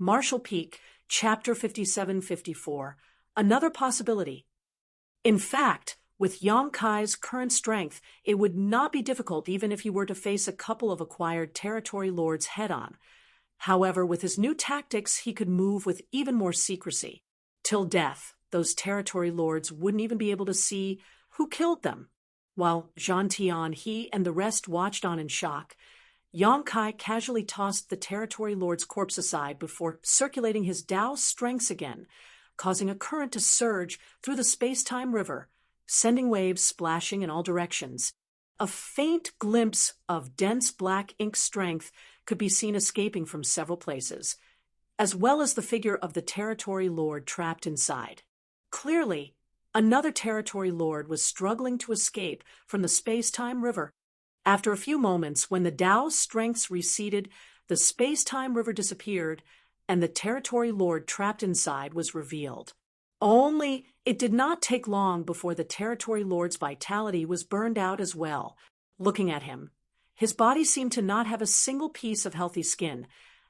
Marshall Peak, Chapter 57-54, another possibility. In fact, with Yang Kai's current strength, it would not be difficult even if he were to face a couple of acquired territory lords head-on. However, with his new tactics, he could move with even more secrecy. Till death, those territory lords wouldn't even be able to see who killed them. While Zhang Tianhe and the rest watched on in shock, Yang Kai casually tossed the territory lord's corpse aside before circulating his Tao strengths again, causing a current to surge through the space-time river, sending waves splashing in all directions. A faint glimpse of dense black ink strength could be seen escaping from several places, as well as the figure of the territory lord trapped inside. Clearly, another territory lord was struggling to escape from the space-time river. After a few moments, when the Tao strengths receded, the space-time river disappeared, and the territory lord trapped inside was revealed. Only it did not take long before the territory lord's vitality was burned out as well. Looking at him, his body seemed to not have a single piece of healthy skin,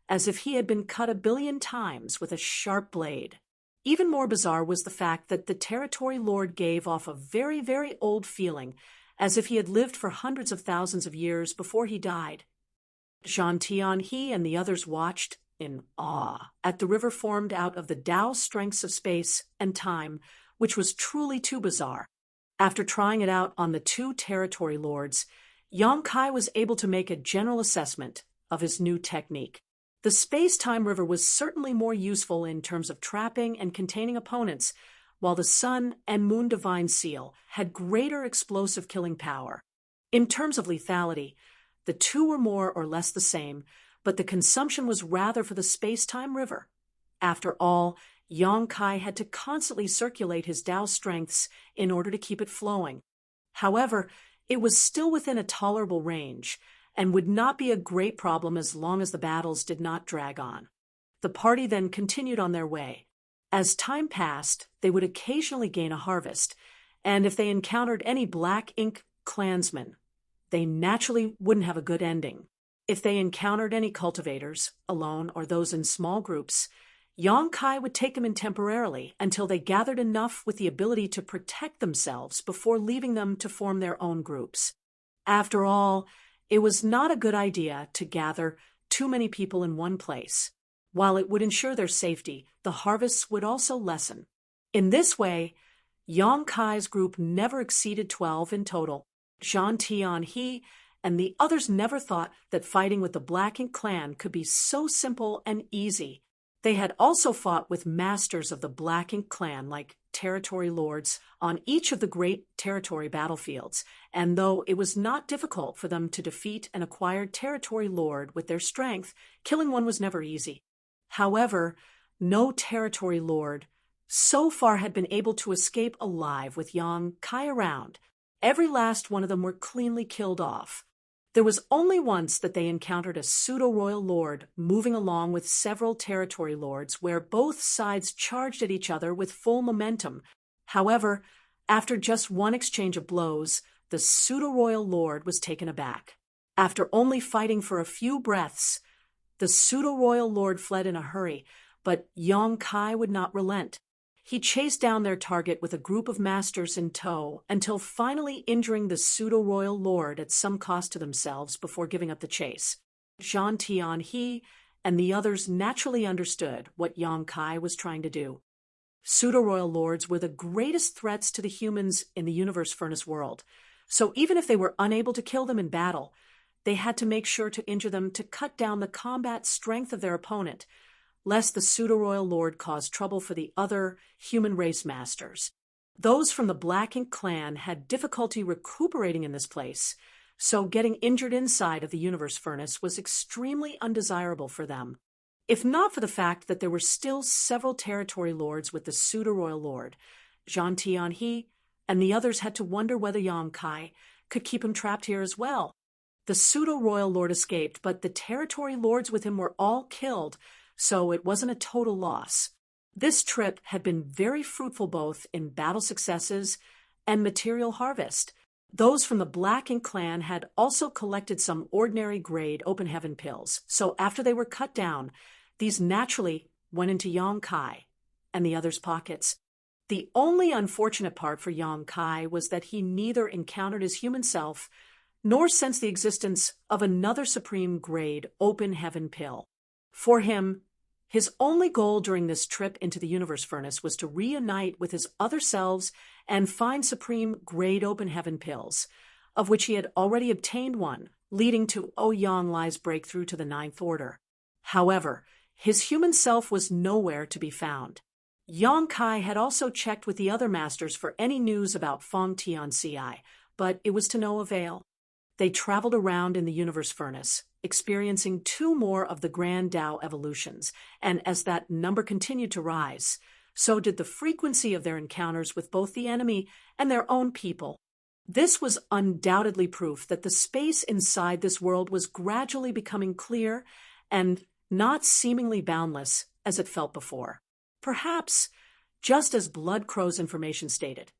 as if he had been cut 1,000,000,000 times with a sharp blade. Even more bizarre was the fact that the territory lord gave off a very, very old feeling, as if he had lived for hundreds of thousands of years before he died. Zhang Tianhe and the others watched in awe at the river formed out of the Tao strengths of space and time, which was truly too bizarre. After trying it out on the two territory lords, Yang Kai was able to make a general assessment of his new technique. The space-time river was certainly more useful in terms of trapping and containing opponents, while the Sun and Moon Divine Seal had greater explosive killing power. In terms of lethality, the two were more or less the same, but the consumption was rather for the space-time river. After all, Yang Kai had to constantly circulate his Tao strengths in order to keep it flowing. However, it was still within a tolerable range, and would not be a great problem as long as the battles did not drag on. The party then continued on their way. As time passed, they would occasionally gain a harvest, and if they encountered any black ink clansmen, they naturally wouldn't have a good ending. If they encountered any cultivators, alone or those in small groups, Yang Kai would take them in temporarily until they gathered enough with the ability to protect themselves before leaving them to form their own groups. After all, it was not a good idea to gather too many people in one place. While it would ensure their safety, the harvests would also lessen. In this way, Yang Kai's group never exceeded 12 in total. Zhang Tianhe and the others never thought that fighting with the Black Ink clan could be so simple and easy. They had also fought with masters of the Black Ink clan, like territory lords, on each of the great territory battlefields, and though it was not difficult for them to defeat an acquired territory lord with their strength, killing one was never easy. However, no territory lord so far had been able to escape alive with Yang Kai around. Every last one of them were cleanly killed off. There was only once that they encountered a pseudo-royal lord moving along with several territory lords where both sides charged at each other with full momentum. However, after just one exchange of blows, the pseudo-royal lord was taken aback. After only fighting for a few breaths, the pseudo-royal lord fled in a hurry, but Yang Kai would not relent. He chased down their target with a group of masters in tow until finally injuring the pseudo-royal lord at some cost to themselves before giving up the chase. Zhang Tianhe and the others naturally understood what Yang Kai was trying to do. Pseudo-royal lords were the greatest threats to the humans in the universe furnace world, so even if they were unable to kill them in battle, they had to make sure to injure them to cut down the combat strength of their opponent, lest the pseudo-royal lord cause trouble for the other human race masters. Those from the Black Ink clan had difficulty recuperating in this place, so getting injured inside of the universe furnace was extremely undesirable for them. If not for the fact that there were still several territory lords with the pseudo-royal lord, Zhang Tianhe and the others had to wonder whether Yang Kai could keep him trapped here as well. The pseudo-royal lord escaped, but the territory lords with him were all killed, so it wasn't a total loss. This trip had been very fruitful both in battle successes and material harvest. Those from the Black Ink clan had also collected some ordinary grade open heaven pills, so after they were cut down, these naturally went into Yang Kai and the others' pockets. The only unfortunate part for Yang Kai was that he neither encountered his human self nor sensed the existence of another supreme grade open heaven pill. For him, his only goal during this trip into the universe furnace was to reunite with his other selves and find supreme grade open heaven pills, of which he had already obtained one, leading to Ouyang Lai's breakthrough to the Ninth Order. However, his human self was nowhere to be found. Yang Kai had also checked with the other masters for any news about Feng Tianci, but it was to no avail. They traveled around in the universe furnace, experiencing 2 more of the Grand Tao evolutions, and as that number continued to rise, so did the frequency of their encounters with both the enemy and their own people. This was undoubtedly proof that the space inside this world was gradually becoming clear and not seemingly boundless as it felt before. Perhaps, just as Blood Crow's information stated,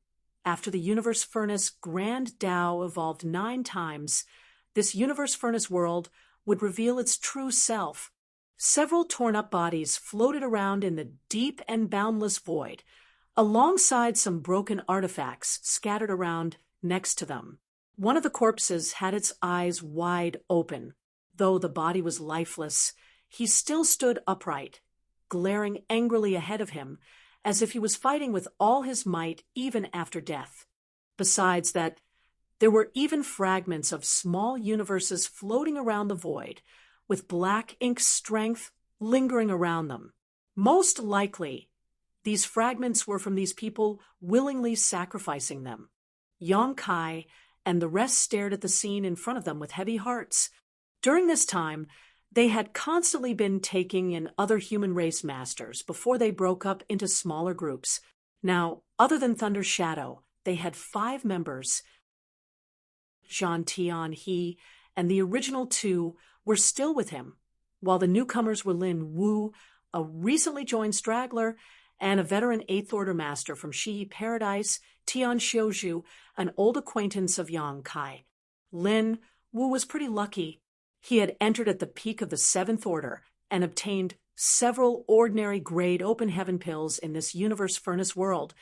after the universe furnace Grand Tao evolved 9 times, this universe furnace world would reveal its true self. Several torn-up bodies floated around in the deep and boundless void, alongside some broken artifacts scattered around next to them. One of the corpses had its eyes wide open. Though the body was lifeless, he still stood upright, glaring angrily ahead of him, as if he was fighting with all his might even after death. Besides that, there were even fragments of small universes floating around the void, with black ink strength lingering around them. Most likely, these fragments were from these people willingly sacrificing them. Yang Kai and the rest stared at the scene in front of them with heavy hearts. During this time, they had constantly been taking in other human race masters before they broke up into smaller groups. Now, other than Thunder's Shadow, they had 5 members. Zhan Tian He and the original 2 were still with him, while the newcomers were Lin Wu, a recently joined straggler, and a veteran 8th Order master from Shiyi Paradise, Tian Xiuzhu, an old acquaintance of Yang Kai. Lin Wu was pretty lucky. He had entered at the peak of the 7th Order and obtained several ordinary grade open heaven pills in this universe furnace world,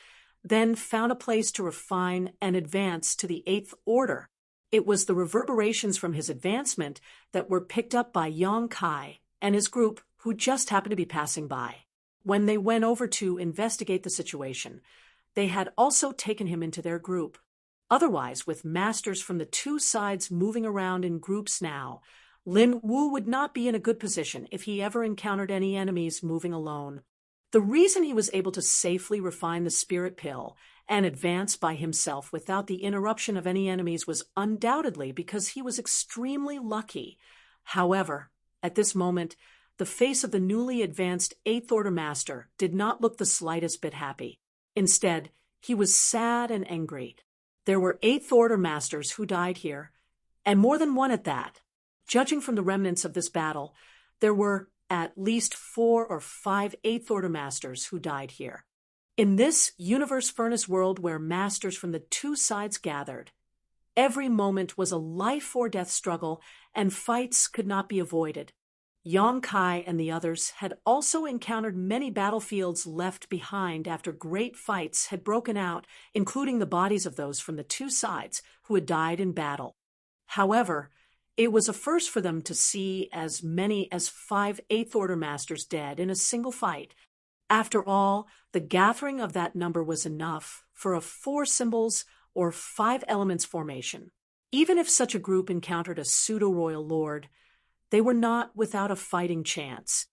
then found a place to refine and advance to the 8th Order. It was the reverberations from his advancement that were picked up by Yang Kai and his group, who just happened to be passing by. When they went over to investigate the situation, they had also taken him into their group. Otherwise, with masters from the 2 sides moving around in groups now, Lin Wu would not be in a good position if he ever encountered any enemies moving alone. The reason he was able to safely refine the spirit pill and advance by himself without the interruption of any enemies was undoubtedly because he was extremely lucky. However, at this moment, the face of the newly advanced 8th Order master did not look the slightest bit happy. Instead, he was sad and angry. There were 8th Order masters who died here, and more than one at that. Judging from the remnants of this battle, there were at least 4 or 5 8th Order masters who died here. In this universe furnace world where masters from the 2 sides gathered, every moment was a life-or-death struggle, and fights could not be avoided. Yang Kai and the others had also encountered many battlefields left behind after great fights had broken out, including the bodies of those from the 2 sides who had died in battle. However, it was a first for them to see as many as 5 8th Order masters dead in a single fight. After all, the gathering of that number was enough for a 4 symbols or 5 elements formation. Even if such a group encountered a pseudo-royal lord, they were not without a fighting chance.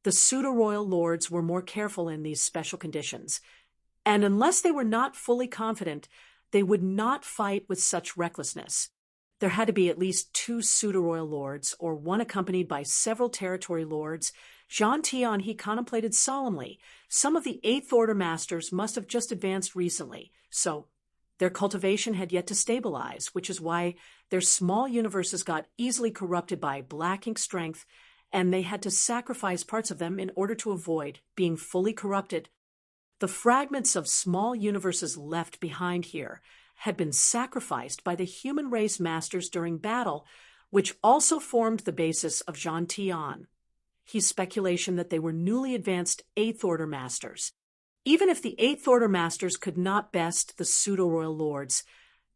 The pseudo-royal lords were more careful in these special conditions, and unless they were not fully confident, they would not fight with such recklessness. There had to be at least 2 pseudo-royal lords, or one accompanied by several territory lords. Zhan Tian He contemplated solemnly. Some of the 8th Order masters must have just advanced recently, so their cultivation had yet to stabilize, which is why their small universes got easily corrupted by black ink strength, and they had to sacrifice parts of them in order to avoid being fully corrupted. The fragments of small universes left behind here had been sacrificed by the human race masters during battle, which also formed the basis of Zhan Tian. he's speculation that they were newly advanced Eighth Order Masters. Even if the Eighth Order Masters could not best the pseudo-royal lords,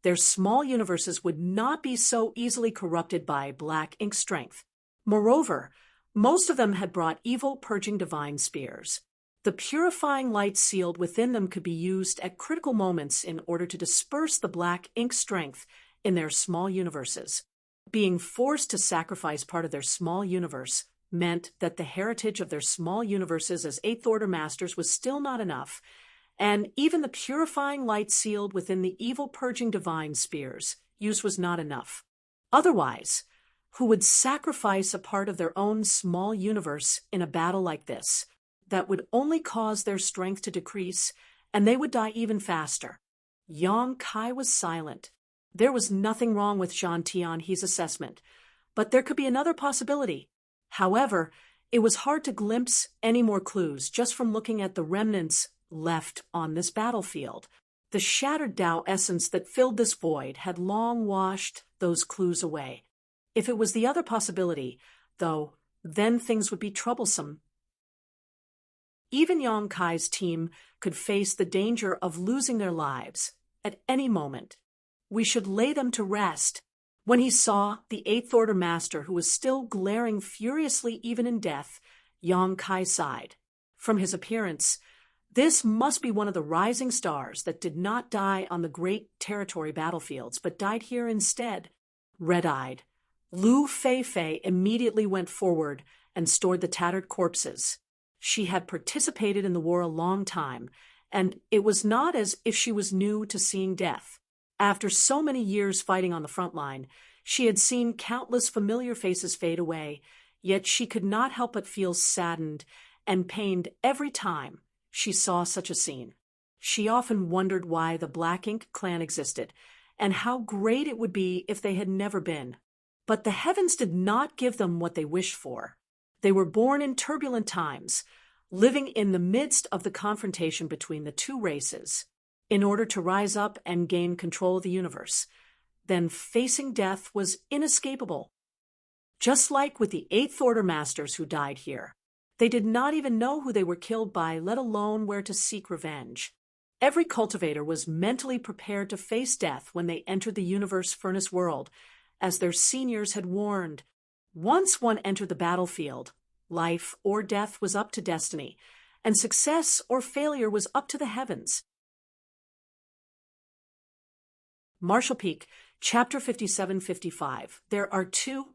their small universes would not be so easily corrupted by black ink strength. Moreover, most of them had brought evil purging divine spears. The purifying light sealed within them could be used at critical moments in order to disperse the black ink strength in their small universes. Being forced to sacrifice part of their small universe meant that the heritage of their small universes as Eighth Order Masters was still not enough, and even the purifying light sealed within the evil purging divine spears used was not enough. Otherwise, who would sacrifice a part of their own small universe in a battle like this that would only cause their strength to decrease, and they would die even faster? Yang Kai was silent. There was nothing wrong with Zhang Tianhe's assessment, but there could be another possibility. However, it was hard to glimpse any more clues just from looking at the remnants left on this battlefield. The shattered Tao essence that filled this void had long washed those clues away. If it was the other possibility, though, then things would be troublesome. Even Yang Kai's team could face the danger of losing their lives at any moment. We should lay them to rest. When he saw the Eighth Order Master, who was still glaring furiously even in death, Yang Kai sighed. From his appearance, this must be one of the rising stars that did not die on the great territory battlefields, but died here instead. Red-eyed, Lu Feifei immediately went forward and stored the tattered corpses. She had participated in the war a long time, and it was not as if she was new to seeing death. After so many years fighting on the front line, she had seen countless familiar faces fade away, yet she could not help but feel saddened and pained every time she saw such a scene. She often wondered why the Black Ink clan existed, and how great it would be if they had never been. But the heavens did not give them what they wished for. They were born in turbulent times, living in the midst of the confrontation between the two races, in order to rise up and gain control of the universe. Then facing death was inescapable. Just like with the Eighth Order Masters who died here, they did not even know who they were killed by, let alone where to seek revenge. Every cultivator was mentally prepared to face death when they entered the universe furnace world, as their seniors had warned. Once one entered the battlefield, life or death was up to destiny, and success or failure was up to the heavens. Marshall Peak, Chapter 57-55. There are two.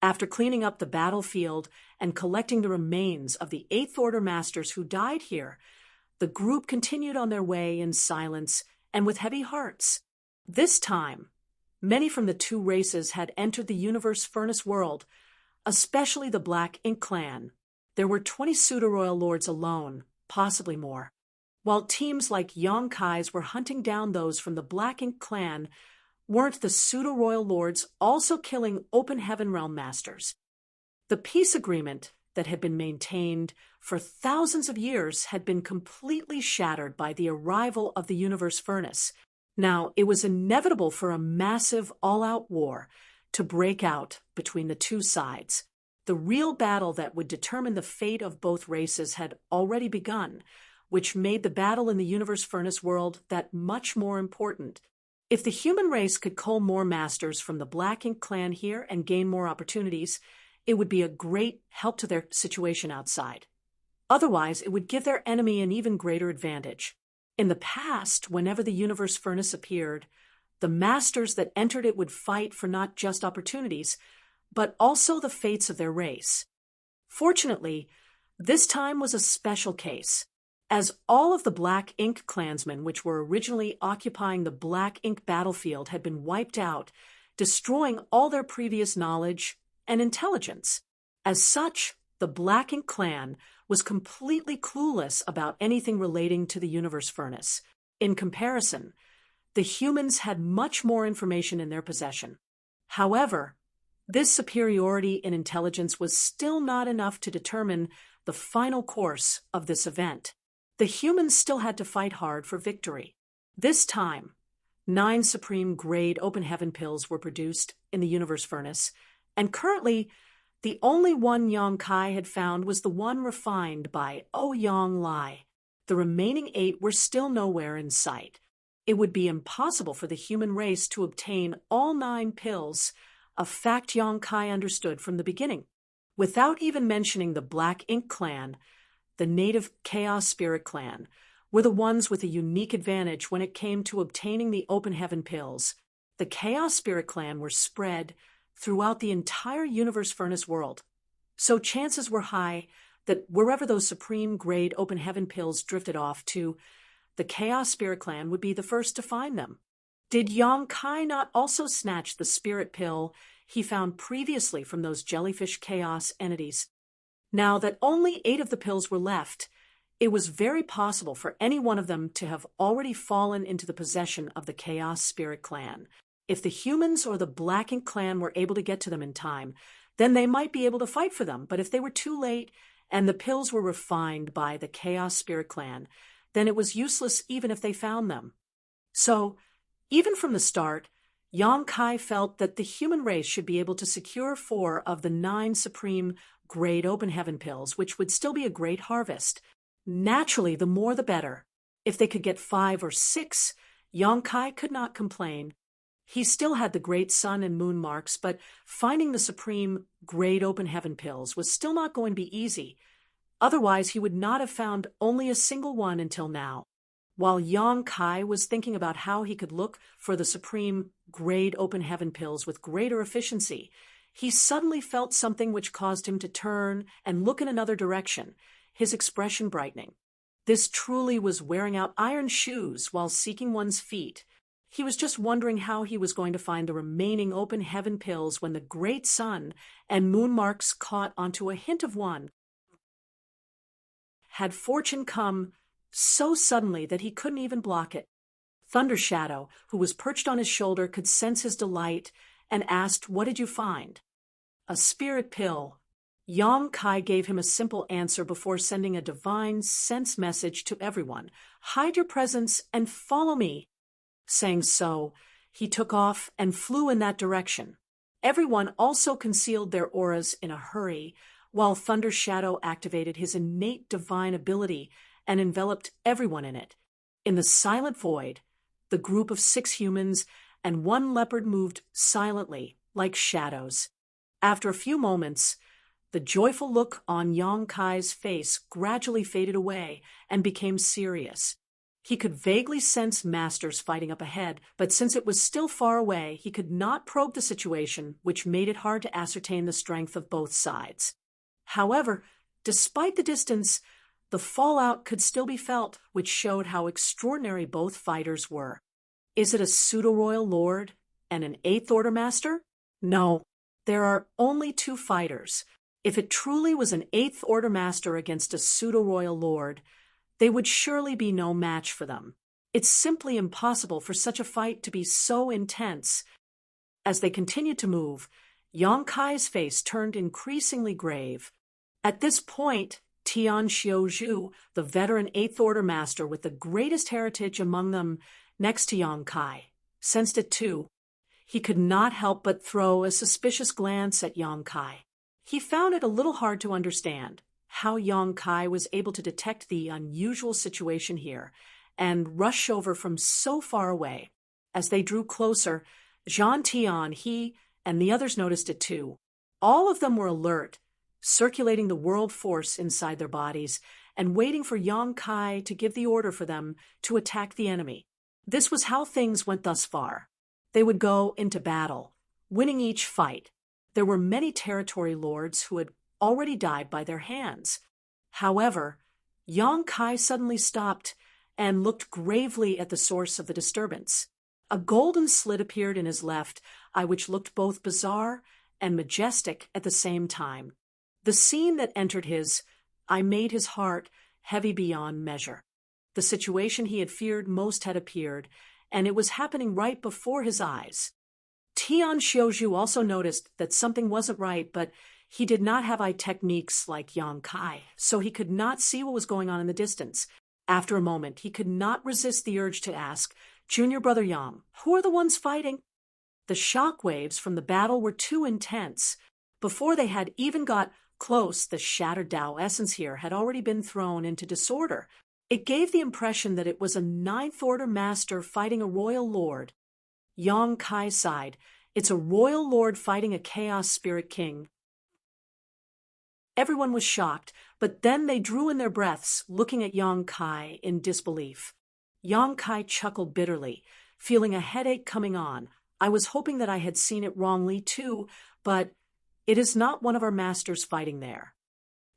After cleaning up the battlefield and collecting the remains of the Eighth Order Masters who died here, the group continued on their way in silence and with heavy hearts. This time, many from the two races had entered the universe furnace world, especially the Black Ink clan. There were 20 pseudo-royal lords alone, possibly more, while teams like Yang Kai's were hunting down those from the Black Ink clan. Weren't the pseudo-royal lords also killing open heaven realm masters? The peace agreement that had been maintained for thousands of years had been completely shattered by the arrival of the universe furnace. Now, it was inevitable for a massive all-out war to break out between the two sides. The real battle that would determine the fate of both races had already begun, which made the battle in the universe furnace world that much more important. If the human race could cull more masters from the Black Ink clan here and gain more opportunities, it would be a great help to their situation outside. Otherwise, it would give their enemy an even greater advantage. In the past, whenever the universe furnace appeared, the masters that entered it would fight for not just opportunities, but also the fates of their race. Fortunately, this time was a special case, as all of the Black Ink clansmen which were originally occupying the Black Ink battlefield had been wiped out, destroying all their previous knowledge and intelligence. As such, the Black Ink clan was completely clueless about anything relating to the universe furnace. In comparison, the humans had much more information in their possession. However, this superiority in intelligence was still not enough to determine the final course of this event. The humans still had to fight hard for victory. This time, 9 supreme grade open heaven pills were produced in the universe furnace, and currently, The only one Yang Kai had found was the one refined by Ouyang Lai. The remaining 8 were still nowhere in sight. It would be impossible for the human race to obtain all 9 pills, a fact Yang Kai understood from the beginning. Without even mentioning the Black Ink Clan, the native Chaos Spirit Clan were the ones with a unique advantage when it came to obtaining the Open Heaven pills. The Chaos Spirit Clan were spread throughout the entire Universe Furnace world, so chances were high that wherever those supreme-grade Open Heaven pills drifted off to, the Chaos Spirit Clan would be the first to find them. Did Yang Kai not also snatch the spirit pill he found previously from those jellyfish chaos entities? Now that only 8 of the pills were left, it was very possible for any one of them to have already fallen into the possession of the Chaos Spirit Clan. If the humans or the Black Ink Clan were able to get to them in time, then they might be able to fight for them. But if they were too late and the pills were refined by the Chaos Spirit Clan, then it was useless even if they found them. So, even from the start, Yang Kai felt that the human race should be able to secure 4 of the 9 supreme grade Open Heaven pills, which would still be a great harvest. Naturally, the more the better. If they could get 5 or 6, Yang Kai could not complain. He still had the great sun and moon marks, but finding the supreme grade Open Heaven pills was still not going to be easy. Otherwise, he would not have found only a single one until now. While Yang Kai was thinking about how he could look for the supreme grade Open Heaven pills with greater efficiency, he suddenly felt something which caused him to turn and look in another direction, his expression brightening. This truly was wearing out iron shoes while seeking one's feet. He was just wondering how he was going to find the remaining Open Heaven pills when the great sun and moon marks caught onto a hint of one. Had fortune come so suddenly that he couldn't even block it. Thunder Shadow, who was perched on his shoulder, could sense his delight and asked, "What did you find?" "A spirit pill." Yang Kai gave him a simple answer before sending a divine sense message to everyone. "Hide your presence and follow me." Saying so, he took off and flew in that direction. Everyone also concealed their auras in a hurry, while Thunder Shadow activated his innate divine ability and enveloped everyone in it. In the silent void, the group of 6 humans and 1 leopard moved silently, like shadows. After a few moments, the joyful look on Yang Kai's face gradually faded away and became serious. He could vaguely sense masters fighting up ahead, but since it was still far away, he could not probe the situation, which made it hard to ascertain the strength of both sides. However, despite the distance, the fallout could still be felt, which showed how extraordinary both fighters were. Is it a pseudo-royal lord and an 8th Order master? No, there are only 2 fighters. If it truly was an 8th Order master against a pseudo-royal lord, they would surely be no match for them. It's simply impossible for such a fight to be so intense. As they continued to move, Yang Kai's face turned increasingly grave. At this point, Tian Xiaozhu, the veteran 8th Order master with the greatest heritage among them next to Yang Kai, sensed it too. He could not help but throw a suspicious glance at Yang Kai. He found it a little hard to understand how Yang Kai was able to detect the unusual situation here and rush over from so far away. As they drew closer, Zhan Tian, he, and the others noticed it too. All of them were alert, circulating the world force inside their bodies and waiting for Yang Kai to give the order for them to attack the enemy. This was how things went thus far. They would go into battle, winning each fight. There were many territory lords who had already died by their hands. However, Yang Kai suddenly stopped and looked gravely at the source of the disturbance. A golden slit appeared in his left eye, which looked both bizarre and majestic at the same time. The scene that entered his eye made his heart heavy beyond measure. The situation he had feared most had appeared, and it was happening right before his eyes. Tian Xiaozhu also noticed that something wasn't right, but he did not have eye techniques like Yang Kai, so he could not see what was going on in the distance. After a moment, he could not resist the urge to ask, "Junior brother Yang, who are the ones fighting?" The shock waves from the battle were too intense. Before they had even got close, the shattered Tao essence here had already been thrown into disorder. It gave the impression that it was a Ninth Order master fighting a royal lord. Yang Kai sighed. It's a royal lord fighting a chaos spirit king. Everyone was shocked, but then they drew in their breaths, looking at Yang Kai in disbelief. Yang Kai chuckled bitterly, feeling a headache coming on. I was hoping that I had seen it wrongly too, but it is not one of our masters fighting there.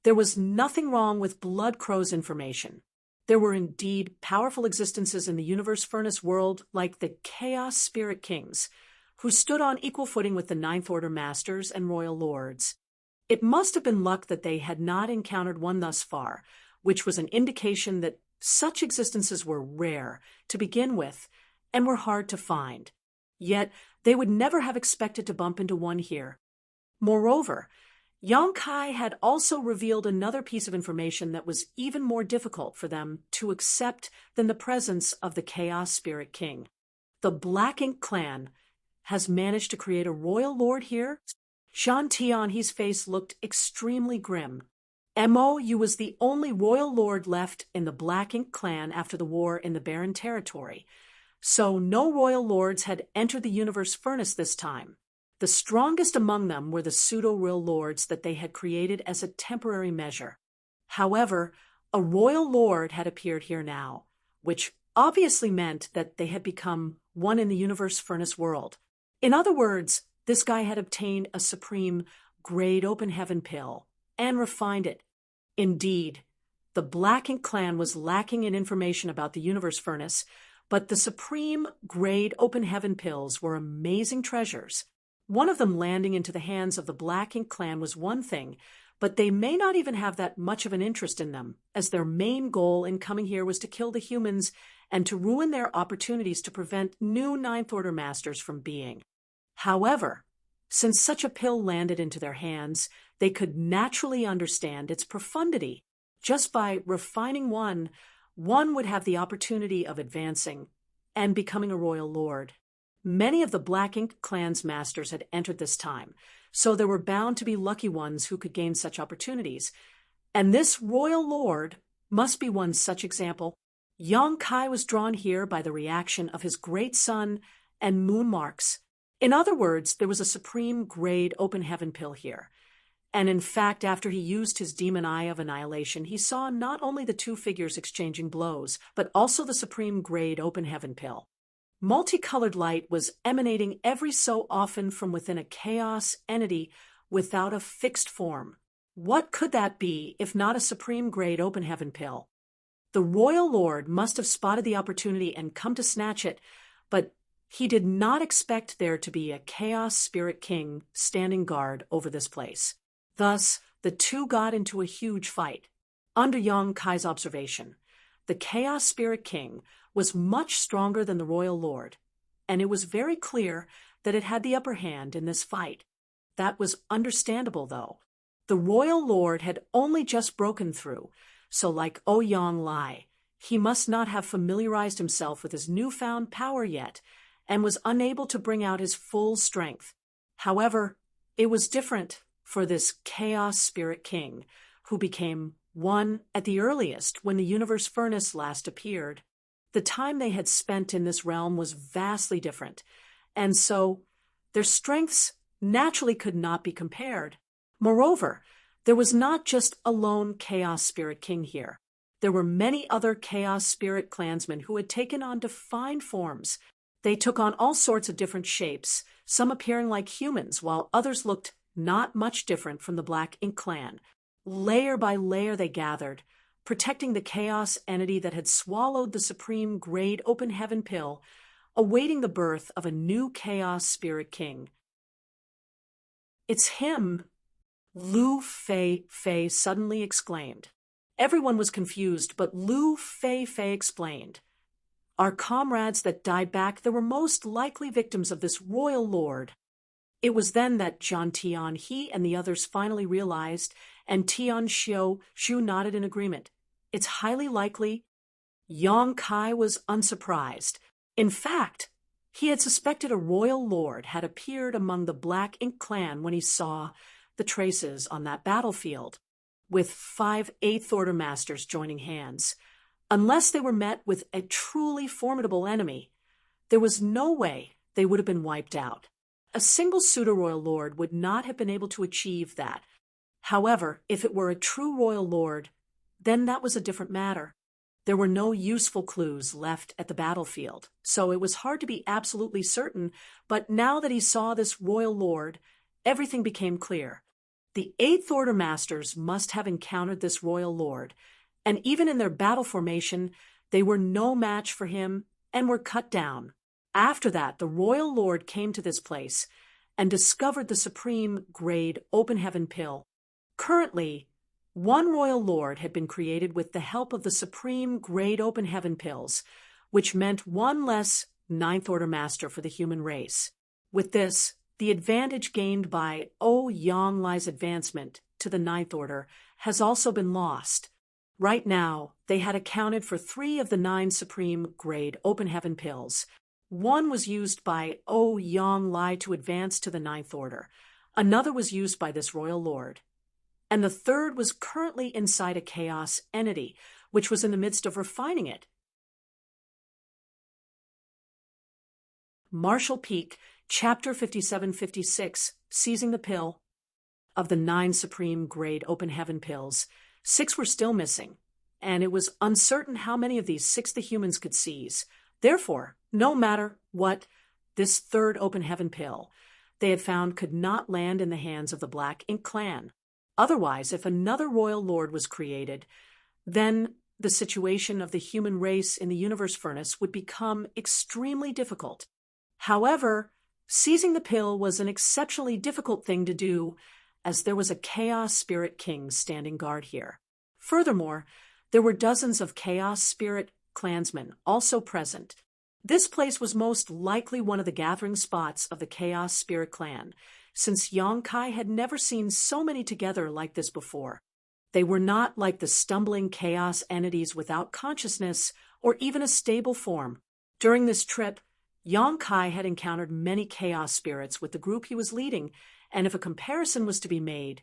There was nothing wrong with Blood Crow's information. There were indeed powerful existences in the universe furnace world like the Chaos Spirit Kings, who stood on equal footing with the Ninth Order Masters and Royal Lords. It must have been luck that they had not encountered one thus far, which was an indication that such existences were rare to begin with and were hard to find. Yet they would never have expected to bump into one here. Moreover, Yang Kai had also revealed another piece of information that was even more difficult for them to accept than the presence of the Chaos Spirit King. The Black Ink clan has managed to create a royal lord here? Shan Tianhe's face looked extremely grim. Mo was the only royal lord left in the Black Ink clan after the war in the Barren Territory, so no royal lords had entered the universe furnace this time. The strongest among them were the pseudo-royal lords that they had created as a temporary measure. However, a royal lord had appeared here now, which obviously meant that they had become one in the universe furnace world. In other words, this guy had obtained a supreme grade open heaven pill and refined it. Indeed, the Black Ink clan was lacking in information about the universe furnace, but the supreme grade open heaven pills were amazing treasures. One of them landing into the hands of the Black Ink clan was one thing, but they may not even have that much of an interest in them, as their main goal in coming here was to kill the humans and to ruin their opportunities to prevent new Ninth Order Masters from being. However, since such a pill landed into their hands, they could naturally understand its profundity. Just by refining one would have the opportunity of advancing and becoming a royal lord. Many of the Black Ink clan's masters had entered this time, so there were bound to be lucky ones who could gain such opportunities. And this royal lord must be one such example. Yang Kai was drawn here by the reaction of his great sun and moon marks. In other words, there was a supreme grade open heaven pill here. And in fact, after he used his demon eye of annihilation, he saw not only the two figures exchanging blows, but also the supreme grade open heaven pill. Multicolored light was emanating every so often from within a chaos entity without a fixed form. What could that be if not a supreme grade open heaven pill? The royal lord must have spotted the opportunity and come to snatch it, but he did not expect there to be a chaos spirit king standing guard over this place. Thus, the two got into a huge fight. Under Yang Kai's observation, the chaos spirit king was much stronger than the royal lord, and it was very clear that it had the upper hand in this fight. That was understandable, though. The royal lord had only just broken through, so like Ouyang Lai, he must not have familiarized himself with his newfound power yet, and was unable to bring out his full strength. However, it was different for this Chaos Spirit King, who became one at the earliest when the universe furnace last appeared. The time they had spent in this realm was vastly different, and so their strengths naturally could not be compared. Moreover, there was not just a lone Chaos Spirit King here. There were many other Chaos Spirit clansmen who had taken on defined forms. They took on all sorts of different shapes, some appearing like humans, while others looked not much different from the Black Ink clan. Layer by layer they gathered, protecting the chaos entity that had swallowed the supreme grade open heaven pill, awaiting the birth of a new Chaos Spirit King. "It's him!" Lu Fei Fei suddenly exclaimed. Everyone was confused, but Lu Fei Fei explained. "Our comrades that died back, they were most likely victims of this royal lord." It was then that Zhan Tianhe and the others finally realized, and Tian Shu nodded in agreement. It's highly likely. Yang Kai was unsurprised. In fact, he had suspected a royal lord had appeared among the Black Ink clan when he saw the traces on that battlefield, with 5 Eighth Order Masters joining hands. Unless they were met with a truly formidable enemy, there was no way they would have been wiped out. A single pseudo-royal lord would not have been able to achieve that. However, if it were a true royal lord, then that was a different matter. There were no useful clues left at the battlefield, so it was hard to be absolutely certain, but now that he saw this royal lord, everything became clear. The Eighth Order Masters must have encountered this royal lord, and even in their battle formation, they were no match for him and were cut down. After that, the royal lord came to this place and discovered the supreme grade open heaven pill. Currently, one royal lord had been created with the help of the supreme grade open heaven pills, which meant one less Ninth Order Master for the human race. With this, the advantage gained by Yang Lai's advancement to the Ninth Order has also been lost. Right now, they had accounted for 3 of the 9 supreme grade open heaven pills. One was used by Yang Lai to advance to the Ninth Order. Another was used by this royal lord. And the third was currently inside a chaos entity, which was in the midst of refining it. Marshall Peak, Chapter 5756, Seizing the Pill. Of the 9 supreme grade open heaven pills, 6 were still missing, and it was uncertain how many of these 6 the humans could seize. Therefore, no matter what, this third open heaven pill they had found could not land in the hands of the Black Ink clan. Otherwise, if another royal lord was created, then the situation of the human race in the universe furnace would become extremely difficult. However, seizing the pill was an exceptionally difficult thing to do, as there was a Chaos Spirit King standing guard here. Furthermore, there were dozens of Chaos Spirit clansmen also present. This place was most likely one of the gathering spots of the Chaos Spirit clan, since Yonkai had never seen so many together like this before. They were not like the stumbling chaos entities without consciousness or even a stable form. During this trip, Yonkai had encountered many chaos spirits with the group he was leading, and if a comparison was to be made,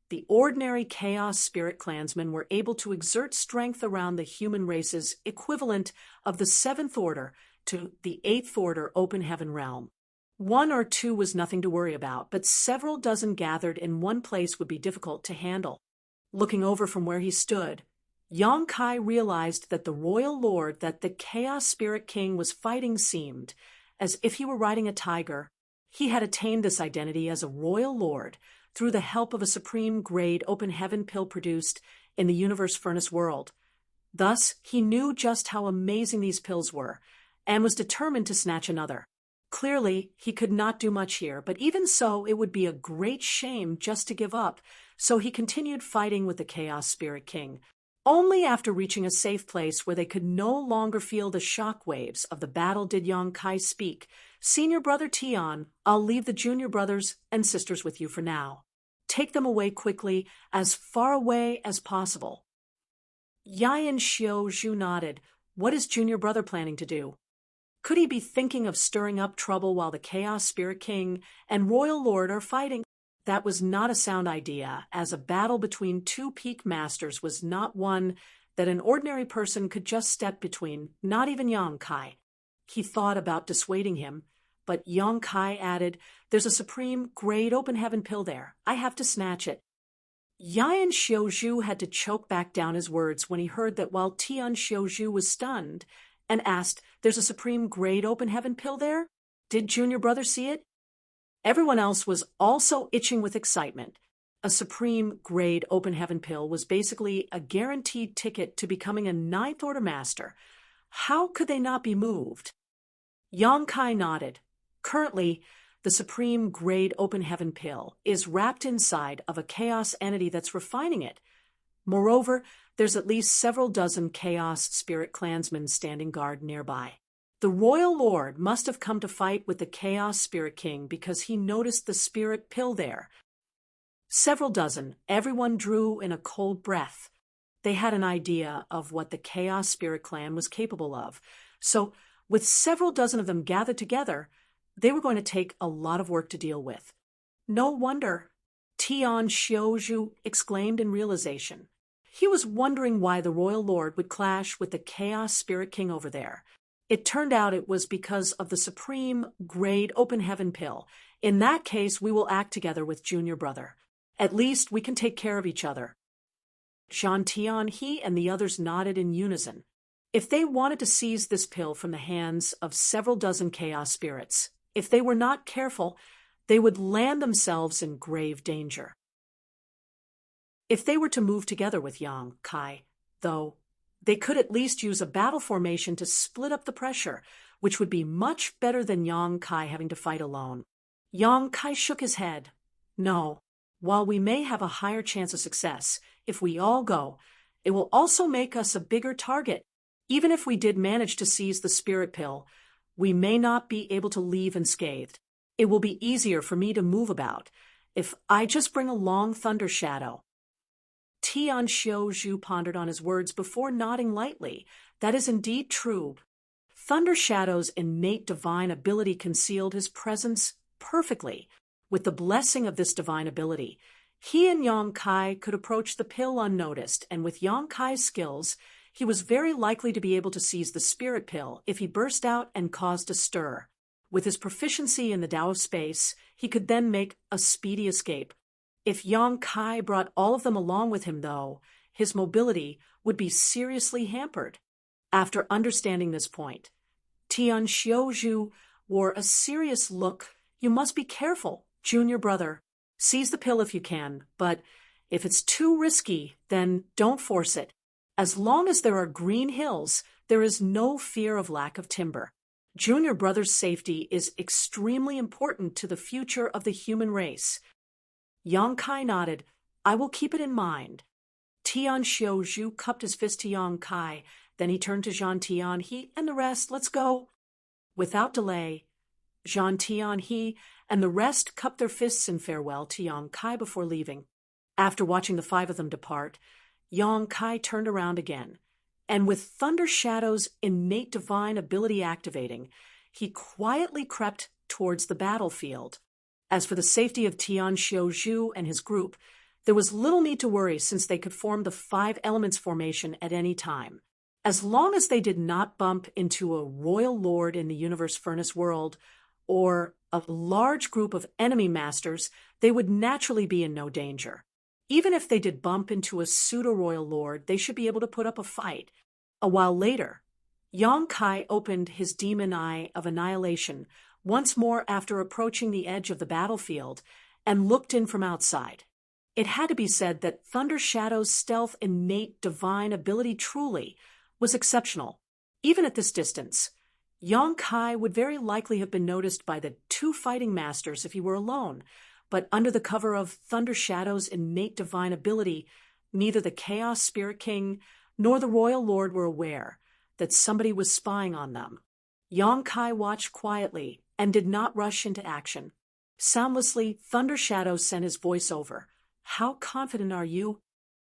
the ordinary Chaos Spirit clansmen were able to exert strength around the human race's equivalent of the 7th Order to the 8th Order open heaven realm. 1 or 2 was nothing to worry about, but several dozen gathered in one place would be difficult to handle. Looking over from where he stood, Yonkai realized that the royal lord that the Chaos Spirit King was fighting seemed as if he were riding a tiger. He had attained this identity as a royal lord through the help of a supreme grade open heaven pill produced in the universe furnace world. Thus, he knew just how amazing these pills were, and was determined to snatch another. Clearly, he could not do much here, but even so, it would be a great shame just to give up, so he continued fighting with the Chaos Spirit King. Only after reaching a safe place where they could no longer feel the shock waves of the battle did Yonkai speak. "Senior brother Tian, I'll leave the junior brothers and sisters with you for now. Take them away quickly, as far away as possible." Yayan Xiao Zhu nodded. What is junior brother planning to do? Could he be thinking of stirring up trouble while the Chaos Spirit King and Royal Lord are fighting? That was not a sound idea, as a battle between 2 peak masters was not one that an ordinary person could just step between, not even Yonkai. He thought about dissuading him, but Yonkai added, "There's a supreme grade open heaven pill there. I have to snatch it." Yayan Xiaozhu had to choke back down his words when he heard that while Tian Xiaozhu was stunned and asked, "There's a supreme grade open heaven pill there? Did junior brother see it?" Everyone else was also itching with excitement. A supreme grade open heaven pill was basically a guaranteed ticket to becoming a 9th Order Master. How could they not be moved? Yonkai nodded. Currently, the supreme grade open heaven pill is wrapped inside of a chaos entity that's refining it. Moreover, there's at least several dozen Chaos Spirit clansmen standing guard nearby. The Royal Lord must have come to fight with the Chaos Spirit King because he noticed the spirit pill there. Several dozen, everyone drew in a cold breath. They had an idea of what the Chaos Spirit clan was capable of. So, with several dozen of them gathered together, they were going to take a lot of work to deal with. No wonder. Tian Xiaozhu exclaimed in realization. He was wondering why the Royal Lord would clash with the Chaos Spirit King over there. It turned out it was because of the supreme grade open heaven pill. In that case, we will act together with Junior Brother. At least we can take care of each other. Zhang Tianhe and the others nodded in unison. If they wanted to seize this pill from the hands of several dozen chaos spirits, if they were not careful, they would land themselves in grave danger. If they were to move together with Yang Kai, though, they could at least use a battle formation to split up the pressure, which would be much better than Yang Kai having to fight alone. Yang Kai shook his head. No, while we may have a higher chance of success, if we all go, it will also make us a bigger target. Even if we did manage to seize the spirit pill, we may not be able to leave unscathed. It will be easier for me to move about if I just bring a long thunder shadow. Tian Xiaozhu pondered on his words before nodding lightly. That is indeed true. Thunder Shadow's innate divine ability concealed his presence perfectly. With the blessing of this divine ability, he and Yang Kai could approach the pill unnoticed, and with Yang Kai's skills, he was very likely to be able to seize the spirit pill if he burst out and caused a stir. With his proficiency in the Tao of Space, he could then make a speedy escape. If Yang Kai brought all of them along with him, though, his mobility would be seriously hampered. After understanding this point, Tian Xiaozhu wore a serious look. You must be careful, Junior Brother. Seize the pill if you can, but if it's too risky, then don't force it. As long as there are green hills, there is no fear of lack of timber. Junior Brother's safety is extremely important to the future of the human race. Yang Kai nodded. I will keep it in mind. Tian Xiaozhu cupped his fist to Yang Kai. Then he turned to Zhang Tianhe and the rest. Let's go. Without delay, Zhang Tianhe and the rest cupped their fists in farewell to Yang Kai before leaving. After watching the five of them depart, Yang Kai turned around again, and with Thunder Shadow's innate divine ability activating, he quietly crept towards the battlefield. As for the safety of Tian Xiaozhu and his group, there was little need to worry since they could form the five elements formation at any time. As long as they did not bump into a royal lord in the universe furnace world or a large group of enemy masters, they would naturally be in no danger. Even if they did bump into a pseudo-royal lord, they should be able to put up a fight. A while later, Yang Kai opened his demon eye of annihilation once more after approaching the edge of the battlefield and looked in from outside. It had to be said that Thunder Shadow's stealth innate divine ability truly was exceptional. Even at this distance, Yang Kai would very likely have been noticed by the two fighting masters if he were alone, but under the cover of Thunder Shadow's innate divine ability, neither the Chaos Spirit King nor the Royal Lord were aware that somebody was spying on them. Yang Kai watched quietly and did not rush into action. Soundlessly, Thunder Shadow sent his voice over. How confident are you?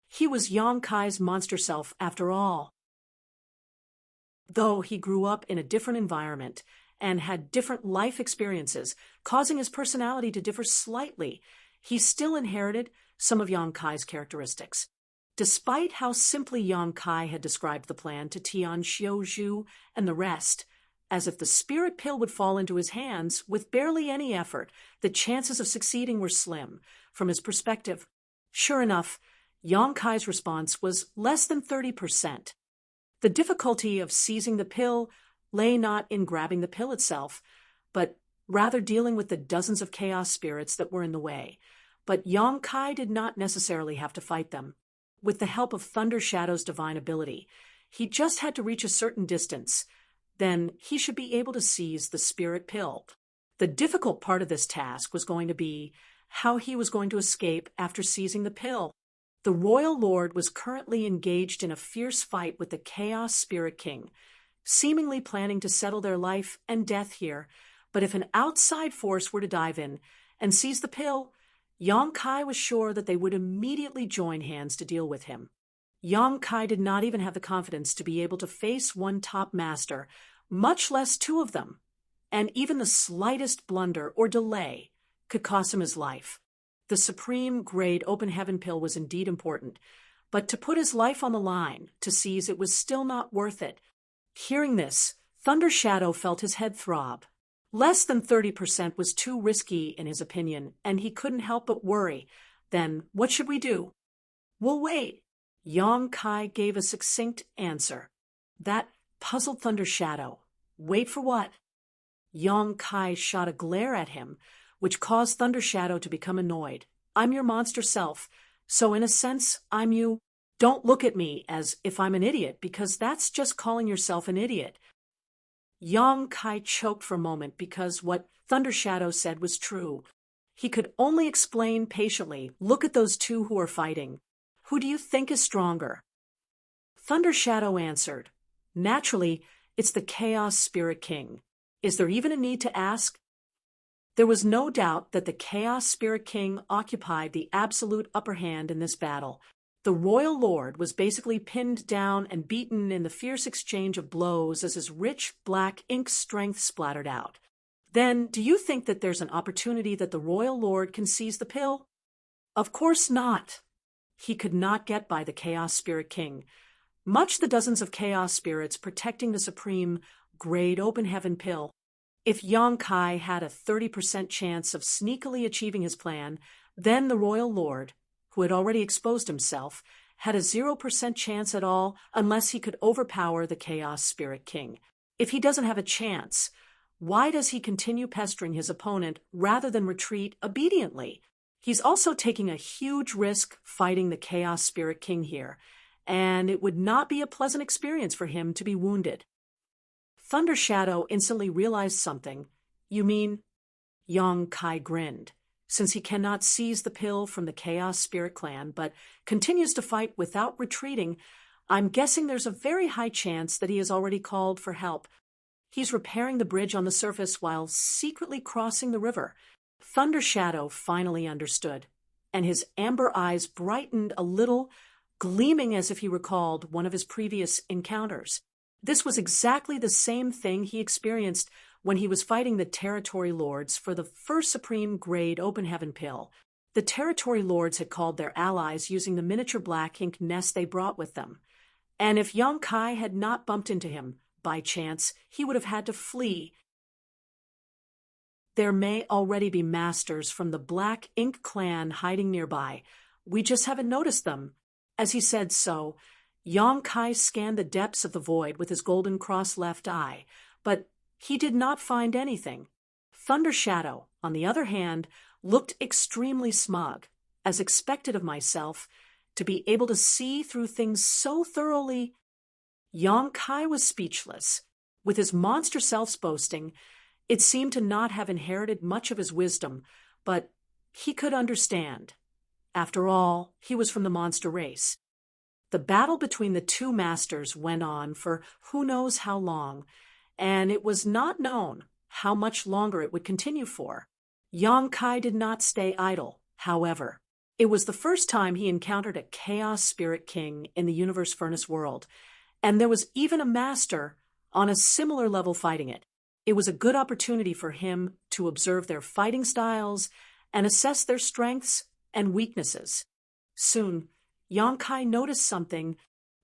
He was Yang Kai's monster self after all. Though he grew up in a different environment and had different life experiences, causing his personality to differ slightly, he still inherited some of Yang Kai's characteristics. Despite how simply Yang Kai had described the plan to Tian Xiaozhu and the rest, as if the spirit pill would fall into his hands with barely any effort, the chances of succeeding were slim. From his perspective, sure enough, Yang Kai's response was less than 30%. The difficulty of seizing the pill lay not in grabbing the pill itself, but rather dealing with the dozens of chaos spirits that were in the way. But Yang Kai did not necessarily have to fight them. With the help of Thunder Shadow's divine ability, he just had to reach a certain distance. Then he should be able to seize the spirit pill. The difficult part of this task was going to be how he was going to escape after seizing the pill. The Royal Lord was currently engaged in a fierce fight with the Chaos Spirit King, seemingly planning to settle their life and death here. But if an outside force were to dive in and seize the pill, Yang Kai was sure that they would immediately join hands to deal with him. Yang Kai did not even have the confidence to be able to face one top master, much less two of them, and even the slightest blunder or delay could cost him his life. The supreme grade open heaven pill was indeed important, but to put his life on the line, to seize it was still not worth it. Hearing this, Thunder Shadow felt his head throb. Less than 30% was too risky in his opinion, and he couldn't help but worry. Then, what should we do? We'll wait. Yong Kai gave a succinct answer. That puzzled Thunder Shadow. Wait for what? Yong Kai shot a glare at him, which caused Thunder Shadow to become annoyed. I'm your monster self, so in a sense, I'm you. Don't look at me as if I'm an idiot, because that's just calling yourself an idiot. Yong Kai choked for a moment because what Thunder Shadow said was true. He could only explain patiently, look at those two who are fighting. Who do you think is stronger? Thunder Shadow answered, naturally, it's the Chaos Spirit King. Is there even a need to ask? There was no doubt that the Chaos Spirit King occupied the absolute upper hand in this battle. The Royal Lord was basically pinned down and beaten in the fierce exchange of blows as his rich, black ink strength splattered out. Then, do you think that there's an opportunity that the Royal Lord can seize the pill? Of course not. He could not get by the Chaos Spirit King. Much the dozens of Chaos Spirits protecting the supreme grade open heaven pill. If Yong Kai had a 30% chance of sneakily achieving his plan, then the Royal Lord, who had already exposed himself, had a 0% chance at all unless he could overpower the Chaos Spirit King. If he doesn't have a chance, why does he continue pestering his opponent rather than retreat obediently? He's also taking a huge risk fighting the Chaos Spirit King here, and it would not be a pleasant experience for him to be wounded. Thunder Shadow instantly realized something. You mean? Yong Kai grinned. Since he cannot seize the pill from the Chaos Spirit Clan, but continues to fight without retreating, I'm guessing there's a very high chance that he has already called for help. He's repairing the bridge on the surface while secretly crossing the river. Thunder Shadow finally understood, and his amber eyes brightened a little, gleaming as if he recalled one of his previous encounters. This was exactly the same thing he experienced when he was fighting the Territory Lords for the first Supreme Grade Open Heaven pill. The Territory Lords had called their allies using the miniature black ink nest they brought with them. And if Yong Kai had not bumped into him, by chance, he would have had to flee. There may already be masters from the Black Ink Clan hiding nearby. We just haven't noticed them. As he said so, Yong Kai scanned the depths of the void with his golden cross left eye, but he did not find anything. Thunder Shadow, on the other hand, looked extremely smug, as expected of myself, to be able to see through things so thoroughly. Yong Kai was speechless. With his monster self's boasting, it seemed to not have inherited much of his wisdom, but he could understand. After all, he was from the monster race. The battle between the two masters went on for who knows how long, and it was not known how much longer it would continue for. Yong Kai did not stay idle, however. It was the first time he encountered a Chaos Spirit King in the Universe Furnace world, and there was even a master on a similar level fighting it. It was a good opportunity for him to observe their fighting styles and assess their strengths and weaknesses. Soon, Yong Kai noticed something.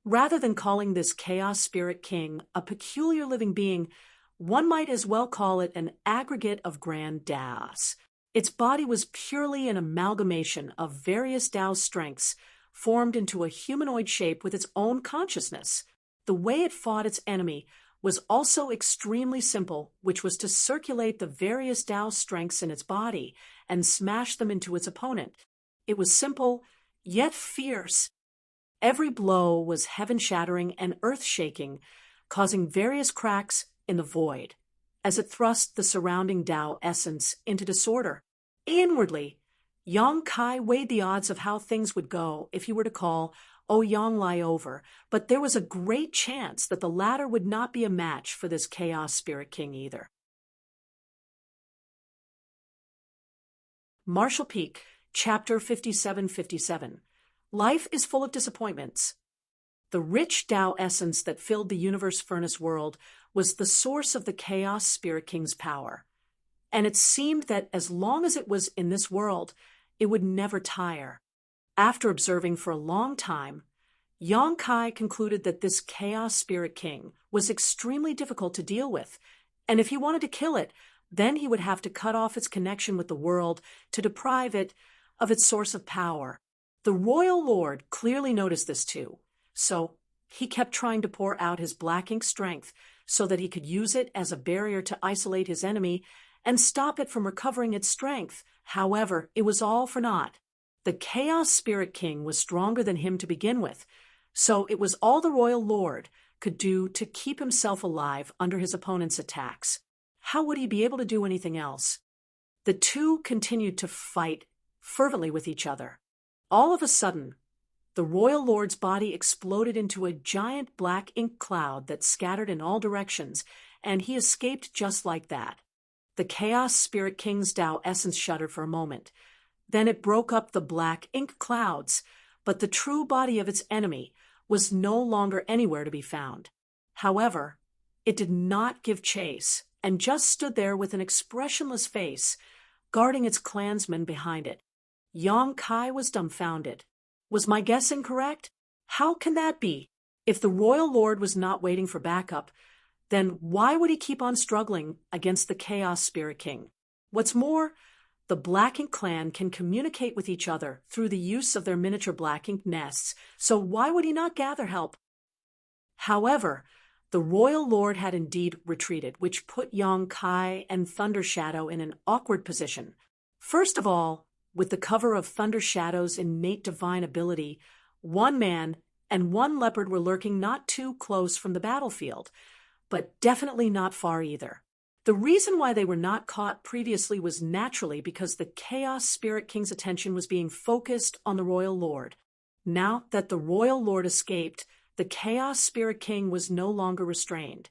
Rather than calling this Chaos Spirit King a peculiar living being, one might as well call it an aggregate of grand Daos. Its body was purely an amalgamation of various Dao strengths, formed into a humanoid shape with its own consciousness. The way it fought its enemy was also extremely simple, which was to circulate the various Dao strengths in its body and smash them into its opponent. It was simple, yet fierce. Every blow was heaven-shattering and earth-shaking, causing various cracks in the void, as it thrust the surrounding Dao essence into disorder. Inwardly, Yong Kai weighed the odds of how things would go if he were to call Ouyang Lai over, but there was a great chance that the latter would not be a match for this Chaos Spirit King either. Marshall Peak, Chapter 5757. Life is full of disappointments. The rich Dao essence that filled the Universe Furnace world was the source of the Chaos Spirit King's power. And it seemed that as long as it was in this world, it would never tire. After observing for a long time, Yang Kai concluded that this Chaos Spirit King was extremely difficult to deal with, and if he wanted to kill it, then he would have to cut off its connection with the world to deprive it of its source of power. The royal lord clearly noticed this too, so he kept trying to pour out his black ink strength so that he could use it as a barrier to isolate his enemy and stop it from recovering its strength. However, it was all for naught. The Chaos Spirit King was stronger than him to begin with, so it was all the royal lord could do to keep himself alive under his opponent's attacks. How would he be able to do anything else? The two continued to fight fervently with each other. All of a sudden, the royal lord's body exploded into a giant black ink cloud that scattered in all directions, and he escaped just like that. The Chaos Spirit King's Tao essence shuddered for a moment. Then it broke up the black ink clouds, but the true body of its enemy was no longer anywhere to be found. However, it did not give chase and just stood there with an expressionless face, guarding its clansmen behind it. Yang Kai was dumbfounded. Was my guess incorrect? How can that be? If the royal lord was not waiting for backup, then why would he keep on struggling against the Chaos Spirit King? What's more, the Black Ink clan can communicate with each other through the use of their miniature black ink nests, so why would he not gather help? However, the royal lord had indeed retreated, which put Yang Kai and Thunder Shadow in an awkward position. First of all, with the cover of Thunder Shadow's innate divine ability, one man and one leopard were lurking not too close from the battlefield, but definitely not far either. The reason why they were not caught previously was naturally because the Chaos Spirit King's attention was being focused on the royal lord. Now that the royal lord escaped, the Chaos Spirit King was no longer restrained,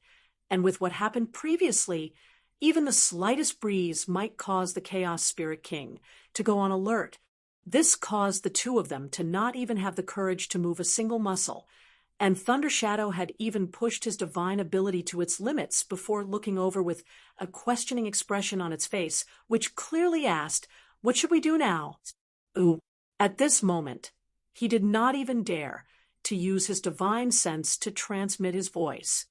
and with what happened previously, even the slightest breeze might cause the Chaos Spirit King to go on alert. This caused the two of them to not even have the courage to move a single muscle, and Thunder Shadow had even pushed his divine ability to its limits before looking over with a questioning expression on its face, which clearly asked, "What should we do now?" Ooh. At this moment, he did not even dare to use his divine sense to transmit his voice.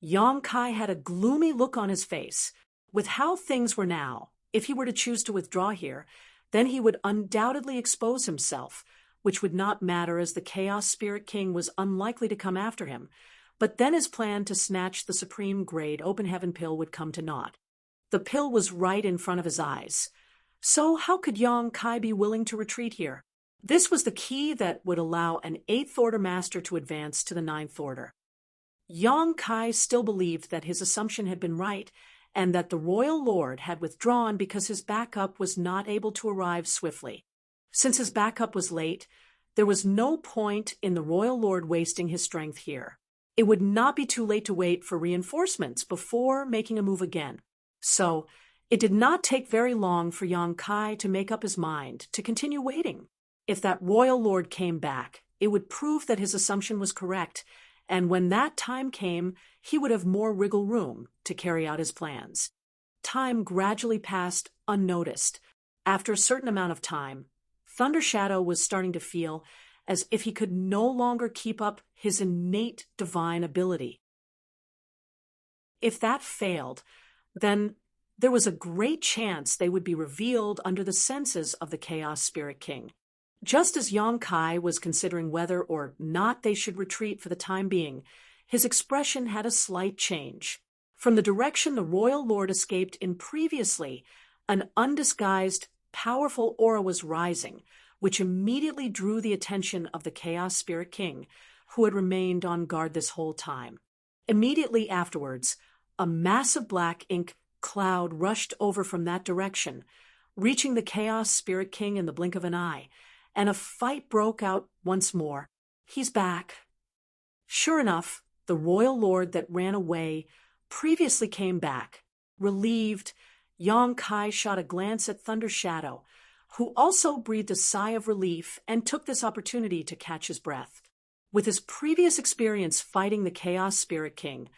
Yang Kai had a gloomy look on his face. With how things were now, if he were to choose to withdraw here, then he would undoubtedly expose himself, which would not matter as the Chaos Spirit King was unlikely to come after him, but then his plan to snatch the supreme grade open heaven pill would come to naught. The pill was right in front of his eyes. So how could Yang Kai be willing to retreat here? This was the key that would allow an 8th Order Master to advance to the 9th Order. Yang Kai still believed that his assumption had been right, and that the royal lord had withdrawn because his backup was not able to arrive swiftly. Since his backup was late, there was no point in the royal lord wasting his strength here. It would not be too late to wait for reinforcements before making a move again. So, it did not take very long for Yang Kai to make up his mind to continue waiting. If that royal lord came back, it would prove that his assumption was correct, and when that time came, he would have more wriggle room to carry out his plans. Time gradually passed unnoticed. After a certain amount of time, Thunder Shadow was starting to feel as if he could no longer keep up his innate divine ability. If that failed, then there was a great chance they would be revealed under the senses of the Chaos Spirit King. Just as Yang Kai was considering whether or not they should retreat for the time being, his expression had a slight change. From the direction the royal lord escaped in previously, an undisguised, powerful aura was rising, which immediately drew the attention of the Chaos Spirit King, who had remained on guard this whole time. Immediately afterwards, a massive black ink cloud rushed over from that direction, reaching the Chaos Spirit King in the blink of an eye, and a fight broke out once more. He's back. Sure enough, the royal lord that ran away previously came back. Relieved, Yang Kai shot a glance at Thunder Shadow, who also breathed a sigh of relief and took this opportunity to catch his breath. With his previous experience fighting the Chaos Spirit King,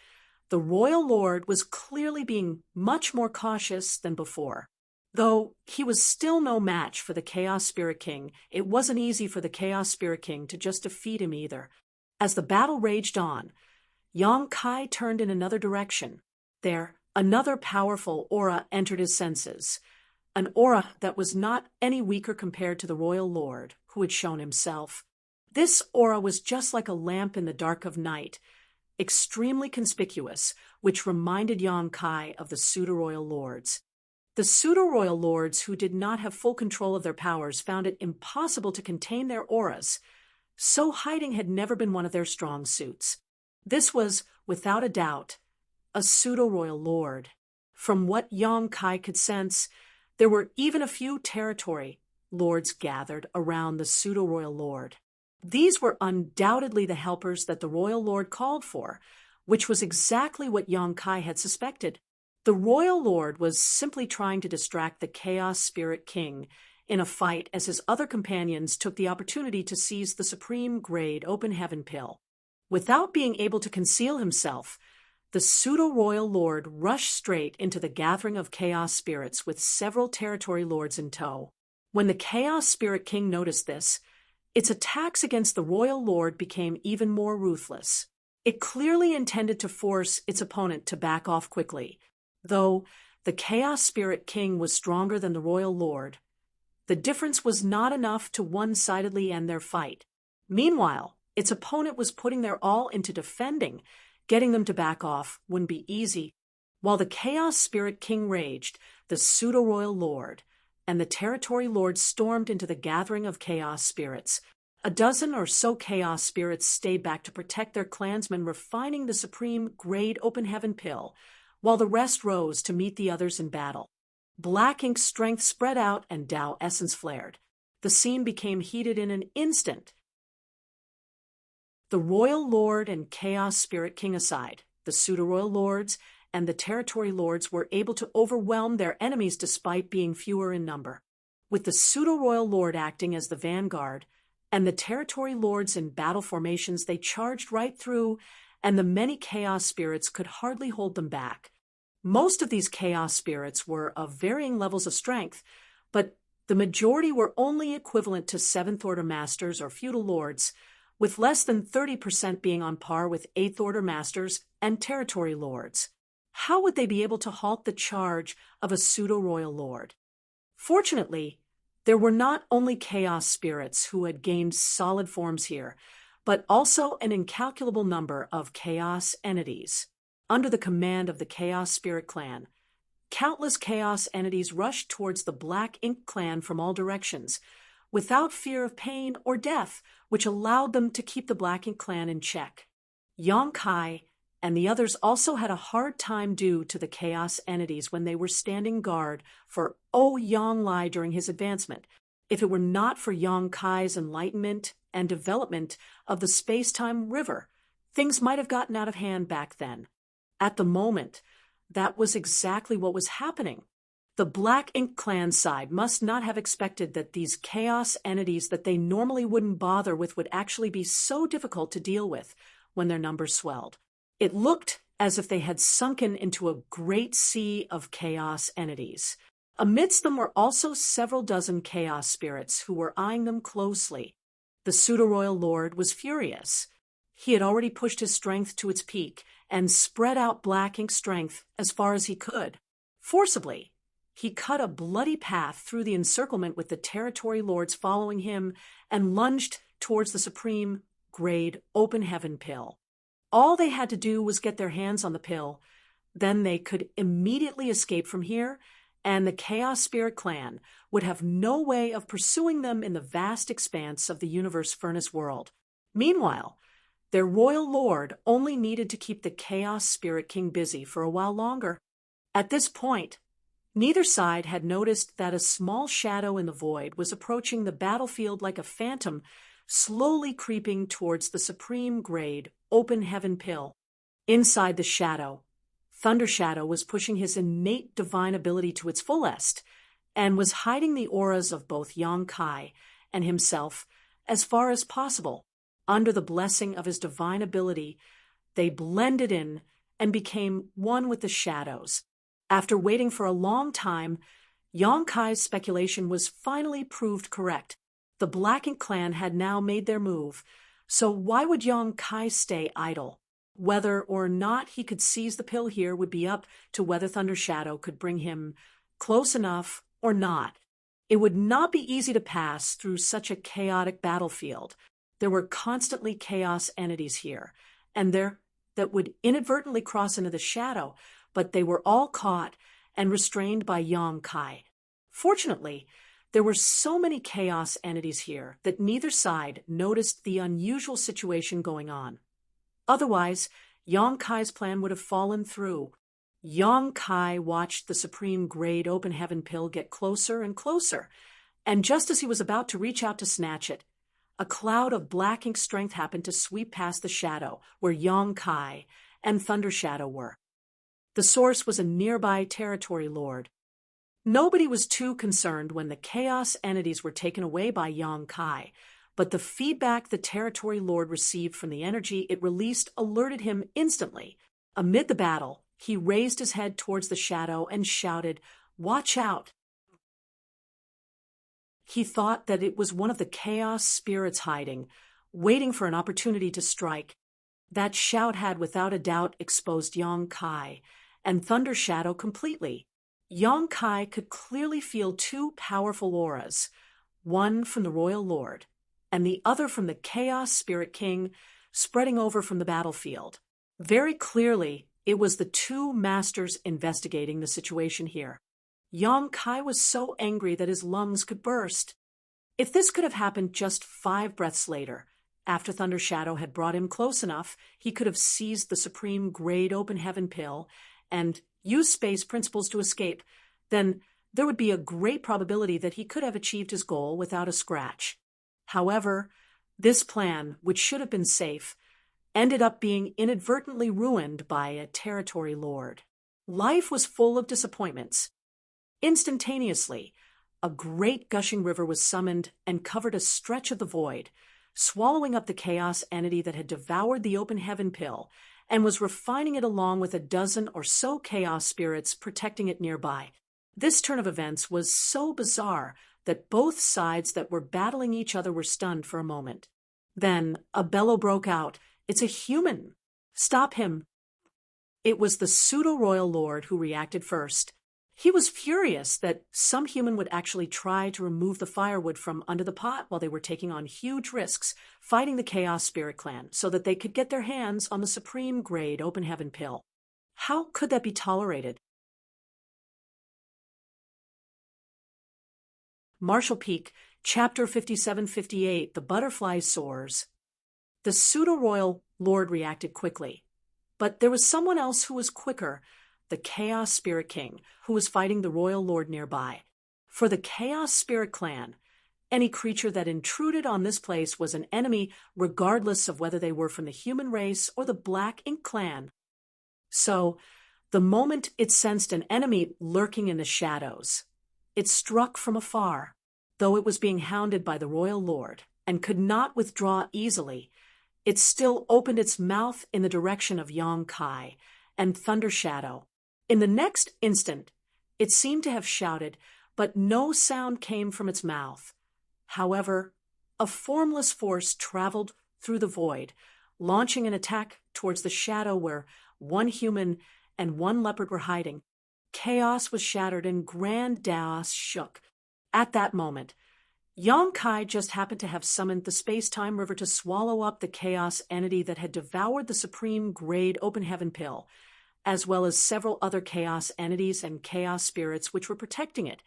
the royal lord was clearly being much more cautious than before. Though he was still no match for the Chaos Spirit King, it wasn't easy for the Chaos Spirit King to just defeat him either. As the battle raged on, Yang Kai turned in another direction. There, another powerful aura entered his senses, an aura that was not any weaker compared to the royal lord who had shown himself. This aura was just like a lamp in the dark of night, extremely conspicuous, which reminded Yang Kai of the pseudo-royal lords. The pseudo-royal lords who did not have full control of their powers found it impossible to contain their auras, so hiding had never been one of their strong suits. This was, without a doubt, a pseudo-royal lord. From what Yang Kai could sense, there were even a few territory lords gathered around the pseudo-royal lord. These were undoubtedly the helpers that the royal lord called for, which was exactly what Yang Kai had suspected. The royal lord was simply trying to distract the Chaos Spirit King in a fight as his other companions took the opportunity to seize the supreme grade open heaven pill. Without being able to conceal himself, the pseudo-royal lord rushed straight into the gathering of chaos spirits with several territory lords in tow. When the Chaos Spirit King noticed this, its attacks against the royal lord became even more ruthless. It clearly intended to force its opponent to back off quickly. Though the Chaos Spirit King was stronger than the royal lord, the difference was not enough to one-sidedly end their fight. Meanwhile, its opponent was putting their all into defending. Getting them to back off wouldn't be easy. While the Chaos Spirit King raged, the pseudo-royal lord and the territory lords stormed into the gathering of chaos spirits. A dozen or so chaos spirits stayed back to protect their clansmen, refining the supreme grade open heaven pill, while the rest rose to meet the others in battle. Black ink strength spread out and Tao essence flared. The scene became heated in an instant. The royal lord and chaos spirit king aside, the pseudo-royal lords and the territory lords were able to overwhelm their enemies despite being fewer in number. With the pseudo-royal lord acting as the vanguard and the territory lords in battle formations, they charged right through, and the many chaos spirits could hardly hold them back. Most of these chaos spirits were of varying levels of strength, but the majority were only equivalent to seventh-order masters or feudal lords, with less than 30% being on par with eighth-order masters and territory lords. How would they be able to halt the charge of a pseudo-royal lord? Fortunately, there were not only chaos spirits who had gained solid forms here, but also an incalculable number of chaos entities. Under the command of the Chaos Spirit Clan, countless chaos entities rushed towards the Black Ink Clan from all directions, without fear of pain or death, which allowed them to keep the Black Ink Clan in check. Yang Kai and the others also had a hard time due to the chaos entities when they were standing guard for Yang Lai during his advancement. If it were not for Yang Kai's enlightenment and development of the space-time river, things might have gotten out of hand back then. At the moment, that was exactly what was happening. The Black Ink Clan side must not have expected that these chaos entities that they normally wouldn't bother with would actually be so difficult to deal with when their numbers swelled. It looked as if they had sunken into a great sea of chaos entities. Amidst them were also several dozen chaos spirits who were eyeing them closely. The pseudo-royal lord was furious. He had already pushed his strength to its peak and spread out Black Ink strength as far as he could. Forcibly, he cut a bloody path through the encirclement with the territory lords following him and lunged towards the supreme grade open heaven pill. All they had to do was get their hands on the pill. Then they could immediately escape from here, and the Chaos Spirit Clan would have no way of pursuing them in the vast expanse of the universe furnace world. Meanwhile, their royal lord only needed to keep the Chaos Spirit King busy for a while longer. At this point, neither side had noticed that a small shadow in the void was approaching the battlefield like a phantom, slowly creeping towards the supreme grade open heaven pill. Inside the shadow, Thunder Shadow was pushing his innate divine ability to its fullest and was hiding the auras of both Yang Kai and himself as far as possible. Under the blessing of his divine ability, they blended in and became one with the shadows. After waiting for a long time, Yong Kai's speculation was finally proved correct. The Black Ink clan had now made their move, so why would Yong Kai stay idle? Whether or not he could seize the pill here would be up to whether Thunder Shadow could bring him close enough or not. It would not be easy to pass through such a chaotic battlefield. There were constantly chaos entities here, and there that would inadvertently cross into the shadow, but they were all caught and restrained by Yong Kai. Fortunately, there were so many chaos entities here that neither side noticed the unusual situation going on. Otherwise, Yong Kai's plan would have fallen through. Yong Kai watched the supreme grade open heaven pill get closer and closer, and just as he was about to reach out to snatch it, a cloud of black ink strength happened to sweep past the shadow where Yong Kai and Thunder Shadow were. The source was a nearby territory lord. Nobody was too concerned when the chaos entities were taken away by Yong Kai, but the feedback the territory lord received from the energy it released alerted him instantly. Amid the battle, he raised his head towards the shadow and shouted, "Watch out!" He thought that it was one of the chaos spirits hiding, waiting for an opportunity to strike. That shout had without a doubt exposed Yong Kai and Thunder Shadow completely. Yong Kai could clearly feel two powerful auras, one from the Royal Lord and the other from the Chaos Spirit King, spreading over from the battlefield. Very clearly, it was the two masters investigating the situation here. Yong Kai was so angry that his lungs could burst. If this could have happened just 5 breaths later, after Thunder Shadow had brought him close enough, he could have seized the supreme grade open heaven pill and used space principles to escape, then there would be a great probability that he could have achieved his goal without a scratch. However, this plan, which should have been safe, ended up being inadvertently ruined by a territory lord. Life was full of disappointments. Instantaneously, a great gushing river was summoned and covered a stretch of the void, swallowing up the chaos entity that had devoured the open heaven pill and was refining it along with a dozen or so chaos spirits protecting it nearby. This turn of events was so bizarre that both sides that were battling each other were stunned for a moment. Then a bellow broke out. "It's a human! Stop him!" It was the pseudo-royal lord who reacted first. He was furious that some human would actually try to remove the firewood from under the pot while they were taking on huge risks fighting the Chaos Spirit Clan so that they could get their hands on the supreme grade open heaven pill. How could that be tolerated? Marshall Peak, Chapter 5758, The Butterfly Soars. The pseudo-royal lord reacted quickly, but there was someone else who was quicker, the Chaos Spirit King, who was fighting the royal lord nearby. For the Chaos Spirit Clan, any creature that intruded on this place was an enemy regardless of whether they were from the human race or the Black Ink clan. So, the moment it sensed an enemy lurking in the shadows, it struck from afar. Though it was being hounded by the royal lord and could not withdraw easily, it still opened its mouth in the direction of Yong Kai and Thunder Shadow. In the next instant, it seemed to have shouted, but no sound came from its mouth. However, a formless force traveled through the void, launching an attack towards the shadow where one human and one leopard were hiding. Chaos was shattered and grand chaos shook. At that moment, Yong Kai just happened to have summoned the space-time river to swallow up the chaos entity that had devoured the supreme grade open heaven pill, as well as several other chaos entities and chaos spirits which were protecting it,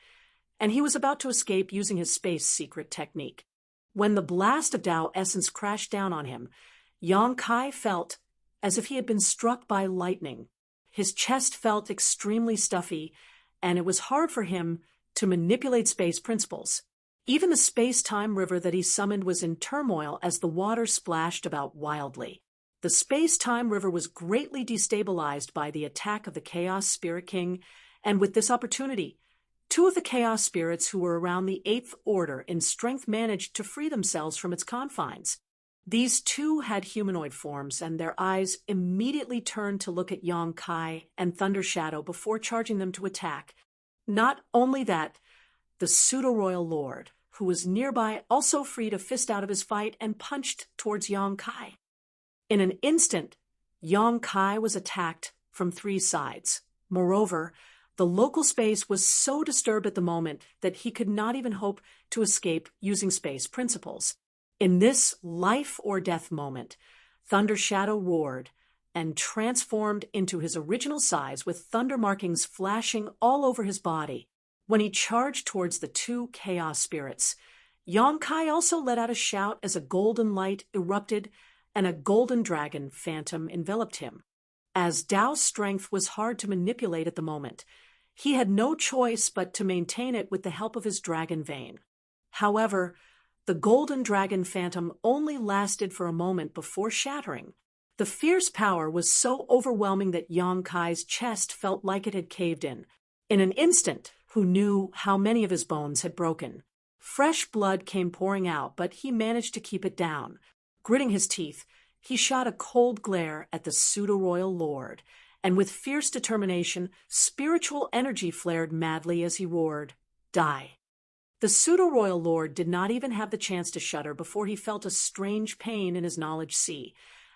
and he was about to escape using his space secret technique. When the blast of Tao essence crashed down on him, Yong Kai felt as if he had been struck by lightning. His chest felt extremely stuffy, and it was hard for him to manipulate space principles. Even the space-time river that he summoned was in turmoil as the water splashed about wildly. The space-time river was greatly destabilized by the attack of the Chaos Spirit King, and with this opportunity, 2 of the Chaos Spirits who were around the 8th order in strength managed to free themselves from its confines. These 2 had humanoid forms, and their eyes immediately turned to look at Yong Kai and Thunder Shadow before charging them to attack. Not only that, the pseudo-royal lord, who was nearby, also freed a fist out of his fight and punched towards Yong Kai. In an instant, Yong Kai was attacked from 3 sides. Moreover, the local space was so disturbed at the moment that he could not even hope to escape using space principles. In this life-or-death moment, Thunder Shadow roared and transformed into his original size with thunder markings flashing all over his body. When he charged towards the 2 chaos spirits, Yong Kai also let out a shout as a golden light erupted and a golden dragon phantom enveloped him. As Dao's strength was hard to manipulate at the moment, he had no choice but to maintain it with the help of his dragon vein. However, the golden dragon phantom only lasted for a moment before shattering. The fierce power was so overwhelming that Yong Kai's chest felt like it had caved in. In an instant, who knew how many of his bones had broken? Fresh blood came pouring out, but he managed to keep it down. Gritting his teeth, he shot a cold glare at the pseudo-royal lord, and with fierce determination, spiritual energy flared madly as he roared, "Die!" The pseudo-royal lord did not even have the chance to shudder before he felt a strange pain in his knowledge sea,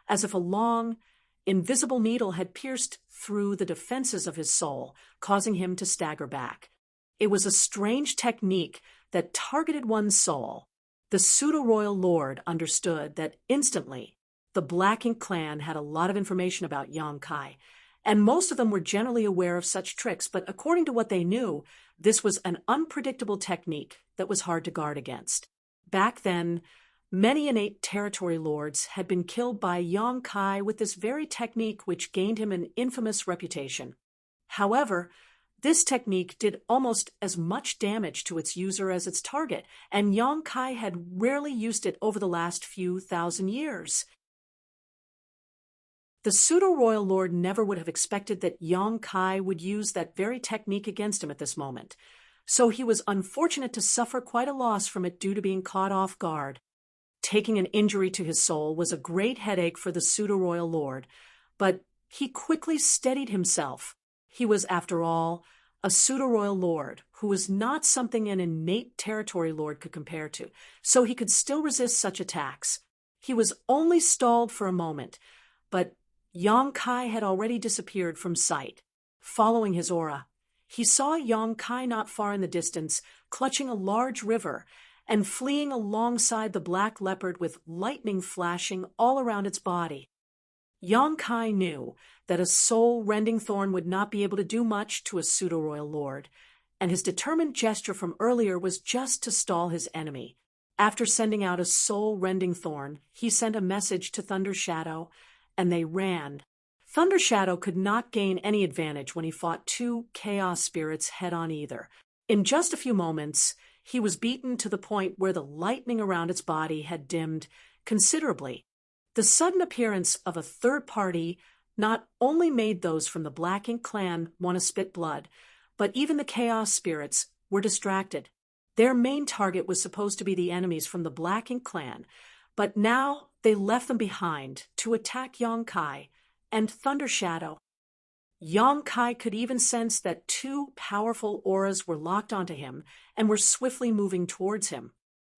as if a long, invisible needle had pierced through the defenses of his soul, causing him to stagger back. It was a strange technique that targeted one's soul. The pseudo-royal lord understood that instantly. The Black Ink clan had a lot of information about Yong Kai, and most of them were generally aware of such tricks, but according to what they knew, this was an unpredictable technique that was hard to guard against. Back then, many innate territory lords had been killed by Yong Kai with this very technique, which gained him an infamous reputation. However, this technique did almost as much damage to its user as its target, and Yong Kai had rarely used it over the last few thousand years. The pseudo-royal lord never would have expected that Yong Kai would use that very technique against him at this moment, so he was unfortunate to suffer quite a loss from it due to being caught off guard. Taking an injury to his soul was a great headache for the pseudo-royal lord, but he quickly steadied himself. He was, after all, a pseudo-royal lord who was not something an innate territory lord could compare to, so he could still resist such attacks. He was only stalled for a moment, but Yong Kai had already disappeared from sight. Following his aura, he saw Yong Kai not far in the distance, clutching a large river and fleeing alongside the black leopard with lightning flashing all around its body. Yong Kai knew that a soul-rending thorn would not be able to do much to a pseudo-royal lord, and his determined gesture from earlier was just to stall his enemy. After sending out a soul-rending thorn, he sent a message to Thunder Shadow, and they ran. Thunder Shadow could not gain any advantage when he fought 2 chaos spirits head-on either. In just a few moments, he was beaten to the point where the lightning around its body had dimmed considerably. The sudden appearance of a third party not only made those from the Black Ink clan want to spit blood, but even the chaos spirits were distracted. Their main target was supposed to be the enemies from the Black Ink clan, but now they left them behind to attack Yong Kai and Thunder Shadow. Yong Kai could even sense that 2 powerful auras were locked onto him and were swiftly moving towards him.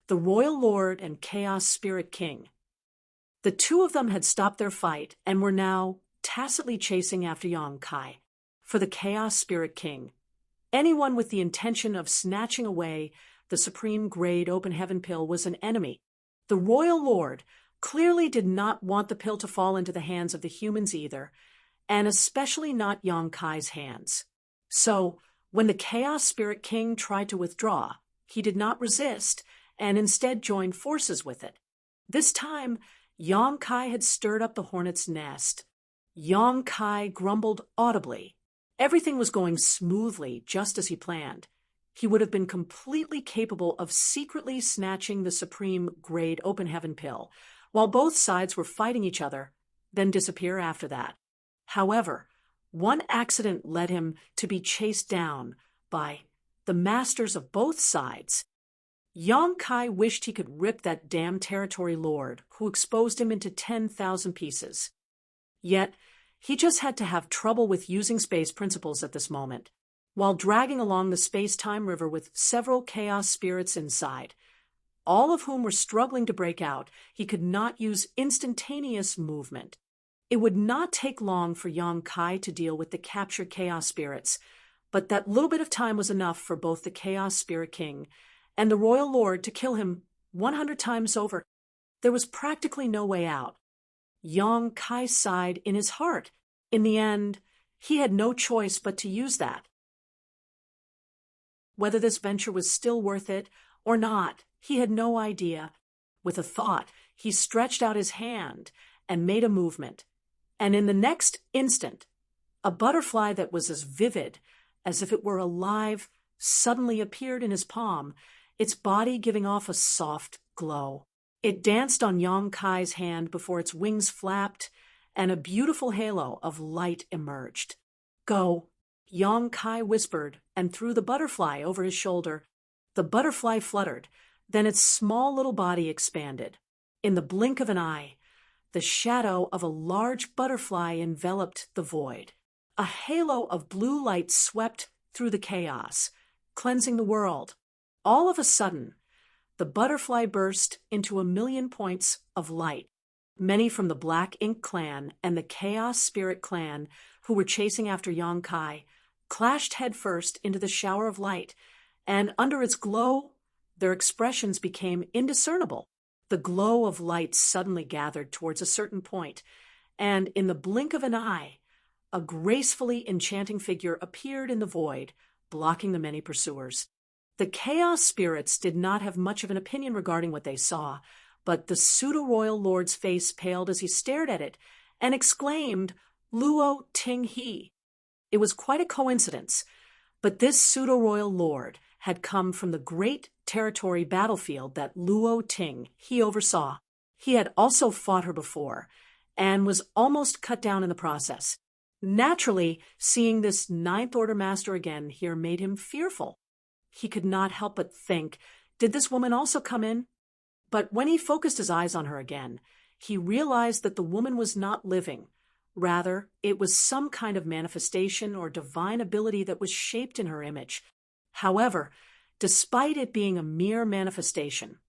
The Royal Lord and Chaos Spirit King. The 2 of them had stopped their fight and were now tacitly chasing after Yong Kai. For the Chaos Spirit King, anyone with the intention of snatching away the supreme grade open heaven pill was an enemy. The Royal Lord clearly did not want the pill to fall into the hands of the humans either, and especially not Yong Kai's hands. So, when the Chaos Spirit King tried to withdraw, he did not resist, and instead joined forces with it. This time, Yong Kai had stirred up the hornet's nest. Yong Kai grumbled audibly. Everything was going smoothly, just as he planned. He would have been completely capable of secretly snatching the supreme grade open heaven pill, while both sides were fighting each other, then disappear after that. However, one accident led him to be chased down by the masters of both sides. Yong Kai wished he could rip that damn territory lord who exposed him into 10,000 pieces. Yet, he just had to have trouble with using space principles at this moment. while dragging along the space-time river with several chaos spirits inside, all of whom were struggling to break out. He could not use instantaneous movement. It would not take long for Yang Kai to deal with the captured chaos spirits, but that little bit of time was enough for both the Chaos Spirit King and the Royal Lord to kill him 100 times over. There was practically no way out. Yang Kai sighed in his heart. In the end, he had no choice but to use that. Whether this venture was still worth it or not, he had no idea. With a thought, he stretched out his hand and made a movement. And in the next instant, a butterfly that was as vivid as if it were alive suddenly appeared in his palm, its body giving off a soft glow. It danced on Yang Kai's hand before its wings flapped, and a beautiful halo of light emerged. "Go," Yang Kai whispered and threw the butterfly over his shoulder. The butterfly fluttered, then its small little body expanded. In the blink of an eye, the shadow of a large butterfly enveloped the void. A halo of blue light swept through the chaos, cleansing the world. All of a sudden, the butterfly burst into 1,000,000 points of light. Many from the Black Ink Clan and the Chaos Spirit Clan, who were chasing after Yang Kai, clashed headfirst into the shower of light, and under its glow, their expressions became indiscernible. The glow of light suddenly gathered towards a certain point, and in the blink of an eye, a gracefully enchanting figure appeared in the void, blocking the many pursuers. The Chaos Spirits did not have much of an opinion regarding what they saw, but the pseudo-royal lord's face paled as he stared at it and exclaimed, "Luo Ting He." It was quite a coincidence, but this pseudo-royal lord had come from the great territory battlefield that Luo Ting He oversaw. He had also fought her before and was almost cut down in the process. Naturally, seeing this Ninth Order master again here made him fearful. He could not help but think, did this woman also come in? But when he focused his eyes on her again, he realized that the woman was not living. Rather, it was some kind of manifestation or divine ability that was shaped in her image. However, despite it being a mere manifestation,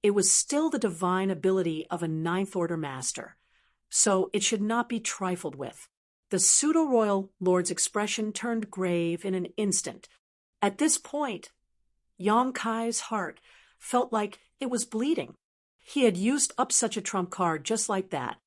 it was still the divine ability of a Ninth Order master, so it should not be trifled with. The pseudo-royal lord's expression turned grave in an instant. At this point, Yang Kai's heart felt like it was bleeding. He had used up such a trump card just like that.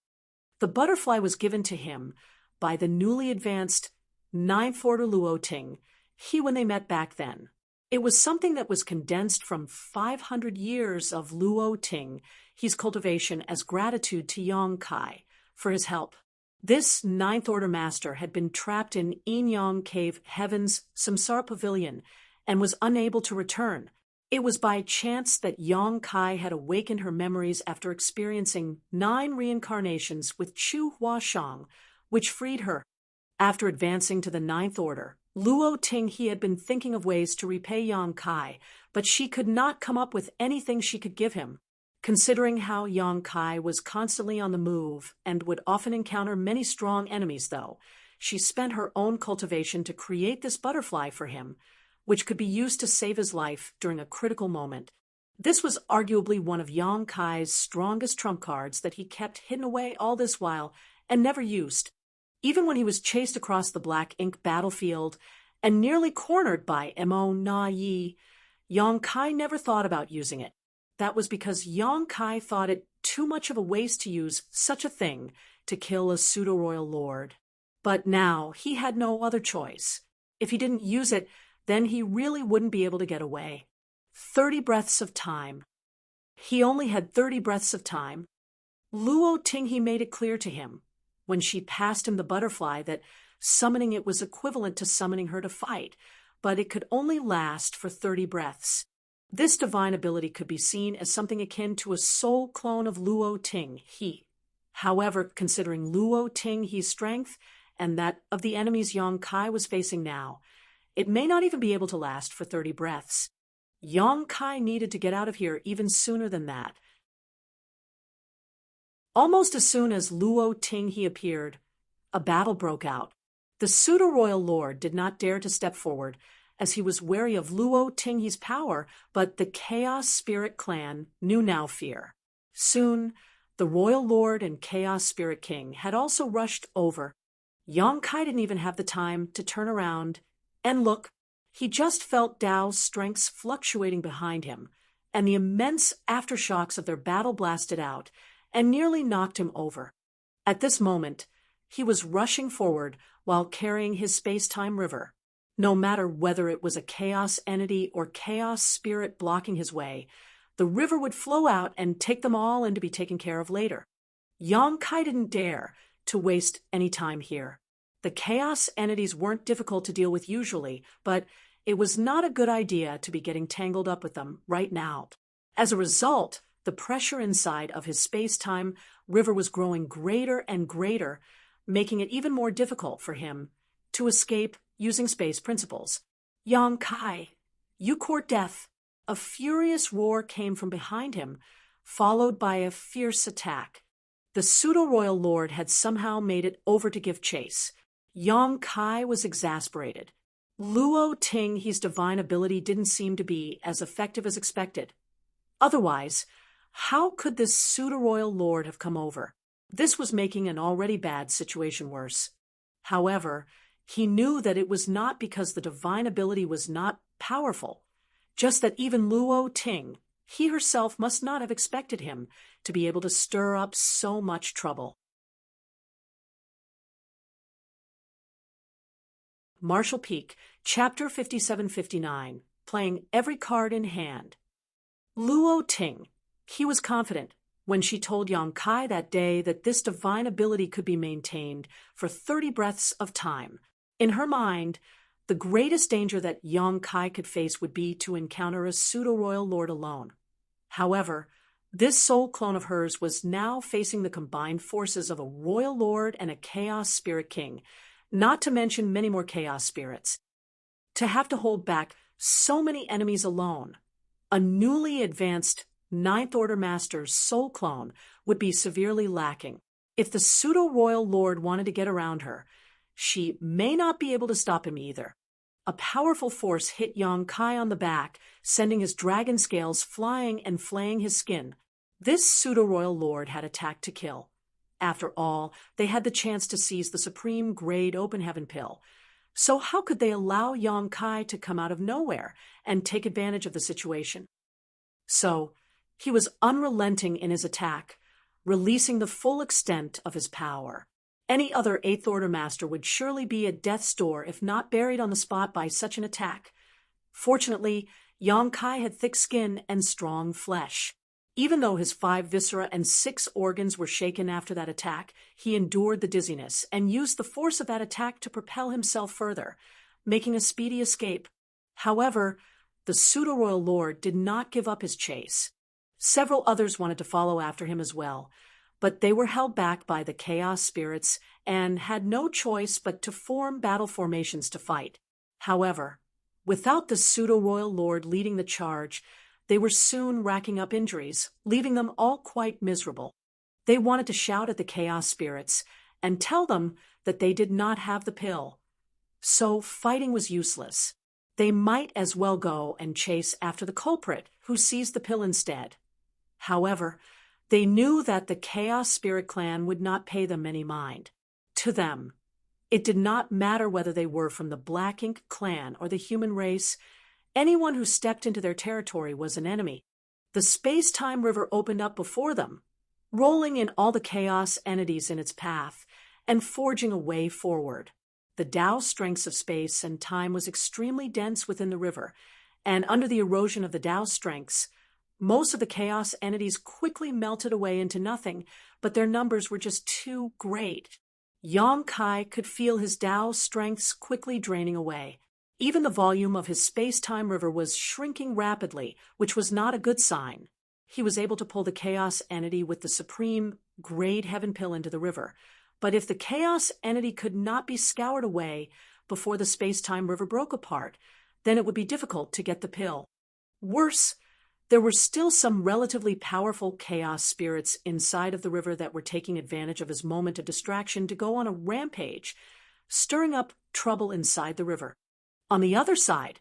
The butterfly was given to him by the newly advanced Ninth Order Luo Ting He when they met back then. It was something that was condensed from 500 years of Luo Ting He's cultivation as gratitude to Yang Kai for his help. This Ninth Order master had been trapped in Yin Yang Cave Heaven's Samsara Pavilion and was unable to return. It was by chance that Yang Kai had awakened her memories after experiencing 9 reincarnations with Chu Huashang, which freed her. After advancing to the Ninth Order, Luo Ting He had been thinking of ways to repay Yang Kai, but she could not come up with anything she could give him. Considering how Yang Kai was constantly on the move and would often encounter many strong enemies, though, she spent her own cultivation to create this butterfly for him, which could be used to save his life during a critical moment. This was arguably one of Yang Kai's strongest trump cards that he kept hidden away all this while and never used. Even when he was chased across the Black Ink battlefield and nearly cornered by Mo Na Yi, Yang Kai never thought about using it. That was because Yang Kai thought it too much of a waste to use such a thing to kill a pseudo-royal lord. But now he had no other choice. If he didn't use it, then he really wouldn't be able to get away. 30 breaths of time. He only had 30 breaths of time. Luo Ting He made it clear to him, when she passed him the butterfly, that summoning it was equivalent to summoning her to fight, but it could only last for 30 breaths. This divine ability could be seen as something akin to a soul clone of Luo Ting He. However, considering Luo Ting He's strength and that of the enemies Yang Kai was facing now, it may not even be able to last for 30 breaths. Yang Kai needed to get out of here even sooner than that. Almost as soon as Luo Ting He appeared, a battle broke out. The The pseudo-royal lord did not dare to step forward, as he was wary of Luo Tinghe's power, but the Chaos Spirit clan knew now fear. Soon, the royal lord and Chaos Spirit King had also rushed over. Yang Kai didn't even have the time to turn around and look. He just felt Dao's strengths fluctuating behind him, and the immense aftershocks of their battle blasted out and nearly knocked him over. At this moment, he was rushing forward while carrying his space-time river. No matter whether it was a chaos entity or chaos spirit blocking his way, the river would flow out and take them all in to be taken care of later. Yang Kai didn't dare to waste any time here. The chaos entities weren't difficult to deal with usually, but it was not a good idea to be getting tangled up with them right now. As a result, the pressure inside of his space-time river was growing greater and greater, making it even more difficult for him to escape using space principles. Yang Kai, you court death. A furious roar came from behind him, followed by a fierce attack. The pseudo-royal lord had somehow made it over to give chase. Yang Kai was exasperated. Luo Tinghe's divine ability didn't seem to be as effective as expected. Otherwise, how could this pseudo-royal lord have come over? This was making an already bad situation worse. However, he knew that it was not because the divine ability was not powerful, just that even Luo Tinghe, he herself must not have expected him to be able to stir up so much trouble. Marshall Peak, Chapter 5759, playing every card in hand. Luo Tinghe, he was confident when she told Yang Kai that day that this divine ability could be maintained for 30 breaths of time. In her mind, the greatest danger that Yang Kai could face would be to encounter a pseudo-royal lord alone. However, this soul clone of hers was now facing the combined forces of a royal lord and a chaos spirit king, not to mention many more chaos spirits. To have to hold back so many enemies alone, a newly advanced Ninth Order Master's soul clone would be severely lacking. If the pseudo-royal lord wanted to get around her, she may not be able to stop him either. A powerful force hit Yang Kai on the back, sending his dragon scales flying and flaying his skin. This pseudo-royal lord had attacked to kill. After all, they had the chance to seize the supreme grade open heaven pill. So how could they allow Yang Kai to come out of nowhere and take advantage of the situation? So, he was unrelenting in his attack, releasing the full extent of his power. Any other Eighth Order Master would surely be at death's door if not buried on the spot by such an attack. Fortunately, Yang Kai had thick skin and strong flesh. Even though his 5 viscera and 6 organs were shaken after that attack, he endured the dizziness and used the force of that attack to propel himself further, making a speedy escape. However, the pseudo-royal lord did not give up his chase. Several others wanted to follow after him as well, but they were held back by the chaos spirits and had no choice but to form battle formations to fight. However, without the pseudo-royal lord leading the charge, they were soon racking up injuries, leaving them all quite miserable. They wanted to shout at the chaos spirits and tell them that they did not have the pill. So fighting was useless. They might as well go and chase after the culprit who seized the pill instead. However, they knew that the Chaos Spirit Clan would not pay them any mind. To them, it did not matter whether they were from the Black Ink clan or the human race. Anyone who stepped into their territory was an enemy. The space-time river opened up before them, rolling in all the chaos entities in its path and forging a way forward. The Tao strengths of space and time was extremely dense within the river, and under the erosion of the Tao strengths, most of the chaos entities quickly melted away into nothing, but their numbers were just too great. Yang Kai could feel his Tao strengths quickly draining away. Even the volume of his space-time river was shrinking rapidly, which was not a good sign. He was able to pull the chaos entity with the supreme grade heaven pill into the river, but if the chaos entity could not be scoured away before the space-time river broke apart, then it would be difficult to get the pill. Worse, there were still some relatively powerful chaos spirits inside of the river that were taking advantage of his moment of distraction to go on a rampage. stirring up trouble inside the river. On the other side,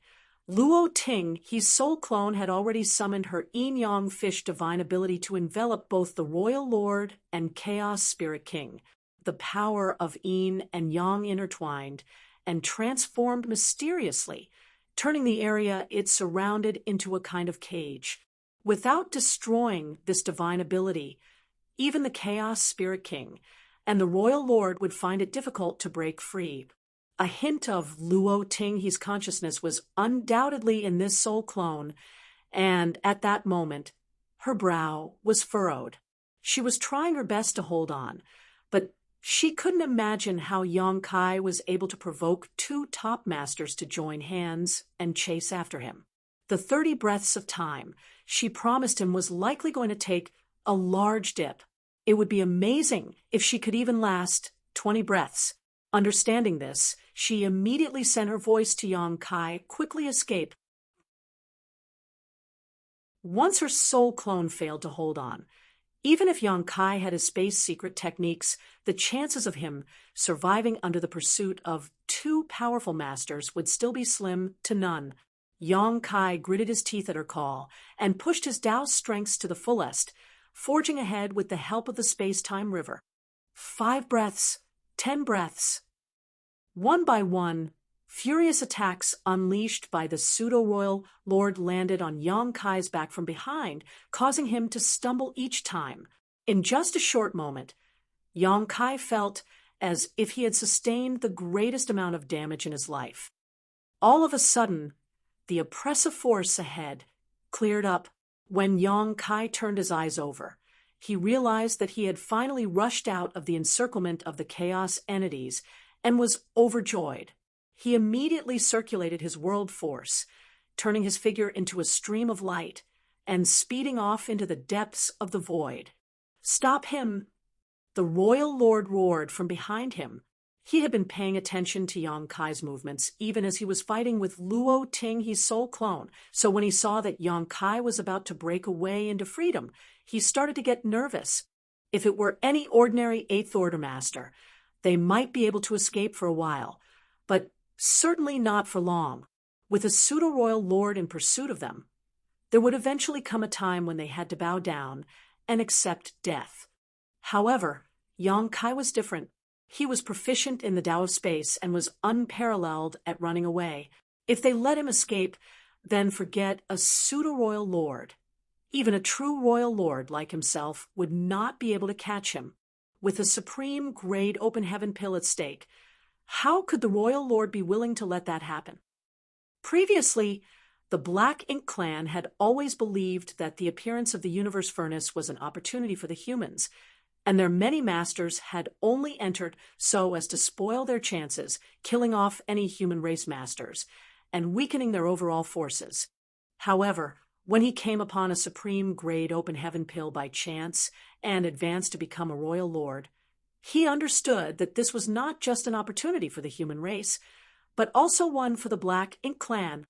Luo Ting, his soul clone, had already summoned her yin-yang fish divine ability to envelop both the Royal Lord and Chaos Spirit King, the power of yin and yang intertwined and transformed mysteriously, turning the area it surrounded into a kind of cage. Without destroying this divine ability, even the Chaos Spirit King and the Royal Lord would find it difficult to break free. A hint of Luo Tinghe's consciousness was undoubtedly in this soul clone, and at that moment, her brow was furrowed. She was trying her best to hold on, but she couldn't imagine how Yang Kai was able to provoke two top masters to join hands and chase after him. The 30 breaths of time she promised him was likely going to take a large dip. It would be amazing if she could even last 20 breaths. Understanding this, she immediately sent her voice to Yang Kai, quickly escape. Once her soul clone failed to hold on, even if Yang Kai had his space secret techniques, the chances of him surviving under the pursuit of two powerful masters would still be slim to none. Yang Kai gritted his teeth at her call and pushed his Tao strengths to the fullest, forging ahead with the help of the space-time river. 5 breaths, 10 breaths. One by one, furious attacks unleashed by the pseudo-royal lord landed on Yang Kai's back from behind, causing him to stumble each time. In just a short moment, Yang Kai felt as if he had sustained the greatest amount of damage in his life. All of a sudden, the oppressive force ahead cleared up. When Yang Kai turned his eyes over, he realized that he had finally rushed out of the encirclement of the chaos entities and was overjoyed. He immediately circulated his world force, turning his figure into a stream of light and speeding off into the depths of the void. "Stop him!" the Royal Lord roared from behind him. He had been paying attention to Yang Kai's movements even as he was fighting with Luo Ting, his soul clone, so when he saw that Yang Kai was about to break away into freedom, he started to get nervous. If it were any ordinary Eighth Order master, they might be able to escape for a while, but certainly not for long. With a pseudo-royal lord in pursuit of them, there would eventually come a time when they had to bow down and accept death. However, Yang Kai was different. He was proficient in the Tao of space and was unparalleled at running away. If they let him escape, then forget a pseudo-royal lord. Even a true royal lord like himself would not be able to catch him. With a supreme grade open heaven pill at stake, how could the royal lord be willing to let that happen? Previously, the Black Ink clan had always believed that the appearance of the universe furnace was an opportunity for the humans, and their many masters had only entered so as to spoil their chances, killing off any human race masters, and weakening their overall forces. However, when he came upon a supreme grade open heaven pill by chance and advanced to become a royal lord, he understood that this was not just an opportunity for the human race, but also one for the Black Ink clan.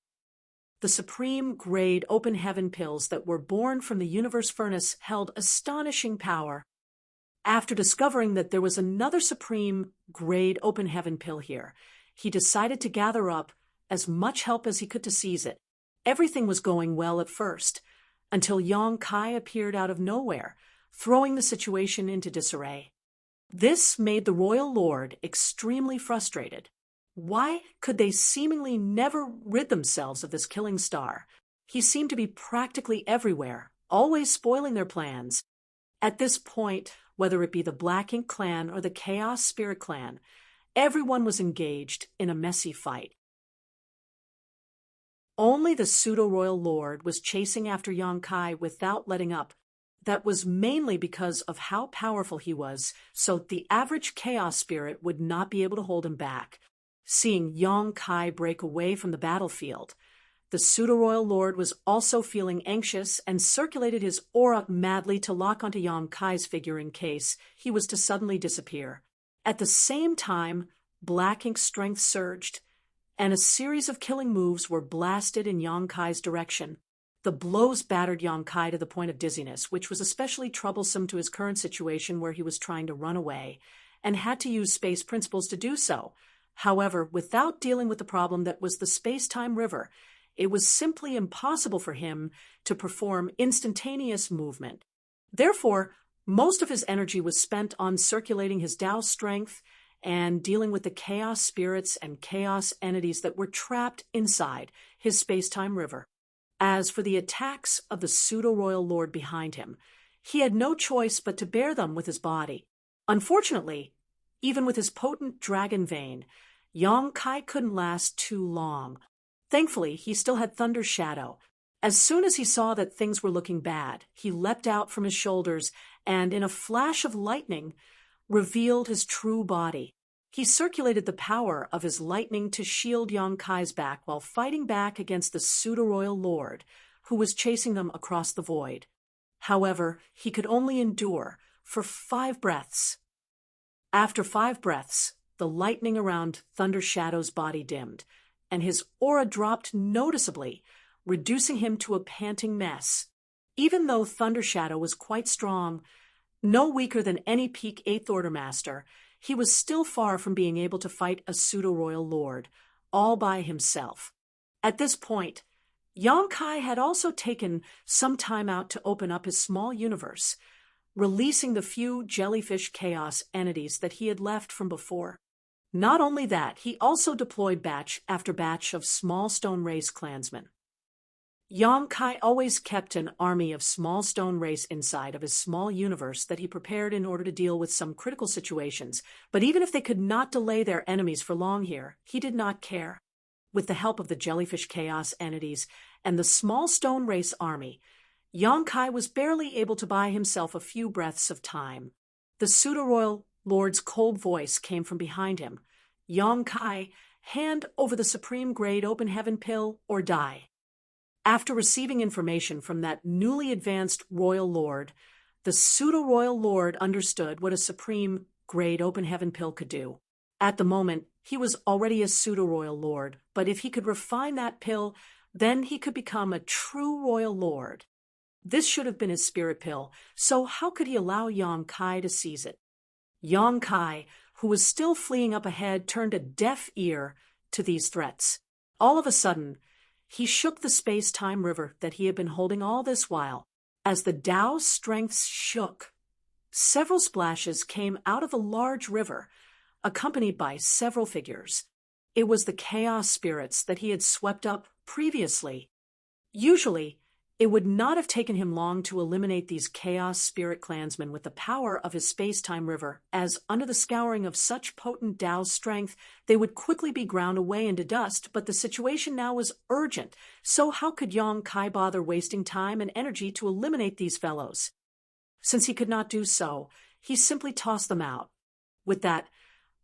The supreme grade open heaven pills that were born from the universe furnace held astonishing power. After discovering that there was another supreme grade open heaven pill here, he decided to gather up as much help as he could to seize it. Everything was going well at first, until Yang Kai appeared out of nowhere, throwing the situation into disarray. This made the royal lord extremely frustrated. Why could they seemingly never rid themselves of this killing star? He seemed to be practically everywhere, always spoiling their plans. At this point, whether it be the Black Ink clan or the Chaos Spirit clan, everyone was engaged in a messy fight. Only the pseudo-royal lord was chasing after Yang Kai without letting up. That was mainly because of how powerful he was, so the average chaos spirit would not be able to hold him back. Seeing Yang Kai break away from the battlefield, the pseudo-royal lord was also feeling anxious and circulated his aura madly to lock onto Yang Kai's figure in case he was to suddenly disappear. At the same time, Black Ink's strength surged, and a series of killing moves were blasted in Yang Kai's direction. The blows battered Yang Kai to the point of dizziness, which was especially troublesome to his current situation where he was trying to run away and had to use space principles to do so. However, without dealing with the problem that was the space-time river, it was simply impossible for him to perform instantaneous movement. Therefore, most of his energy was spent on circulating his Tao strength and dealing with the chaos spirits and chaos entities that were trapped inside his space-time river. As for the attacks of the pseudo-royal lord behind him, he had no choice but to bear them with his body. Unfortunately, even with his potent dragon vein, Yang Kai couldn't last too long. Thankfully, he still had Thunder Shadow. As soon as he saw that things were looking bad, he leapt out from his shoulders and, in a flash of lightning, revealed his true body. He circulated the power of his lightning to shield Yang Kai's back while fighting back against the pseudo-royal lord, who was chasing them across the void. However, he could only endure for 5 breaths. After 5 breaths, the lightning around Thunder Shadow's body dimmed, and his aura dropped noticeably, reducing him to a panting mess. Even though Thunder Shadow was quite strong, no weaker than any peak 8th Order Master, he was still far from being able to fight a pseudo-royal lord, all by himself. At this point, Yang Kai had also taken some time out to open up his small universe, releasing the few jellyfish chaos entities that he had left from before. Not only that, he also deployed batch after batch of small stone race clansmen. Yang Kai always kept an army of small stone race inside of his small universe that he prepared in order to deal with some critical situations, but even if they could not delay their enemies for long here, he did not care. With the help of the jellyfish chaos entities and the small stone race army, Yang Kai was barely able to buy himself a few breaths of time. The pseudo-royal lord's cold voice came from behind him. Yang Kai, hand over the supreme grade open heaven pill or die. After receiving information from that newly advanced royal lord, the pseudo-royal lord understood what a supreme grade open heaven pill could do. At the moment, he was already a pseudo-royal lord, but if he could refine that pill, then he could become a true royal lord. This should have been his spirit pill, so how could he allow Yang Kai to seize it? Yang Kai, who was still fleeing up ahead, turned a deaf ear to these threats. All of a sudden, he shook the space-time river that he had been holding all this while. As the Tao strengths shook, several splashes came out of the large river, accompanied by several figures. It was the chaos spirits that he had swept up previously. Usually, it would not have taken him long to eliminate these chaos spirit clansmen with the power of his space-time river, as under the scouring of such potent Tao strength, they would quickly be ground away into dust, but the situation now was urgent, so how could Yang Kai bother wasting time and energy to eliminate these fellows? Since he could not do so, he simply tossed them out. With that,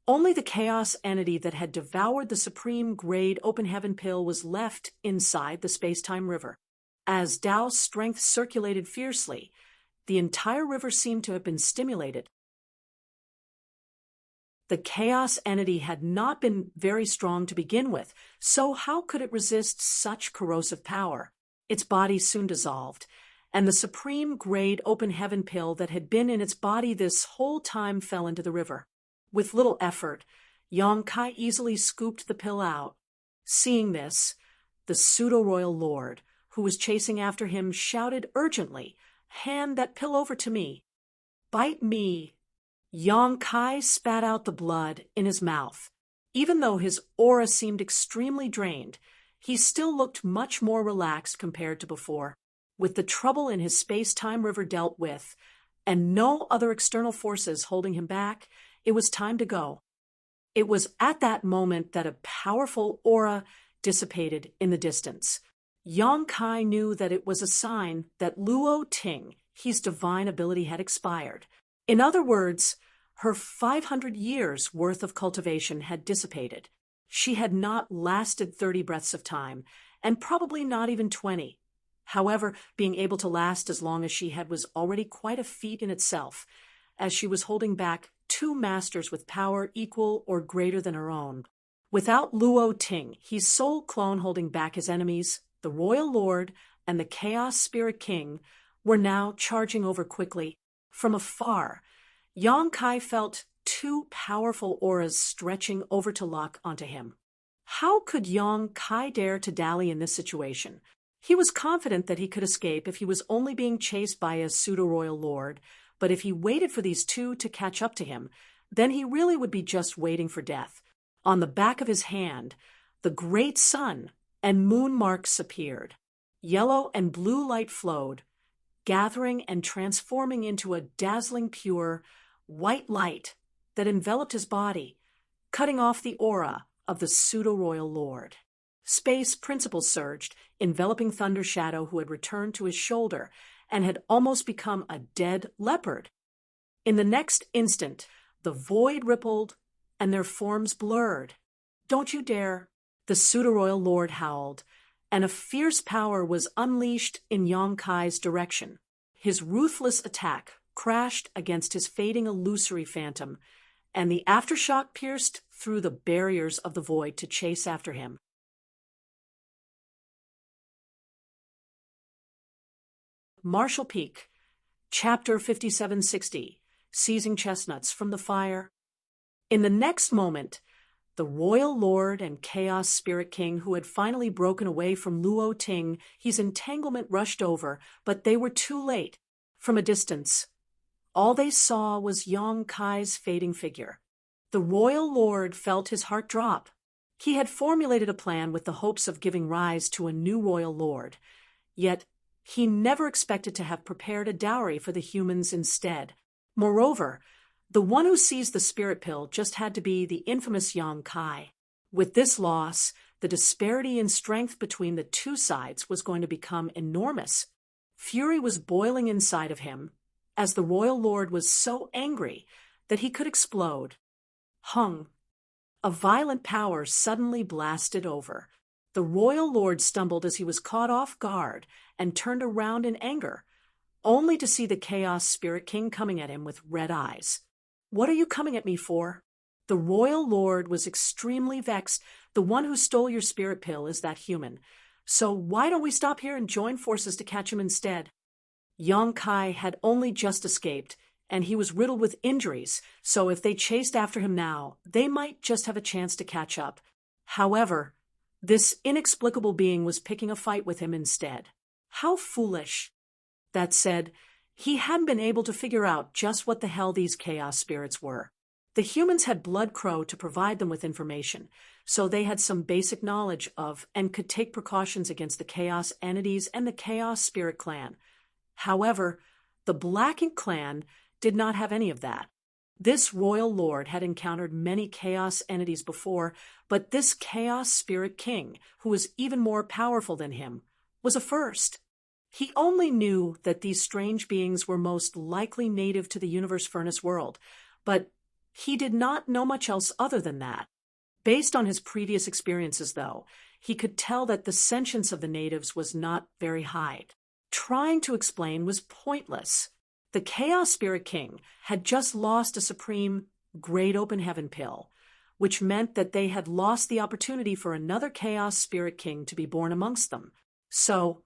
only the chaos entity that had devoured the supreme grade open heaven pill was left inside the space-time river. As Tao's strength circulated fiercely, the entire river seemed to have been stimulated. The chaos entity had not been very strong to begin with, so how could it resist such corrosive power? Its body soon dissolved, and the supreme grade open heaven pill that had been in its body this whole time fell into the river. With little effort, Yang Kai easily scooped the pill out. Seeing this, the pseudo-royal lord, who was chasing after him, shouted urgently, "Hand that pill over to me." "Bite me." Yang Kai spat out the blood in his mouth. Even though his aura seemed extremely drained, he still looked much more relaxed compared to before. With the trouble in his space-time river dealt with, and no other external forces holding him back, it was time to go. It was at that moment that a powerful aura dissipated in the distance. Yang Kai knew that it was a sign that Luo Ting, his divine ability, had expired. In other words, her 500 years' worth of cultivation had dissipated. She had not lasted 30 breaths of time, and probably not even 20. However, being able to last as long as she had was already quite a feat in itself, as she was holding back 2 masters with power equal or greater than her own. Without Luo Ting, his sole clone holding back his enemies, the Royal Lord and the Chaos Spirit King, were now charging over quickly. From afar, Yang Kai felt two powerful auras stretching over to lock onto him. How could Yong Kai dare to dally in this situation? He was confident that he could escape if he was only being chased by a pseudo-royal lord, but if he waited for these two to catch up to him, then he really would be just waiting for death. On the back of his hand, the great sun and moon marks appeared. Yellow and blue light flowed, gathering and transforming into a dazzling pure, white light that enveloped his body, cutting off the aura of the pseudo-royal lord. Space principles surged, enveloping Thunder Shadow, who had returned to his shoulder and had almost become a dead leopard. In the next instant, the void rippled and their forms blurred. "Don't you dare!" the pseudo-royal lord howled, and a fierce power was unleashed in Yong Kai's direction. His ruthless attack crashed against his fading illusory phantom, and the aftershock pierced through the barriers of the void to chase after him. Marshall Peak, Chapter 5760, Seizing Chestnuts from the Fire. In the next moment, the royal lord and chaos spirit king, who had finally broken away from Luo Ting, his entanglement rushed over, but they were too late. From a distance, all they saw was Yong Kai's fading figure. The royal lord felt his heart drop. He had formulated a plan with the hopes of giving rise to a new royal lord, yet he never expected to have prepared a dowry for the humans instead. Moreover, the one who seized the spirit pill just had to be the infamous Yong Kai. With this loss, the disparity in strength between the two sides was going to become enormous. Fury was boiling inside of him, as the royal lord was so angry that he could explode. A violent power suddenly blasted over. The royal lord stumbled as he was caught off guard and turned around in anger, only to see the Chaos Spirit King coming at him with red eyes. "What are you coming at me for?" The royal lord was extremely vexed. "The one who stole your spirit pill is that human. So why don't we stop here and join forces to catch him instead?" Yong Kai had only just escaped, and he was riddled with injuries, so if they chased after him now, they might just have a chance to catch up. However, this inexplicable being was picking a fight with him instead. How foolish. That said, he hadn't been able to figure out just what the hell these chaos spirits were. The humans had Blood Crow to provide them with information, so they had some basic knowledge of and could take precautions against the chaos entities and the Chaos Spirit Clan. However, the Black Ink Clan did not have any of that. This royal lord had encountered many chaos entities before, but this Chaos Spirit King, who was even more powerful than him, was a first. He only knew that these strange beings were most likely native to the Universe Furnace world, but he did not know much else other than that. Based on his previous experiences, though, he could tell that the sentience of the natives was not very high. Trying to explain was pointless. The Chaos Spirit King had just lost a supreme Great Open Heaven pill, which meant that they had lost the opportunity for another Chaos Spirit King to be born amongst them. So,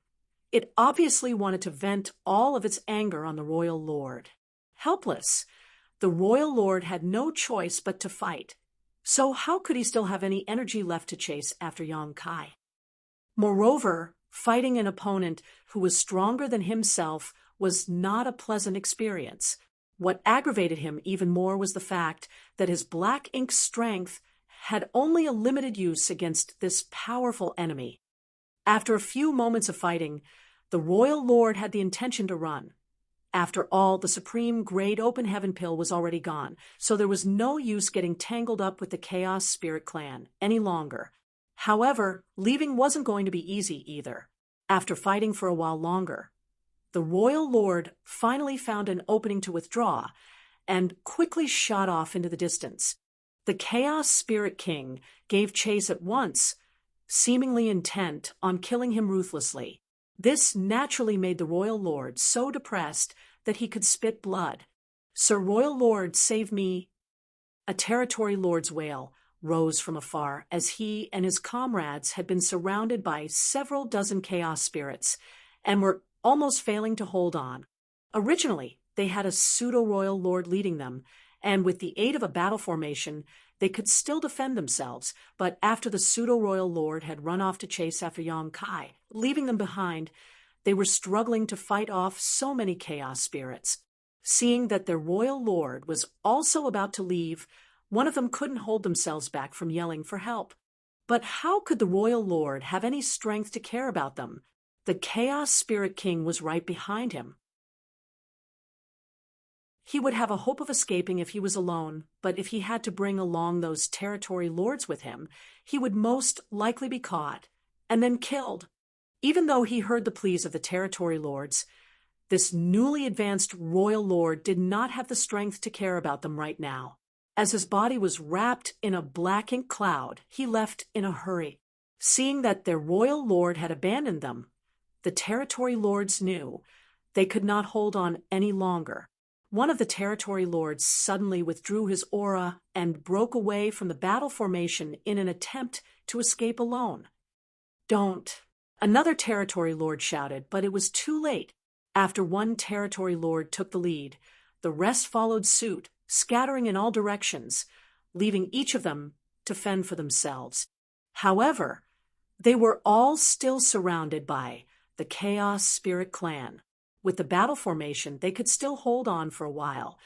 it obviously wanted to vent all of its anger on the royal lord. Helpless, the royal lord had no choice but to fight. So how could he still have any energy left to chase after Yong Kai? Moreover, fighting an opponent who was stronger than himself was not a pleasant experience. What aggravated him even more was the fact that his black ink strength had only a limited use against this powerful enemy. After a few moments of fighting, the royal lord had the intention to run. After all, the supreme Great Open Heaven pill was already gone, so there was no use getting tangled up with the Chaos Spirit Clan any longer. However, leaving wasn't going to be easy either. After fighting for a while longer, the royal lord finally found an opening to withdraw and quickly shot off into the distance. The Chaos Spirit King gave chase at once, seemingly intent on killing him ruthlessly. This naturally made the royal lord so depressed that he could spit blood. "Sir Royal Lord, save me!" A territory lord's wail rose from afar as he and his comrades had been surrounded by several dozen chaos spirits and were almost failing to hold on. Originally, they had a pseudo-royal lord leading them, and with the aid of a battle formation, they could still defend themselves. But after the pseudo-royal lord had run off to chase after Yang Kai, leaving them behind, they were struggling to fight off so many chaos spirits. Seeing that their royal lord was also about to leave, one of them couldn't hold themselves back from yelling for help. But how could the royal lord have any strength to care about them? The Chaos Spirit King was right behind him. He would have a hope of escaping if he was alone, but if he had to bring along those territory lords with him, he would most likely be caught and then killed. Even though he heard the pleas of the territory lords, this newly advanced royal lord did not have the strength to care about them right now. As his body was wrapped in a black ink cloud, he left in a hurry. Seeing that their royal lord had abandoned them, the territory lords knew they could not hold on any longer. One of the territory lords suddenly withdrew his aura and broke away from the battle formation in an attempt to escape alone. "Don't!" Another territory lord shouted, but it was too late. After one territory lord took the lead, the rest followed suit, scattering in all directions, leaving each of them to fend for themselves. However, they were all still surrounded by the Chaos Spirit Clan. With the battle formation, they could still hold on for a while,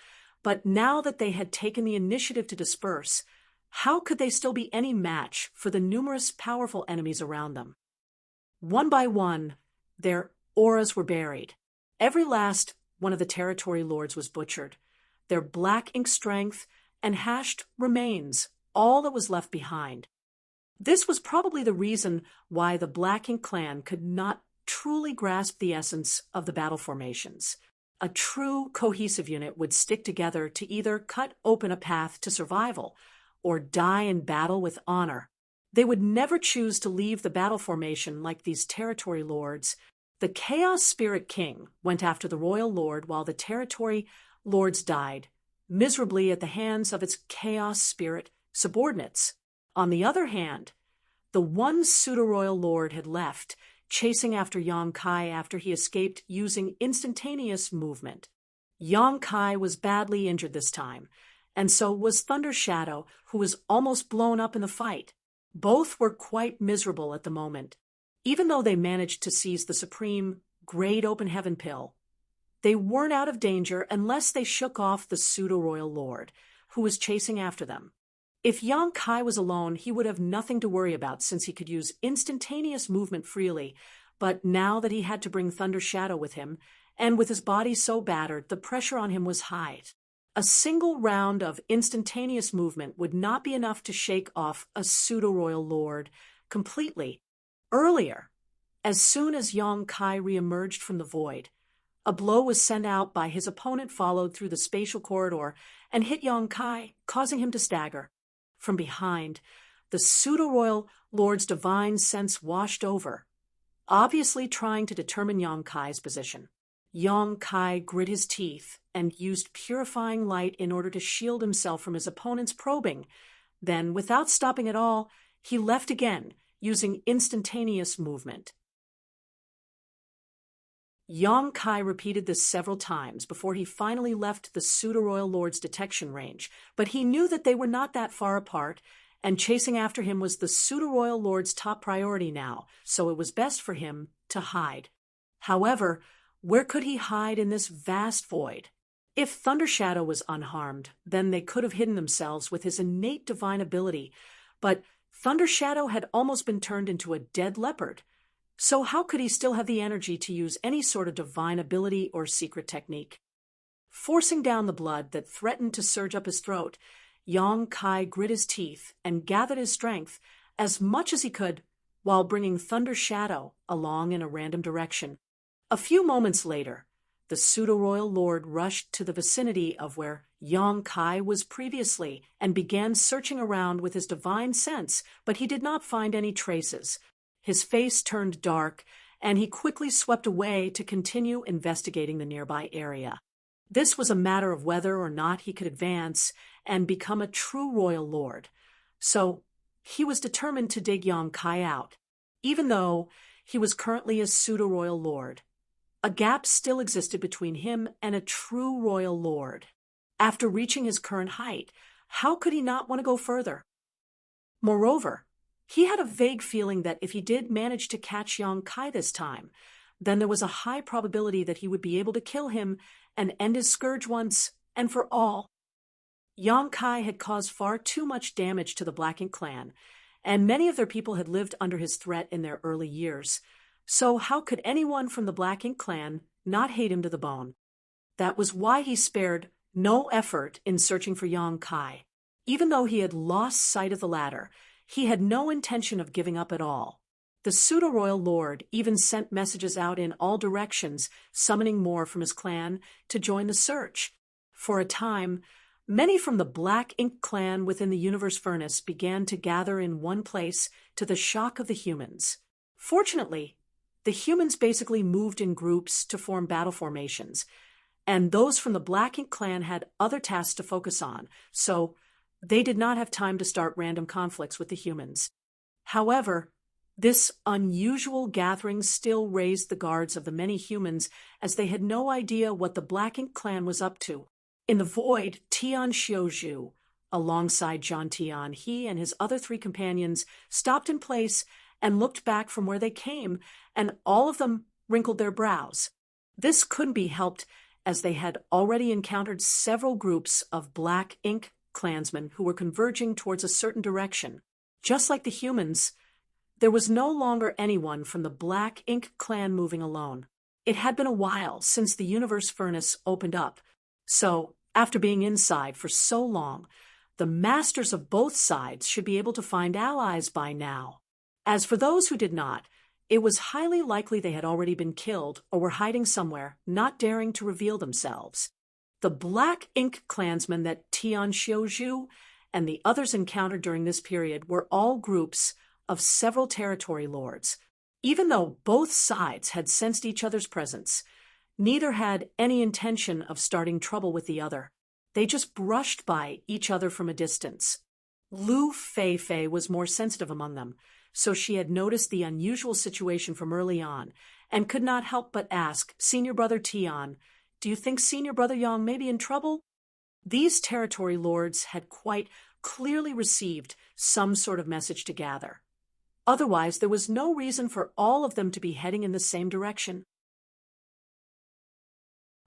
but now that they had taken the initiative to disperse, how could they still be any match for the numerous powerful enemies around them? One by one, their auras were buried. Every last one of the territory lords was butchered, their black ink strength and hashed remains all that was left behind. This was probably the reason why the Black Ink clan could not truly grasp the essence of the battle formations. A true cohesive unit would stick together to either cut open a path to survival or die in battle with honor. They would never choose to leave the battle formation like these territory lords. The Chaos Spirit King went after the royal lord while the territory lords died miserably at the hands of its chaos spirit subordinates. On the other hand, the one pseudo-royal lord had left, chasing after Yang Kai after he escaped using instantaneous movement. Yang Kai was badly injured this time, and so was Thunder Shadow, who was almost blown up in the fight. Both were quite miserable at the moment. Even though they managed to seize the supreme Great Open Heaven pill, they weren't out of danger unless they shook off the pseudo-royal lord, who was chasing after them. If Yang Kai was alone, he would have nothing to worry about since he could use instantaneous movement freely, but now that he had to bring Thunder Shadow with him, and with his body so battered, the pressure on him was high. A single round of instantaneous movement would not be enough to shake off a pseudo-royal lord completely. Earlier, as soon as Yang Kai re-emerged from the void, a blow was sent out by his opponent followed through the spatial corridor and hit Yang Kai, causing him to stagger. From behind, the pseudo-royal lord's divine sense washed over, obviously trying to determine Yang Kai's position. Yang Kai grit his teeth and used purifying light in order to shield himself from his opponent's probing. Then, without stopping at all, he left again, using instantaneous movement. Yang Kai repeated this several times before he finally left the pseudo-royal lord's detection range, but he knew that they were not that far apart, and chasing after him was the pseudo-royal lord's top priority now, so it was best for him to hide. However, where could he hide in this vast void? If Thunder Shadow was unharmed, then they could have hidden themselves with his innate divine ability, but Thunder Shadow had almost been turned into a dead leopard. So how could he still have the energy to use any sort of divine ability or secret technique? Forcing down the blood that threatened to surge up his throat, Yang Kai grit his teeth and gathered his strength as much as he could while bringing Thunder Shadow along in a random direction. A few moments later, the pseudo-royal lord rushed to the vicinity of where Yang Kai was previously and began searching around with his divine sense, but he did not find any traces. His face turned dark, and he quickly swept away to continue investigating the nearby area. This was a matter of whether or not he could advance and become a true royal lord. So he was determined to dig Yang Kai out. Even though he was currently a pseudo-royal lord, a gap still existed between him and a true royal lord. After reaching his current height, how could he not want to go further? Moreover, he had a vague feeling that if he did manage to catch Yang Kai this time, then there was a high probability that he would be able to kill him and end his scourge once and for all. Yang Kai had caused far too much damage to the Black Ink clan, and many of their people had lived under his threat in their early years. So how could anyone from the Black Ink clan not hate him to the bone? That was why he spared no effort in searching for Yang Kai. Even though he had lost sight of the latter, he had no intention of giving up at all. The pseudo-royal lord even sent messages out in all directions, summoning more from his clan to join the search. For a time, many from the Black Ink clan within the Universe Furnace began to gather in one place to the shock of the humans. Fortunately, the humans basically moved in groups to form battle formations, and those from the Black Ink clan had other tasks to focus on, so they did not have time to start random conflicts with the humans. However, this unusual gathering still raised the guards of the many humans, as they had no idea what the Black Ink clan was up to. In the void, Tian Xiaozhu, alongside Zhang Tian, he and his other 3 companions stopped in place and looked back from where they came, and all of them wrinkled their brows. This couldn't be helped, as they had already encountered several groups of Black Ink clansmen who were converging towards a certain direction. Just like the humans, there was no longer anyone from the Black Ink clan moving alone. It had been a while since the Universe Furnace opened up, so after being inside for so long, the masters of both sides should be able to find allies by now. As for those who did not, it was highly likely they had already been killed or were hiding somewhere, not daring to reveal themselves. The Black Ink clansmen that Tian Xiaozhu and the others encountered during this period were all groups of several territory lords. Even though both sides had sensed each other's presence, neither had any intention of starting trouble with the other. They just brushed by each other from a distance. Lu Feifei was more sensitive among them, so she had noticed the unusual situation from early on and could not help but ask, "Senior brother Tian, do you think senior brother Yang may be in trouble?" These territory lords had quite clearly received some sort of message to gather. Otherwise, there was no reason for all of them to be heading in the same direction.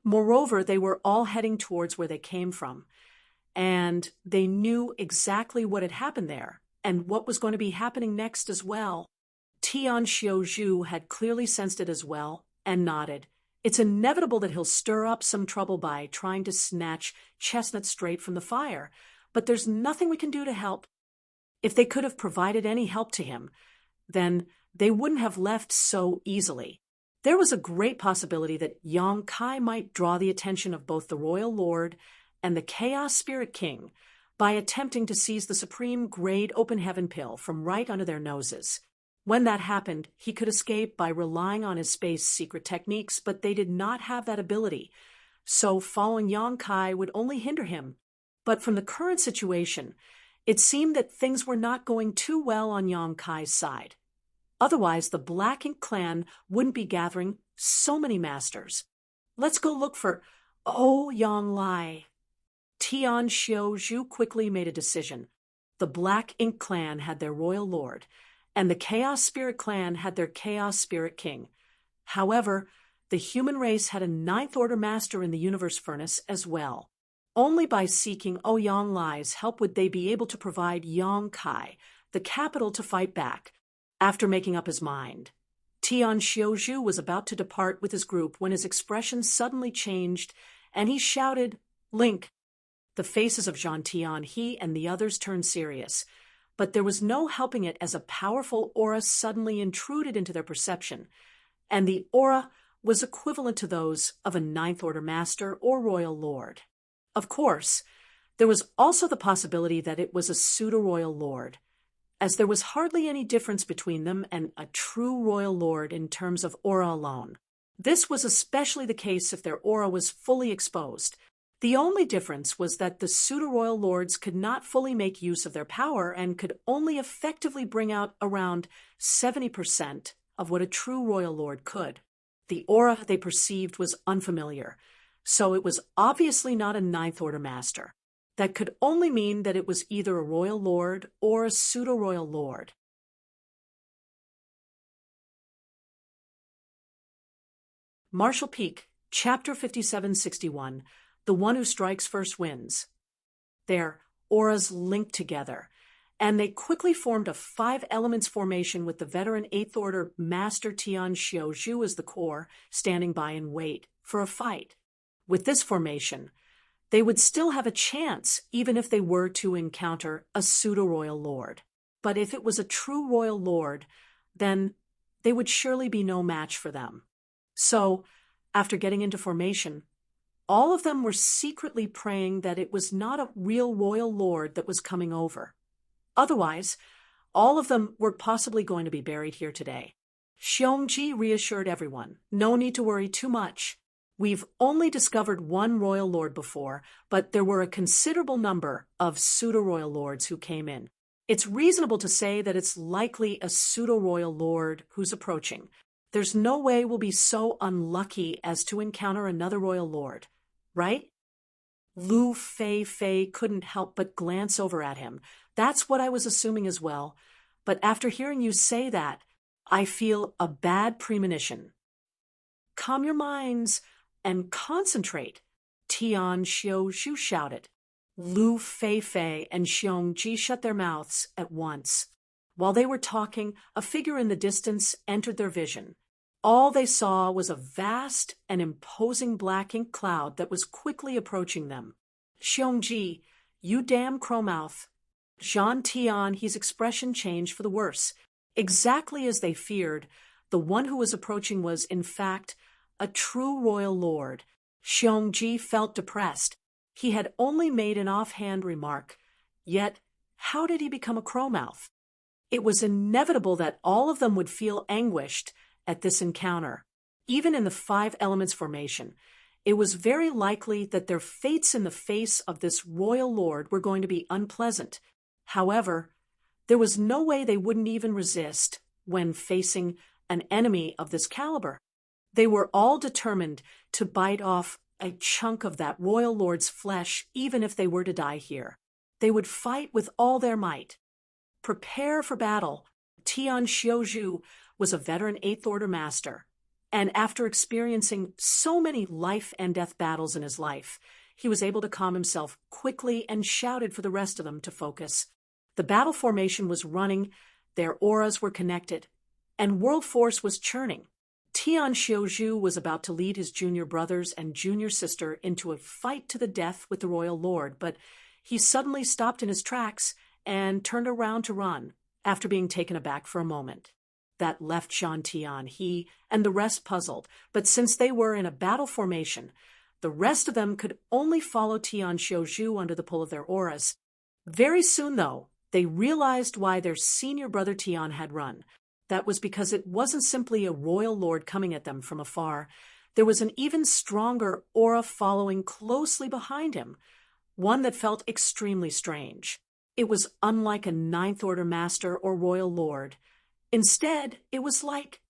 Moreover, they were all heading towards where they came from, and they knew exactly what had happened there and what was going to be happening next as well. Tian Xiaozhu had clearly sensed it as well and nodded. It's inevitable that he'll stir up some trouble by trying to snatch Chestnut straight from the fire, but there's nothing we can do to help. If they could have provided any help to him, then they wouldn't have left so easily. There was a great possibility that Yang Kai might draw the attention of both the Royal Lord and the Chaos Spirit King by attempting to seize the supreme grade open heaven pill from right under their noses. When that happened, he could escape by relying on his space secret techniques, but they did not have that ability, so following Yang Kai would only hinder him. But from the current situation, it seemed that things were not going too well on Yang Kai's side. Otherwise, the Black Ink clan wouldn't be gathering so many masters. Let's go look for Yang Lai. Tian Xiaozhu quickly made a decision. The Black Ink clan had their royal lord, and the Chaos Spirit clan had their Chaos Spirit King. However, the human race had a 9th Order master in the Universe Furnace as well. Only by seeking Yang Lai's help would they be able to provide Yang Kai the capital to fight back. After making up his mind, Tian Xiaozhu was about to depart with his group when his expression suddenly changed, and he shouted, "Link!" The faces of Zhang Tian, he and the others turned serious, but there was no helping it as a powerful aura suddenly intruded into their perception, and the aura was equivalent to those of a 9th Order master or royal lord. Of course, there was also the possibility that it was a pseudo-royal lord, as there was hardly any difference between them and a true royal lord in terms of aura alone. This was especially the case if their aura was fully exposed. The only difference was that the pseudo-royal lords could not fully make use of their power and could only effectively bring out around 70% of what a true royal lord could. The aura they perceived was unfamiliar, So it was obviously not a Ninth Order master. That could only mean that it was either a royal lord or a pseudo-royal lord. Marshall Peak, Chapter 5761, The One Who Strikes First Wins. Their auras linked together, and they quickly formed a 5 elements formation with the veteran 8th Order Master Tian Xiaozhu as the core, standing by in wait for a fight. With this formation, they would still have a chance even if they were to encounter a pseudo-royal lord. But if it was a true royal lord, then they would surely be no match for them. So, after getting into formation, all of them were secretly praying that it was not a real royal lord that was coming over. Otherwise, all of them were possibly going to be buried here today. Xiongji reassured everyone, no need to worry too much. We've only discovered one royal lord before, but there were a considerable number of pseudo-royal lords who came in. It's reasonable to say that it's likely a pseudo-royal lord who's approaching. There's no way we'll be so unlucky as to encounter another royal lord, right? Lu Fei couldn't help but glance over at him. That's what I was assuming as well. But after hearing you say that, I feel a bad premonition. Calm your minds and concentrate, Tian Xiaozhu shouted. Lu Fei and Xiongji shut their mouths at once. While they were talking, a figure in the distance entered their vision. All they saw was a vast and imposing black ink cloud that was quickly approaching them. Xiongji, you damn crowmouth. Jean Tian, his expression changed for the worse. Exactly as they feared, the one who was approaching was, in fact, a true royal lord. Xiongji felt depressed. He had only made an offhand remark. Yet, how did he become a crowmouth? It was inevitable that all of them would feel anguished at this encounter. Even in the 5 elements formation, it was very likely that their fates in the face of this royal lord were going to be unpleasant. However, there was no way they wouldn't even resist when facing an enemy of this caliber. They were all determined to bite off a chunk of that royal lord's flesh, even if they were to die here. They would fight with all their might. Prepare for battle. Tian Xiaozhu was a veteran 8th Order master, and after experiencing so many life and death battles in his life, he was able to calm himself quickly and shouted for the rest of them to focus. The battle formation was running, their auras were connected, and world force was churning. Tian Xiaozhu was about to lead his junior brothers and junior sister into a fight to the death with the royal lord, but he suddenly stopped in his tracks and turned around to run, after being taken aback for a moment. That left Jean Tian, he and the rest puzzled, but since they were in a battle formation, the rest of them could only follow Tian Xiaozhu under the pull of their auras. Very soon, though, they realized why their senior brother Tian had run. That was because it wasn't simply a royal lord coming at them from afar. There was an even stronger aura following closely behind him, one that felt extremely strange. It was unlike a Ninth Order master or royal lord. Instead, it was like,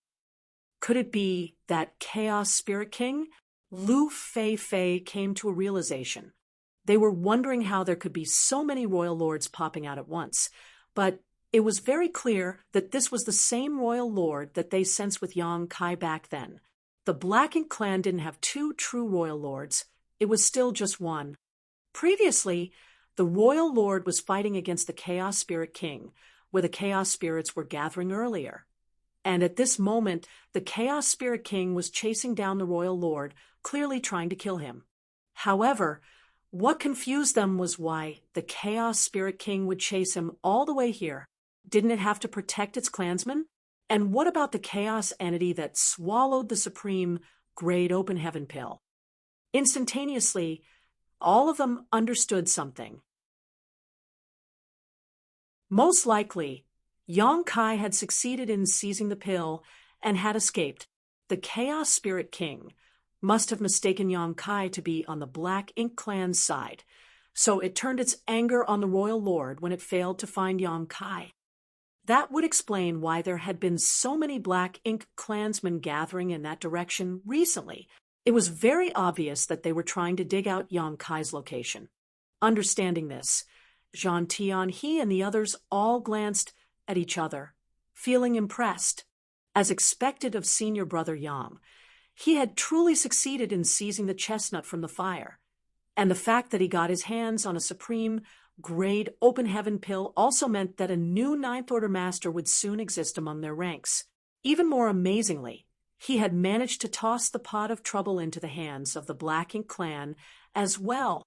could it be that Chaos Spirit King? Lu Fei came to a realization. They were wondering how there could be so many royal lords popping out at once, but it was very clear that this was the same royal lord that they sensed with Yang Kai back then. The Black Ink clan didn't have 2 true royal lords. It was still just one. Previously, the royal lord was fighting against the Chaos Spirit King, where the Chaos Spirits were gathering earlier. And at this moment, the Chaos Spirit King was chasing down the royal lord, clearly trying to kill him. However, what confused them was why the Chaos Spirit King would chase him all the way here. Didn't it have to protect its clansmen? And what about the chaos entity that swallowed the supreme Great Open Heaven pill? Instantaneously, all of them understood something. Most likely, Yang Kai had succeeded in seizing the pill and had escaped. The Chaos Spirit King must have mistaken Yang Kai to be on the Black Ink clan's side, so it turned its anger on the royal lord when it failed to find Yang Kai. That would explain why there had been so many Black Ink clansmen gathering in that direction recently. It was very obvious that they were trying to dig out Yang Kai's location. Understanding this, Jean Tian-he and the others all glanced at each other, feeling impressed. As expected of senior brother Yang, he had truly succeeded in seizing the chestnut from the fire, and the fact that he got his hands on a supreme grade open heaven pill also meant that a new Ninth Order master would soon exist among their ranks. Even more amazingly, he had managed to toss the pot of trouble into the hands of the Black Ink clan as well.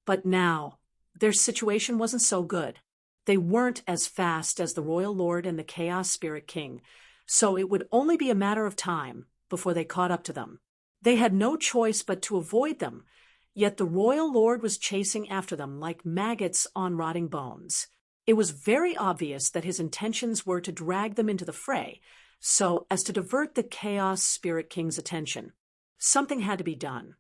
But now, their situation wasn't so good. They weren't as fast as the Royal Lord and the Chaos Spirit King, so it would only be a matter of time before they caught up to them. They had no choice but to avoid them, yet the Royal Lord was chasing after them like maggots on rotting bones. It was very obvious that his intentions were to drag them into the fray, so as to divert the Chaos Spirit King's attention. Something had to be done.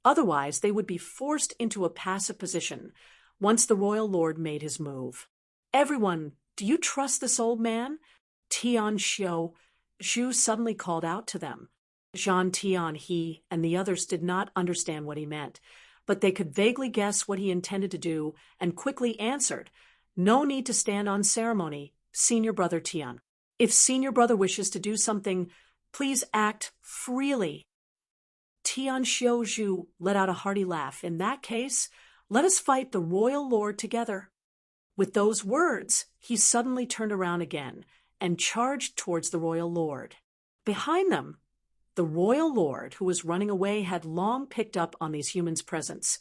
Otherwise, they would be forced into a passive position once the Royal Lord made his move. "Everyone, do you trust this old man?" Tian Xiu Zhu suddenly called out to them. Jean Tian-he and the others did not understand what he meant, but they could vaguely guess what he intended to do and quickly answered, "No need to stand on ceremony, Senior Brother Tian. If Senior Brother wishes to do something, please act freely." Tian Xiu Zhu let out a hearty laugh. "In that case, let us fight the Royal Lord together." With those words, he suddenly turned around again and charged towards the Royal Lord. Behind them, the Royal Lord, who was running away, had long picked up on these humans' presence,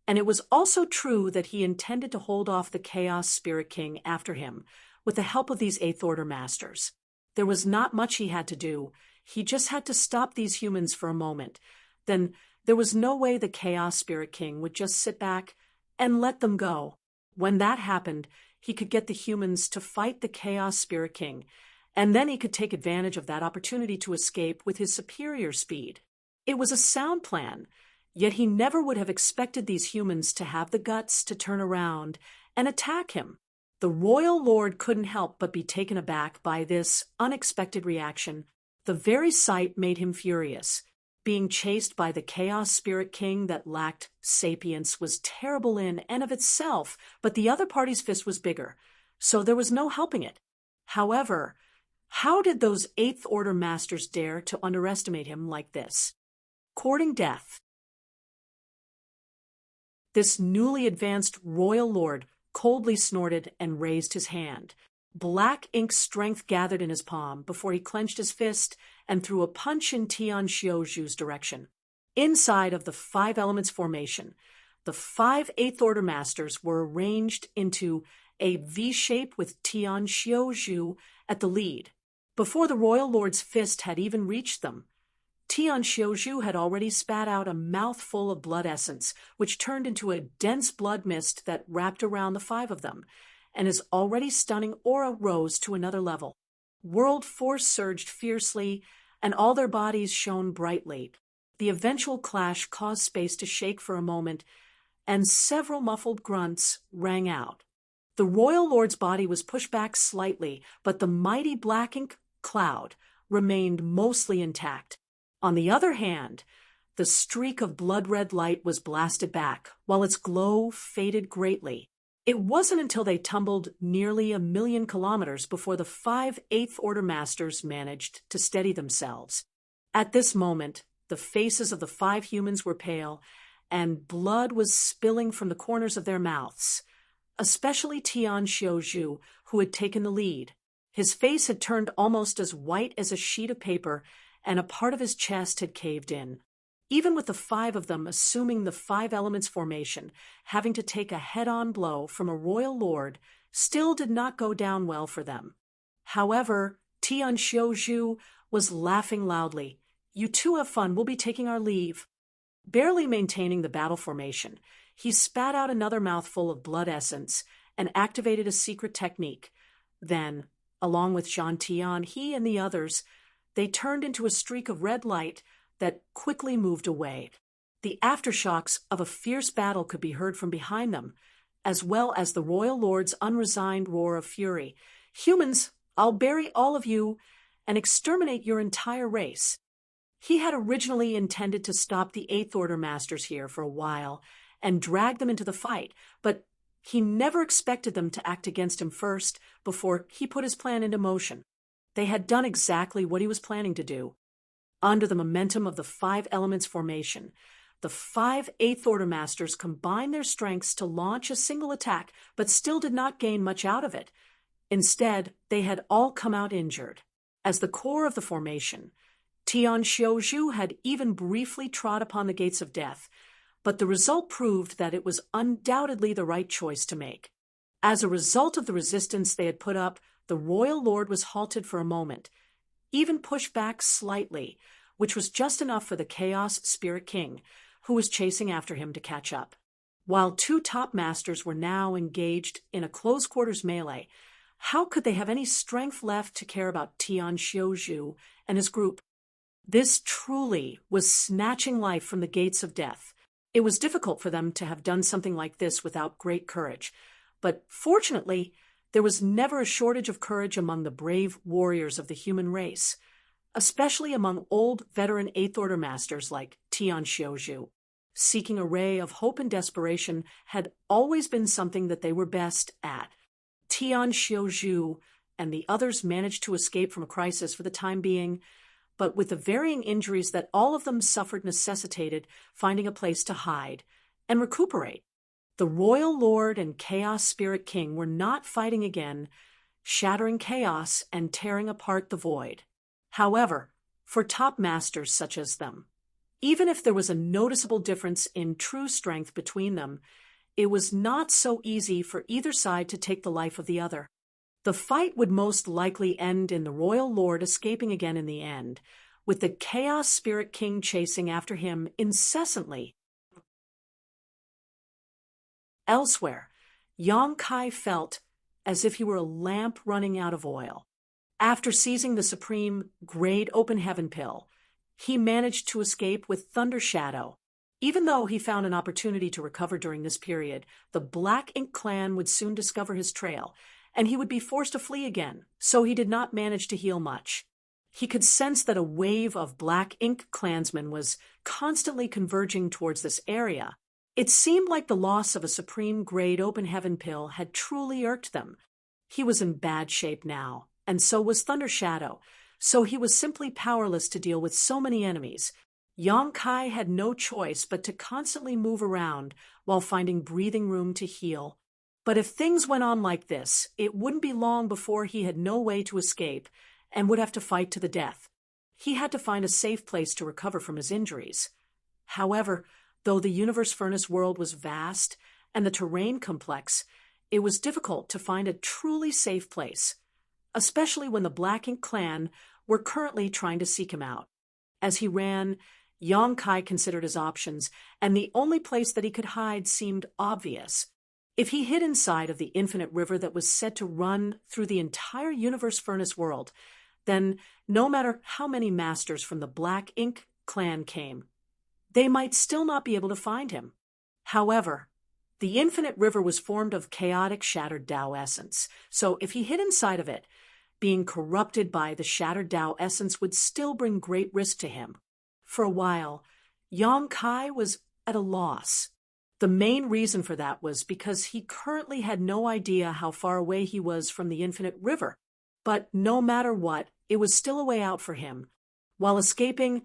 and it was also true that he intended to hold off the Chaos Spirit King after him with the help of these Eighth Order masters. There was not much he had to do. He just had to stop these humans for a moment. Then there was no way the Chaos Spirit King would just sit back and let them go. When that happened, he could get the humans to fight the Chaos Spirit King, and then he could take advantage of that opportunity to escape with his superior speed. It was a sound plan, yet he never would have expected these humans to have the guts to turn around and attack him. The Royal Lord couldn't help but be taken aback by this unexpected reaction. The very sight made him furious. Being chased by the Chaos Spirit King that lacked sapience was terrible in and of itself, but the other party's fist was bigger, so there was no helping it. However, how did those Eighth Order masters dare to underestimate him like this? Courting death. This newly advanced Royal Lord coldly snorted and raised his hand. Black Ink's strength gathered in his palm before he clenched his fist and threw a punch in Tian Xiu Zhu's direction. Inside of the Five Elements formation, the 5 Eighth Order masters were arranged into a V shape with Tian Xiu Zhu at the lead. Before the Royal Lord's fist had even reached them, Tian Xiu Zhu had already spat out a mouthful of blood essence, which turned into a dense blood mist that wrapped around the 5 of them, and his already stunning aura rose to another level. World force surged fiercely, and all their bodies shone brightly. The eventual clash caused space to shake for a moment, and several muffled grunts rang out. The Royal Lord's body was pushed back slightly, but the mighty Black Ink cloud remained mostly intact. On the other hand, the streak of blood-red light was blasted back, while its glow faded greatly. It wasn't until they tumbled nearly 1,000,000 kilometers before the 5 Eighth Order masters managed to steady themselves. At this moment, the faces of the 5 humans were pale, and blood was spilling from the corners of their mouths, especially Tian Xiu Zhu, who had taken the lead. His face had turned almost as white as a sheet of paper, and a part of his chest had caved in. Even with the 5 of them assuming the 5 Elements formation, having to take a head-on blow from a Royal Lord still did not go down well for them. However, Tian Xiu Zhu was laughing loudly. "You two have fun, we'll be taking our leave." Barely maintaining the battle formation, he spat out another mouthful of blood essence and activated a secret technique. Then, along with Jean Tian, he and the others, they turned into a streak of red light that quickly moved away. The aftershocks of a fierce battle could be heard from behind them, as well as the Royal Lord's unresigned roar of fury. "Humans, I'll bury all of you and exterminate your entire race." He had originally intended to stop the Eighth Order Masters here for a while and drag them into the fight, but he never expected them to act against him first before he put his plan into motion. They had done exactly what he was planning to do. Under the momentum of the Five Elements formation, the 5 Eighth Order Masters combined their strengths to launch a single attack, but still did not gain much out of it. Instead, they had all come out injured. As the core of the formation, Tian Xiuzhu had even briefly trod upon the gates of death, but the result proved that it was undoubtedly the right choice to make. As a result of the resistance they had put up, the Royal Lord was halted for a moment, even pushed back slightly, which was just enough for the Chaos Spirit King, who was chasing after him, to catch up. While 2 top masters were now engaged in a close-quarters melee, how could they have any strength left to care about Tian Xiuzhu and his group? This truly was snatching life from the gates of death. It was difficult for them to have done something like this without great courage, but fortunately, there was never a shortage of courage among the brave warriors of the human race, especially among old veteran Eighth Order Masters like Tian Xiuzhu. Seeking a ray of hope and desperation had always been something that they were best at. Tian Xiuzhu and the others managed to escape from a crisis for the time being, but with the varying injuries that all of them suffered necessitated finding a place to hide and recuperate. The Royal Lord and Chaos Spirit King were not fighting again, shattering chaos and tearing apart the void. However, for top masters such as them, even if there was a noticeable difference in true strength between them, it was not so easy for either side to take the life of the other. The fight would most likely end in the Royal Lord escaping again in the end, with the Chaos Spirit King chasing after him incessantly. Elsewhere, Yang Kai felt as if he were a lamp running out of oil. After seizing the supreme Grade Open Heaven pill, he managed to escape with Thunder Shadow. Even though he found an opportunity to recover during this period, the Black Ink clan would soon discover his trail, and he would be forced to flee again, so he did not manage to heal much. He could sense that a wave of Black Ink clansmen was constantly converging towards this area. It seemed like the loss of a supreme Grade Open Heaven pill had truly irked them. He was in bad shape now, and so was Thunder Shadow, so he was simply powerless to deal with so many enemies. Yang Kai had no choice but to constantly move around while finding breathing room to heal. But if things went on like this, it wouldn't be long before he had no way to escape and would have to fight to the death. He had to find a safe place to recover from his injuries. However, though the Universe Furnace world was vast and the terrain complex, it was difficult to find a truly safe place, especially when the Black Ink clan were currently trying to seek him out. As he ran, Yang Kai considered his options, and the only place that he could hide seemed obvious. If he hid inside of the infinite river that was said to run through the entire Universe Furnace world, then no matter how many masters from the Black Ink clan came, they might still not be able to find him. However, the infinite river was formed of chaotic shattered Tao essence, so if he hid inside of it, being corrupted by the shattered Tao essence would still bring great risk to him. For a while, Yang Kai was at a loss. The main reason for that was because he currently had no idea how far away he was from the infinite river. But no matter what, it was still a way out for him. While escaping,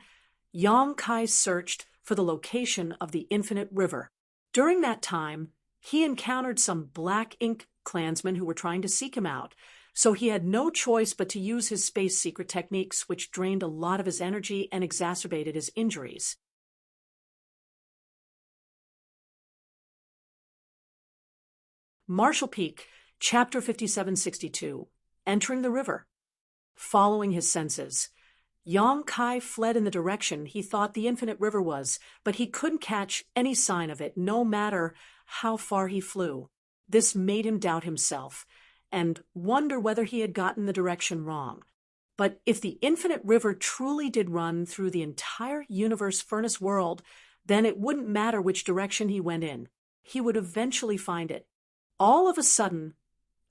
Yang Kai searched for the location of the infinite river. During that time, he encountered some Black Ink clansmen who were trying to seek him out, so he had no choice but to use his space secret techniques, which drained a lot of his energy and exacerbated his injuries. Marshall Peak, Chapter 5762, Entering the River. Following his senses, Yang Kai fled in the direction he thought the infinite river was, but he couldn't catch any sign of it, no matter how far he flew. This made him doubt himself and wonder whether he had gotten the direction wrong. But if the infinite river truly did run through the entire Universe Furnace world, then it wouldn't matter which direction he went in. He would eventually find it. All of a sudden,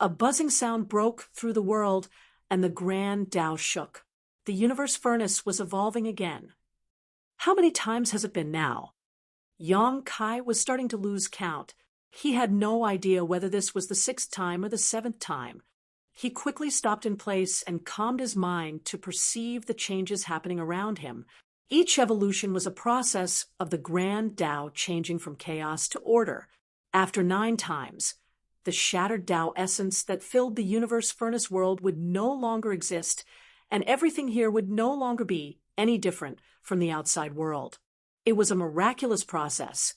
a buzzing sound broke through the world, and the grand Tao shook. The Universe Furnace was evolving again. How many times has it been now? Yang Kai was starting to lose count. He had no idea whether this was the 6th time or the 7th time. He quickly stopped in place and calmed his mind to perceive the changes happening around him. Each evolution was a process of the grand Tao changing from chaos to order. After 9 times, the shattered Tao essence that filled the universe furnace world would no longer exist, and everything here would no longer be any different from the outside world. It was a miraculous process,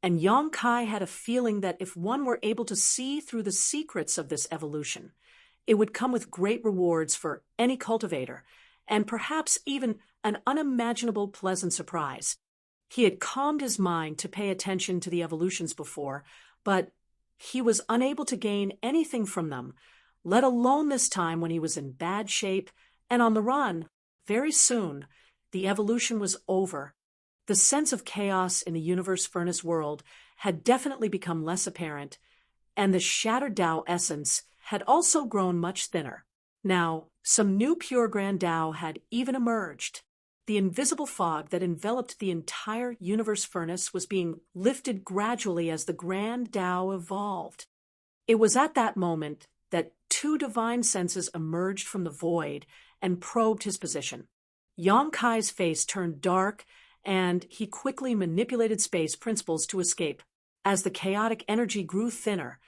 and Yang Kai had a feeling that if one were able to see through the secrets of this evolution, it would come with great rewards for any cultivator, and perhaps even an unimaginable pleasant surprise. He had calmed his mind to pay attention to the evolutions before, but he was unable to gain anything from them, let alone this time when he was in bad shape and on the run. Very soon, the evolution was over. The sense of chaos in the universe furnace world had definitely become less apparent, and the shattered Tao essence had also grown much thinner. Now, some new pure grand Tao had even emerged. The invisible fog that enveloped the entire universe furnace was being lifted gradually as the grand Tao evolved. It was at that moment that 2 divine senses emerged from the void and probed his position. Yang Kai's face turned dark, and he quickly manipulated space principles to escape. As the chaotic energy grew thinner,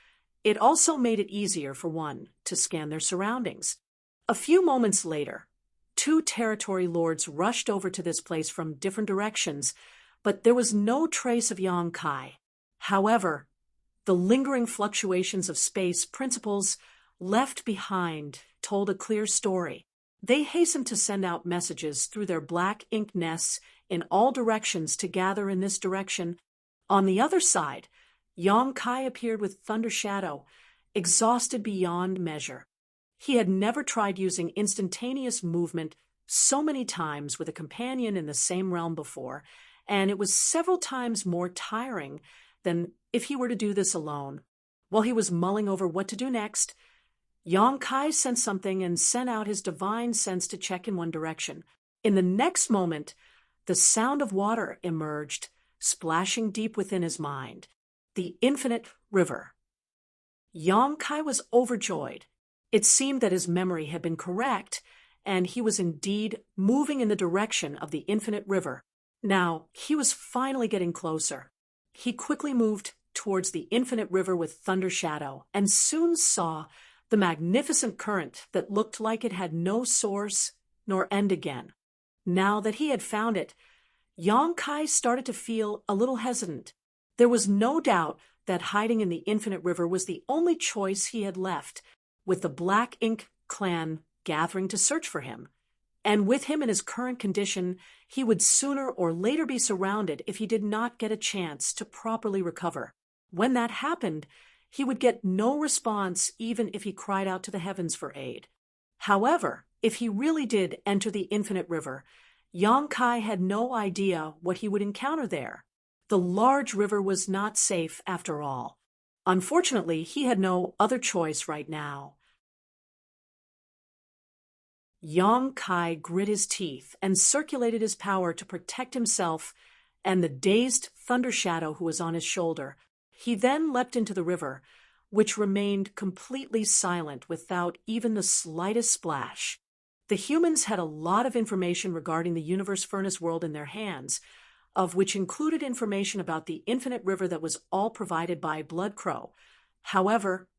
it also made it easier for one to scan their surroundings. A few moments later, 2 territory lords rushed over to this place from different directions, but there was no trace of Yang Kai. However, the lingering fluctuations of space principles left behind told a clear story. They hastened to send out messages through their black ink nests in all directions to gather in this direction. On the other side, Yang Kai appeared with Thunder Shadow, exhausted beyond measure. He had never tried using instantaneous movement so many times with a companion in the same realm before, and it was several times more tiring than if he were to do this alone. While he was mulling over what to do next, Yang Kai sensed something and sent out his divine sense to check in one direction. In the next moment, the sound of water emerged, splashing deep within his mind. The infinite river. Yang Kai was overjoyed. It seemed that his memory had been correct, and he was indeed moving in the direction of the infinite river. Now, he was finally getting closer. He quickly moved towards the infinite river with Thunder Shadow, and soon saw the magnificent current that looked like it had no source nor end again. Now that he had found it, Yang Kai started to feel a little hesitant. There was no doubt that hiding in the infinite river was the only choice he had left, with the Black Ink clan gathering to search for him. And with him in his current condition, he would sooner or later be surrounded if he did not get a chance to properly recover. When that happened, he would get no response even if he cried out to the heavens for aid. However, if he really did enter the infinite river, Yang Kai had no idea what he would encounter there. The large river was not safe after all. Unfortunately, he had no other choice right now. Yang Kai grit his teeth and circulated his power to protect himself and the dazed Thunder Shadow who was on his shoulder. He then leapt into the river, which remained completely silent without even the slightest splash. The humans had a lot of information regarding the universe furnace world in their hands, of which included information about the infinite river that was all provided by Blood Crow. However,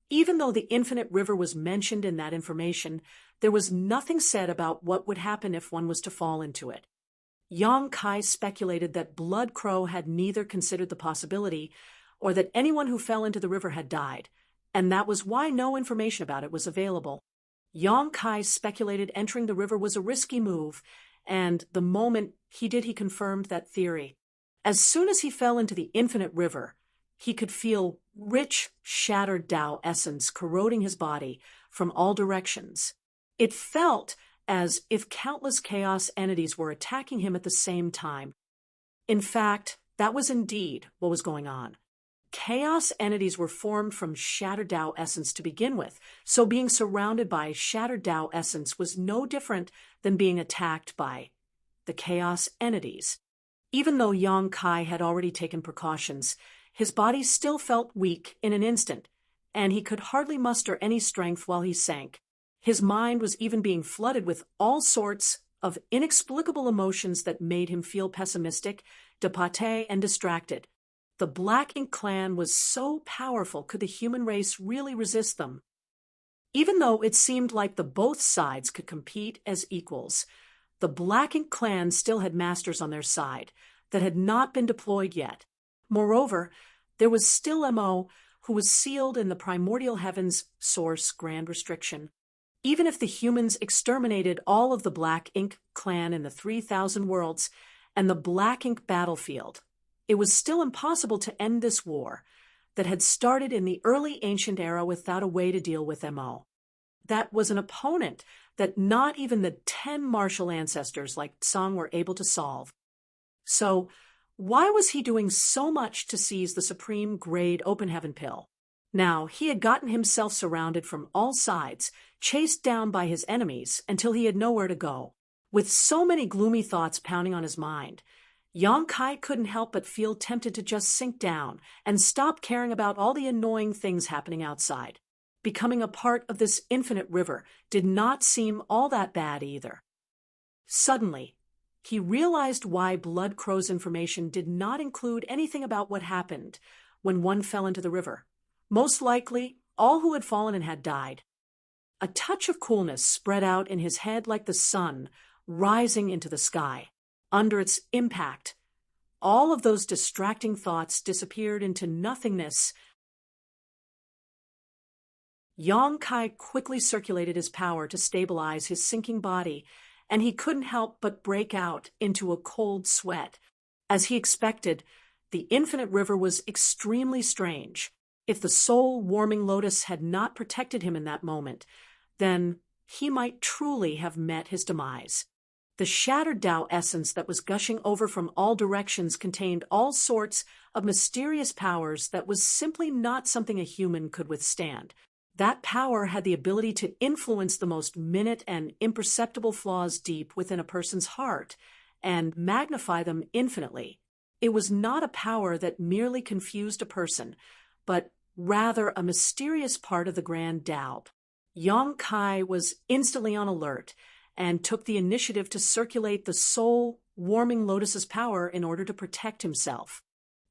even though the infinite river was mentioned in that information, there was nothing said about what would happen if one was to fall into it. Yang Kai speculated that Blood Crow had neither considered the possibility or that anyone who fell into the river had died, and that was why no information about it was available. Yang Kai speculated entering the river was a risky move, and the moment he did, he confirmed that theory. As soon as he fell into the infinite river, he could feel rich, shattered Tao essence corroding his body from all directions. It felt as if countless chaos entities were attacking him at the same time. In fact, that was indeed what was going on. Chaos entities were formed from shattered Tao essence to begin with, so being surrounded by shattered Tao essence was no different than being attacked by the chaos entities. Even though Yang Kai had already taken precautions, his body still felt weak in an instant, and he could hardly muster any strength while he sank. His mind was even being flooded with all sorts of inexplicable emotions that made him feel pessimistic, dépassé, and distracted. The Black Ink clan was so powerful, could the human race really resist them? Even though it seemed like the both sides could compete as equals, the Black Ink clan still had masters on their side that had not been deployed yet. Moreover, there was still Mo, who was sealed in the primordial heavens source grand restriction. Even if the humans exterminated all of the Black Ink clan in the 3,000 worlds and the Black Ink battlefield, it was still impossible to end this war that had started in the early ancient era without a way to deal with Mo. That was an opponent that not even the 10 martial ancestors like Tsang were able to solve. So, why was he doing so much to seize the supreme grade open heaven pill? Now, he had gotten himself surrounded from all sides, chased down by his enemies until he had nowhere to go. With so many gloomy thoughts pounding on his mind, Yang Kai couldn't help but feel tempted to just sink down and stop caring about all the annoying things happening outside. Becoming a part of this infinite river did not seem all that bad either. Suddenly, he realized why Blood Crow's information did not include anything about what happened when one fell into the river. Most likely, all who had fallen and had died. A touch of coolness spread out in his head like the sun rising into the sky. Under its impact, all of those distracting thoughts disappeared into nothingness. Yang Kai quickly circulated his power to stabilize his sinking body, and he couldn't help but break out into a cold sweat. As he expected, the infinite river was extremely strange. If the soul-warming lotus had not protected him in that moment, then he might truly have met his demise. The shattered Tao essence that was gushing over from all directions contained all sorts of mysterious powers that was simply not something a human could withstand. That power had the ability to influence the most minute and imperceptible flaws deep within a person's heart and magnify them infinitely. It was not a power that merely confused a person, but rather a mysterious part of the grand Tao. Yang Kai was instantly on alert and took the initiative to circulate the soul-warming lotus's power in order to protect himself.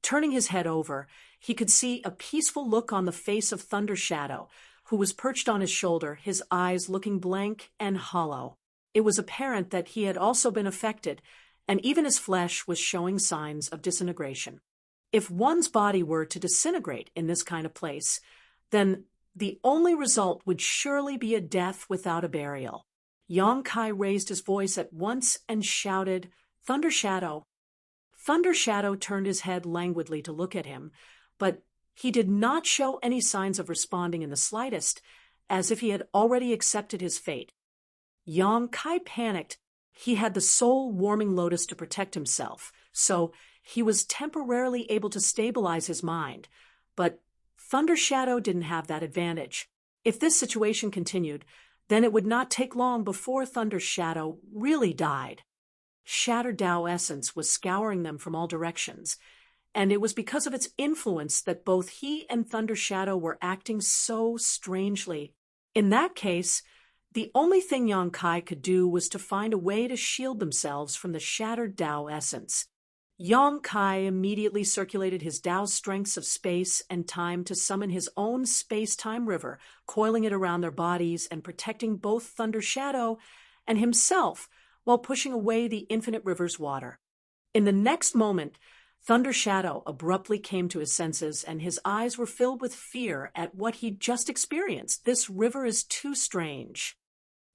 Turning his head over, he could see a peaceful look on the face of Thunder Shadow, who was perched on his shoulder, his eyes looking blank and hollow. It was apparent that he had also been affected, and even his flesh was showing signs of disintegration. If one's body were to disintegrate in this kind of place, then the only result would surely be a death without a burial. Yang Kai raised his voice at once and shouted, "Thunder Shadow!" Thunder Shadow turned his head languidly to look at him, but he did not show any signs of responding in the slightest, as if he had already accepted his fate. Yang Kai panicked. He had the soul-warming lotus to protect himself, so he was temporarily able to stabilize his mind, but Thunder Shadow didn't have that advantage. If this situation continued, then it would not take long before Thunder Shadow really died. Shattered Tao essence was scouring them from all directions, and it was because of its influence that both he and Thunder Shadow were acting so strangely. In that case, the only thing Yang Kai could do was to find a way to shield themselves from the shattered Tao essence. Yang Kai immediately circulated his Tao strengths of space and time to summon his own space-time river, coiling it around their bodies and protecting both Thunder Shadow and himself while pushing away the infinite river's water. In the next moment, Thunder Shadow abruptly came to his senses, and his eyes were filled with fear at what he'd just experienced. This river is too strange.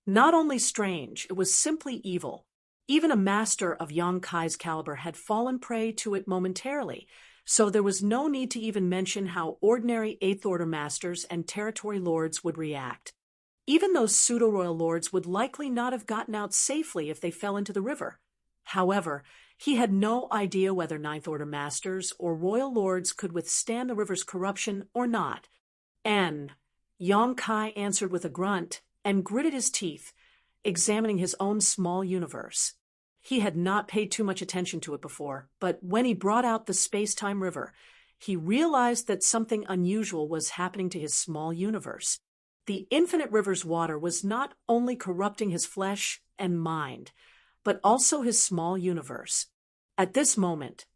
Not only strange, it was simply evil. Even a master of Yang Kai's caliber had fallen prey to it momentarily, so there was no need to even mention how ordinary Eighth Order masters and territory lords would react. Even those pseudo-royal lords would likely not have gotten out safely if they fell into the river. However, he had no idea whether Ninth Order masters or royal lords could withstand the river's corruption or not. And Yang Kai answered with a grunt and gritted his teeth, examining his own small universe. He had not paid too much attention to it before, but when he brought out the space-time river, he realized that something unusual was happening to his small universe. The infinite river's water was not only corrupting his flesh and mind, but also his small universe. At this moment,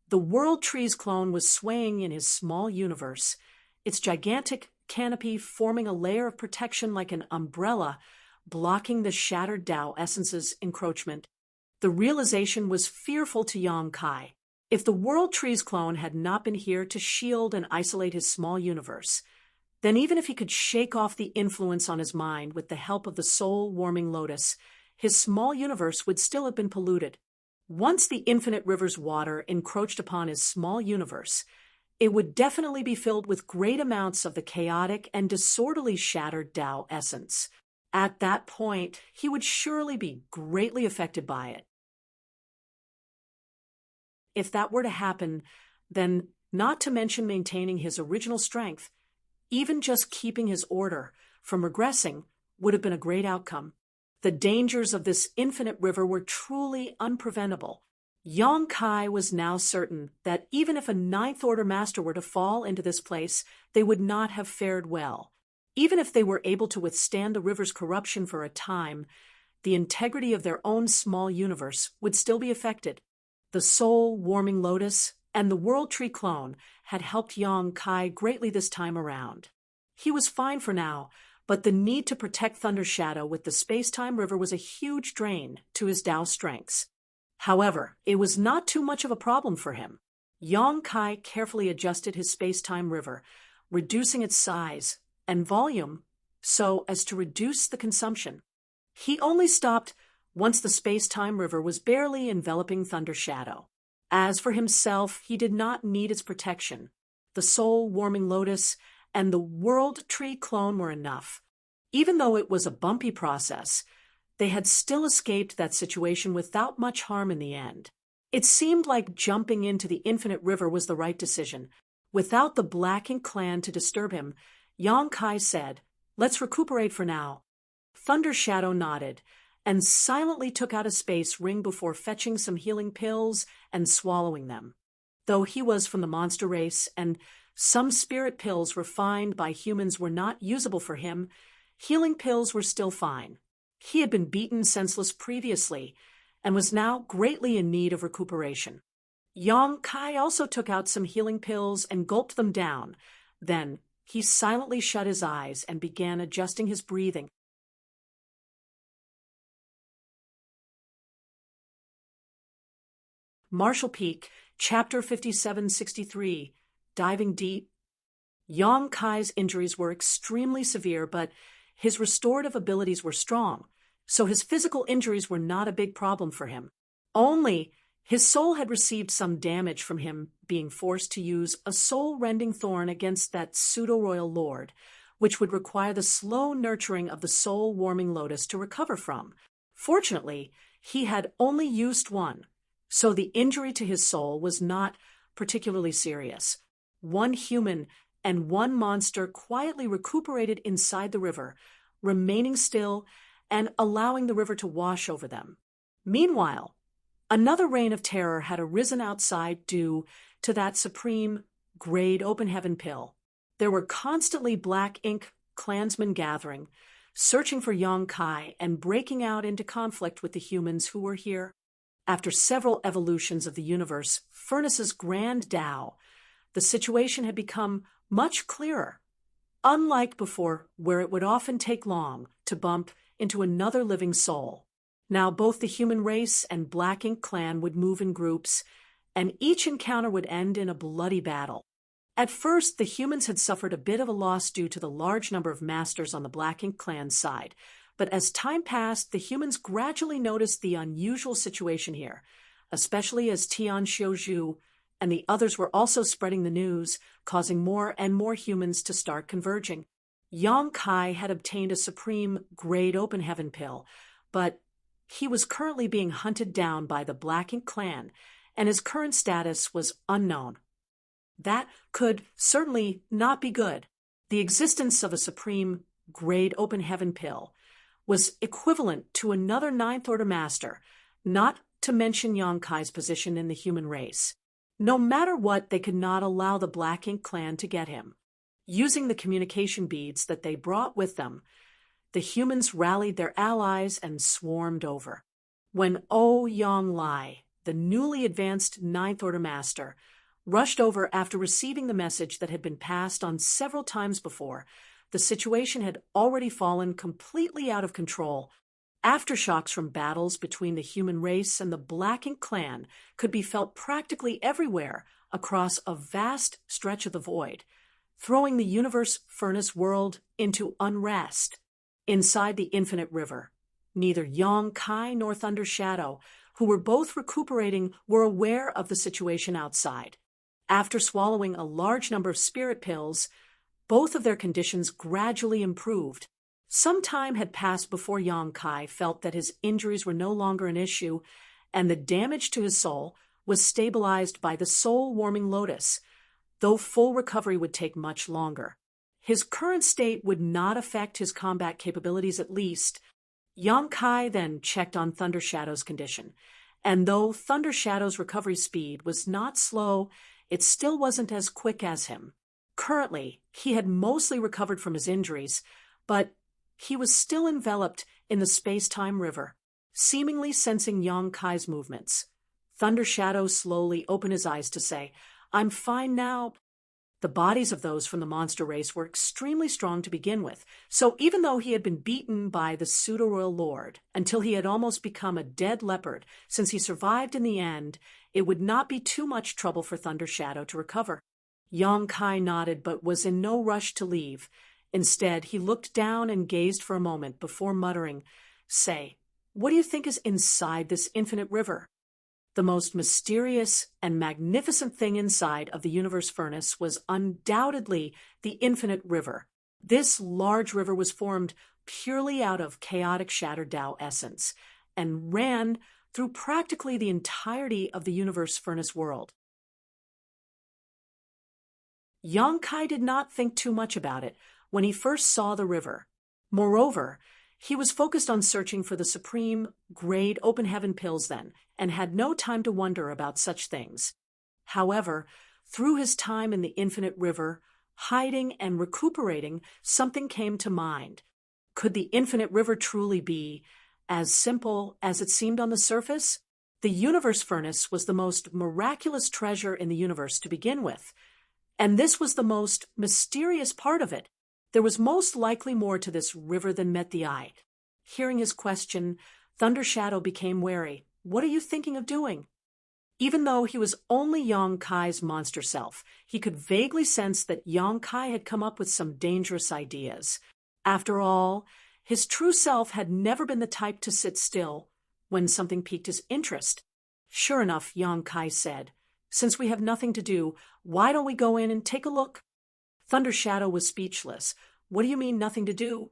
the World Tree's clone was swaying in his small universe, its gigantic canopy forming a layer of protection like an umbrella, blocking the shattered Tao essence's encroachment. The realization was fearful to Yang Kai. If the World Tree's clone had not been here to shield and isolate his small universe, then even if he could shake off the influence on his mind with the help of the soul-warming lotus, his small universe would still have been polluted. Once the infinite river's water encroached upon his small universe, it would definitely be filled with great amounts of the chaotic and disorderly shattered Tao essence. At that point, he would surely be greatly affected by it. If that were to happen, then, not to mention maintaining his original strength, even just keeping his order from regressing would have been a great outcome. The dangers of this infinite river were truly unpreventable. Yang Kai was now certain that even if a Ninth Order master were to fall into this place, they would not have fared well. Even if they were able to withstand the river's corruption for a time, the integrity of their own small universe would still be affected. The soul-warming lotus and the World Tree clone had helped Yang Kai greatly this time around. He was fine for now, but the need to protect Thunder Shadow with the space-time river was a huge drain to his Tao strengths. However, it was not too much of a problem for him. Yang Kai carefully adjusted his space-time river, reducing its size and volume so as to reduce the consumption. He only stopped once the space-time river was barely enveloping Thunder Shadow. As for himself, he did not need its protection. The soul-warming lotus and the World Tree clone were enough. Even though it was a bumpy process, they had still escaped that situation without much harm in the end. It seemed like jumping into the infinite river was the right decision. Without the Black Ink clan to disturb him, Yang Kai said, "Let's recuperate for now." Thunder Shadow nodded and silently took out a space ring before fetching some healing pills and swallowing them. Though he was from the monster race and some spirit pills refined by humans were not usable for him, healing pills were still fine. He had been beaten senseless previously and was now greatly in need of recuperation. Yang Kai also took out some healing pills and gulped them down. Then he silently shut his eyes and began adjusting his breathing. Marshall Peak, Chapter 5763, Diving Deep. Yang Kai's injuries were extremely severe, but his restorative abilities were strong, so his physical injuries were not a big problem for him. Only his soul had received some damage from him being forced to use a soul-rending thorn against that pseudo-royal lord, which would require the slow nurturing of the soul-warming lotus to recover from. Fortunately, he had only used one, so the injury to his soul was not particularly serious. One human and one monster quietly recuperated inside the river, remaining still and allowing the river to wash over them. Meanwhile, another reign of terror had arisen outside due to that supreme grade open heaven pill. There were constantly Black Ink clansmen gathering, searching for Yang Kai and breaking out into conflict with the humans who were here. After several evolutions of the universe, Furnace's grand Tao, the situation had become much clearer. Unlike before, where it would often take long to bump into another living soul, now both the human race and Black Ink clan would move in groups, and each encounter would end in a bloody battle. At first, the humans had suffered a bit of a loss due to the large number of masters on the Black Ink clan's side, but as time passed, the humans gradually noticed the unusual situation here, especially as Tian Xiuzhu and the others were also spreading the news, causing more and more humans to start converging. Yang Kai had obtained a supreme grade open heaven pill, but he was currently being hunted down by the Black Ink clan, and his current status was unknown. That could certainly not be good. The existence of a supreme grade open heaven pill was equivalent to another Ninth Order master, not to mention Yonkai's position in the human race. No matter what, they could not allow the Black Ink clan to get him. Using the communication beads that they brought with them, the humans rallied their allies and swarmed over. When Yong Lai, the newly advanced Ninth Order Master, rushed over after receiving the message that had been passed on several times before, the situation had already fallen completely out of control. Aftershocks from battles between the human race and the Black Ink clan could be felt practically everywhere across a vast stretch of the void, throwing the universe furnace world into unrest. Inside the Infinite River, neither Yong-kai nor Thunder Shadow, who were both recuperating, were aware of the situation outside. After swallowing a large number of spirit pills, both of their conditions gradually improved. Some time had passed before Yong-kai felt that his injuries were no longer an issue, and the damage to his soul was stabilized by the soul-warming lotus, though full recovery would take much longer. His current state would not affect his combat capabilities at least. Yong-kai then checked on Thunder Shadow's condition, and though Thunder Shadow's recovery speed was not slow, it still wasn't as quick as him. Currently, he had mostly recovered from his injuries, but he was still enveloped in the space-time river, seemingly sensing Yong-kai's movements. Thunder Shadow slowly opened his eyes to say, "I'm fine now." The bodies of those from the monster race were extremely strong to begin with, so even though he had been beaten by the pseudo-royal lord until he had almost become a dead leopard, since he survived in the end, it would not be too much trouble for Thunder Shadow to recover. Yong-kai nodded but was in no rush to leave. Instead, he looked down and gazed for a moment before muttering, "Say, what do you think is inside this infinite river?" The most mysterious and magnificent thing inside of the universe furnace was undoubtedly the infinite river. This large river was formed purely out of chaotic shattered Tao essence and ran through practically the entirety of the universe furnace world. Yong-kai did not think too much about it when he first saw the river. Moreover, he was focused on searching for the supreme grade open heaven pills then, and had no time to wonder about such things. However, through his time in the infinite river, hiding and recuperating, something came to mind. Could the infinite river truly be as simple as it seemed on the surface? The universe furnace was the most miraculous treasure in the universe to begin with, and this was the most mysterious part of it. There was most likely more to this river than met the eye. Hearing his question, Thunder Shadow became wary. "What are you thinking of doing?" Even though he was only Yong-kai's monster self, he could vaguely sense that Yong-kai had come up with some dangerous ideas. After all, his true self had never been the type to sit still when something piqued his interest. "Sure enough," Yong-kai said, "since we have nothing to do, why don't we go in and take a look?" Thunder Shadow was speechless. "What do you mean, nothing to do?"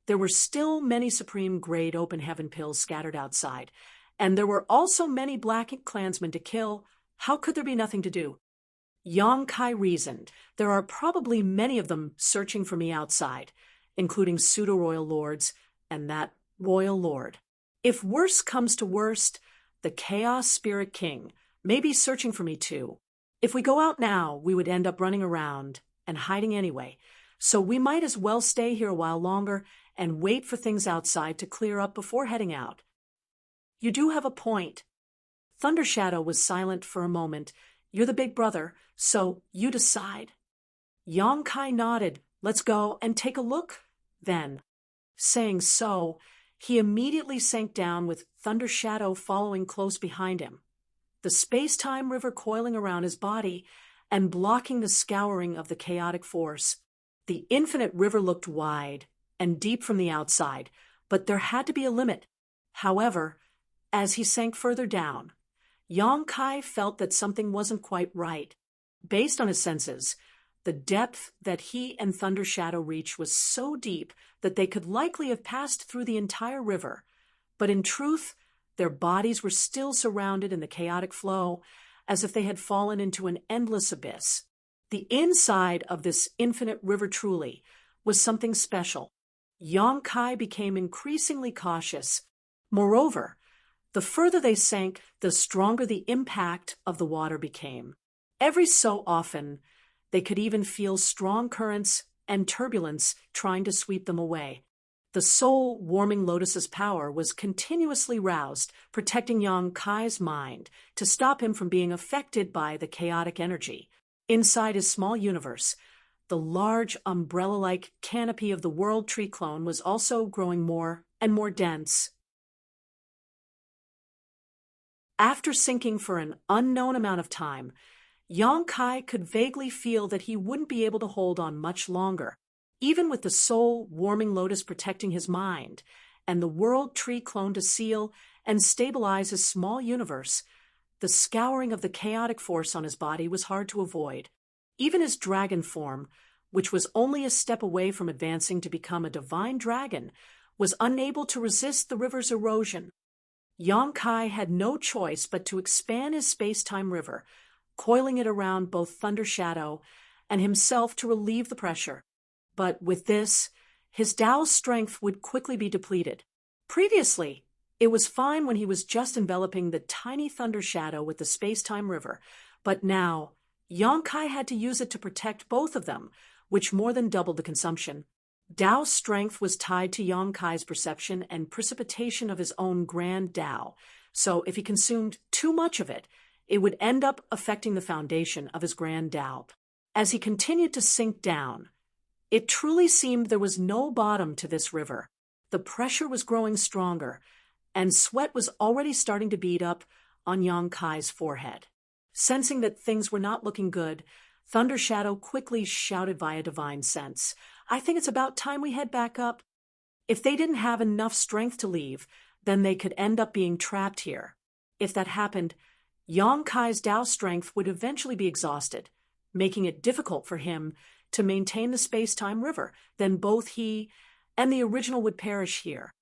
There were still many supreme-grade open heaven pills scattered outside, and there were also many Black Ink clansmen to kill. How could there be nothing to do? Yong-kai reasoned. There are probably many of them searching for me outside, including pseudo-royal lords and that royal lord. If worse comes to worst, the Chaos Spirit King may be searching for me too. If we go out now, we would end up running around and hiding anyway, so we might as well stay here a while longer and wait for things outside to clear up before heading out. You do have a point. Thunder Shadow was silent for a moment. You're the big brother, so you decide. Yong-kai nodded. Let's go and take a look, then. Saying so, he immediately sank down with Thunder Shadow following close behind him, the space-time river coiling around his body and blocking the scouring of the chaotic force. The infinite river looked wide and deep from the outside, but there had to be a limit. However, as he sank further down, Yong-kai felt that something wasn't quite right. Based on his senses, the depth that he and Thunder Shadow reached was so deep that they could likely have passed through the entire river, but in truth, their bodies were still surrounded in the chaotic flow, as if they had fallen into an endless abyss. The inside of this infinite river truly was something special. Yong-kai became increasingly cautious. Moreover, The further they sank, the stronger the impact of the water became. Every so often, they could even feel strong currents and turbulence trying to sweep them away. The soul-warming lotus's power was continuously roused, protecting Yang Kai's mind to stop him from being affected by the chaotic energy. Inside his small universe, the large umbrella-like canopy of the World Tree clone was also growing more and more dense. After sinking for an unknown amount of time, Yang Kai could vaguely feel that he wouldn't be able to hold on much longer. Even with the soul-warming lotus protecting his mind, and the World Tree clone to seal and stabilize his small universe, the scouring of the chaotic force on his body was hard to avoid. Even his dragon form, which was only a step away from advancing to become a divine dragon, was unable to resist the river's erosion. Yang Kai had no choice but to expand his space-time river, coiling it around both Thunder Shadow and himself to relieve the pressure. But with this, his Tao's strength would quickly be depleted. Previously, it was fine when he was just enveloping the tiny Thunder Shadow with the space-time river, but now, Yang Kai had to use it to protect both of them, which more than doubled the consumption. Tao's strength was tied to Yang Kai's perception and precipitation of his own grand Tao, so if he consumed too much of it, it would end up affecting the foundation of his grand Tao. As he continued to sink down, it truly seemed there was no bottom to this river. The pressure was growing stronger, and sweat was already starting to bead up on Yang Kai's forehead. Sensing that things were not looking good, Thunder Shadow quickly shouted via divine sense, "I think it's about time we head back up." If they didn't have enough strength to leave, then they could end up being trapped here. If that happened, Yang Kai's Tao strength would eventually be exhausted, making it difficult for him to maintain the space-time river. Then both he and the original would perish here.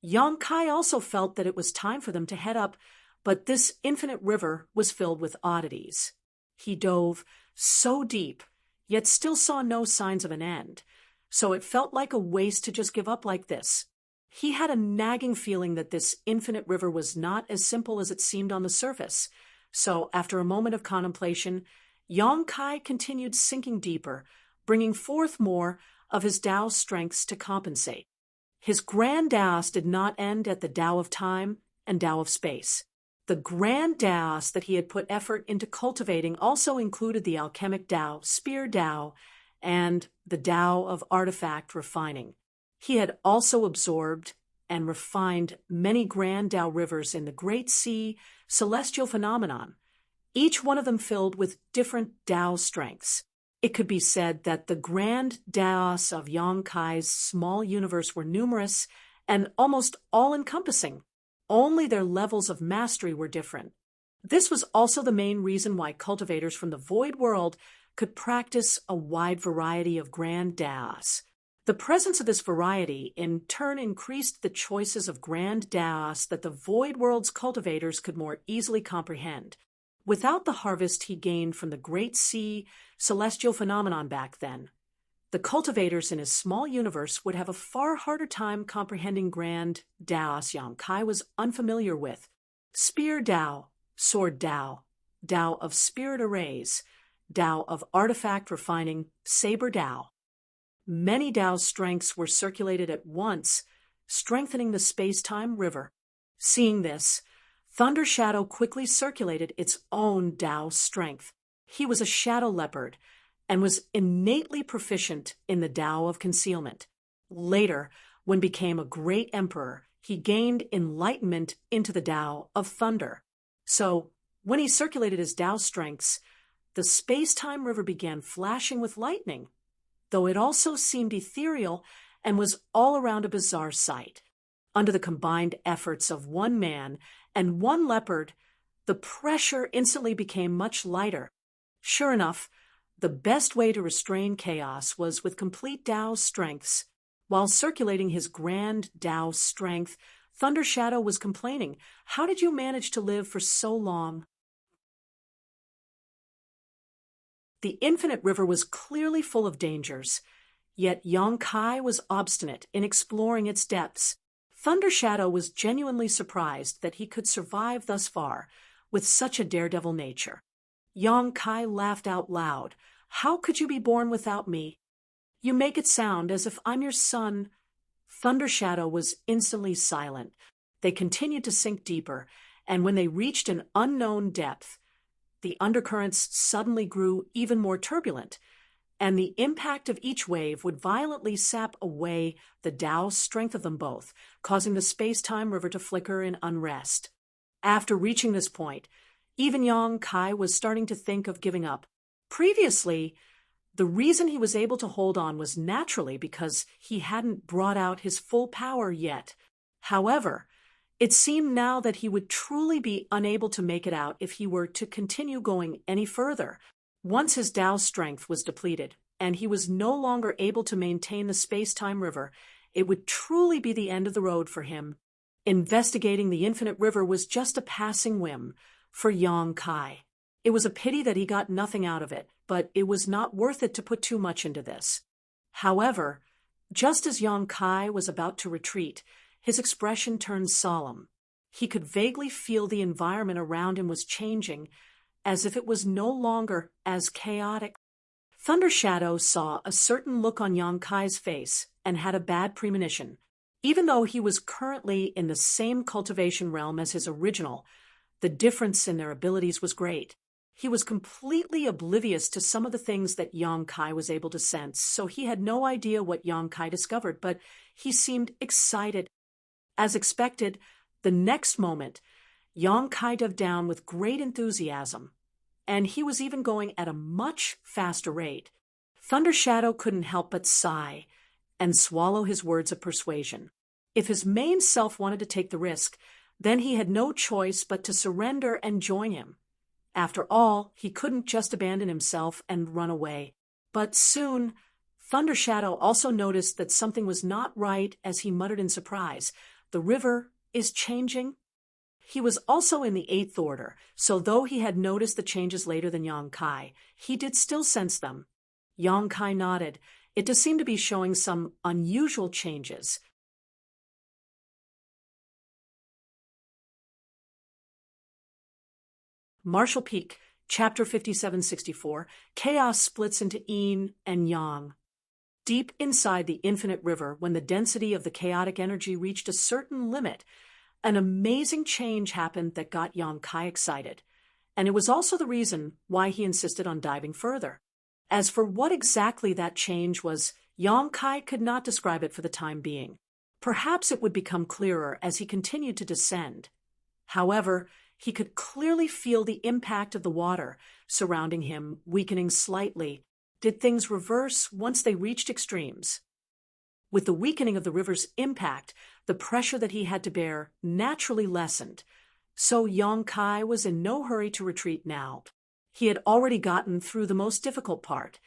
Yang Kai also felt that it was time for them to head up, but this infinite river was filled with oddities. He dove so deep, yet still saw no signs of an end, so it felt like a waste to just give up like this. He had a nagging feeling that this infinite river was not as simple as it seemed on the surface, so after a moment of contemplation, Yang Kai continued sinking deeper, bringing forth more of his Tao strengths to compensate. His grand Taos did not end at the Tao of time and Tao of space. The grand Taos that he had put effort into cultivating also included the alchemic Tao, spear Tao, and the Tao of artifact refining. He had also absorbed and refined many grand Tao rivers in the Great Sea celestial phenomenon, each one of them filled with different Tao strengths. It could be said that the grand Taos of Yang Kai's small universe were numerous and almost all-encompassing. Only their levels of mastery were different. This was also the main reason why cultivators from the void world could practice a wide variety of grand Taos. The presence of this variety in turn increased the choices of grand Taos that the void world's cultivators could more easily comprehend. Without the harvest he gained from the Great Sea celestial phenomenon back then, the cultivators in his small universe would have a far harder time comprehending grand Taos Yang Kai was unfamiliar with. Spear Tao, Sword Tao, Tao of spirit arrays, Tao of artifact refining, Saber Tao. Many Tao's strengths were circulated at once, strengthening the space-time river. Seeing this, Thunder Shadow quickly circulated its own Tao strength. He was a shadow leopard and was innately proficient in the Tao of concealment. Later, when became a great emperor, he gained enlightenment into the Tao of thunder. So, when he circulated his Tao strengths, the space-time river began flashing with lightning, though it also seemed ethereal and was all around a bizarre sight. Under the combined efforts of one man and one leopard, the pressure instantly became much lighter. Sure enough, the best way to restrain chaos was with complete Tao strengths. While circulating his grand Tao strength, Thunder Shadow was complaining, "How did you manage to live for so long?" The infinite river was clearly full of dangers, yet Yang Kai was obstinate in exploring its depths. Thunder Shadow was genuinely surprised that he could survive thus far with such a daredevil nature. Yong Kai laughed out loud. "How could you be born without me? You make it sound as if I'm your son." Thunder Shadow was instantly silent. They continued to sink deeper, and when they reached an unknown depth, the undercurrents suddenly grew even more turbulent, and the impact of each wave would violently sap away the Tao's strength of them both, causing the space-time river to flicker in unrest. After reaching this point, even Yong Kai was starting to think of giving up. Previously, the reason he was able to hold on was naturally because he hadn't brought out his full power yet. However, it seemed now that he would truly be unable to make it out if he were to continue going any further. Once his Tao's strength was depleted, and he was no longer able to maintain the space-time river, it would truly be the end of the road for him. Investigating the infinite river was just a passing whim for Yong Kai. It was a pity that he got nothing out of it, but it was not worth it to put too much into this. However, just as Yong Kai was about to retreat, his expression turned solemn. He could vaguely feel the environment around him was changing, as if it was no longer as chaotic. Thunder Shadow saw a certain look on Yong Kai's face and had a bad premonition. Even though he was currently in the same cultivation realm as his original, the difference in their abilities was great. He was completely oblivious to some of the things that Yong Kai was able to sense, so he had no idea what Yong Kai discovered, but he seemed excited. As expected, the next moment, Yong Kai dove down with great enthusiasm, and he was even going at a much faster rate. Thunder Shadow couldn't help but sigh and swallow his words of persuasion. If his main self wanted to take the risk, then he had no choice but to surrender and join him. After all, he couldn't just abandon himself and run away. But soon, Thunder Shadow also noticed that something was not right as he muttered in surprise. "The river is changing?" He was also in the 8th order, so though he had noticed the changes later than Yong Kai, he did still sense them. Yong Kai nodded. It does seem to be showing some unusual changes. Martial Peak, Chapter 5764, Chaos splits into yin and yang. Deep inside the infinite river, when the density of the chaotic energy reached a certain limit, an amazing change happened that got Yong Kai excited, and it was also the reason why he insisted on diving further. As for what exactly that change was, Yong Kai could not describe it for the time being. Perhaps it would become clearer as he continued to descend. However, he could clearly feel the impact of the water surrounding him weakening slightly. Did things reverse once they reached extremes? With the weakening of the river's impact, the pressure that he had to bear naturally lessened, so Yong Kai was in no hurry to retreat now. He had already gotten through the most difficult part,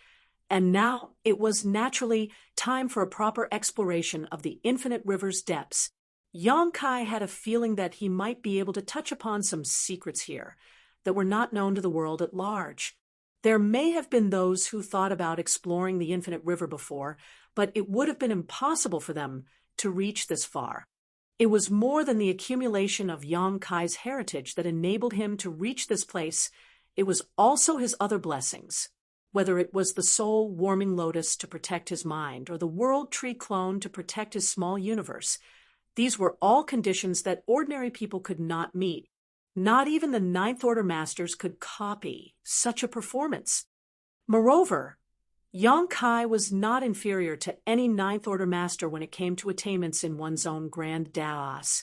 and now it was naturally time for a proper exploration of the infinite river's depths. Yong Kai had a feeling that he might be able to touch upon some secrets here that were not known to the world at large. There may have been those who thought about exploring the infinite river before, but it would have been impossible for them to reach this far. It was more than the accumulation of Yong Kai's heritage that enabled him to reach this place. It was also his other blessings, whether it was the soul-warming lotus to protect his mind or the world tree clone to protect his small universe. These were all conditions that ordinary people could not meet. Not even the 9th Order Masters could copy such a performance. Moreover, Yong Kai was not inferior to any 9th Order Master when it came to attainments in one's own grand Daos.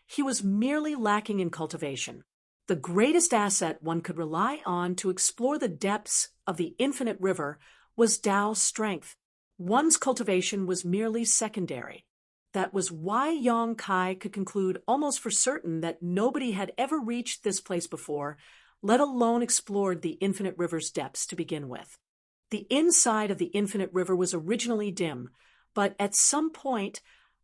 He was merely lacking in cultivation. The greatest asset one could rely on to explore the depths of the infinite river was Tao's strength. One's cultivation was merely secondary. That was why Yong Kai could conclude almost for certain that nobody had ever reached this place before, let alone explored the infinite river's depths to begin with. The inside of the infinite river was originally dim, but at some point,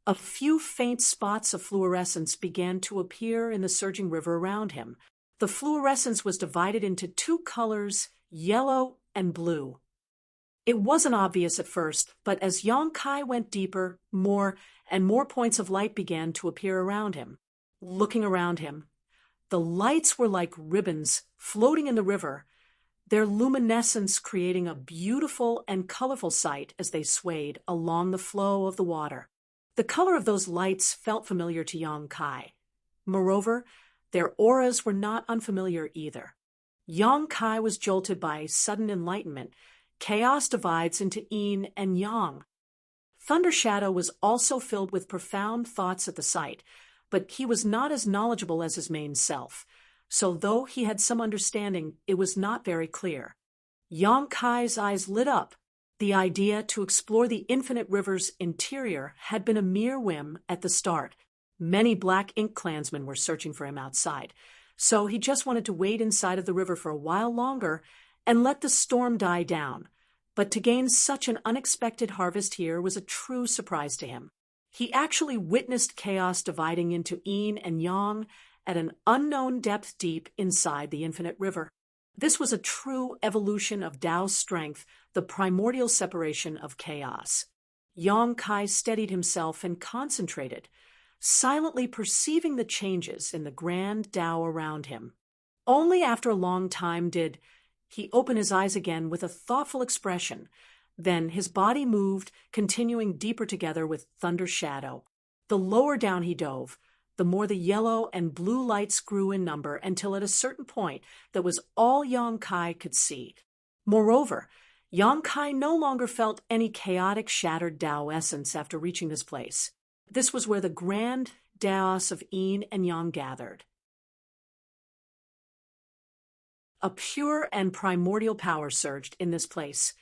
a few faint spots of fluorescence began to appear in the surging river around him. The fluorescence was divided into 2 colors, yellow and blue. It wasn't obvious at first, but as Yang Kai went deeper, more and more points of light began to appear around him. Looking around him, the lights were like ribbons floating in the river, their luminescence creating a beautiful and colorful sight as they swayed along the flow of the water. The color of those lights felt familiar to Yang Kai. Moreover, their auras were not unfamiliar either. Yang Kai was jolted by sudden enlightenment. Chaos divides into yin and yang. Thunder Shadow was also filled with profound thoughts at the sight, but he was not as knowledgeable as his main self. So though he had some understanding, it was not very clear. Yang Kai's eyes lit up. The idea to explore the infinite river's interior had been a mere whim at the start. Many Black Ink clansmen were searching for him outside, so he just wanted to wait inside of the river for a while longer and let the storm die down. But to gain such an unexpected harvest here was a true surprise to him. He actually witnessed chaos dividing into yin and yang at an unknown depth deep inside the infinite river. This was a true evolution of Tao's strength, the primordial separation of chaos. Yang Kai steadied himself and concentrated, silently perceiving the changes in the grand Tao around him. Only after a long time did he open his eyes again with a thoughtful expression. Then his body moved, continuing deeper together with Thunder Shadow. The lower down he dove, the more the yellow and blue lights grew in number until at a certain point that was all Yang Kai could see. Moreover, Yang Kai no longer felt any chaotic, shattered Tao essence after reaching this place. This was where the grand Taos of yin and yang gathered. A pure and primordial power surged in this place,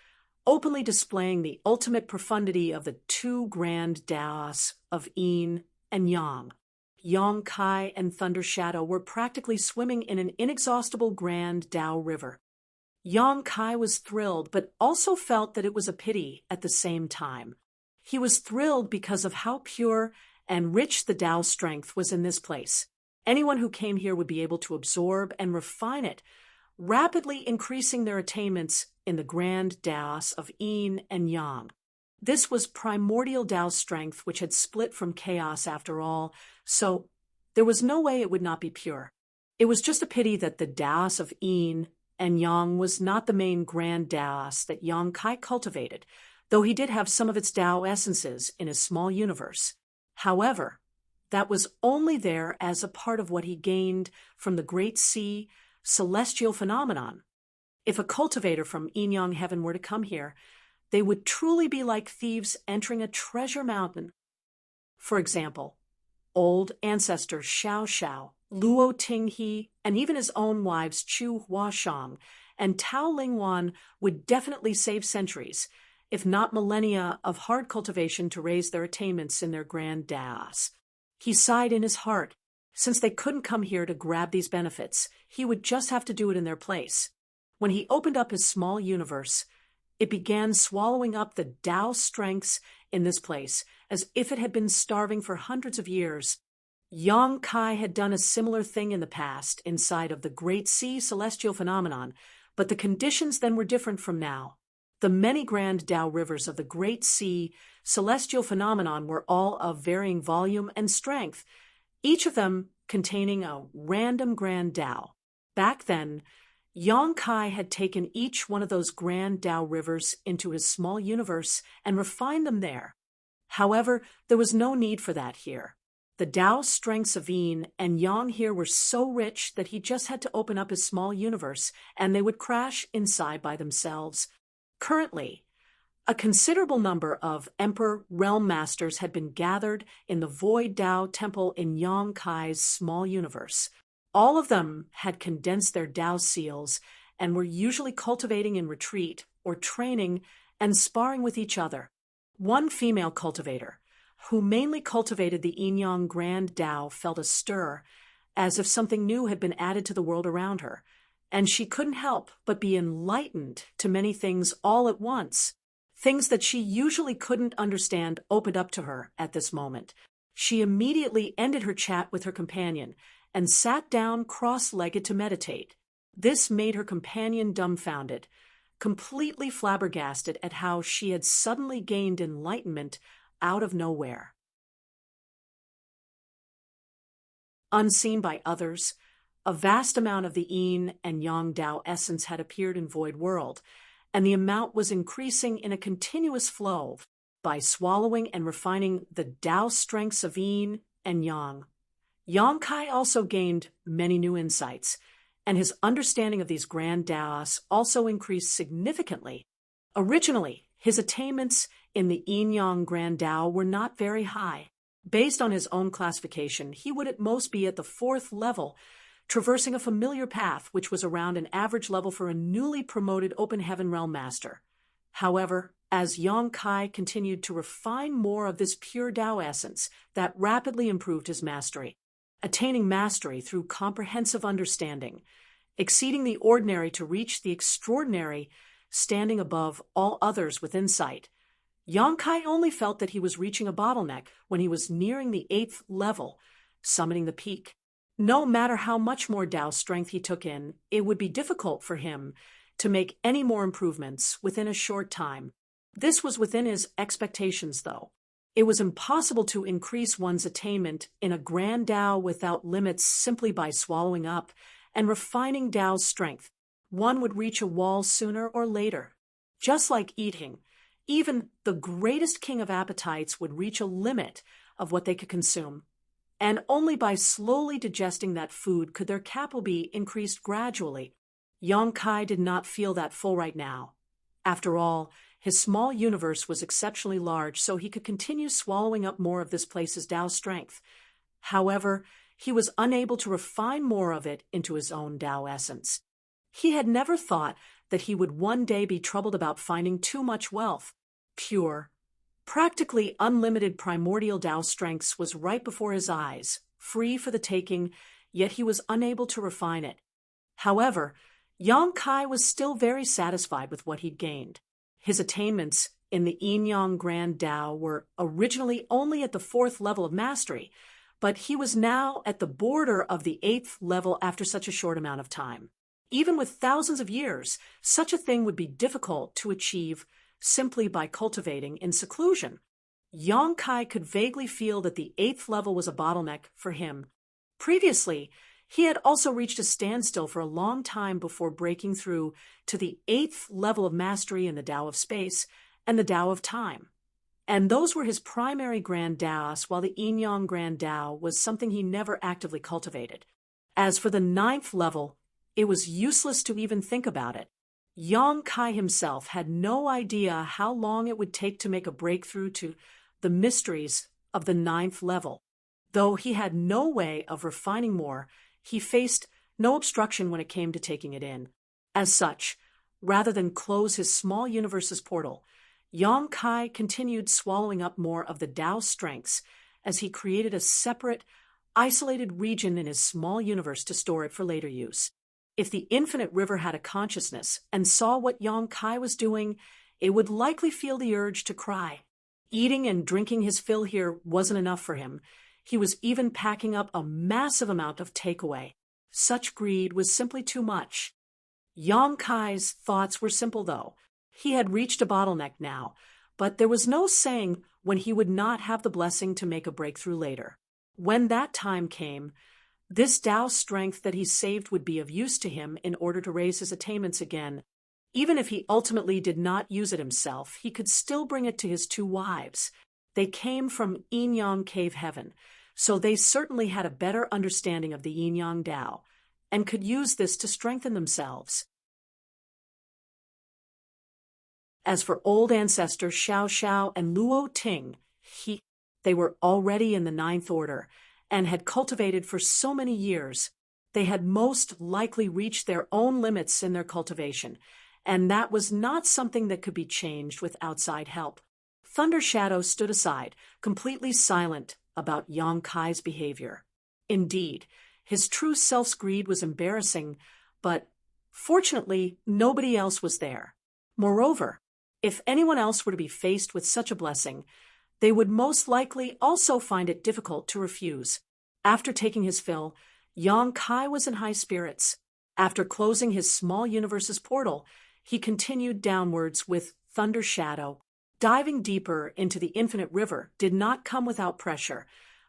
openly displaying the ultimate profundity of the two grand Taos of yin and yang. Yang Kai and Thunder Shadow were practically swimming in an inexhaustible grand Tao river. Yang Kai was thrilled, but also felt that it was a pity at the same time. He was thrilled because of how pure and rich the Tao strength was in this place. Anyone who came here would be able to absorb and refine it, rapidly increasing their attainments in the grand Taos of yin and yang. This was primordial Tao strength which had split from chaos after all, so there was no way it would not be pure. It was just a pity that the Taos of yin and yang was not the main grand Taos that Yang Kai cultivated, though he did have some of its Tao essences in his small universe. However, that was only there as a part of what he gained from the Great Sea celestial phenomenon. If a cultivator from yin-yang heaven were to come here, they would truly be like thieves entering a treasure mountain. For example, old ancestor Xiao Xiao, Luo Tinghe, and even his own wives Chu Huashang and Tao Lingwan would definitely save centuries, if not millennia, of hard cultivation to raise their attainments in their grand Taos. He sighed in his heart. Since they couldn't come here to grab these benefits, he would just have to do it in their place. When he opened up his small universe, it began swallowing up the Tao strengths in this place, as if it had been starving for hundreds of years. Yang Kai had done a similar thing in the past inside of the Great Sea celestial phenomenon, but the conditions then were different from now. The many grand Tao rivers of the Great Sea celestial phenomenon were all of varying volume and strength, each of them containing a random grand Tao. Back then, Yang Kai had taken each one of those grand Tao rivers into his small universe and refined them there. However, there was no need for that here. The Tao strengths of yin and yang here were so rich that he just had to open up his small universe and they would crash inside by themselves. Currently, a considerable number of Emperor Realm Masters had been gathered in the Void Tao Temple in Yang Kai's small universe. All of them had condensed their Tao seals and were usually cultivating in retreat or training and sparring with each other. One female cultivator, who mainly cultivated the yin-yang grand Tao, felt a stir, as if something new had been added to the world around her, and she couldn't help but be enlightened to many things all at once. Things that she usually couldn't understand opened up to her at this moment. She immediately ended her chat with her companion and sat down cross-legged to meditate. This made her companion dumbfounded. completely flabbergasted at how she had suddenly gained enlightenment out of nowhere. Unseen by others, a vast amount of the yin and yang Tao essence had appeared in Void World, and the amount was increasing in a continuous flow by swallowing and refining the Tao strengths of yin and yang. Yang Kai also gained many new insights, and his understanding of these grand Taos also increased significantly. Originally, his attainments in the yin-yang grand Tao were not very high. Based on his own classification, he would at most be at the 4th level, traversing a familiar path which was around an average level for a newly promoted Open Heaven Realm Master. However, as Yang Kai continued to refine more of this pure Tao essence, that rapidly improved his mastery, attaining mastery through comprehensive understanding, exceeding the ordinary to reach the extraordinary, standing above all others with insight. Yang Kai only felt that he was reaching a bottleneck when he was nearing the 8th level, summiting the peak. No matter how much more Tao strength he took in, it would be difficult for him to make any more improvements within a short time. This was within his expectations, though. It was impossible to increase one's attainment in a grand Tao without limits simply by swallowing up and refining Tao's strength. One would reach a wall sooner or later. Just like eating, even the greatest king of appetites would reach a limit of what they could consume. And only by slowly digesting that food could their capital be increased gradually. Yang Kai did not feel that full right now. After all, his small universe was exceptionally large, so he could continue swallowing up more of this place's Tao strength. However, he was unable to refine more of it into his own Tao essence. He had never thought that he would one day be troubled about finding too much wealth. Pure, practically unlimited primordial Tao strengths was right before his eyes, free for the taking, yet he was unable to refine it. However, Yang Kai was still very satisfied with what he'd gained. His attainments in the yin-yang grand Tao were originally only at the 4th level of mastery, but he was now at the border of the 8th level after such a short amount of time. Even with thousands of years, such a thing would be difficult to achieve simply by cultivating in seclusion. Yang Kai could vaguely feel that the 8th level was a bottleneck for him. Previously, he had also reached a standstill for a long time before breaking through to the 8th level of mastery in the Tao of space and the Tao of time. And those were his primary grand Taos, while the yin-yang grand Tao was something he never actively cultivated. As for the 9th level, it was useless to even think about it. Yang Kai himself had no idea how long it would take to make a breakthrough to the mysteries of the 9th level. Though he had no way of refining more, he faced no obstruction when it came to taking it in. As such, rather than close his small universe's portal, Yang Kai continued swallowing up more of the Tao strengths as he created a separate, isolated region in his small universe to store it for later use. If the infinite river had a consciousness and saw what Yang Kai was doing, it would likely feel the urge to cry. Eating and drinking his fill here wasn't enough for him. He was even packing up a massive amount of takeaway. Such greed was simply too much. Yang Kai's thoughts were simple, though. He had reached a bottleneck now, but there was no saying when he would not have the blessing to make a breakthrough later. When that time came, this Tao strength that he saved would be of use to him in order to raise his attainments again. Even if he ultimately did not use it himself, he could still bring it to his 2 wives. They came from yin-yang cave heaven, so they certainly had a better understanding of the yin-yang Tao, and could use this to strengthen themselves. As for old ancestors Xiao Xiao and Luo Ting, they were already in the 9th order, and had cultivated for so many years. They had most likely reached their own limits in their cultivation, and that was not something that could be changed with outside help. Thunder Shadow stood aside, completely silent about Yang Kai's behavior. Indeed, his true self's greed was embarrassing, but fortunately, nobody else was there. Moreover, if anyone else were to be faced with such a blessing, they would most likely also find it difficult to refuse. After taking his fill, Yang Kai was in high spirits. After closing his small universe's portal, he continued downwards with thunder shadow. Diving deeper into the infinite river did not come without pressure,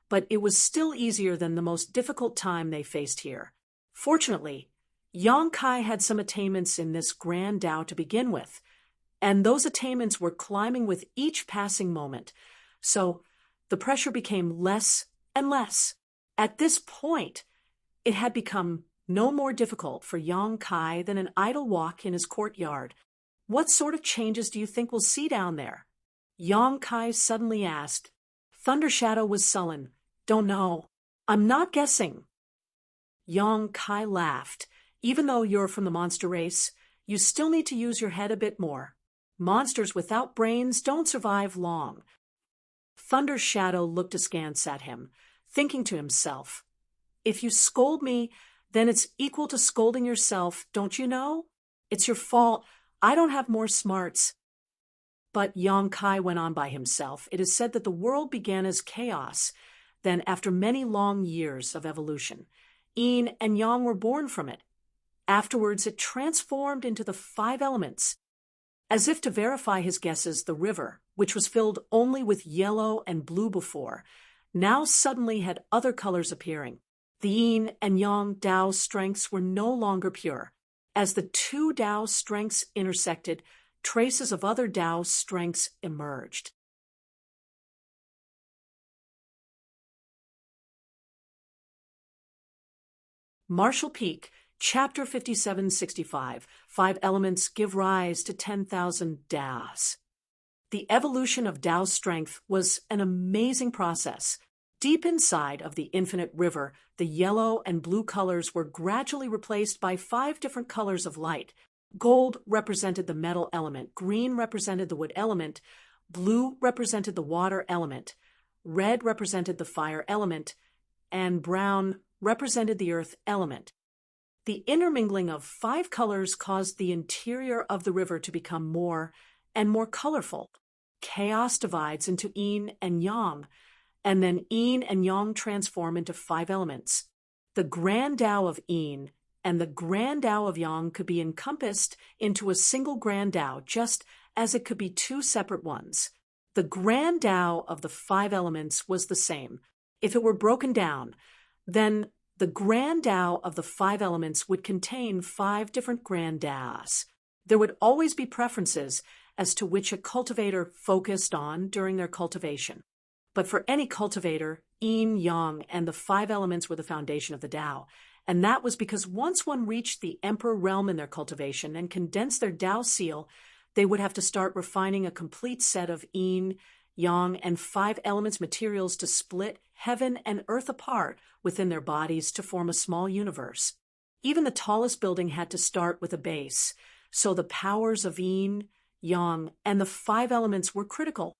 but it was still easier than the most difficult time they faced here. Fortunately, Yang Kai had some attainments in this grand Tao to begin with, and those attainments were climbing with each passing moment, so the pressure became less and less. At this point, it had become no more difficult for Yang Kai than an idle walk in his courtyard. What sort of changes do you think we'll see down there? Yang Kai suddenly asked. Thunder Shadow was sullen. Don't know. I'm not guessing. Yang Kai laughed. Even though you're from the monster race, you still need to use your head a bit more. Monsters without brains don't survive long. Thunder Shadow looked askance at him, thinking to himself, if you scold me, then it's equal to scolding yourself, don't you know? It's your fault. I don't have more smarts. But Yang Kai went on by himself. It is said that the world began as chaos. Then, after many long years of evolution, Yin and Yang were born from it. Afterwards, it transformed into the 5 elements. As if to verify his guesses, the river, which was filled only with yellow and blue before, now suddenly had other colors appearing. The Yin and Yang Tao strengths were no longer pure. As the 2 Tao strengths intersected, traces of other Tao strengths emerged. Marshall Peak, Chapter 5765, 5 Elements Give Rise to 10,000 Taos. The evolution of Tao strength was an amazing process. Deep inside of the infinite river, the yellow and blue colors were gradually replaced by 5 different colors of light. Gold represented the metal element, green represented the wood element, blue represented the water element, red represented the fire element, and brown represented the earth element. The intermingling of 5 colors caused the interior of the river to become more and more colorful. Chaos divides into Yin and Yang, and then Yin and Yang transform into 5 elements. The grand Tao of Yin and the grand Tao of Yang could be encompassed into a single grand Tao, just as it could be 2 separate ones. The grand Tao of the 5 elements was the same. If it were broken down, then the grand Tao of the 5 elements would contain 5 different grand Taos. There would always be preferences as to which a cultivator focused on during their cultivation. But for any cultivator, Yin, Yang, and the 5 elements were the foundation of the Tao, and that was because once one reached the Emperor realm in their cultivation and condensed their Tao seal, they would have to start refining a complete set of Yin, Yang, and 5 elements materials to split heaven and earth apart within their bodies to form a small universe. Even the tallest building had to start with a base, so the powers of Yin, Yang, and the 5 elements were critical.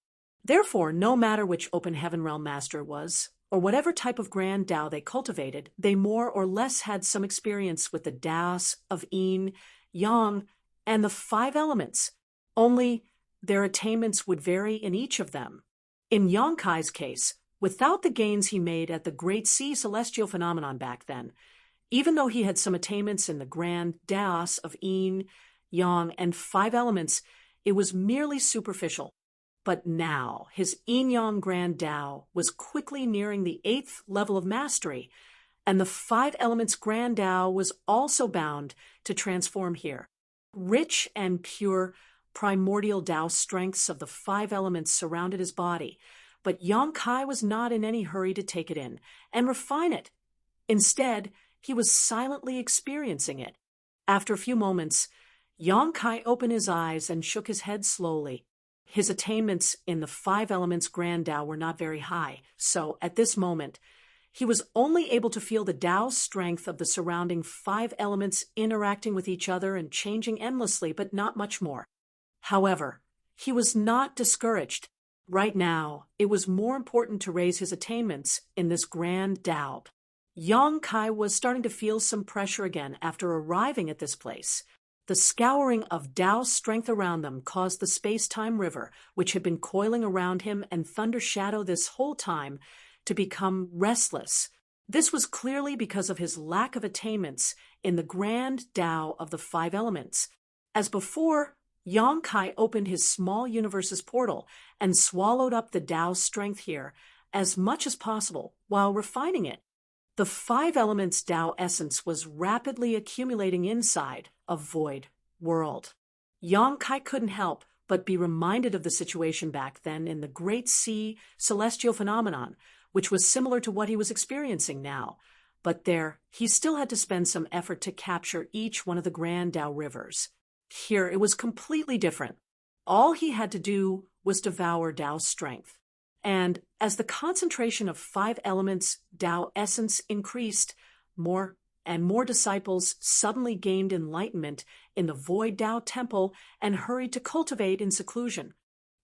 Therefore, no matter which open heaven realm master was, or whatever type of grand Tao they cultivated, they more or less had some experience with the Taos of Yin, Yang, and the 5 elements, only their attainments would vary in each of them. In Yang Kai's case, without the gains he made at the Great Sea Celestial Phenomenon back then, even though he had some attainments in the grand Taos of Yin, Yang, and 5 elements, it was merely superficial. But now, his Yin-Yang Grand Tao was quickly nearing the 8th level of mastery, and the 5 elements Grand Tao was also bound to transform here. Rich and pure primordial Tao strengths of the 5 elements surrounded his body, but Yang Kai was not in any hurry to take it in and refine it. Instead, he was silently experiencing it. After a few moments, Yang Kai opened his eyes and shook his head slowly. His attainments in the 5 elements Grand Tao were not very high, so at this moment, he was only able to feel the Tao strength of the surrounding 5 elements interacting with each other and changing endlessly, but not much more. However, he was not discouraged. Right now, it was more important to raise his attainments in this Grand Tao. Yang Kai was starting to feel some pressure again after arriving at this place. The scouring of Tao strength around them caused the space-time river, which had been coiling around him and Thunder Shadow this whole time, to become restless. This was clearly because of his lack of attainments in the grand Tao of the 5 elements. As before, Yang Kai opened his small universe's portal and swallowed up the Tao's strength here as much as possible while refining it. The five elements Tao essence was rapidly accumulating inside a void world. Yang Kai couldn't help but be reminded of the situation back then in the Great Sea celestial phenomenon, which was similar to what he was experiencing now. But there, he still had to spend some effort to capture each one of the grand Tao rivers. Here, it was completely different. All he had to do was devour Tao's strength. And as the concentration of five elements Tao essence increased, more and more disciples suddenly gained enlightenment in the Void Tao Temple and hurried to cultivate in seclusion.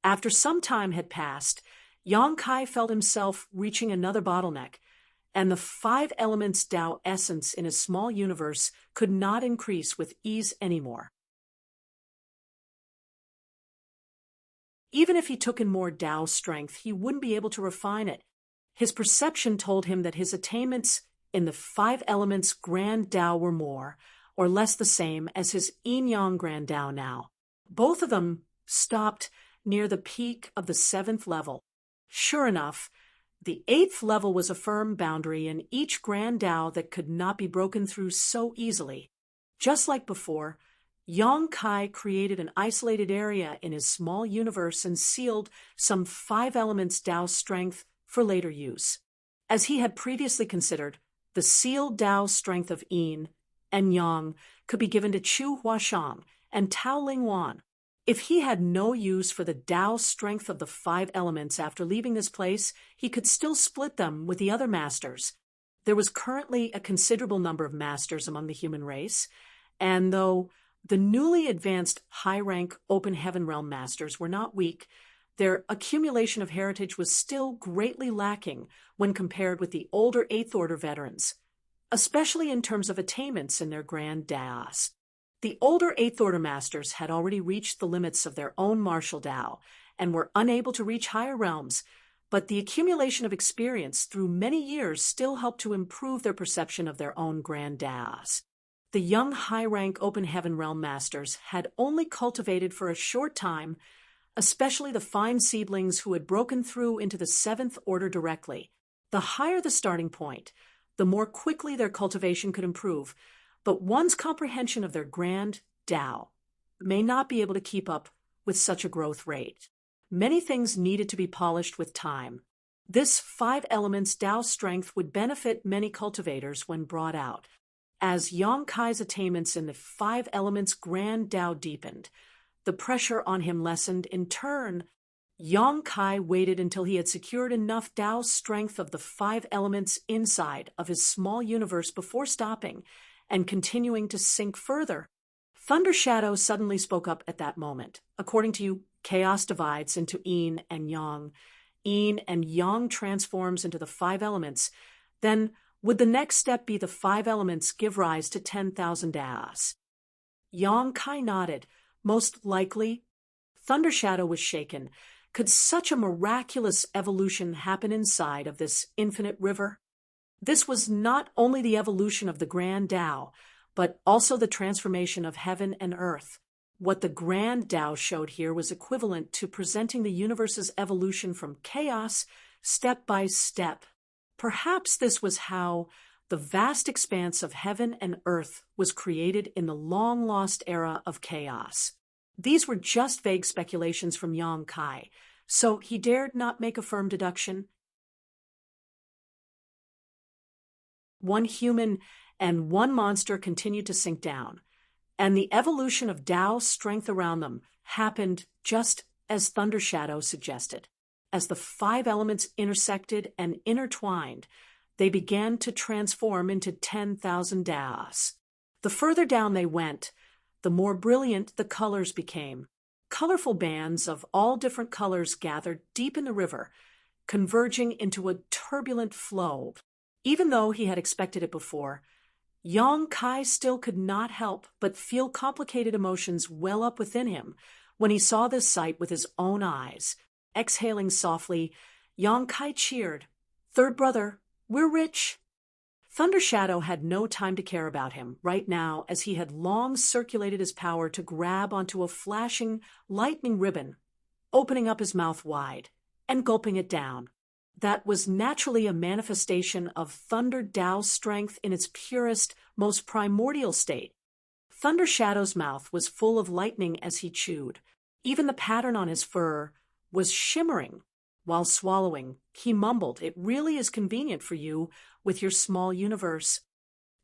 After some time had passed, Yang Kai felt himself reaching another bottleneck, and the five elements Tao essence in his small universe could not increase with ease anymore. Even if he took in more Tao strength, he wouldn't be able to refine it. His perception told him that his attainments in the five elements Grand Tao were more or less the same as his Yin-Yang Grand Tao now. Both of them stopped near the peak of the seventh level. Sure enough, the eighth level was a firm boundary in each Grand Tao that could not be broken through so easily. Just like before, Yang Kai created an isolated area in his small universe and sealed some five elements Tao strength for later use. As he had previously considered, the sealed Tao strength of Yin and Yang could be given to Chu Huashang and Tao Lingwan. If he had no use for the Tao strength of the five elements after leaving this place, he could still split them with the other masters. There was currently a considerable number of masters among the human race, and though the newly advanced high-rank Open Heaven Realm masters were not weak, their accumulation of heritage was still greatly lacking when compared with the older Eighth Order veterans, especially in terms of attainments in their Grand Taos. The older Eighth Order masters had already reached the limits of their own martial Tao and were unable to reach higher realms, but the accumulation of experience through many years still helped to improve their perception of their own Grand Taos. The young high-rank Open Heaven Realm masters had only cultivated for a short time, especially the fine seedlings who had broken through into the Seventh Order directly. The higher the starting point, the more quickly their cultivation could improve, but one's comprehension of their Grand Tao may not be able to keep up with such a growth rate. Many things needed to be polished with time. This five elements Tao strength would benefit many cultivators when brought out. As Yang Kai's attainments in the five elements Grand Tao deepened, the pressure on him lessened. In turn, Yang Kai waited until he had secured enough Tao strength of the five elements inside of his small universe before stopping and continuing to sink further. Thunder Shadow suddenly spoke up at that moment. According to you, chaos divides into Yin and Yang. Yin and Yang transforms into the five elements. Then, would the next step be the five elements give rise to 10,000 Taos? Yang Kai nodded. Most likely. Thunder Shadow was shaken. Could such a miraculous evolution happen inside of this infinite river? This was not only the evolution of the Grand Tao, but also the transformation of heaven and earth. What the Grand Tao showed here was equivalent to presenting the universe's evolution from chaos step by step. Perhaps this was how the vast expanse of heaven and earth was created in the long-lost era of chaos. These were just vague speculations from Yang Kai, so he dared not make a firm deduction. One human and one monster continued to sink down, and the evolution of Tao's strength around them happened just as Thunder Shadow suggested. As the five elements intersected and intertwined, they began to transform into 10,000 Taos. The further down they went, the more brilliant the colors became. Colorful bands of all different colors gathered deep in the river, converging into a turbulent flow. Even though he had expected it before, Yang Kai still could not help but feel complicated emotions well up within him when he saw this sight with his own eyes. Exhaling softly, Yang Kai cheered, "Third brother, we're rich." Thunder Shadow had no time to care about him right now, as he had long circulated his power to grab onto a flashing lightning ribbon, opening up his mouth wide and gulping it down. That was naturally a manifestation of Thunder Tao's strength in its purest, most primordial state. Thunder Shadow's mouth was full of lightning as he chewed. Even the pattern on his fur was shimmering. While swallowing, he mumbled, "It really is convenient for you, with your small universe,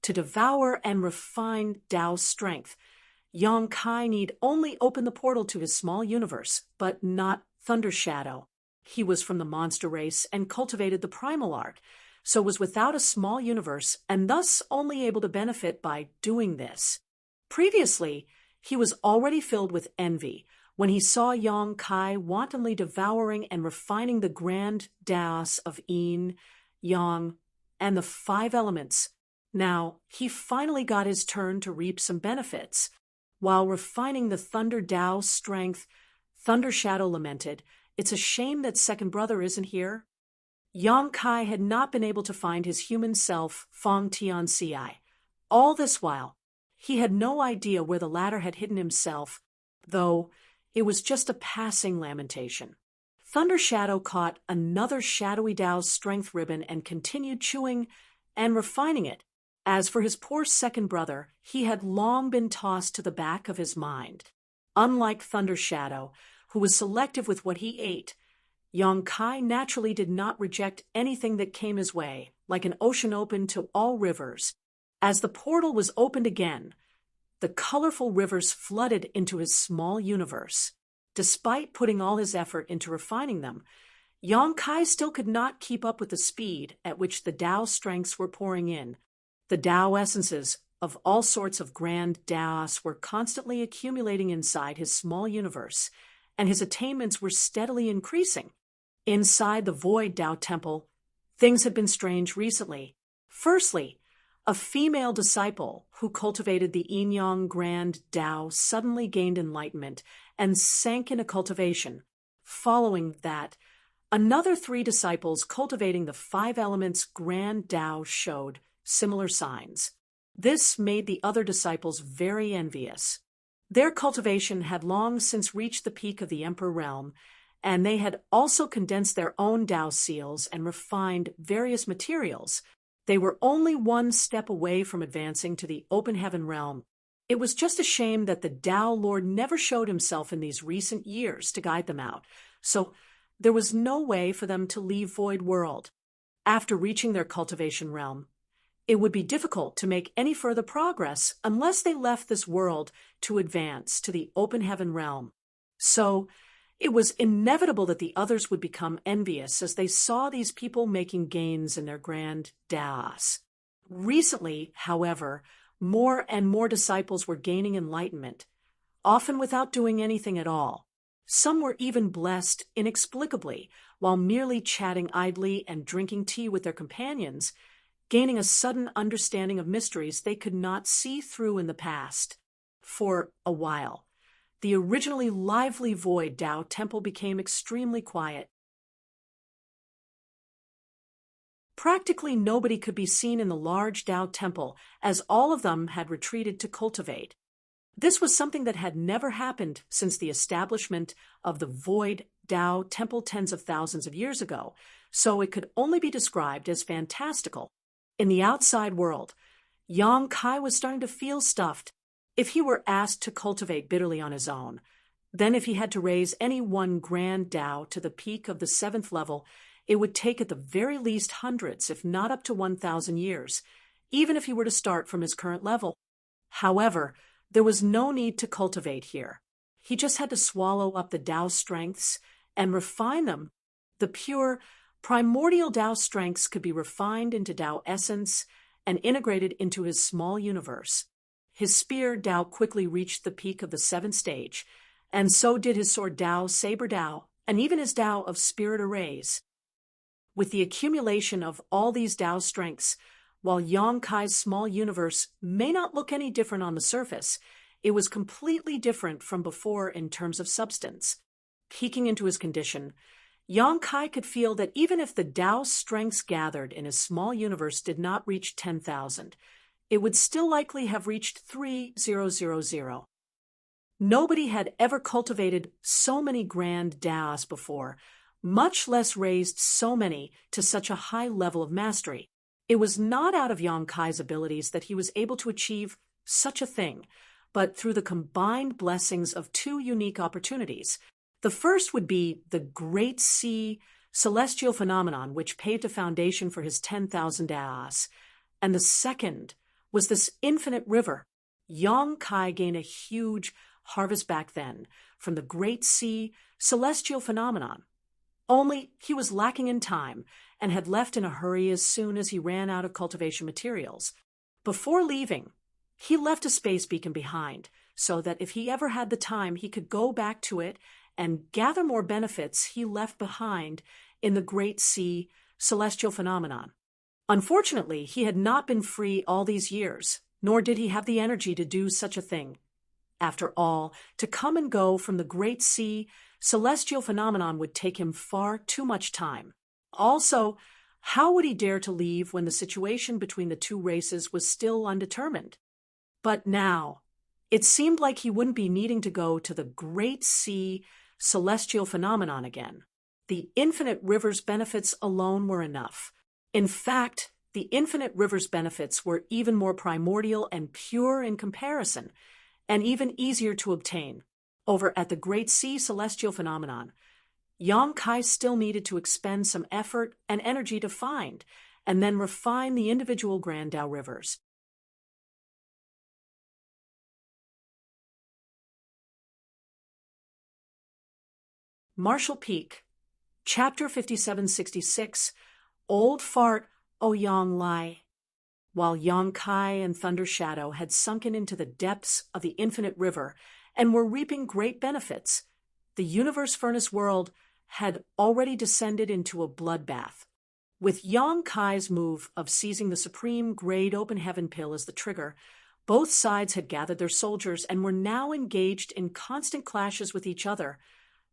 to devour and refine Tao's strength. Yong Kai need only open the portal to his small universe, but not Thunder Shadow. He was from the monster race and cultivated the primal art, so was without a small universe and thus only able to benefit by doing this. Previously, he was already filled with envy when he saw Yong Kai wantonly devouring and refining the grand Taos of Yin, Yang, and the 5 elements. Now, he finally got his turn to reap some benefits. While refining the Thunder Tao's strength, Thunder Shadow lamented, "It's a shame that second brother isn't here." Yong Kai had not been able to find his human self, Fong Tian Ci. All this while, he had no idea where the latter had hidden himself, though it was just a passing lamentation. Thunder Shadow caught another shadowy Tao's strength ribbon and continued chewing and refining it. As for his poor second brother, he had long been tossed to the back of his mind. Unlike Thunder Shadow, who was selective with what he ate, Yong Kai naturally did not reject anything that came his way, like an ocean open to all rivers. As the portal was opened again, the colorful rivers flooded into his small universe. Despite putting all his effort into refining them, Yong Kai still could not keep up with the speed at which the Tao strengths were pouring in. The Tao essences of all sorts of grand Taos were constantly accumulating inside his small universe, and his attainments were steadily increasing. Inside the Void Tao Temple, things had been strange recently. Firstly, a female disciple who cultivated the Yin-Yang Grand Tao suddenly gained enlightenment and sank into cultivation. Following that, another 3 disciples cultivating the 5 elements Grand Tao showed similar signs. This made the other disciples very envious. Their cultivation had long since reached the peak of the Emperor realm, and they had also condensed their own Tao seals and refined various materials. They were only one step away from advancing to the open heaven realm. It was just a shame that the Tao Lord never showed himself in these recent years to guide them out, so there was no way for them to leave Void World. After reaching their cultivation realm, it would be difficult to make any further progress unless they left this world to advance to the open heaven realm. So it was inevitable that the others would become envious as they saw these people making gains in their grand Taos. Recently, however, more and more disciples were gaining enlightenment, often without doing anything at all. Some were even blessed inexplicably, while merely chatting idly and drinking tea with their companions, gaining a sudden understanding of mysteries they could not see through in the past. For a while, the originally lively Void Tao Temple became extremely quiet. Practically nobody could be seen in the large Tao Temple, as all of them had retreated to cultivate. This was something that had never happened since the establishment of the Void Tao Temple tens of thousands of years ago, so it could only be described as fantastical. In the outside world, Yong Kai was starting to feel stuffed. If he were asked to cultivate bitterly on his own, then if he had to raise any one grand Tao to the peak of the 7th level, it would take at the very least hundreds, if not up to 1,000 years, even if he were to start from his current level. However, there was no need to cultivate here. He just had to swallow up the Tao strengths and refine them. The pure, primordial Tao strengths could be refined into Tao essence and integrated into his small universe. His spear Tao quickly reached the peak of the 7th stage, and so did his sword Tao, saber Tao, and even his Tao of spirit arrays. With the accumulation of all these Tao strengths, while Yong Kai's small universe may not look any different on the surface, it was completely different from before in terms of substance. Peeking into his condition, Yang Kai could feel that even if the Tao's strengths gathered in his small universe did not reach 10,000, it would still likely have reached 3000. Nobody had ever cultivated so many grand Taos before, much less raised so many to such a high level of mastery. It was not out of Yang Kai's abilities that he was able to achieve such a thing, but through the combined blessings of two unique opportunities. The first would be the Great Sea celestial phenomenon, which paved a foundation for his 10,000 Taos, and the second was this infinite river. Yang Kai gained a huge harvest back then from the Great Sea celestial phenomenon. Only he was lacking in time and had left in a hurry as soon as he ran out of cultivation materials. Before leaving, he left a space beacon behind so that if he ever had the time, he could go back to it and gather more benefits he left behind in the Great Sea celestial phenomenon. Unfortunately, he had not been free all these years, nor did he have the energy to do such a thing. After all, to come and go from the Great Sea celestial phenomenon would take him far too much time. Also, how would he dare to leave when the situation between the two races was still undetermined? But now, it seemed like he wouldn't be needing to go to the Great Sea celestial phenomenon again. The infinite river's benefits alone were enough. In fact, the infinite river's benefits were even more primordial and pure in comparison, and even easier to obtain. Over at the Great Sea celestial phenomenon, Yang Kai still needed to expend some effort and energy to find and then refine the individual Grand Tao rivers. Marshall Peak, Chapter 5766, Old Fart O Yang Lai. While Yang Kai and Thunder Shadow had sunken into the depths of the infinite river and were reaping great benefits, the universe furnace world had already descended into a bloodbath. With Yang Kai's move of seizing the supreme grade open heaven pill as the trigger, both sides had gathered their soldiers and were now engaged in constant clashes with each other,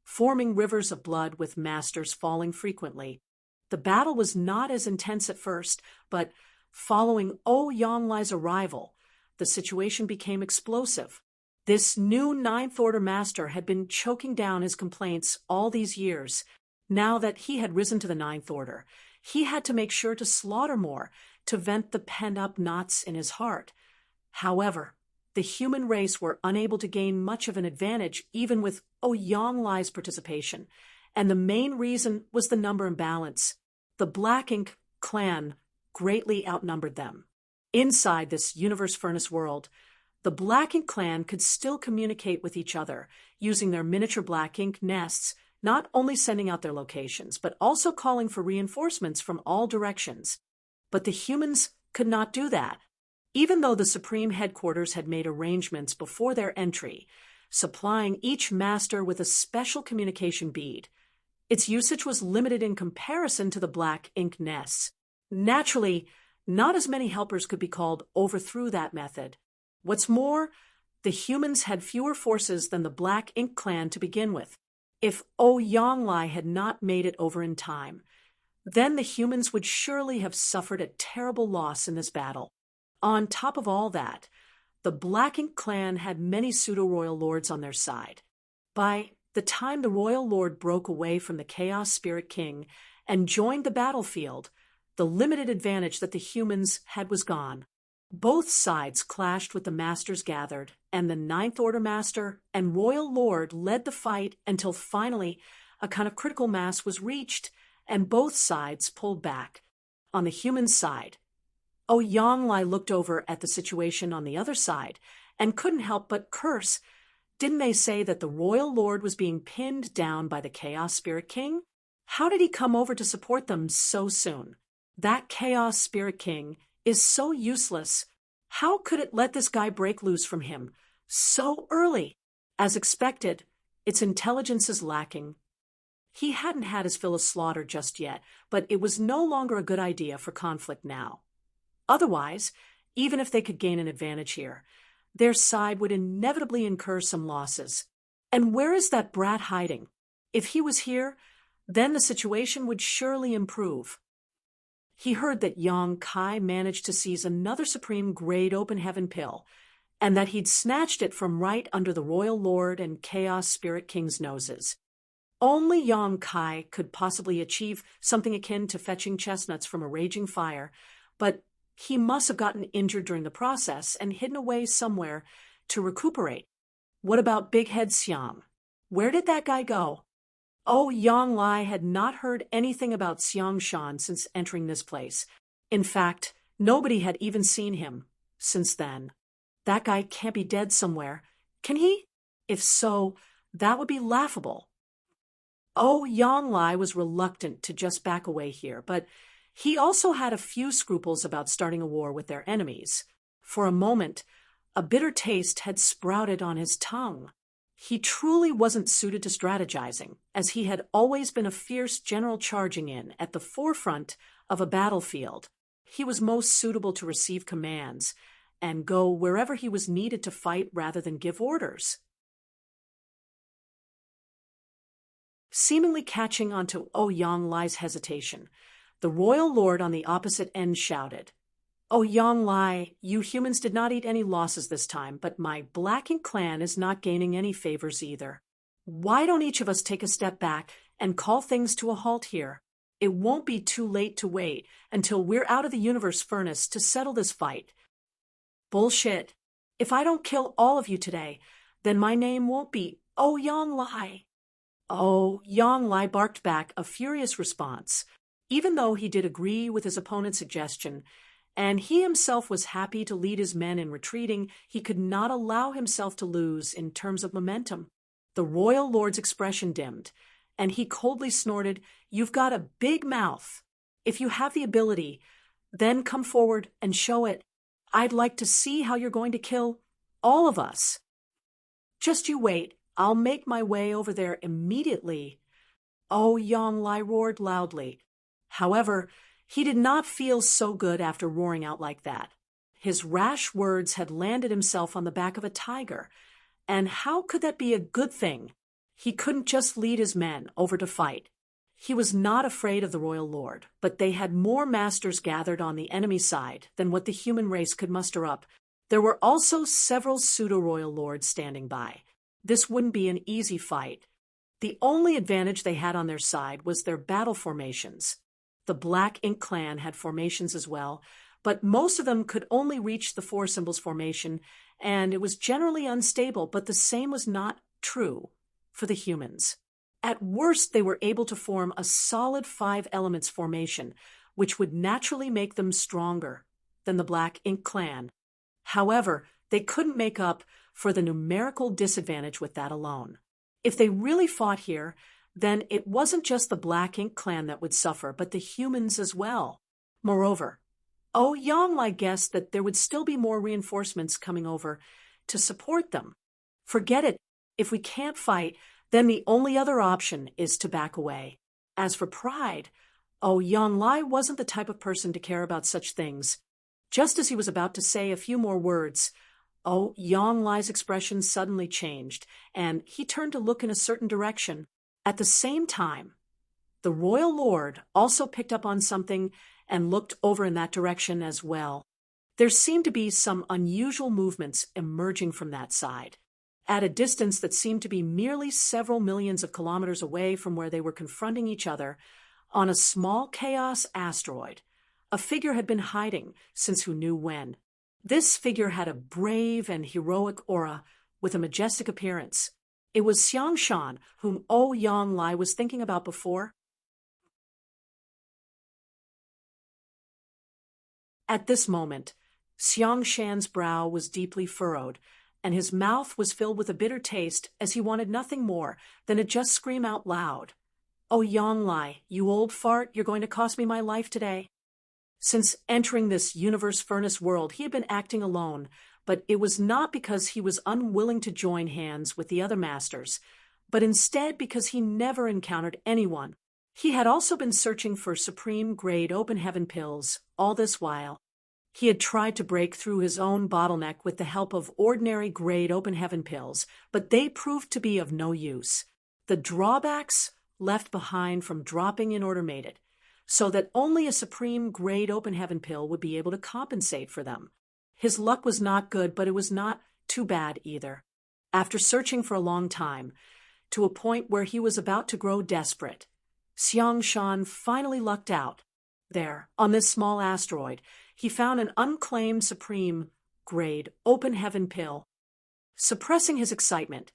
forming rivers of blood with masters falling frequently. The battle was not as intense at first, but following O Yang Lai's arrival, the situation became explosive. This new Ninth Order master had been choking down his complaints all these years. Now that he had risen to the Ninth Order, he had to make sure to slaughter more to vent the pent-up knots in his heart. However, the human race were unable to gain much of an advantage even with O Yang Lai's participation, and the main reason was the number imbalance. The Black Ink clan greatly outnumbered them. Inside this universe furnace world, the Black Ink clan could still communicate with each other using their miniature black ink nests, not only sending out their locations, but also calling for reinforcements from all directions. But the humans could not do that. Even though the Supreme Headquarters had made arrangements before their entry, supplying each master with a special communication bead, its usage was limited in comparison to the black ink nests. Naturally, not as many helpers could be called over through that method. What's more, the humans had fewer forces than the Black Ink clan to begin with. If O Yang Lai had not made it over in time, then the humans would surely have suffered a terrible loss in this battle. On top of all that, the Black Ink clan had many pseudo-royal lords on their side. By the time the royal lord broke away from the Chaos Spirit King and joined the battlefield, the limited advantage that the humans had was gone. Both sides clashed with the masters gathered, and the Ninth Order Master and Royal Lord led the fight until finally a kind of critical mass was reached, and both sides pulled back. On the human side, O Yang Lai looked over at the situation on the other side and couldn't help but curse. Didn't they say that the Royal Lord was being pinned down by the Chaos Spirit King? How did he come over to support them so soon? That Chaos Spirit King is so useless. How could it let this guy break loose from him so early? As expected, its intelligence is lacking. He hadn't had his fill of slaughter just yet, but it was no longer a good idea for conflict now. Otherwise, even if they could gain an advantage here, their side would inevitably incur some losses. And where is that brat hiding? If he was here, Then the situation would surely improve. He heard that Yang Kai managed to seize another supreme grade open heaven pill, and that he'd snatched it from right under the Royal Lord and Chaos Spirit King's noses. Only Yang Kai could possibly achieve something akin to fetching chestnuts from a raging fire, but he must have gotten injured during the process and hidden away somewhere to recuperate. What about Big Head Siang? Where did that guy go? Oh, Yang Lai had not heard anything about Xiang Shan since entering this place. In fact, nobody had even seen him since then. That guy can't be dead somewhere. Can he? If so, that would be laughable. Oh, Yang Lai was reluctant to just back away here, but he also had a few scruples about starting a war with their enemies. For a moment, a bitter taste had sprouted on his tongue. He truly wasn't suited to strategizing, as he had always been a fierce general charging in at the forefront of a battlefield. He was most suitable to receive commands and go wherever he was needed to fight rather than give orders. Seemingly catching onto Yang Lai's hesitation, the royal lord on the opposite end shouted, Yang Lai, you humans did not eat any losses this time, but my Black Ink clan is not gaining any favors either. Why don't each of us take a step back and call things to a halt here? It won't be too late to wait until we're out of the universe furnace to settle this fight. Bullshit. If I don't kill all of you today, then my name won't be Yang Lai. Yang Lai barked back a furious response. Even though he did agree with his opponent's suggestion, and he himself was happy to lead his men in retreating, he could not allow himself to lose in terms of momentum. The royal lord's expression dimmed, and he coldly snorted, You've got a big mouth. If you have the ability, then come forward and show it. I'd like to see how you're going to kill all of us. Just you wait. I'll make my way over there immediately. Yang Lai roared loudly. However, he did not feel so good after roaring out like that. His rash words had landed himself on the back of a tiger, and how could that be a good thing? He couldn't just lead his men over to fight. He was not afraid of the royal lord, but they had more masters gathered on the enemy side than what the human race could muster up. There were also several pseudo-royal lords standing by. This wouldn't be an easy fight. The only advantage they had on their side was their battle formations. The Black Ink clan had formations as well, but most of them could only reach the four symbols formation, and it was generally unstable, but the same was not true for the humans. At worst, they were able to form a solid 5 elements formation, which would naturally make them stronger than the Black Ink clan. However, they couldn't make up for the numerical disadvantage with that alone. If they really fought here, then it wasn't just the Black Ink clan that would suffer, but the humans as well. Moreover, Yang Lai guessed that there would still be more reinforcements coming over to support them. Forget it. If we can't fight, then the only other option is to back away. As for pride, Yang Lai wasn't the type of person to care about such things. Just as he was about to say a few more words, Yang Lai's expression suddenly changed, and he turned to look in a certain direction. At the same time, the royal lord also picked up on something and looked over in that direction as well. There seemed to be some unusual movements emerging from that side. At a distance that seemed to be merely several millions of kilometers away from where they were confronting each other, on a small chaos asteroid, a figure had been hiding since who knew when. This figure had a brave and heroic aura with a majestic appearance. It was Xiang Shan, whom Yang Lai was thinking about before. At this moment, Xiang Shan's brow was deeply furrowed, and his mouth was filled with a bitter taste as he wanted nothing more than to just scream out loud, Yang Lai, you old fart, you're going to cost me my life today. Since entering this universe furnace world, he had been acting alone, but it was not because he was unwilling to join hands with the other masters, but instead because he never encountered anyone. He had also been searching for supreme-grade open heaven pills all this while. He had tried to break through his own bottleneck with the help of ordinary grade open heaven pills, but they proved to be of no use. The drawbacks left behind from dropping in order mated, so that only a supreme grade open heaven pill would be able to compensate for them. His luck was not good, but it was not too bad either. After searching for a long time, to a point where he was about to grow desperate, Xiang Shan finally lucked out. There, on this small asteroid, he found an unclaimed supreme grade open heaven pill. Suppressing his excitement,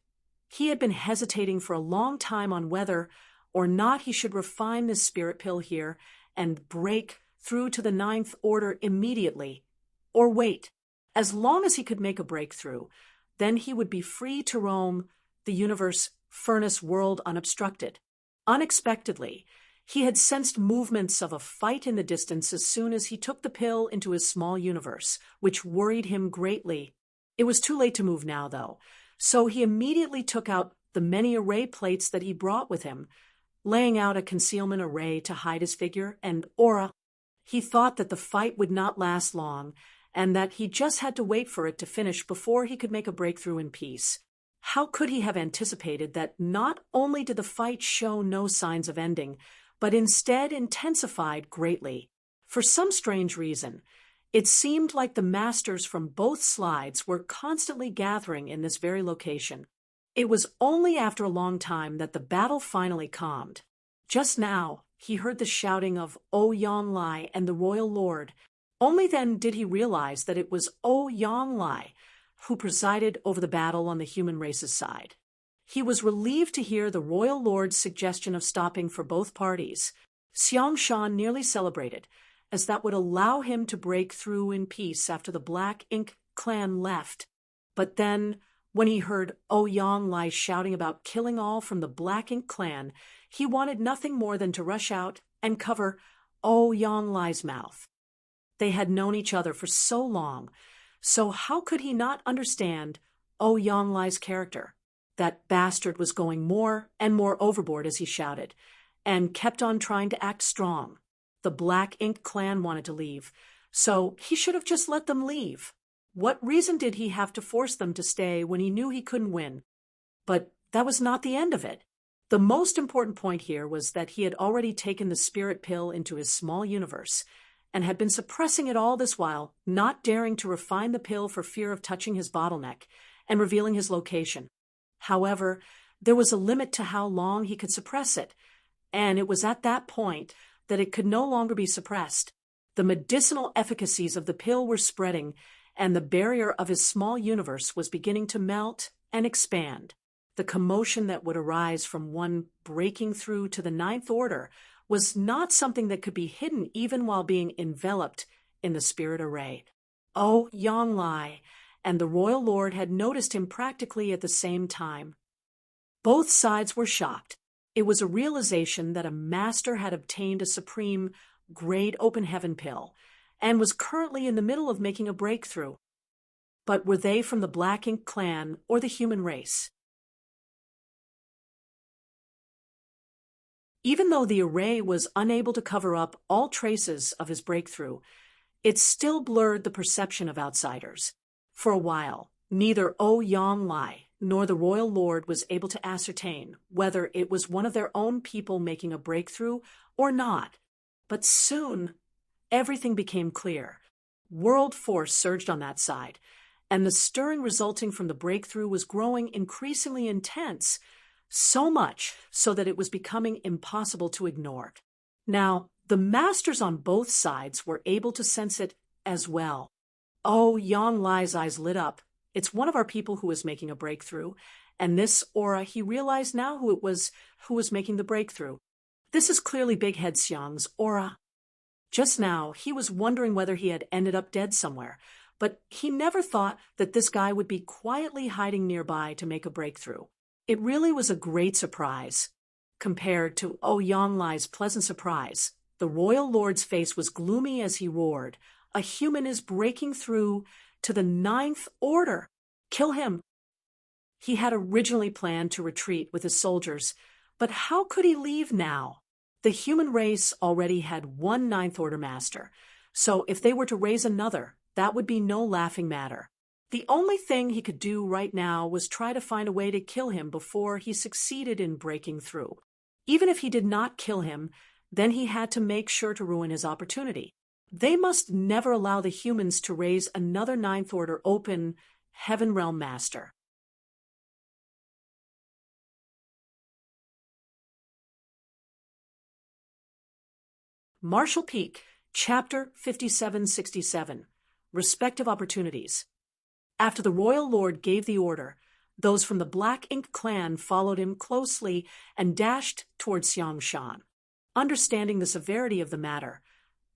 he had been hesitating for a long time on whether or not he should refine this spirit pill here and break through to the ninth order immediately, or wait. As long as he could make a breakthrough, then he would be free to roam the universe furnace world unobstructed. Unexpectedly, he had sensed movements of a fight in the distance as soon as he took the pill into his small universe, which worried him greatly. It was too late to move now, though, so he immediately took out the many array plates that he brought with him, laying out a concealment array to hide his figure and aura. He thought that the fight would not last long, and that he just had to wait for it to finish before he could make a breakthrough in peace. How could he have anticipated that not only did the fight show no signs of ending, but instead intensified greatly? For some strange reason, it seemed like the masters from both sides were constantly gathering in this very location. It was only after a long time that the battle finally calmed. Just now, he heard the shouting of O Yang Lai and the royal lord. Only then did he realize that it was O Yang Lai who presided over the battle on the human race's side. He was relieved to hear the royal lord's suggestion of stopping for both parties. Xiang Shan nearly celebrated, as that would allow him to break through in peace after the Black Ink clan left. But then, when he heard O Yang Lai shouting about killing all from the Black Ink clan, he wanted nothing more than to rush out and cover O Yang Lai's mouth. They had known each other for so long, so how could he not understand O Yang Lai's character? That bastard was going more and more overboard as he shouted, and kept on trying to act strong. The Black Ink clan wanted to leave, so he should have just let them leave. What reason did he have to force them to stay when he knew he couldn't win? But that was not the end of it. The most important point here was that he had already taken the spirit pill into his small universe, and had been suppressing it all this while, not daring to refine the pill for fear of touching his bottleneck and revealing his location. However, there was a limit to how long he could suppress it, and it was at that point that it could no longer be suppressed. The medicinal efficacies of the pill were spreading, and the barrier of his small universe was beginning to melt and expand. The commotion that would arise from one breaking through to the ninth order was not something that could be hidden even while being enveloped in the spirit array. O Yang Lai and the royal lord had noticed him practically at the same time. Both sides were shocked. It was a realization that a master had obtained a supreme grade open heaven pill and was currently in the middle of making a breakthrough. But were they from the Black Ink clan or the human race? Even though the array was unable to cover up all traces of his breakthrough, it still blurred the perception of outsiders. For a while, neither O Yang Lai nor the royal lord was able to ascertain whether it was one of their own people making a breakthrough or not. But soon, everything became clear. World force surged on that side, and the stirring resulting from the breakthrough was growing increasingly intense, so much so that it was becoming impossible to ignore. Now, the masters on both sides were able to sense it as well. Oh, Yang Lai's eyes lit up. It's one of our people who is making a breakthrough, and this aura, he realized now who it was who was making the breakthrough. This is clearly Big Head Xiang's aura. Just now, he was wondering whether he had ended up dead somewhere, but he never thought that this guy would be quietly hiding nearby to make a breakthrough. It really was a great surprise. Compared to O Yang Lai's pleasant surprise, the royal lord's face was gloomy as he roared. A human is breaking through to the ninth order. Kill him. He had originally planned to retreat with his soldiers, but how could he leave now? The human race already had one ninth order master, so if they were to raise another, that would be no laughing matter. The only thing he could do right now was try to find a way to kill him before he succeeded in breaking through. Even if he did not kill him, then he had to make sure to ruin his opportunity. They must never allow the humans to raise another Ninth Order open Heaven Realm Master. Marshall Peak, Chapter 5767, Respective Opportunities. After the Royal Lord gave the order, those from the Black Ink clan followed him closely and dashed toward Xiangshan. Understanding the severity of the matter,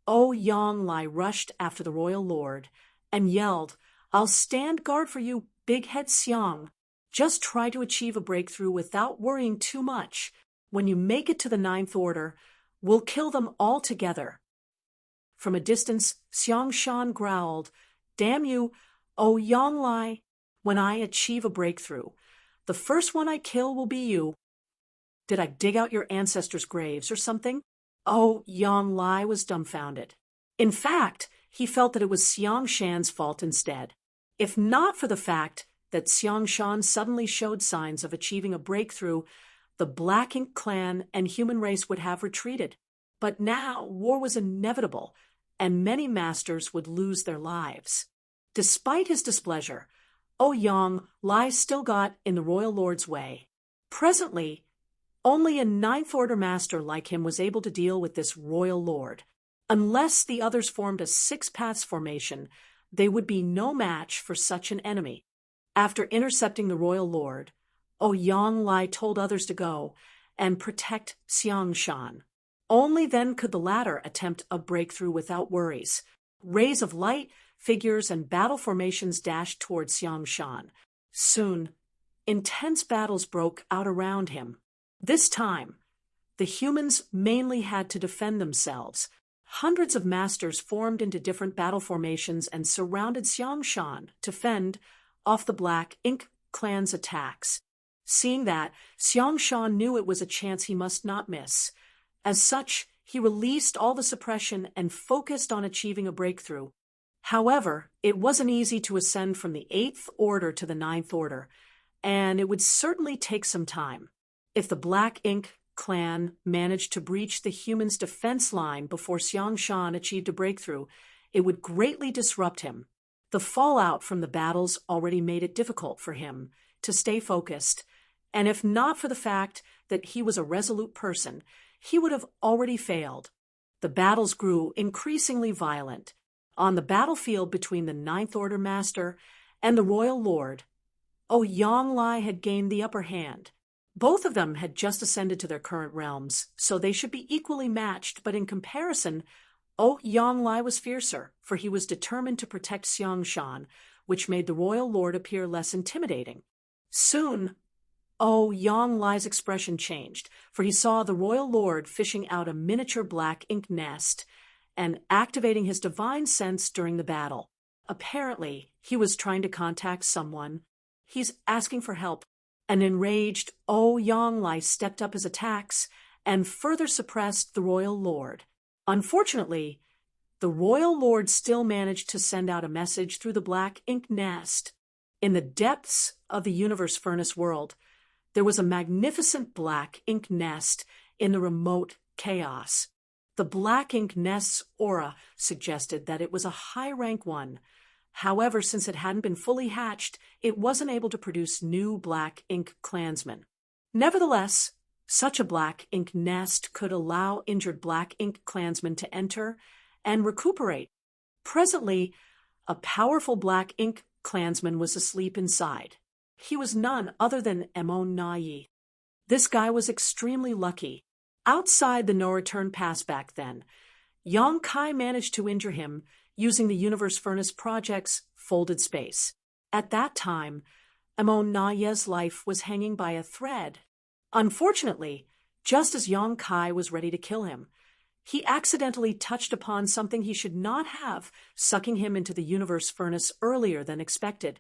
Yonglai rushed after the Royal Lord and yelled, "I'll stand guard for you, Big Head Xiang. Just try to achieve a breakthrough without worrying too much. When you make it to the Ninth Order, we'll kill them all together." From a distance, Xiangshan growled, "Damn you, Yonglai. When I achieve a breakthrough, the first one I kill will be you. Did I dig out your ancestors' graves or something?" Yonglai was dumbfounded. In fact, he felt that it was Xiangshan's fault instead. If not for the fact that Xiangshan suddenly showed signs of achieving a breakthrough, the Black Ink clan and human race would have retreated. But now war was inevitable, and many masters would lose their lives. Despite his displeasure, Yonglai still got in the Royal Lord's way. Presently, only a Ninth Order master like him was able to deal with this Royal Lord. Unless the others formed a six-paths formation, they would be no match for such an enemy. After intercepting the Royal Lord, Yonglai told others to go and protect Xiangshan. Only then could the latter attempt a breakthrough without worries. Rays of light, figures, and battle formations dashed toward Xiangshan. Soon, intense battles broke out around him. This time, the humans mainly had to defend themselves. Hundreds of masters formed into different battle formations and surrounded Xiangshan to fend off the Black Ink clan's attacks. Seeing that, Xiangshan knew it was a chance he must not miss. As such, he released all the suppression and focused on achieving a breakthrough. However, it wasn't easy to ascend from the Eighth Order to the Ninth Order, and it would certainly take some time. If the Black Ink clan managed to breach the humans' defense line before Xiangshan achieved a breakthrough, it would greatly disrupt him. The fallout from the battles already made it difficult for him to stay focused, and if not for the fact that he was a resolute person, he would have already failed. The battles grew increasingly violent. On the battlefield between the Ninth Order Master and the Royal Lord, Yonglai had gained the upper hand. Both of them had just ascended to their current realms, so they should be equally matched, but in comparison, Yonglai was fiercer, for he was determined to protect Xiangshan, which made the Royal Lord appear less intimidating. Soon, Yonglai's expression changed, for he saw the Royal Lord fishing out a miniature Black Ink nest and activating his divine sense during the battle. Apparently, he was trying to contact someone. He's asking for help. An enraged Yonglai stepped up his attacks and further suppressed the Royal Lord. Unfortunately, the Royal Lord still managed to send out a message through the Black Ink nest. In the depths of the universe furnace world, there was a magnificent Black Ink nest in the remote chaos. The Black Ink nest's aura suggested that it was a high-rank one. However, since it hadn't been fully hatched, it wasn't able to produce new Black Ink clansmen. Nevertheless, such a Black Ink nest could allow injured Black Ink clansmen to enter and recuperate. Presently, a powerful Black Ink clansman was asleep inside. He was none other than Na. This guy was extremely lucky. Outside the no-return pass back then, Yang Kai managed to injure him using the Universe Furnace Project's folded space. At that time, Na's life was hanging by a thread. Unfortunately, just as Yang Kai was ready to kill him, he accidentally touched upon something he should not have, sucking him into the Universe Furnace earlier than expected.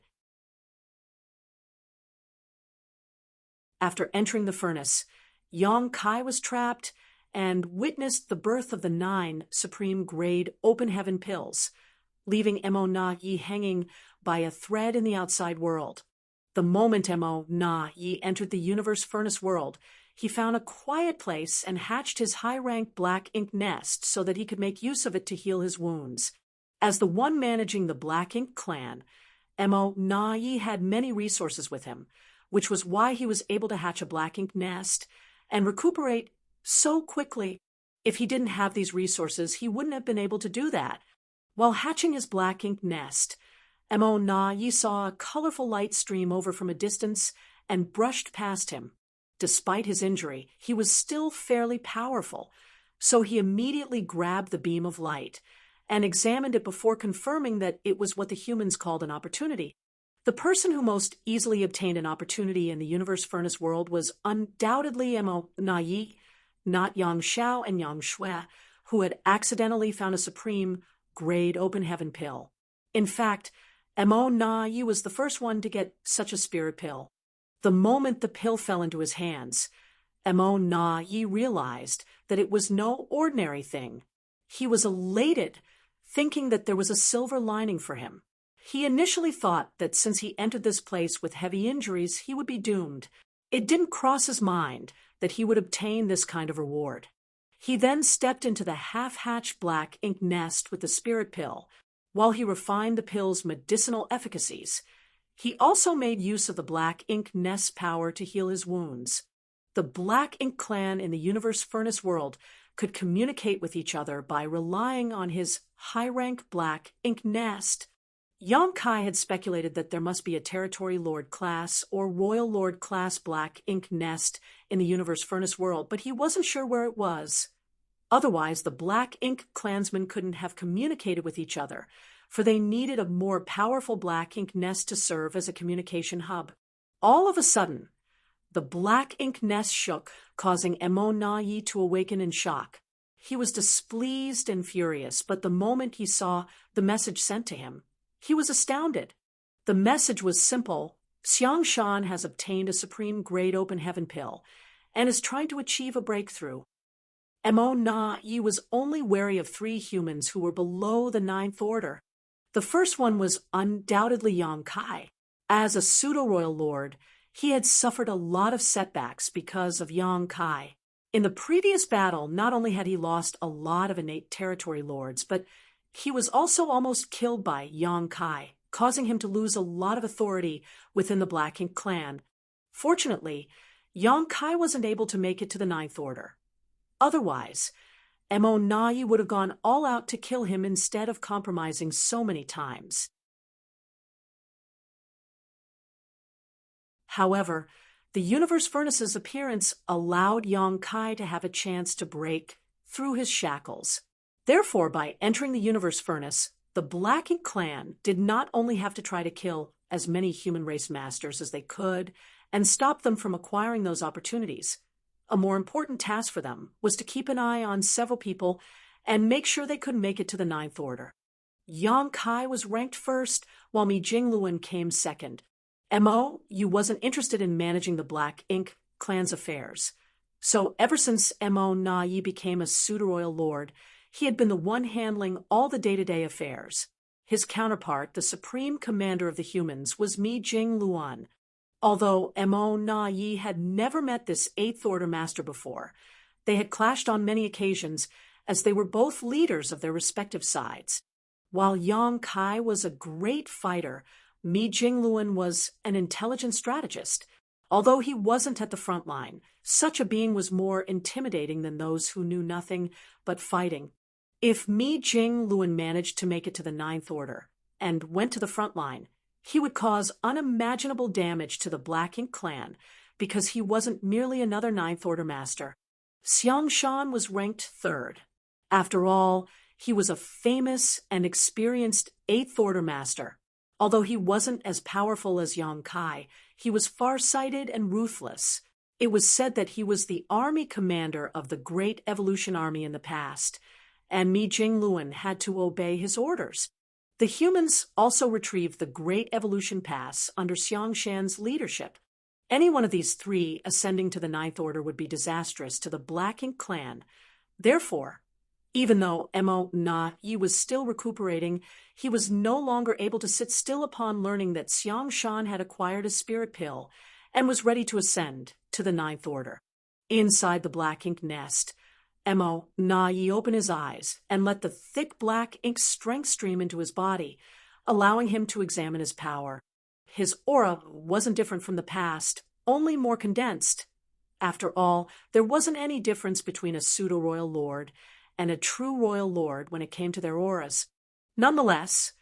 After entering the furnace, Yang Kai was trapped and witnessed the birth of the 9 supreme-grade open heaven pills, leaving Na hanging by a thread in the outside world. The moment Na entered the universe furnace world, he found a quiet place and hatched his high-rank black ink nest so that he could make use of it to heal his wounds. As the one managing the Black Ink clan, Mo Na-yi had many resources with him, which was why he was able to hatch a black ink nest and recuperate so quickly. If he didn't have these resources, he wouldn't have been able to do that. While hatching his black ink nest, Mo Na-yi saw a colorful light stream over from a distance and brushed past him. Despite his injury, he was still fairly powerful, so he immediately grabbed the beam of light and examined it before confirming that it was what the humans called an opportunity. The person who most easily obtained an opportunity in the universe furnace world was undoubtedly Mo Na-yi, not Yang Xiao and Yang Shui, who had accidentally found a supreme, grade open heaven pill. In fact, Mo Na-yi was the first one to get such a spirit pill. The moment the pill fell into his hands, Mo Na-yi realized that it was no ordinary thing. He was elated, thinking that there was a silver lining for him. He initially thought that since he entered this place with heavy injuries, he would be doomed. It didn't cross his mind that he would obtain this kind of reward. He then stepped into the half-hatched black ink nest with the spirit pill. While he refined the pill's medicinal efficacies, he also made use of the black ink nest's power to heal his wounds. The Black Ink clan in the universe furnace world could communicate with each other by relying on his high-rank black ink nest. Yang Kai had speculated that there must be a Territory Lord class or Royal Lord class black ink nest in the universe furnace world, but he wasn't sure where it was. Otherwise, the Black Ink clansmen couldn't have communicated with each other, for they needed a more powerful black ink nest to serve as a communication hub. All of a sudden, the black ink nest shook, causing Mo Na-yi to awaken in shock. He was displeased and furious, but the moment he saw the message sent to him, he was astounded. The message was simple. Xiang Shan has obtained a supreme grade open heaven pill and is trying to achieve a breakthrough. Mo Na-yi was only wary of 3 humans who were below the 9th order. The first one was undoubtedly Yang Kai. As a pseudo-royal lord, he had suffered a lot of setbacks because of Yang Kai. In the previous battle, not only had he lost a lot of innate territory lords, but he was also almost killed by Yang Kai, causing him to lose a lot of authority within the Black Ink clan. Fortunately, Yang Kai wasn't able to make it to the 9th order. Otherwise, Mo Na-yi would have gone all out to kill him instead of compromising so many times. However, the universe furnace's appearance allowed Yang Kai to have a chance to break through his shackles. Therefore, by entering the universe furnace, the Black Ink clan did not only have to try to kill as many human race masters as they could and stop them from acquiring those opportunities. A more important task for them was to keep an eye on several people and make sure they could make it to the 9th order. Yang Kai was ranked first, while Mi Jingluan came second. Mo, you wasn't interested in managing the Black Ink clan's affairs. So ever since Mo Na-yi became a pseudo-royal lord, he had been the one handling all the day-to-day affairs. His counterpart, the supreme commander of the humans, was Mi Jingluan. Although Mo Na-yi had never met this 8th order master before, they had clashed on many occasions as they were both leaders of their respective sides. While Yang Kai was a great fighter, Mi Jingluan was an intelligent strategist. Although he wasn't at the front line, such a being was more intimidating than those who knew nothing but fighting. If Mi Jingluan managed to make it to the 9th order and went to the front line, he would cause unimaginable damage to the Black Ink clan because he wasn't merely another 9th order master. Xiang Shan was ranked 3rd. After all, he was a famous and experienced 8th order master. Although he wasn't as powerful as Yang Kai, he was far-sighted and ruthless. It was said that he was the army commander of the Great Evolution Army in the past, and Mi Jingluan had to obey his orders. The humans also retrieved the Great Evolution Pass under Xiang Shan's leadership. Any one of these 3 ascending to the 9th order would be disastrous to the Black Ink clan. Therefore, even though Mo Na-yi was still recuperating, he was no longer able to sit still upon learning that Xiang Shan had acquired a spirit pill and was ready to ascend to the 9th order. Inside the black ink nest, Emo Nai opened his eyes and let the thick black ink strength stream into his body, allowing him to examine his power. His aura wasn't different from the past, only more condensed. After all, there wasn't any difference between a pseudo-royal lord and a true royal lord when it came to their auras. Nonetheless,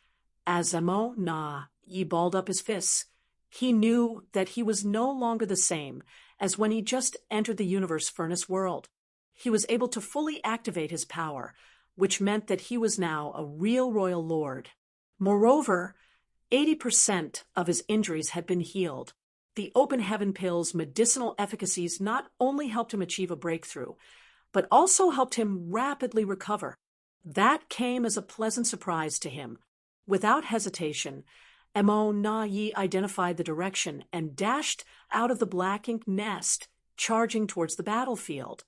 as Emo Nai balled up his fists, he knew that he was no longer the same as when he just entered the universe furnace world. He was able to fully activate his power, which meant that he was now a real royal lord. Moreover, 80% of his injuries had been healed. The open heaven pill's medicinal efficacies not only helped him achieve a breakthrough, but also helped him rapidly recover. That came as a pleasant surprise to him. Without hesitation, Emo Nai identified the direction and dashed out of the black ink nest, charging towards the battlefield.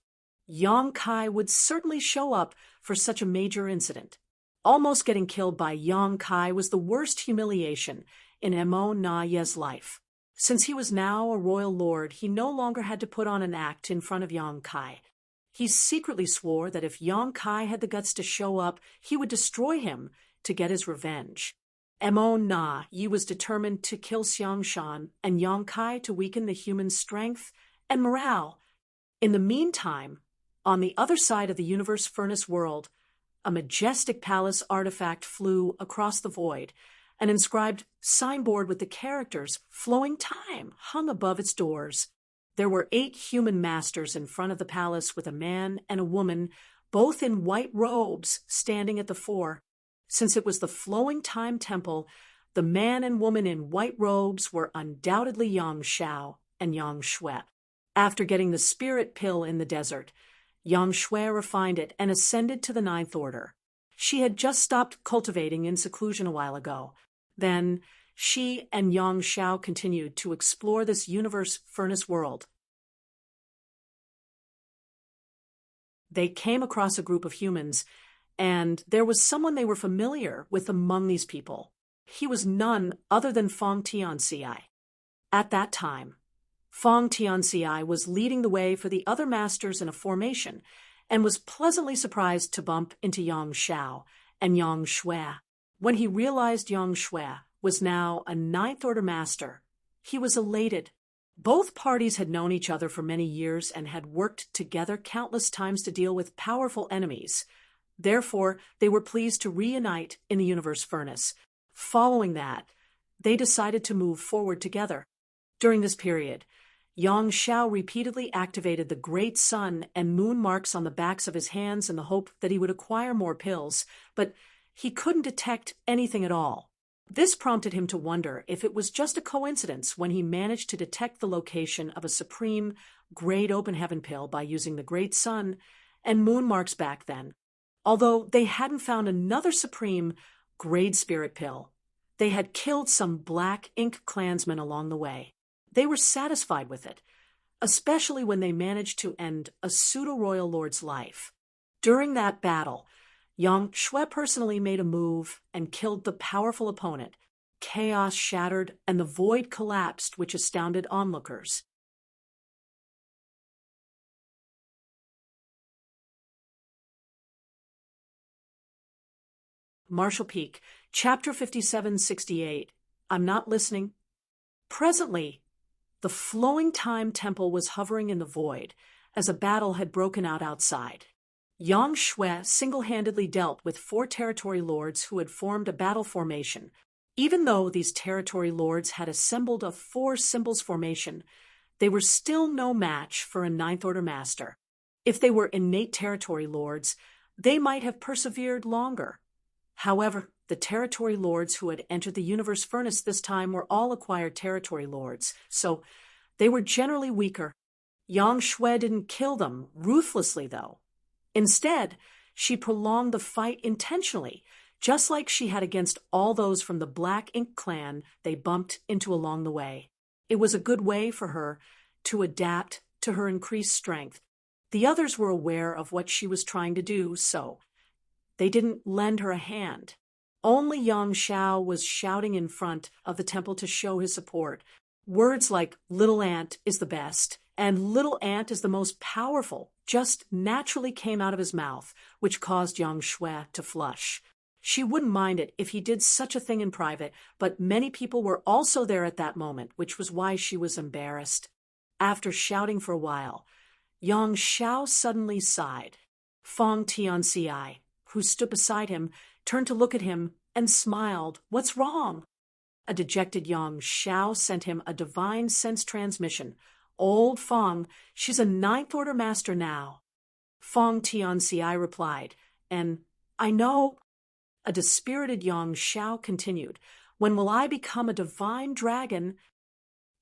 Yang Kai would certainly show up for such a major incident. Almost getting killed by Yang Kai was the worst humiliation in Emo Nai's life. Since he was now a royal lord, he no longer had to put on an act in front of Yang Kai. He secretly swore that if Yang Kai had the guts to show up, he would destroy him to get his revenge. Emo Nai was determined to kill Xiang Shan and Yang Kai to weaken the human strength and morale. In the meantime, on the other side of the universe furnace world, a majestic palace artifact flew across the void. An inscribed signboard with the characters "Flowing Time" hung above its doors. There were 8 human masters in front of the palace with a man and a woman, both in white robes, standing at the fore. Since it was the Flowing Time Temple, the man and woman in white robes were undoubtedly Yang Shao and Yang Shui. After getting the spirit pill in the desert, Yang Shui refined it and ascended to the 9th order. She had just stopped cultivating in seclusion a while ago. Then she and Yang Shao continued to explore this universe furnace world. They came across a group of humans, and there was someone they were familiar with among these people. He was none other than Fong Tianxi. At that time, Fong Tianxi was leading the way for the other masters in a formation, and was pleasantly surprised to bump into Yang Shao and Yang Shui. When he realized Yang Shui was now a 9th order master, he was elated. Both parties had known each other for many years and had worked together countless times to deal with powerful enemies. Therefore, they were pleased to reunite in the universe furnace. Following that, they decided to move forward together. During this period, Yang Shao repeatedly activated the great sun and moon marks on the backs of his hands in the hope that he would acquire more pills, but he couldn't detect anything at all. This prompted him to wonder if it was just a coincidence when he managed to detect the location of a supreme great open heaven pill by using the great sun and moon marks back then. Although they hadn't found another supreme great spirit pill, they had killed some black ink clansmen along the way. They were satisfied with it, especially when they managed to end a pseudo-royal lord's life. During that battle, Yang Shui personally made a move and killed the powerful opponent. Chaos shattered and the void collapsed, which astounded onlookers. Marshall Peak, Chapter 5768. I'm not listening. Presently, the Flowing Time Temple was hovering in the void as a battle had broken out outside. Yang Shui single-handedly dealt with 4 territory lords who had formed a battle formation. Even though these territory lords had assembled a 4 symbols formation, they were still no match for a 9th order master. If they were innate territory lords, they might have persevered longer. However, the territory lords who had entered the universe furnace this time were all acquired territory lords, so they were generally weaker. Yang Shui didn't kill them ruthlessly, though. Instead, she prolonged the fight intentionally, just like she had against all those from the Black Ink clan they bumped into along the way. It was a good way for her to adapt to her increased strength. The others were aware of what she was trying to do, so they didn't lend her a hand. Only Yang Shao was shouting in front of the temple to show his support. Words like "little ant is the best" and little ant is the most powerful, just naturally came out of his mouth, which caused young Shui to flush. She wouldn't mind it if he did such a thing in private, but many people were also there at that moment, which was why she was embarrassed. After shouting for a while, Yang Xiao suddenly sighed. Fong Tianci, who stood beside him, turned to look at him and smiled. "What's wrong?" A dejected Yang Xiao sent him a divine sense transmission. "Old Fong, she's a ninth order master now." Fong Tianci replied, and "I know." A dispirited Yang Xiao continued, "When will I become a divine dragon?"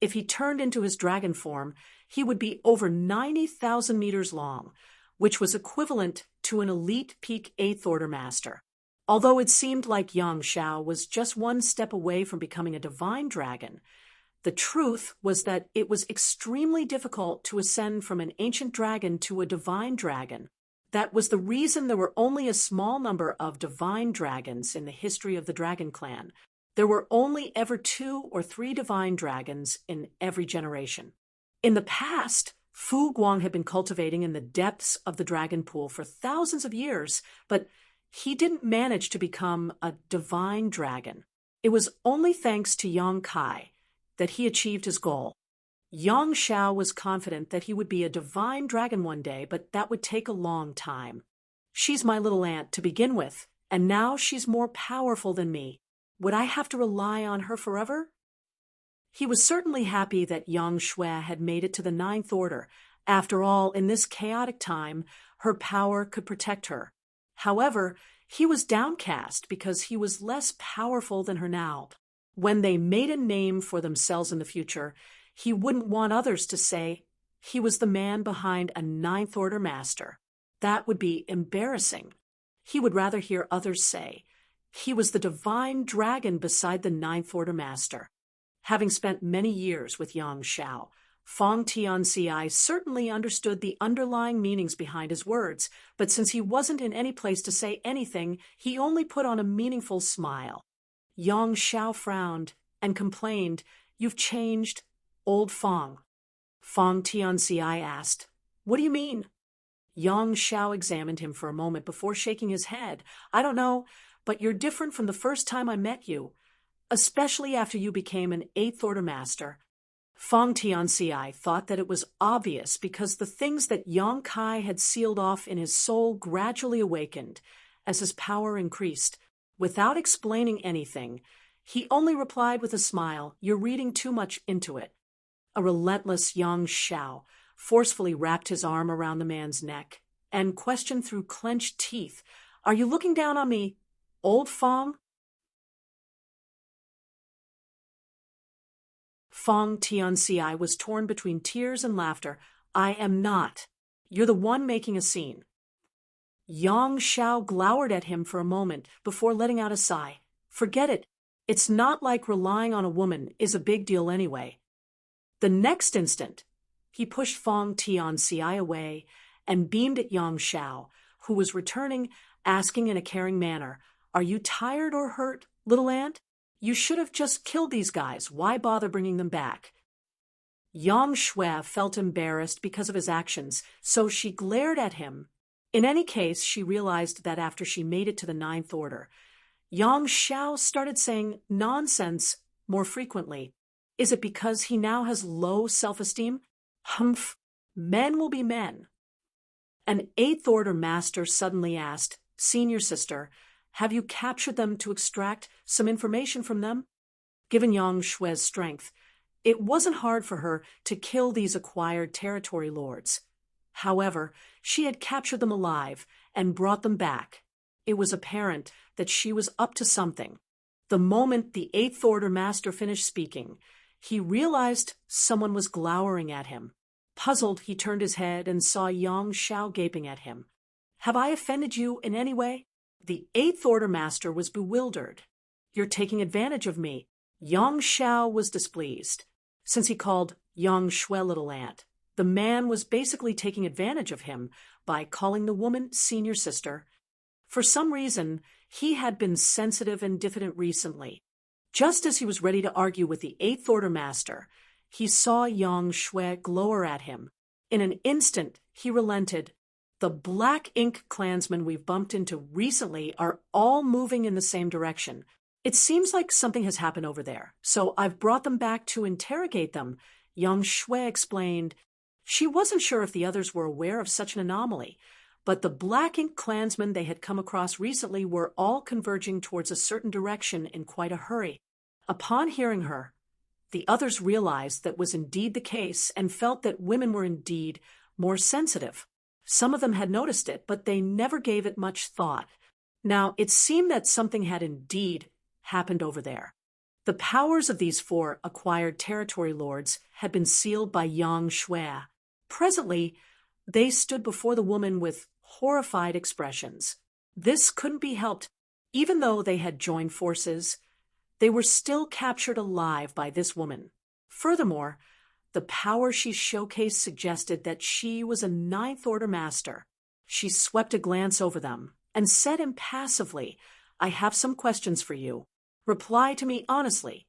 If he turned into his dragon form, he would be over 90,000 meters long, which was equivalent to an elite peak 8th Order Master. Although it seemed like Yang Xiao was just one step away from becoming a divine dragon, the truth was that it was extremely difficult to ascend from an ancient dragon to a divine dragon. That was the reason there were only a small number of divine dragons in the history of the Dragon Clan. There were only ever 2 or 3 divine dragons in every generation. In the past, Fu Guang had been cultivating in the depths of the dragon pool for thousands of years, but he didn't manage to become a divine dragon. It was only thanks to Yang Kai that he achieved his goal. Yang Xiao was confident that he would be a divine dragon one day, but that would take a long time. "She's my little ant to begin with, and now she's more powerful than me. Would I have to rely on her forever?" He was certainly happy that Yang Shui had made it to the 9th Order. After all, in this chaotic time, her power could protect her. However, he was downcast because he was less powerful than her now. When they made a name for themselves in the future, he wouldn't want others to say he was the man behind a 9th Order Master. That would be embarrassing. He would rather hear others say he was the divine dragon beside the 9th Order Master. Having spent many years with Yang Xiao, Fong Tianci certainly understood the underlying meanings behind his words, but since he wasn't in any place to say anything, he only put on a meaningful smile. Yang Xiao frowned and complained, "You've changed, old Fong." Fong Tianci asked, "What do you mean?" Yang Xiao examined him for a moment before shaking his head. "I don't know, but you're different from the first time I met you, especially after you became an 8th Order Master." Fong Tianci thought that it was obvious because the things that Yang Kai had sealed off in his soul gradually awakened as his power increased. Without explaining anything, he only replied with a smile, "You're reading too much into it." A relentless Yang Xiao forcefully wrapped his arm around the man's neck and questioned through clenched teeth, "Are you looking down on me, old Fong?" Fong Tianci was torn between tears and laughter. "I am not. You're the one making a scene." Yang Xiao glowered at him for a moment before letting out a sigh. "Forget it. It's not like relying on a woman is a big deal anyway." The next instant, he pushed Fong Tianci away and beamed at Yang Xiao, who was returning, asking in a caring manner, "Are you tired or hurt, little ant? You should have just killed these guys. Why bother bringing them back?" Yang Shui felt embarrassed because of his actions, so she glared at him. In any case, she realized that after she made it to the 9th Order, Yang Xiao started saying nonsense more frequently. Is it because he now has low self-esteem? Humph, men will be men. An 8th Order Master suddenly asked, "Senior sister, have you captured them to extract some information from them?" Given Yang Shui's strength, it wasn't hard for her to kill these acquired territory lords. However, she had captured them alive and brought them back. It was apparent that she was up to something. The moment the 8th Order Master finished speaking, he realized someone was glowering at him. Puzzled, he turned his head and saw Yang Xiao gaping at him. "Have I offended you in any way?" The 8th Order Master was bewildered. "You're taking advantage of me." Yang Xiao was displeased. Since he called Yang Shui little ant, the man was basically taking advantage of him by calling the woman senior sister. For some reason, he had been sensitive and diffident recently. Just as he was ready to argue with the 8th Order Master, He saw Yang Shui glower at him. In an instant, he relented. The black ink clansmen we've bumped into recently are all moving in the same direction. It seems like something has happened over there, so I've brought them back to interrogate them, Yang Shui explained. She wasn't sure if the others were aware of such an anomaly, but the black ink clansmen they had come across recently were all converging towards a certain direction in quite a hurry. Upon hearing her, the others realized that was indeed the case and felt that women were indeed more sensitive. Some of them had noticed it, but they never gave it much thought. Now, it seemed that something had indeed happened over there. The powers of these 4 acquired territory lords had been sealed by Yang Shui. Presently, they stood before the woman with horrified expressions. This couldn't be helped. Even though they had joined forces, they were still captured alive by this woman. Furthermore, the power she showcased suggested that she was a Ninth Order master. She swept a glance over them and said impassively, "I have some questions for you. Reply to me honestly."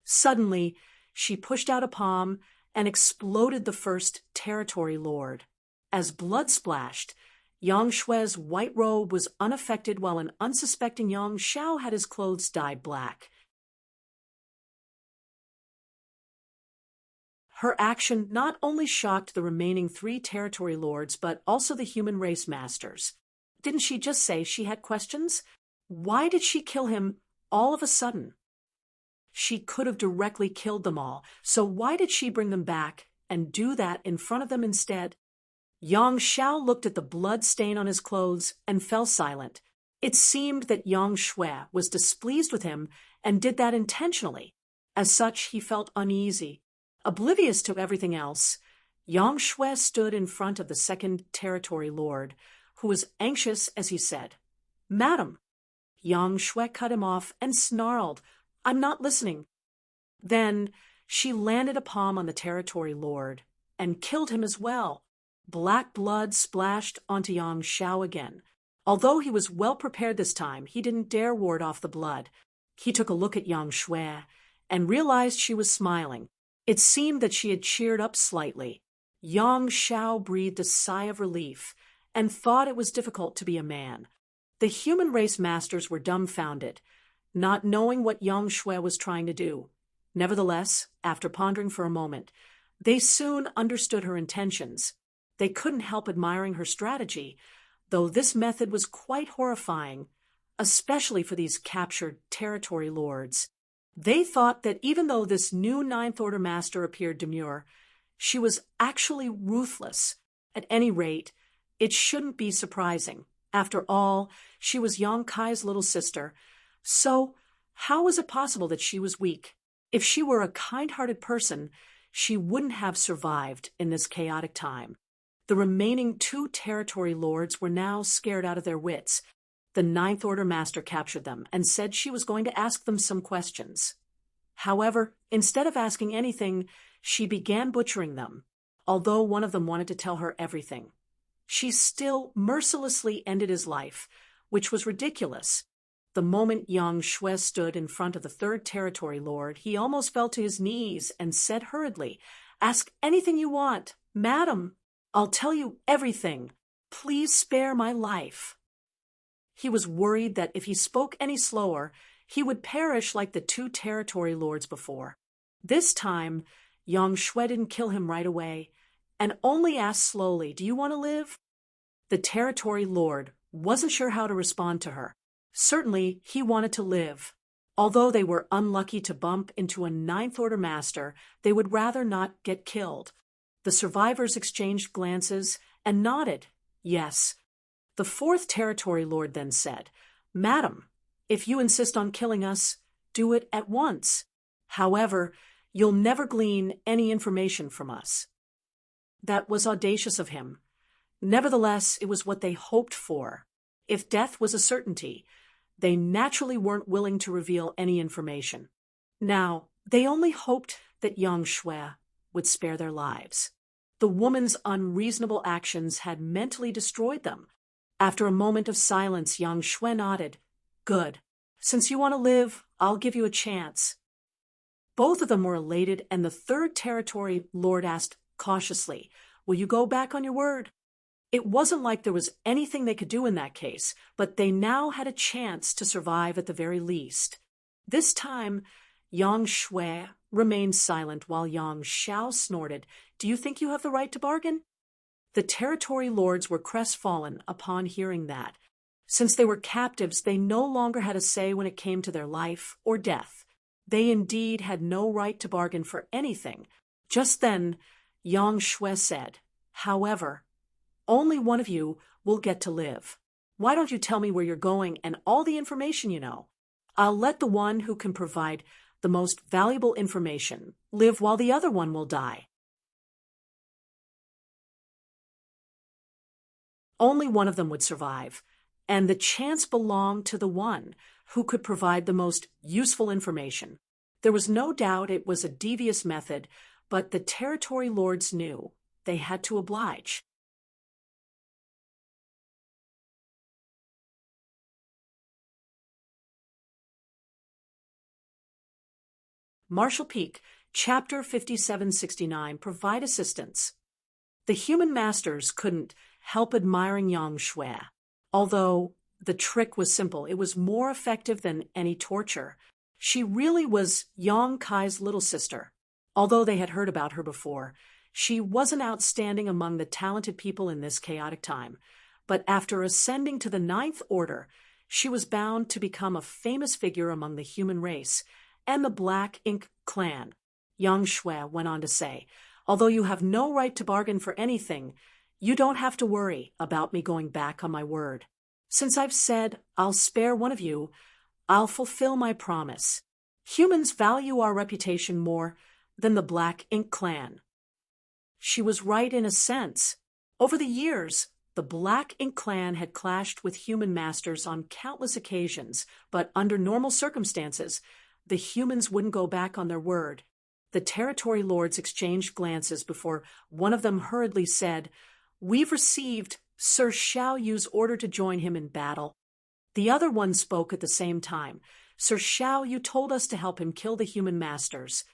Suddenly, she pushed out a palm and exploded the first territory lord. As blood splashed, Yang Shui's white robe was unaffected while an unsuspecting Yang Xiao had his clothes dyed black. Her action not only shocked the remaining 3 territory lords, but also the human race masters. Didn't she just say she had questions? Why did she kill him all of a sudden? She could have directly killed them all, so why did she bring them back and do that in front of them instead? Yang Xiao looked at the blood stain on his clothes and fell silent. It seemed that Yang Shui was displeased with him and did that intentionally. As such, he felt uneasy. Oblivious to everything else, Yang Shui stood in front of the second territory lord, who was anxious as he said, "Madam." Yang Shui cut him off and snarled, "I'm not listening." Then she landed a palm on the territory lord and killed him as well. Black blood splashed onto Yang Xiao again. Although he was well prepared this time, he didn't dare ward off the blood. He took a look at Yang Shui and realized she was smiling. It seemed that she had cheered up slightly. Yang Xiao breathed a sigh of relief and thought it was difficult to be a man. The human race masters were dumbfounded, not knowing what Yang Shui was trying to do. Nevertheless, after pondering for a moment, they soon understood her intentions. They couldn't help admiring her strategy, though this method was quite horrifying, especially for these captured territory lords. They thought that even though this new Ninth Order master appeared demure, she was actually ruthless. At any rate, it shouldn't be surprising. After all, she was Yang Kai's little sister. So, how was it possible that she was weak? If she were a kind-hearted person, she wouldn't have survived in this chaotic time. The remaining 2 territory lords were now scared out of their wits. The Ninth Order master captured them and said she was going to ask them some questions. However, instead of asking anything, she began butchering them, although one of them wanted to tell her everything. She still mercilessly ended his life, which was ridiculous. The moment Yang Shui stood in front of the 3rd territory lord, he almost fell to his knees and said hurriedly, "Ask anything you want, madam. I'll tell you everything. Please spare my life." He was worried that if he spoke any slower, he would perish like the 2 territory lords before. This time, Yang Shui didn't kill him right away, and only asked slowly, "Do you want to live?" The territory lord wasn't sure how to respond to her. Certainly, he wanted to live. Although they were unlucky to bump into a Ninth Order master, they would rather not get killed. The survivors exchanged glances and nodded, yes. The 4th territory lord then said, "Madam, if you insist on killing us, do it at once. However, you'll never glean any information from us." That was audacious of him. Nevertheless, it was what they hoped for. If death was a certainty, they naturally weren't willing to reveal any information. Now, they only hoped that Yang Shui would spare their lives. The woman's unreasonable actions had mentally destroyed them. After a moment of silence, Yang Shui nodded. "Good. Since you want to live, I'll give you a chance." Both of them were elated, and the third territory lord asked cautiously, "Will you go back on your word?" It wasn't like there was anything they could do in that case, but they now had a chance to survive at the very least. This time, Yang Shui remained silent while Yang Xiao snorted, "Do you think you have the right to bargain?" The territory lords were crestfallen upon hearing that. Since they were captives, they no longer had a say when it came to their life or death. They indeed had no right to bargain for anything. Just then, Yang Shui said, "However, only one of you will get to live. Why don't you tell me where you're going and all the information you know? I'll let the one who can provide the most valuable information live while the other one will die." Only one of them would survive, and the chance belonged to the one who could provide the most useful information. There was no doubt it was a devious method, but the territory lords knew they had to oblige. Marshall Peak, Chapter 5769, Provide Assistance. The human masters couldn't help admiring Yang Shui. Although the trick was simple, it was more effective than any torture. She really was Yang Kai's little sister. Although they had heard about her before, she wasn't outstanding among the talented people in this chaotic time. But after ascending to the Ninth Order, she was bound to become a famous figure among the human race and the Black Ink clan. Yang Shui went on to say, "Although you have no right to bargain for anything, you don't have to worry about me going back on my word. Since I've said I'll spare one of you, I'll fulfill my promise. Humans value our reputation more than the Black Ink clan." She was right in a sense. Over the years, the Black Ink clan had clashed with human masters on countless occasions, but under normal circumstances, the humans wouldn't go back on their word. The territory lords exchanged glances before one of them hurriedly said, "We've received Sir Xiao Yu's order to join him in battle." The other one spoke at the same time. "Sir Xiao Yu told us to help him kill the human masters."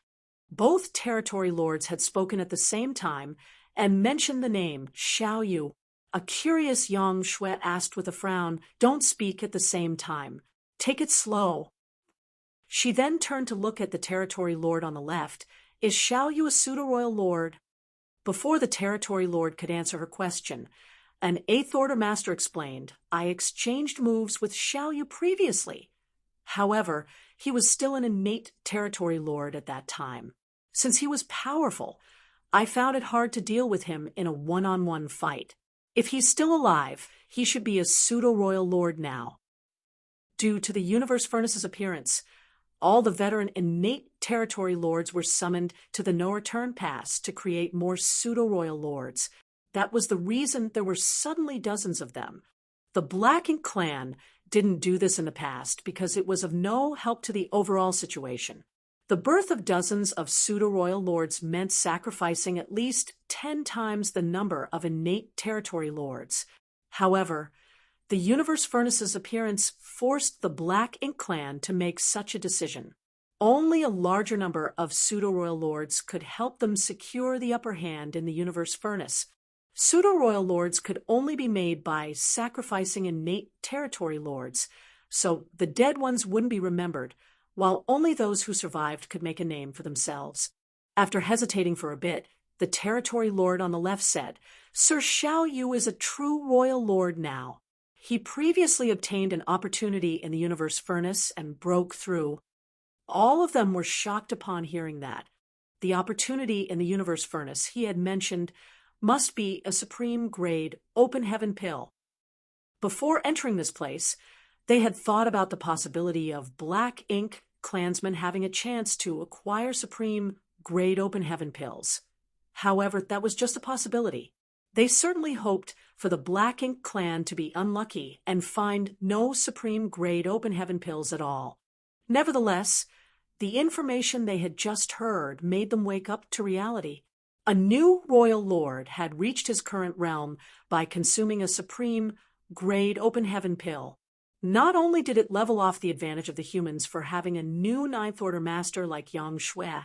Both territory lords had spoken at the same time and mentioned the name Xiao Yu. A curious Yang Shui asked with a frown, "Don't speak at the same time. Take it slow." She then turned to look at the territory lord on the left. "Is Xiao Yu a pseudo-royal lord?" Before the territory lord could answer her question, an Eighth Order master explained, "I exchanged moves with Xiao Yu previously." However, he was still an innate territory lord at that time. Since he was powerful, I found it hard to deal with him in a one-on-one fight. If he's still alive, he should be a pseudo-royal lord now. Due to the Universe Furnace's appearance, all the veteran innate territory lords were summoned to the no-return pass to create more pseudo-royal lords. That was the reason there were suddenly dozens of them. The Black Ink clan didn't do this in the past because it was of no help to the overall situation. The birth of dozens of pseudo-royal lords meant sacrificing at least 10 times the number of innate territory lords. However, the Universe Furnace's appearance forced the Black Ink clan to make such a decision. Only a larger number of pseudo-royal lords could help them secure the upper hand in the Universe Furnace. Pseudo-royal lords could only be made by sacrificing innate territory lords, so the dead ones wouldn't be remembered, while only those who survived could make a name for themselves. After hesitating for a bit, the territory lord on the left said, "Sir Xiao Yu is a true royal lord now. He previously obtained an opportunity in the Universe Furnace and broke through." All of them were shocked upon hearing that. The opportunity in the Universe Furnace he had mentioned must be a supreme grade open heaven pill. Before entering this place, they had thought about the possibility of Black Ink clansmen having a chance to acquire supreme grade open heaven pills. However, that was just a possibility. They certainly hoped for the Black Ink clan to be unlucky and find no supreme grade open heaven pills at all. Nevertheless, the information they had just heard made them wake up to reality. A new royal lord had reached his current realm by consuming a supreme grade open heaven pill. Not only did it level off the advantage of the humans for having a new Ninth Order master like Yang Shui,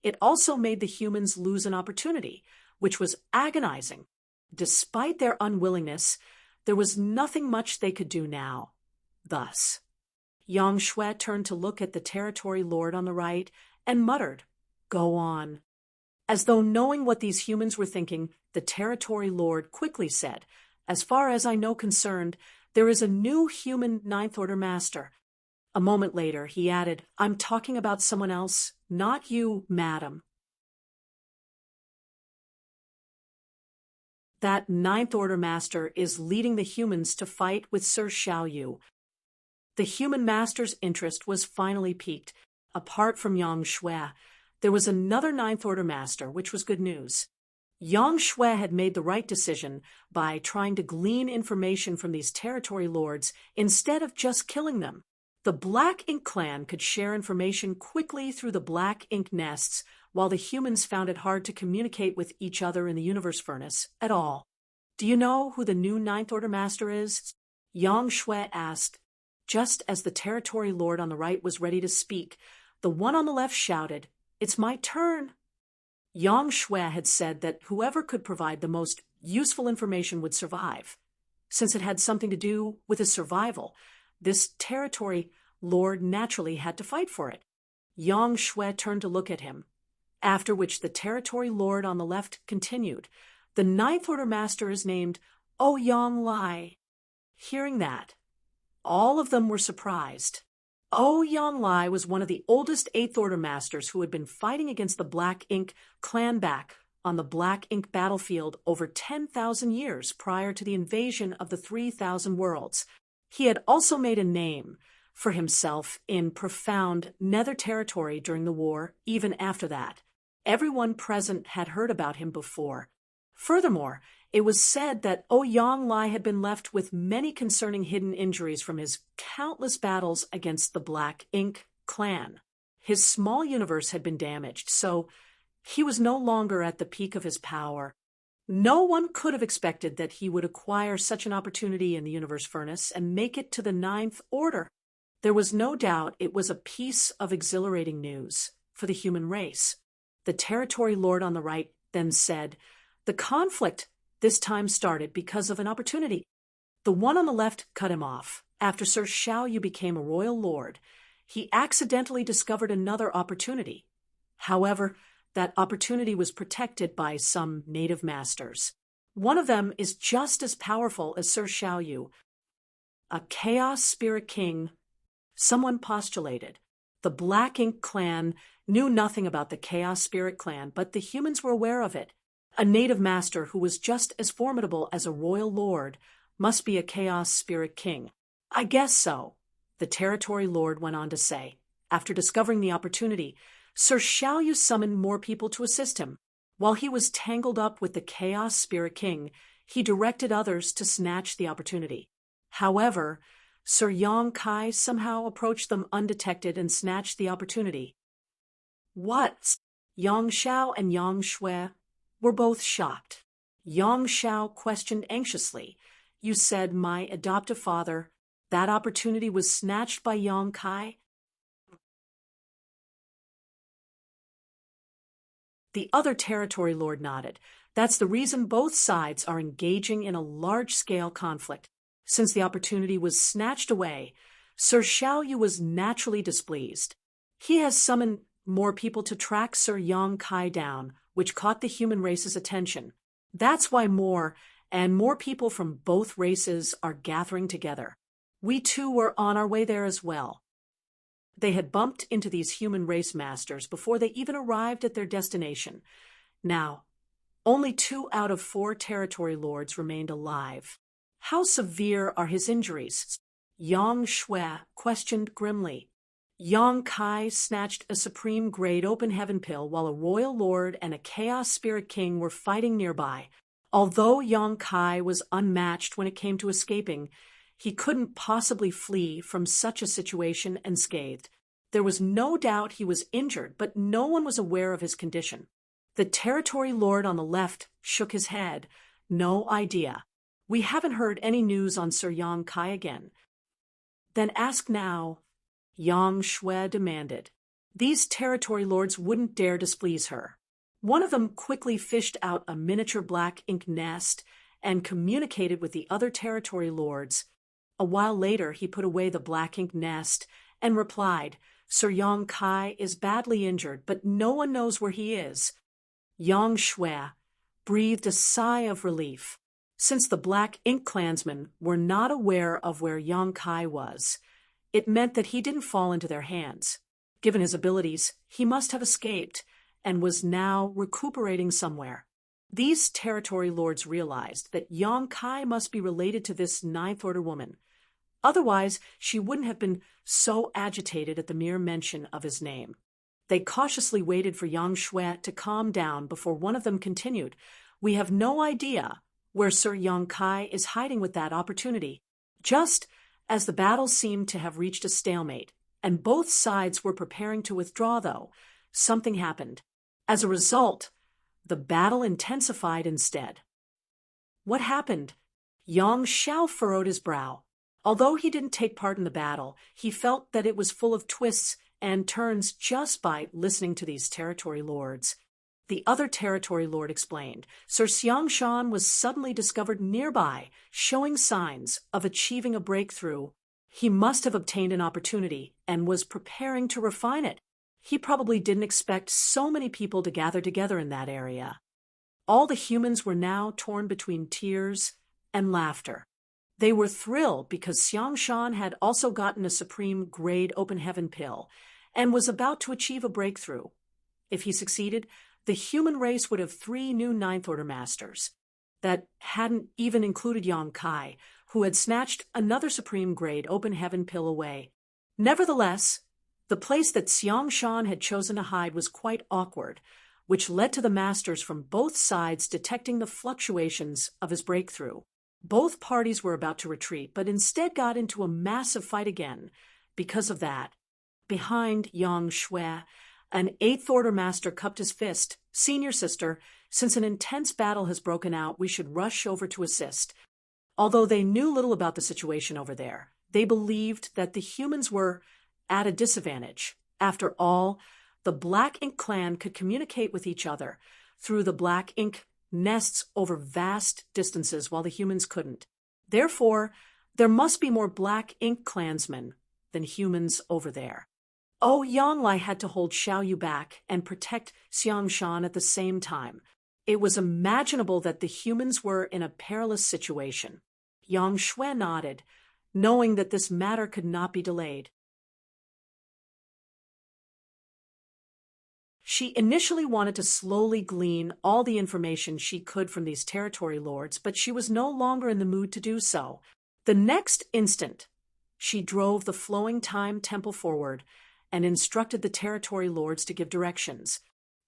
it also made the humans lose an opportunity, which was agonizing. Despite their unwillingness, there was nothing much they could do now. Thus, Yang Shui turned to look at the territory lord on the right and muttered, "Go on." As though knowing what these humans were thinking, the territory lord quickly said, "As far as I know concerned, there is a new human Ninth Order master." A moment later, he added, "I'm talking about someone else, not you, madam." That Ninth Order master is leading the humans to fight with Sir Xiaoyu. The human master's interest was finally piqued. Apart from Yang Shui, there was another Ninth Order master, which was good news. Yang Shui had made the right decision by trying to glean information from these territory lords instead of just killing them. The Black Ink clan could share information quickly through the Black Ink nests, while the humans found it hard to communicate with each other in the universe furnace at all. "Do you know who the new Ninth Order master is?" Yang Shui asked. Just as the territory lord on the right was ready to speak, the one on the left shouted, "It's my turn." Yang Shui had said that whoever could provide the most useful information would survive. Since it had something to do with his survival, this territory lord naturally had to fight for it. Yang Shui turned to look at him, after which the territory lord on the left continued, "The Ninth Order master is named Ouyang Lai." Hearing that, all of them were surprised. Ouyang Lai was one of the oldest Eighth Order masters who had been fighting against the Black Ink clan back on the Black Ink battlefield over 10,000 years prior to the invasion of the 3,000 worlds. He had also made a name for himself in profound Nether territory during the war, even after that. Everyone present had heard about him before. Furthermore, it was said that Ouyang Lai had been left with many concerning hidden injuries from his countless battles against the Black Ink clan. His small universe had been damaged, so he was no longer at the peak of his power. No one could have expected that he would acquire such an opportunity in the universe furnace and make it to the Ninth Order. There was no doubt it was a piece of exhilarating news for the human race. The territory lord on the right then said, "The conflict this time started because of an opportunity." The one on the left cut him off. After Sir Xiaoyu became a royal lord, he accidentally discovered another opportunity. However, that opportunity was protected by some native masters. One of them is just as powerful as Sir Xiaoyu, a Chaos Spirit King. Someone postulated. The Black Ink clan knew nothing about the Chaos Spirit clan, but the humans were aware of it. A native master who was just as formidable as a royal lord must be a Chaos Spirit King. "I guess so," the territory lord went on to say. After discovering the opportunity, Sir Xiaoyu summoned more people to assist him. While he was tangled up with the Chaos Spirit King, he directed others to snatch the opportunity. However, Sir Yang Kai somehow approached them undetected and snatched the opportunity. "What?" Yang Xiao and Yang Shui were both shocked. Yang Xiao questioned anxiously, "You said my adoptive father, that opportunity was snatched by Yang Kai?" The other territory lord nodded. "That's the reason both sides are engaging in a large-scale conflict. Since the opportunity was snatched away, Sir Xiaoyu was naturally displeased. He has summoned more people to track Sir Yang Kai down, which caught the human race's attention. That's why more and more people from both races are gathering together. We too were on our way there as well." They had bumped into these human race masters before they even arrived at their destination. Now, only 2 out of 4 territory lords remained alive. "How severe are his injuries?" Yang Shui questioned grimly. Yang Kai snatched a supreme-grade open heaven pill while a royal lord and a Chaos Spirit King were fighting nearby. Although Yang Kai was unmatched when it came to escaping, he couldn't possibly flee from such a situation unscathed. There was no doubt he was injured, but no one was aware of his condition. The territory lord on the left shook his head. "No idea. We haven't heard any news on Sir Yang Kai again." Then ask now, Yang Shui demanded. These territory lords wouldn't dare displease her. One of them quickly fished out a miniature black ink nest and communicated with the other territory lords. A while later, he put away the black ink nest and replied, Sir Yang Kai is badly injured, but no one knows where he is. Yang Shui breathed a sigh of relief. Since the black ink clansmen were not aware of where Yang Kai was, it meant that he didn't fall into their hands. Given his abilities, he must have escaped and was now recuperating somewhere. These territory lords realized that Yang Kai must be related to this Ninth Order woman. Otherwise, she wouldn't have been so agitated at the mere mention of his name. They cautiously waited for Yang Shui to calm down before one of them continued, We have no idea where Sir Yang Kai is hiding with that opportunity. Just as the battle seemed to have reached a stalemate, and both sides were preparing to withdraw, though, something happened. As a result, the battle intensified instead. What happened? Yang Xiao furrowed his brow. Although he didn't take part in the battle, he felt that it was full of twists and turns just by listening to these territory lords. The other territory lord explained, Sir Xiangshan was suddenly discovered nearby, showing signs of achieving a breakthrough. He must have obtained an opportunity and was preparing to refine it. He probably didn't expect so many people to gather together in that area. All the humans were now torn between tears and laughter. They were thrilled because Xiangshan had also gotten a supreme grade open heaven pill and was about to achieve a breakthrough. If he succeeded, the human race would have 3 new Ninth Order masters. That hadn't even included Yang Kai, who had snatched another supreme grade open heaven pill away. Nevertheless, the place that Xiangshan had chosen to hide was quite awkward, which led to the masters from both sides detecting the fluctuations of his breakthrough. Both parties were about to retreat, but instead got into a massive fight again. Because of that, behind Yang Shui, an 8th Order master cupped his fist. Senior sister, since an intense battle has broken out, we should rush over to assist. Although they knew little about the situation over there, they believed that the humans were at a disadvantage. After all, the Black Ink clan could communicate with each other through the Black Ink nests over vast distances while the humans couldn't. Therefore, there must be more Black Ink clansmen than humans over there. Oh, Yanglai had to hold Xiaoyu back and protect Xiangshan at the same time. It was imaginable that the humans were in a perilous situation. Yang Shui nodded, knowing that this matter could not be delayed. She initially wanted to slowly glean all the information she could from these territory lords, but she was no longer in the mood to do so. The next instant, she drove the flowing time temple forward and instructed the territory lords to give directions.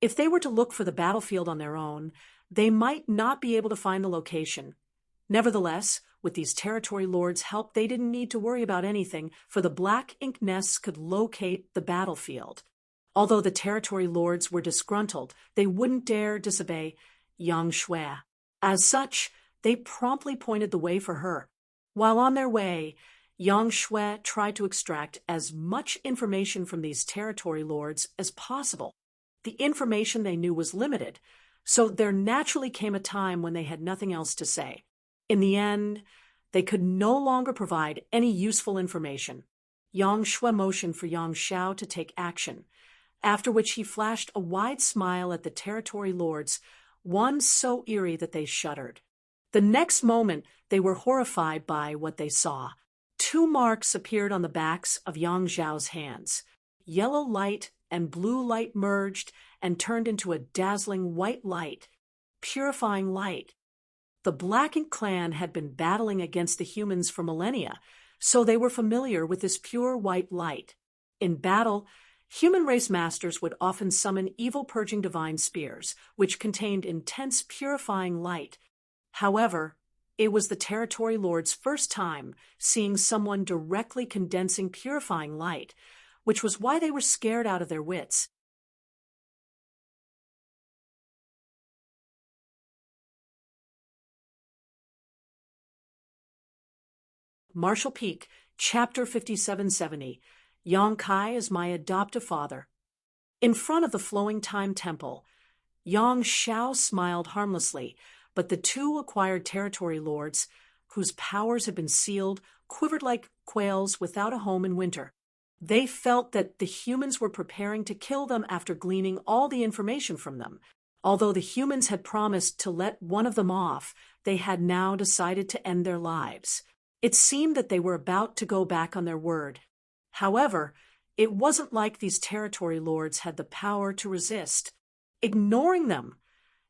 If they were to look for the battlefield on their own, they might not be able to find the location. Nevertheless, with these territory lords' help, they didn't need to worry about anything, for the Black Ink nests could locate the battlefield. Although the territory lords were disgruntled, they wouldn't dare disobey Yang Shui. As such, they promptly pointed the way for her. While on their way, Yang Shui tried to extract as much information from these territory lords as possible. The information they knew was limited, so there naturally came a time when they had nothing else to say. In the end, they could no longer provide any useful information. Yang Shui motioned for Yang Xiao to take action, after which he flashed a wide smile at the territory lords, one so eerie that they shuddered. The next moment, they were horrified by what they saw. 2 marks appeared on the backs of Yang Xiao's hands. Yellow light and blue light merged and turned into a dazzling white light, purifying light. The Black Ink clan had been battling against the humans for millennia, so they were familiar with this pure white light. In battle, human race masters would often summon evil-purging divine spears, which contained intense purifying light. However, it was the territory lord's first time seeing someone directly condensing purifying light, which was why they were scared out of their wits. Marshall Peak, Chapter 5770. Yang Kai is my adoptive father. In front of the flowing time temple, Yang Shao smiled harmlessly, but the two acquired territory lords, whose powers had been sealed, quivered like quails without a home in winter. They felt that the humans were preparing to kill them after gleaning all the information from them. Although the humans had promised to let one of them off, they had now decided to end their lives. It seemed that they were about to go back on their word. However, it wasn't like these territory lords had the power to resist. Ignoring them,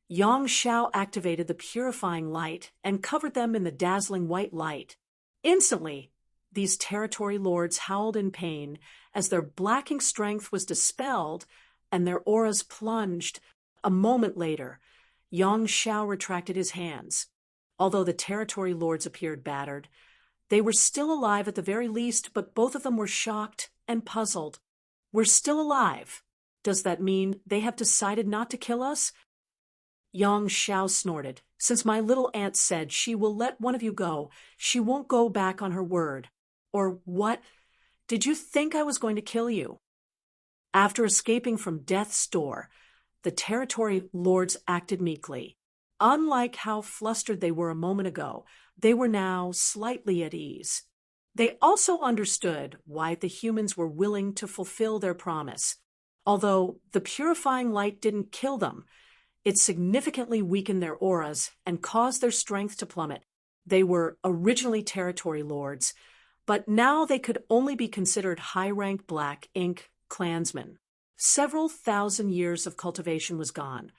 Yang Shao activated the purifying light and covered them in the dazzling white light. Instantly, these territory lords howled in pain as their blacking strength was dispelled and their auras plunged. A moment later, Yang Shao retracted his hands. Although the territory lords appeared battered, they were still alive at the very least, but both of them were shocked and puzzled. We're still alive. Does that mean they have decided not to kill us? Yang Shao snorted. Since my little aunt said she will let one of you go, she won't go back on her word. Or what? Did you think I was going to kill you? After escaping from death's door, the territory lords acted meekly. Unlike how flustered they were a moment ago, they were now slightly at ease. They also understood why the humans were willing to fulfill their promise. Although the purifying light didn't kill them, it significantly weakened their auras and caused their strength to plummet. They were originally territory lords, but now they could only be considered high-rank black ink clansmen. Several thousand years of cultivation was gone.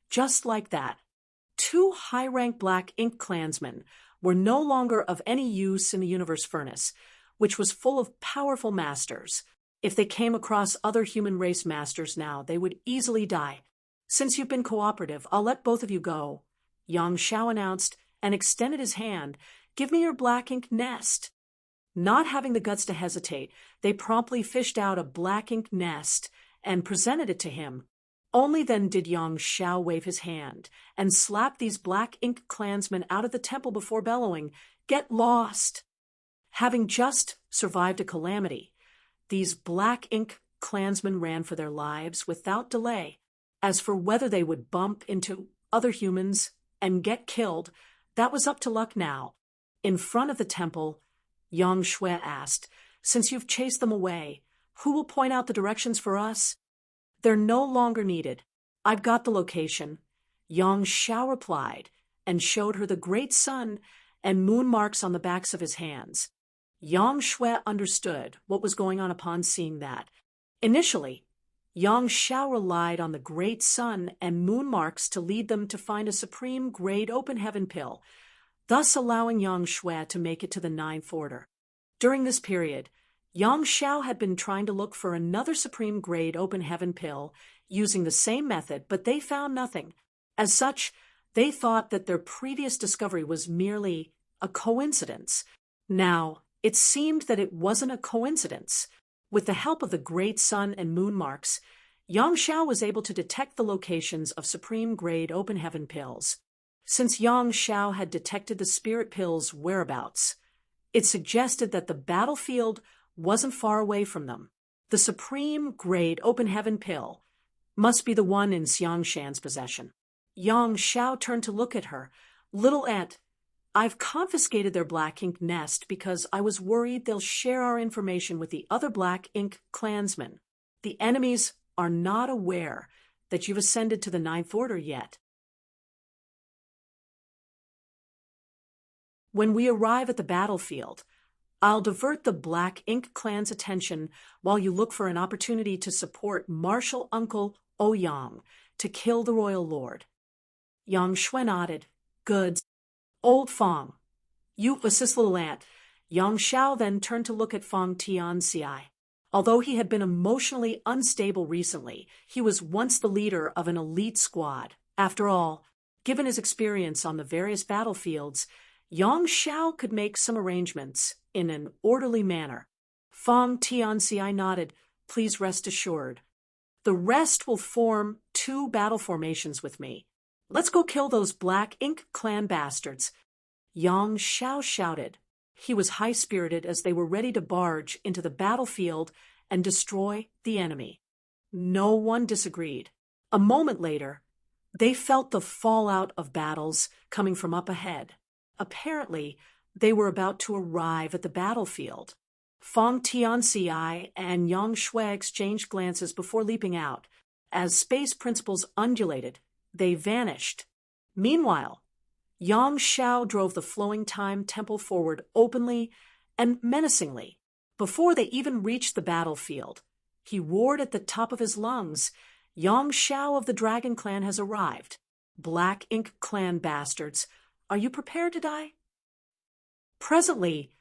Just like that, 2 high-rank black ink clansmen were no longer of any use in the universe furnace, which was full of powerful masters. If they came across other human race masters now, they would easily die. Since you've been cooperative, I'll let both of you go, Yang Shao announced and extended his hand. Give me your black ink nest. Not having the guts to hesitate, they promptly fished out a black ink nest and presented it to him. Only then did Yang Shao wave his hand and slap these black ink clansmen out of the temple before bellowing, "Get lost!" Having just survived a calamity, these black ink clansmen ran for their lives without delay. As for whether they would bump into other humans and get killed, that was up to luck now. In front of the temple, Yang Shui asked, "Since you've chased them away, who will point out the directions for us?" "They're no longer needed. I've got the location," Yang Shao replied, and showed her the great sun and moon marks on the backs of his hands. Yang Shui understood what was going on upon seeing that. Initially, Yang Shao relied on the great sun and moon marks to lead them to find a supreme grade open heaven pill, thus allowing Yang Shui to make it to the 9th order. During this period, Yang Shao had been trying to look for another supreme grade open heaven pill using the same method, but they found nothing. As such, they thought that their previous discovery was merely a coincidence. Now, it seemed that it wasn't a coincidence. With the help of the great sun and moon marks, Yang Shao was able to detect the locations of supreme grade open heaven pills. Since Yang Shao had detected the spirit pill's whereabouts, it suggested that the battlefield wasn't far away from them. The supreme grade open heaven pill must be the one in Xiangshan's possession. Yang Shao turned to look at her. "Little aunt, I've confiscated their black ink nest because I was worried they'll share our information with the other black ink clansmen. The enemies are not aware that you've ascended to the 9th order yet. When we arrive at the battlefield, I'll divert the black ink clan's attention while you look for an opportunity to support Marshal Uncle Ouyang to kill the royal lord." Yang Shui nodded. "Good. Old Fong, you assist little aunt." Yang Shao then turned to look at Fong Tianxi. Although he had been emotionally unstable recently, he was once the leader of an elite squad. After all, given his experience on the various battlefields, Yang Shao could make some arrangements in an orderly manner. Fong Tianxi nodded. "Please rest assured. The rest will form 2 battle formations with me. Let's go kill those black ink clan bastards." Yang Shao shouted. He was high-spirited as they were ready to barge into the battlefield and destroy the enemy. No one disagreed. A moment later, they felt the fallout of battles coming from up ahead. Apparently, they were about to arrive at the battlefield. Feng Tianxi and Yang Shui exchanged glances before leaping out. As space principles undulated, they vanished. Meanwhile, Yang Xiao drove the flowing time temple forward openly and menacingly. Before they even reached the battlefield, he roared at the top of his lungs, "Yang Xiao of the Dragon Clan has arrived. Black Ink Clan bastards, are you prepared to die?" Presently,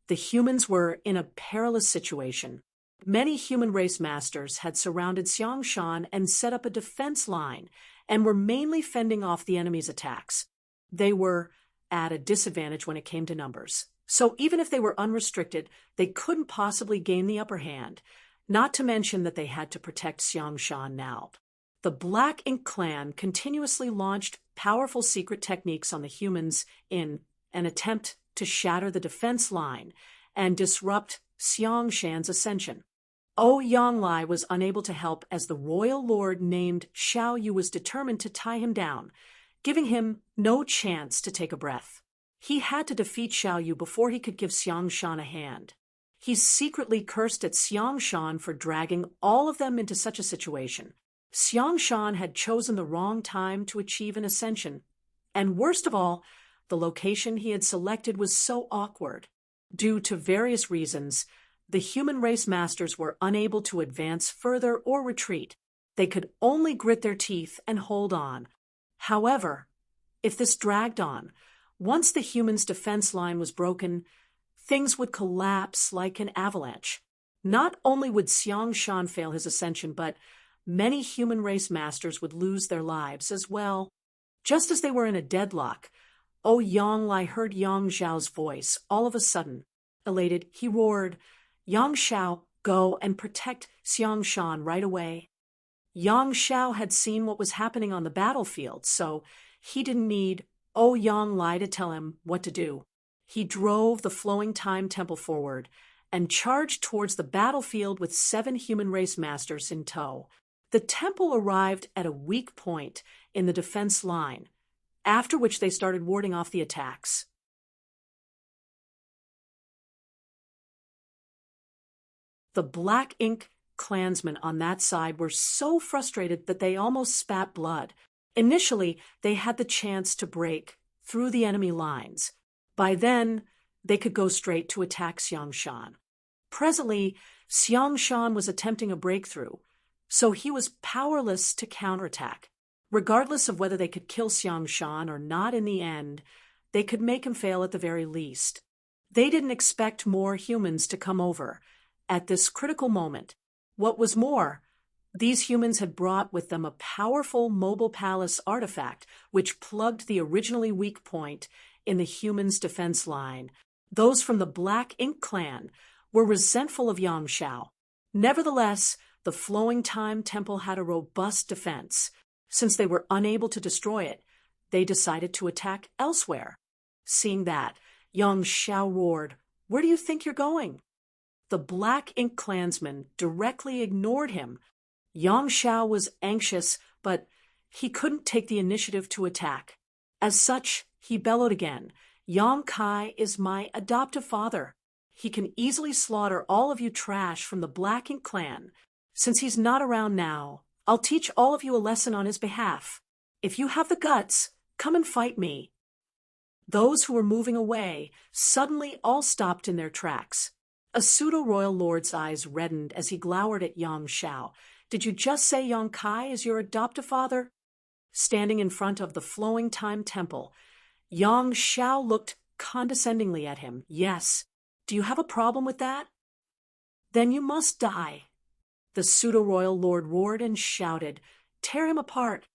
the humans were in a perilous situation. Many human race masters had surrounded Xiangshan and set up a defense line and were mainly fending off the enemy's attacks. They were at a disadvantage when it came to numbers. So even if they were unrestricted, they couldn't possibly gain the upper hand, not to mention that they had to protect Xiangshan now. The Black Ink Clan continuously launched powerful secret techniques on the humans in an attempt to shatter the defense line and disrupt Xiangshan's ascension. Yanglai was unable to help as the royal lord named Xiao Yu was determined to tie him down, giving him no chance to take a breath. He had to defeat Xiao Yu before he could give Xiangshan a hand. He secretly cursed at Xiangshan for dragging all of them into such a situation. Xiangshan had chosen the wrong time to achieve an ascension, and worst of all, the location he had selected was so awkward. Due to various reasons, the human race masters were unable to advance further or retreat. They could only grit their teeth and hold on. However, if this dragged on, once the humans' defense line was broken, things would collapse like an avalanche. Not only would Xiangshan fail his ascension, but many human race masters would lose their lives as well. Just as they were in a deadlock, Yanglai heard Yang Xiao's voice. All of a sudden, elated, he roared, "Yang Xiao, go and protect Xiangshan right away." Yang Xiao had seen what was happening on the battlefield, so he didn't need Yanglai to tell him what to do. He drove the flowing time temple forward and charged towards the battlefield with 7 human race masters in tow. The temple arrived at a weak point in the defense line, after which they started warding off the attacks. The Black Ink clansmen on that side were so frustrated that they almost spat blood. Initially, they had the chance to break through the enemy lines. By then, they could go straight to attack Xiangshan. Presently, Xiangshan was attempting a breakthrough, so he was powerless to counterattack. Regardless of whether they could kill Xiangshan or not in the end, they could make him fail at the very least. They didn't expect more humans to come over at this critical moment. What was more, these humans had brought with them a powerful mobile palace artifact which plugged the originally weak point in the humans' defense line. Those from the Black Ink Clan were resentful of Yang Xiao. Nevertheless, the Flowing Time Temple had a robust defense. Since they were unable to destroy it, they decided to attack elsewhere. Seeing that, Yang Xiao roared, "Where do you think you're going?" The Black Ink clansman directly ignored him. Yang Xiao was anxious, but he couldn't take the initiative to attack. As such, he bellowed again, "Yang Kai is my adoptive father. He can easily slaughter all of you trash from the Black Ink clan. Since he's not around now, I'll teach all of you a lesson on his behalf. If you have the guts, come and fight me." Those who were moving away suddenly all stopped in their tracks. A pseudo-royal lord's eyes reddened as he glowered at Yang Xiao. "Did you just say Yang Kai is your adoptive father?" Standing in front of the Flowing Time Temple, Yang Xiao looked condescendingly at him. "Yes. Do you have a problem with that?" "Then you must die." The pseudo-royal lord roared and shouted, "Tear him apart."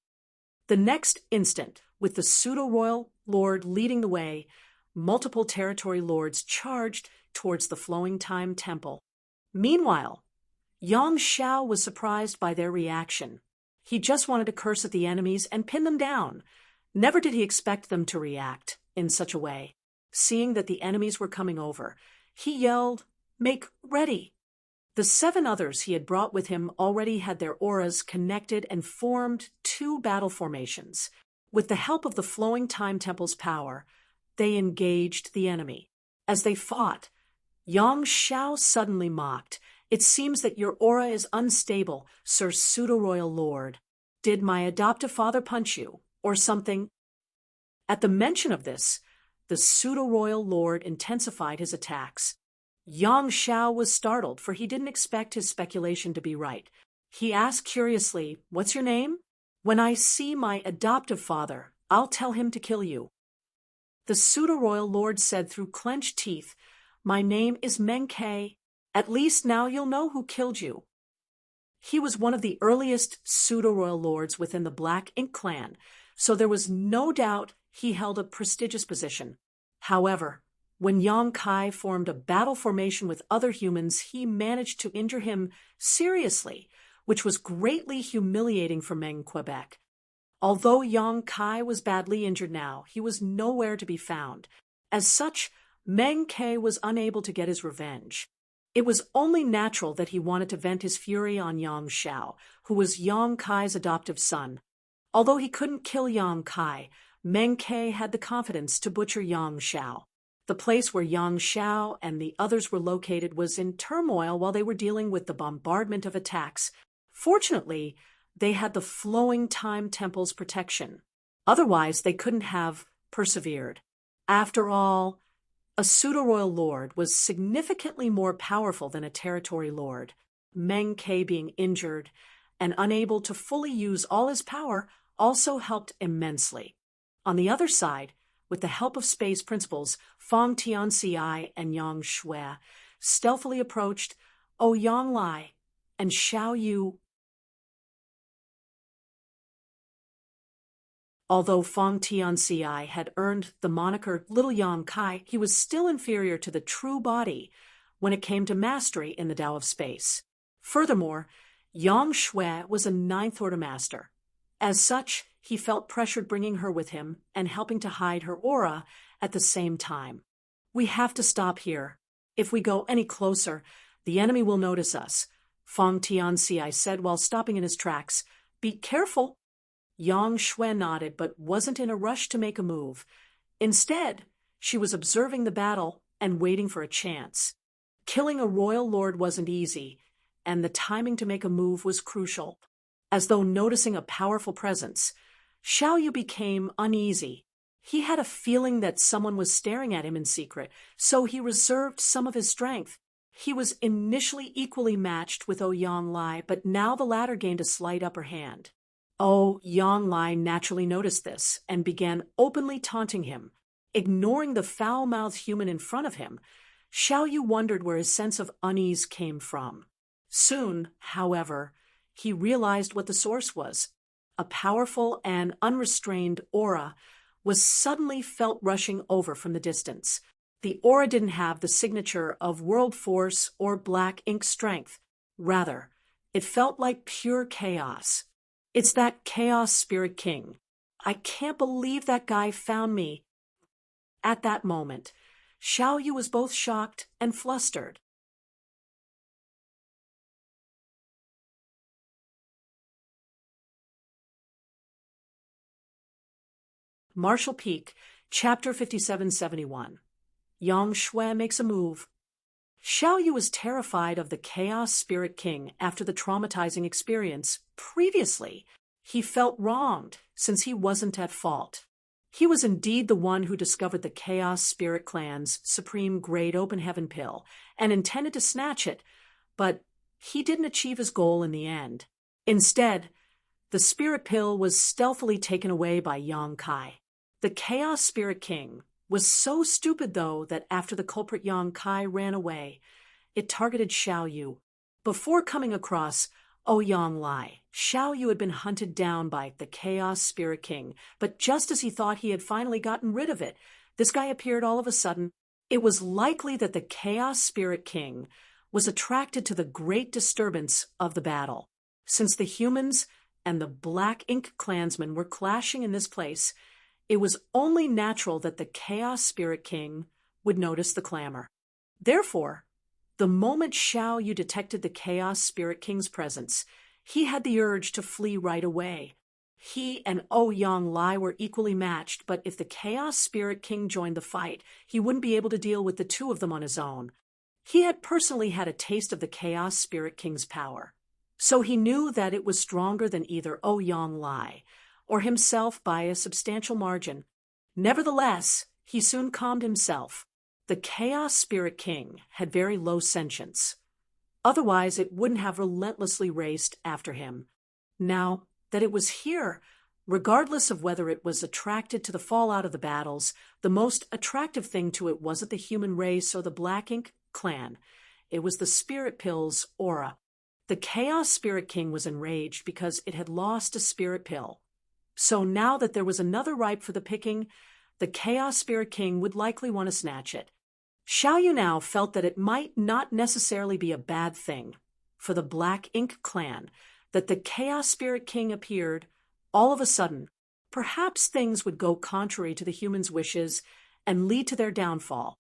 The next instant, with the pseudo-royal lord leading the way, multiple territory lords charged towards the Flowing Time Temple. Meanwhile, Yang Xiao was surprised by their reaction. He just wanted to curse at the enemies and pin them down. Never did he expect them to react in such a way. Seeing that the enemies were coming over, he yelled, "Make ready!" The 7 others he had brought with him already had their auras connected and formed 2 battle formations. With the help of the flowing Time Temple's power, they engaged the enemy. As they fought, Yang Shao suddenly mocked, "It seems that your aura is unstable, Sir Pseudo-Royal Lord. Did my adoptive father punch you, or something?" At the mention of this, the Pseudo-Royal Lord intensified his attacks. Yang Shao was startled, for he didn't expect his speculation to be right. He asked curiously, "What's your name?" "When I see my adoptive father, I'll tell him to kill you." The Pseudo-Royal Lord said through clenched teeth, "My name is Menkei. At least now you'll know who killed you." He was one of the earliest Pseudo-Royal Lords within the Black Ink clan, so there was no doubt he held a prestigious position. However, when Yang Kai formed a battle formation with other humans, he managed to injure him seriously, which was greatly humiliating for Meng Quebec. Although Yang Kai was badly injured now, he was nowhere to be found. As such, Meng Ke was unable to get his revenge. It was only natural that he wanted to vent his fury on Yang Shao, who was Yang Kai's adoptive son. Although he couldn't kill Yang Kai, Meng Ke had the confidence to butcher Yang Shao. The place where Yang Shao and the others were located was in turmoil while they were dealing with the bombardment of attacks. Fortunately, they had the flowing Time Temple's protection. Otherwise, they couldn't have persevered. After all, a pseudo-royal lord was significantly more powerful than a territory lord. Meng Ke being injured and unable to fully use all his power also helped immensely. On the other side, with the help of space principles, Fang Tianxi and Yang Shui stealthily approached Ouyang Lai and Xiao Yu. Although Fang Tianxi had earned the moniker Little Yang Kai, he was still inferior to the true body when it came to mastery in the Tao of Space. Furthermore, Yang Shui was a 9th Order Master. As such, he felt pressured bringing her with him and helping to hide her aura at the same time. "We have to stop here. If we go any closer, the enemy will notice us," Fang Tianxi said while stopping in his tracks. "Be careful." Yang Shui nodded but wasn't in a rush to make a move. Instead, she was observing the battle and waiting for a chance. Killing a royal lord wasn't easy, and the timing to make a move was crucial. As though noticing a powerful presence, Xiao Yu became uneasy. He had a feeling that someone was staring at him in secret, so he reserved some of his strength. He was initially equally matched with Ouyang Lai, but now the latter gained a slight upper hand. Ouyang Lai naturally noticed this and began openly taunting him. Ignoring the foul-mouthed human in front of him, Xiao Yu wondered where his sense of unease came from. Soon, however, he realized what the source was. A powerful and unrestrained aura was suddenly felt rushing over from the distance. The aura didn't have the signature of world force or black ink strength. Rather, it felt like pure chaos. "It's that Chaos Spirit King. I can't believe that guy found me." At that moment, Xiao Yu was both shocked and flustered. Marshall Peak, Chapter 5771. Yang Shui makes a move. Xiao Yu was terrified of the Chaos Spirit King after the traumatizing experience. Previously, he felt wronged since he wasn't at fault. He was indeed the one who discovered the Chaos Spirit Clan's supreme Great Open Heaven pill and intended to snatch it, but he didn't achieve his goal in the end. Instead, the spirit pill was stealthily taken away by Yang Kai. The Chaos Spirit King was so stupid, though, that after the culprit Yang Kai ran away, it targeted Xiao Yu. Before coming across Ouyang Lai, Xiao Yu had been hunted down by the Chaos Spirit King, but just as he thought he had finally gotten rid of it, this guy appeared all of a sudden. It was likely that the Chaos Spirit King was attracted to the great disturbance of the battle. Since the humans and the Black Ink clansmen were clashing in this place, it was only natural that the Chaos Spirit King would notice the clamor. Therefore, the moment Xiao Yu detected the Chaos Spirit King's presence, he had the urge to flee right away. He and Ouyang Lai were equally matched, but if the Chaos Spirit King joined the fight, he wouldn't be able to deal with the two of them on his own. He had personally had a taste of the Chaos Spirit King's power, so he knew that it was stronger than either Ouyang Lai or himself by a substantial margin. Nevertheless, he soon calmed himself. The Chaos Spirit King had very low sentience. Otherwise, it wouldn't have relentlessly raced after him. Now that it was here, regardless of whether it was attracted to the fallout of the battles, the most attractive thing to it wasn't the human race or the Black Ink clan. It was the Spirit Pill's aura. The Chaos Spirit King was enraged because it had lost a Spirit Pill. So now that there was another ripe for the picking, the Chaos Spirit King would likely want to snatch it. Xiao Yu now felt that it might not necessarily be a bad thing for the Black Ink clan that the Chaos Spirit King appeared all of a sudden. Perhaps things would go contrary to the humans' wishes and lead to their downfall.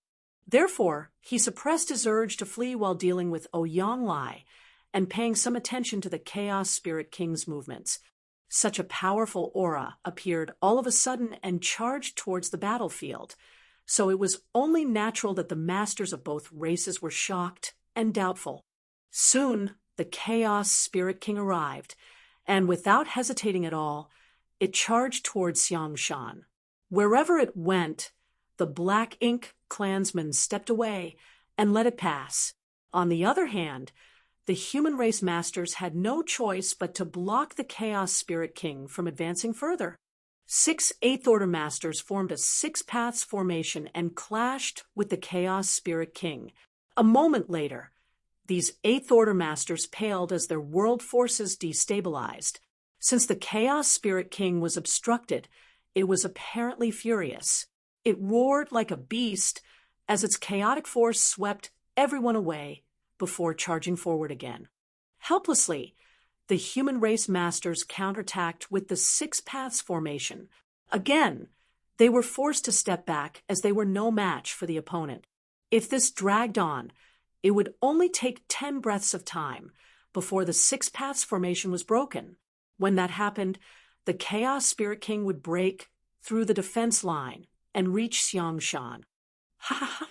Therefore, he suppressed his urge to flee while dealing with Ouyang Lai and paying some attention to the Chaos Spirit King's movements. Such a powerful aura appeared all of a sudden and charged towards the battlefield, so it was only natural that the masters of both races were shocked and doubtful. Soon, the Chaos Spirit King arrived, and without hesitating at all, it charged towards Xiangshan. Wherever it went, the Black Ink clansmen stepped away and let it pass. On the other hand, the human race masters had no choice but to block the Chaos Spirit King from advancing further. 6 Eighth Order masters formed a 6 paths formation and clashed with the Chaos Spirit King. A moment later, these 8th Order masters paled as their world forces destabilized. Since the Chaos Spirit King was obstructed, it was apparently furious. It roared like a beast as its chaotic force swept everyone away before charging forward again. Helplessly, the human race masters counterattacked with the 6 paths formation. Again, they were forced to step back as they were no match for the opponent. If this dragged on, it would only take 10 breaths of time before the 6 paths formation was broken. When that happened, the Chaos Spirit King would break through the defense line and reach Xiangshan. Ha ha ha!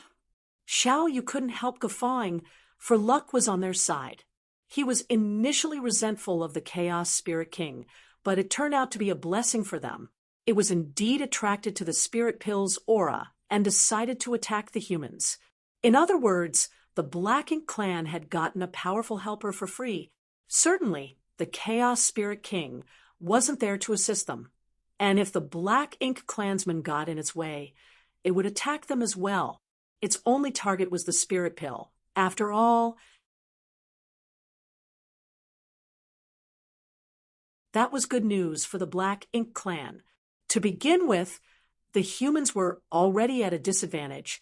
Xiao Yu couldn't help guffawing, for luck was on their side. He was initially resentful of the Chaos Spirit King, but it turned out to be a blessing for them. It was indeed attracted to the Spirit Pill's aura and decided to attack the humans. In other words, the Black Ink clan had gotten a powerful helper for free. Certainly, the Chaos Spirit King wasn't there to assist them, and if the Black Ink clansman got in its way, it would attack them as well. Its only target was the Spirit Pill. After all, that was good news for the Black Ink clan. To begin with, the humans were already at a disadvantage,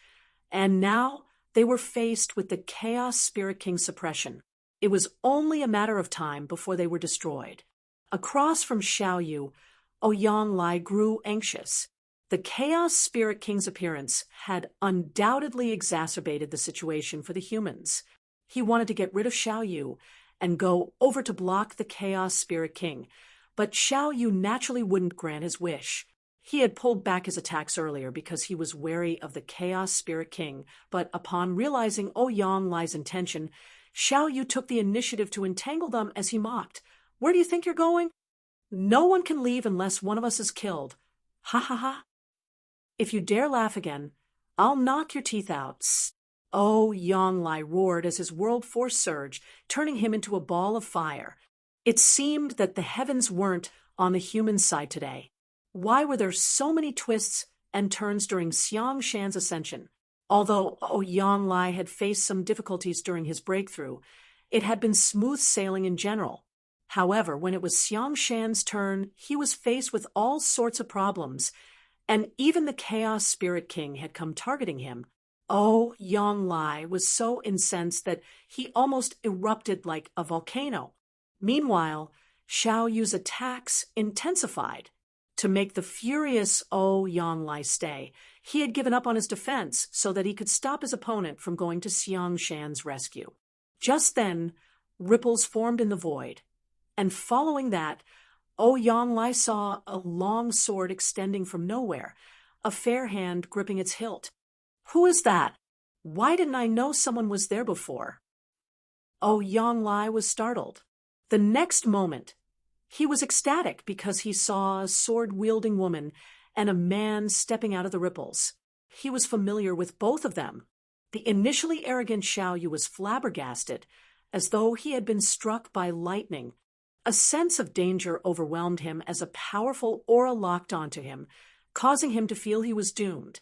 and now they were faced with the Chaos Spirit King suppression. It was only a matter of time before they were destroyed. Across from Xiao Yu, Ouyang Lai grew anxious. The Chaos Spirit King's appearance had undoubtedly exacerbated the situation for the humans. He wanted to get rid of Xiao Yu and go over to block the Chaos Spirit King, but Xiao Yu naturally wouldn't grant his wish. He had pulled back his attacks earlier because he was wary of the Chaos Spirit King, but upon realizing Ouyang Lai's intention, Xiao Yu took the initiative to entangle them as he mocked. "Where do you think you're going? No one can leave unless one of us is killed. Ha ha ha. If you dare laugh again, I'll knock your teeth out." Ouyang Lai roared as his world force surged, turning him into a ball of fire. It seemed that the heavens weren't on the human side today. Why were there so many twists and turns during Xiangshan's ascension? Although Ouyang Lai had faced some difficulties during his breakthrough, it had been smooth sailing in general. However, when it was Xiangshan's turn, he was faced with all sorts of problems, and even the Chaos Spirit King had come targeting him. Ouyang Lai was so incensed that he almost erupted like a volcano. Meanwhile, Xiao Yu's attacks intensified. To make the furious Yonglai stay, he had given up on his defense so that he could stop his opponent from going to Xiang Shan's rescue. Just then, ripples formed in the void, and following that, Yonglai saw a long sword extending from nowhere, a fair hand gripping its hilt. "Who is that? Why didn't I know someone was there before?" Yonglai was startled. The next moment, he was ecstatic because he saw a sword-wielding woman and a man stepping out of the ripples. He was familiar with both of them. The initially arrogant Xiao Yu was flabbergasted, as though he had been struck by lightning. A sense of danger overwhelmed him as a powerful aura locked onto him, causing him to feel he was doomed.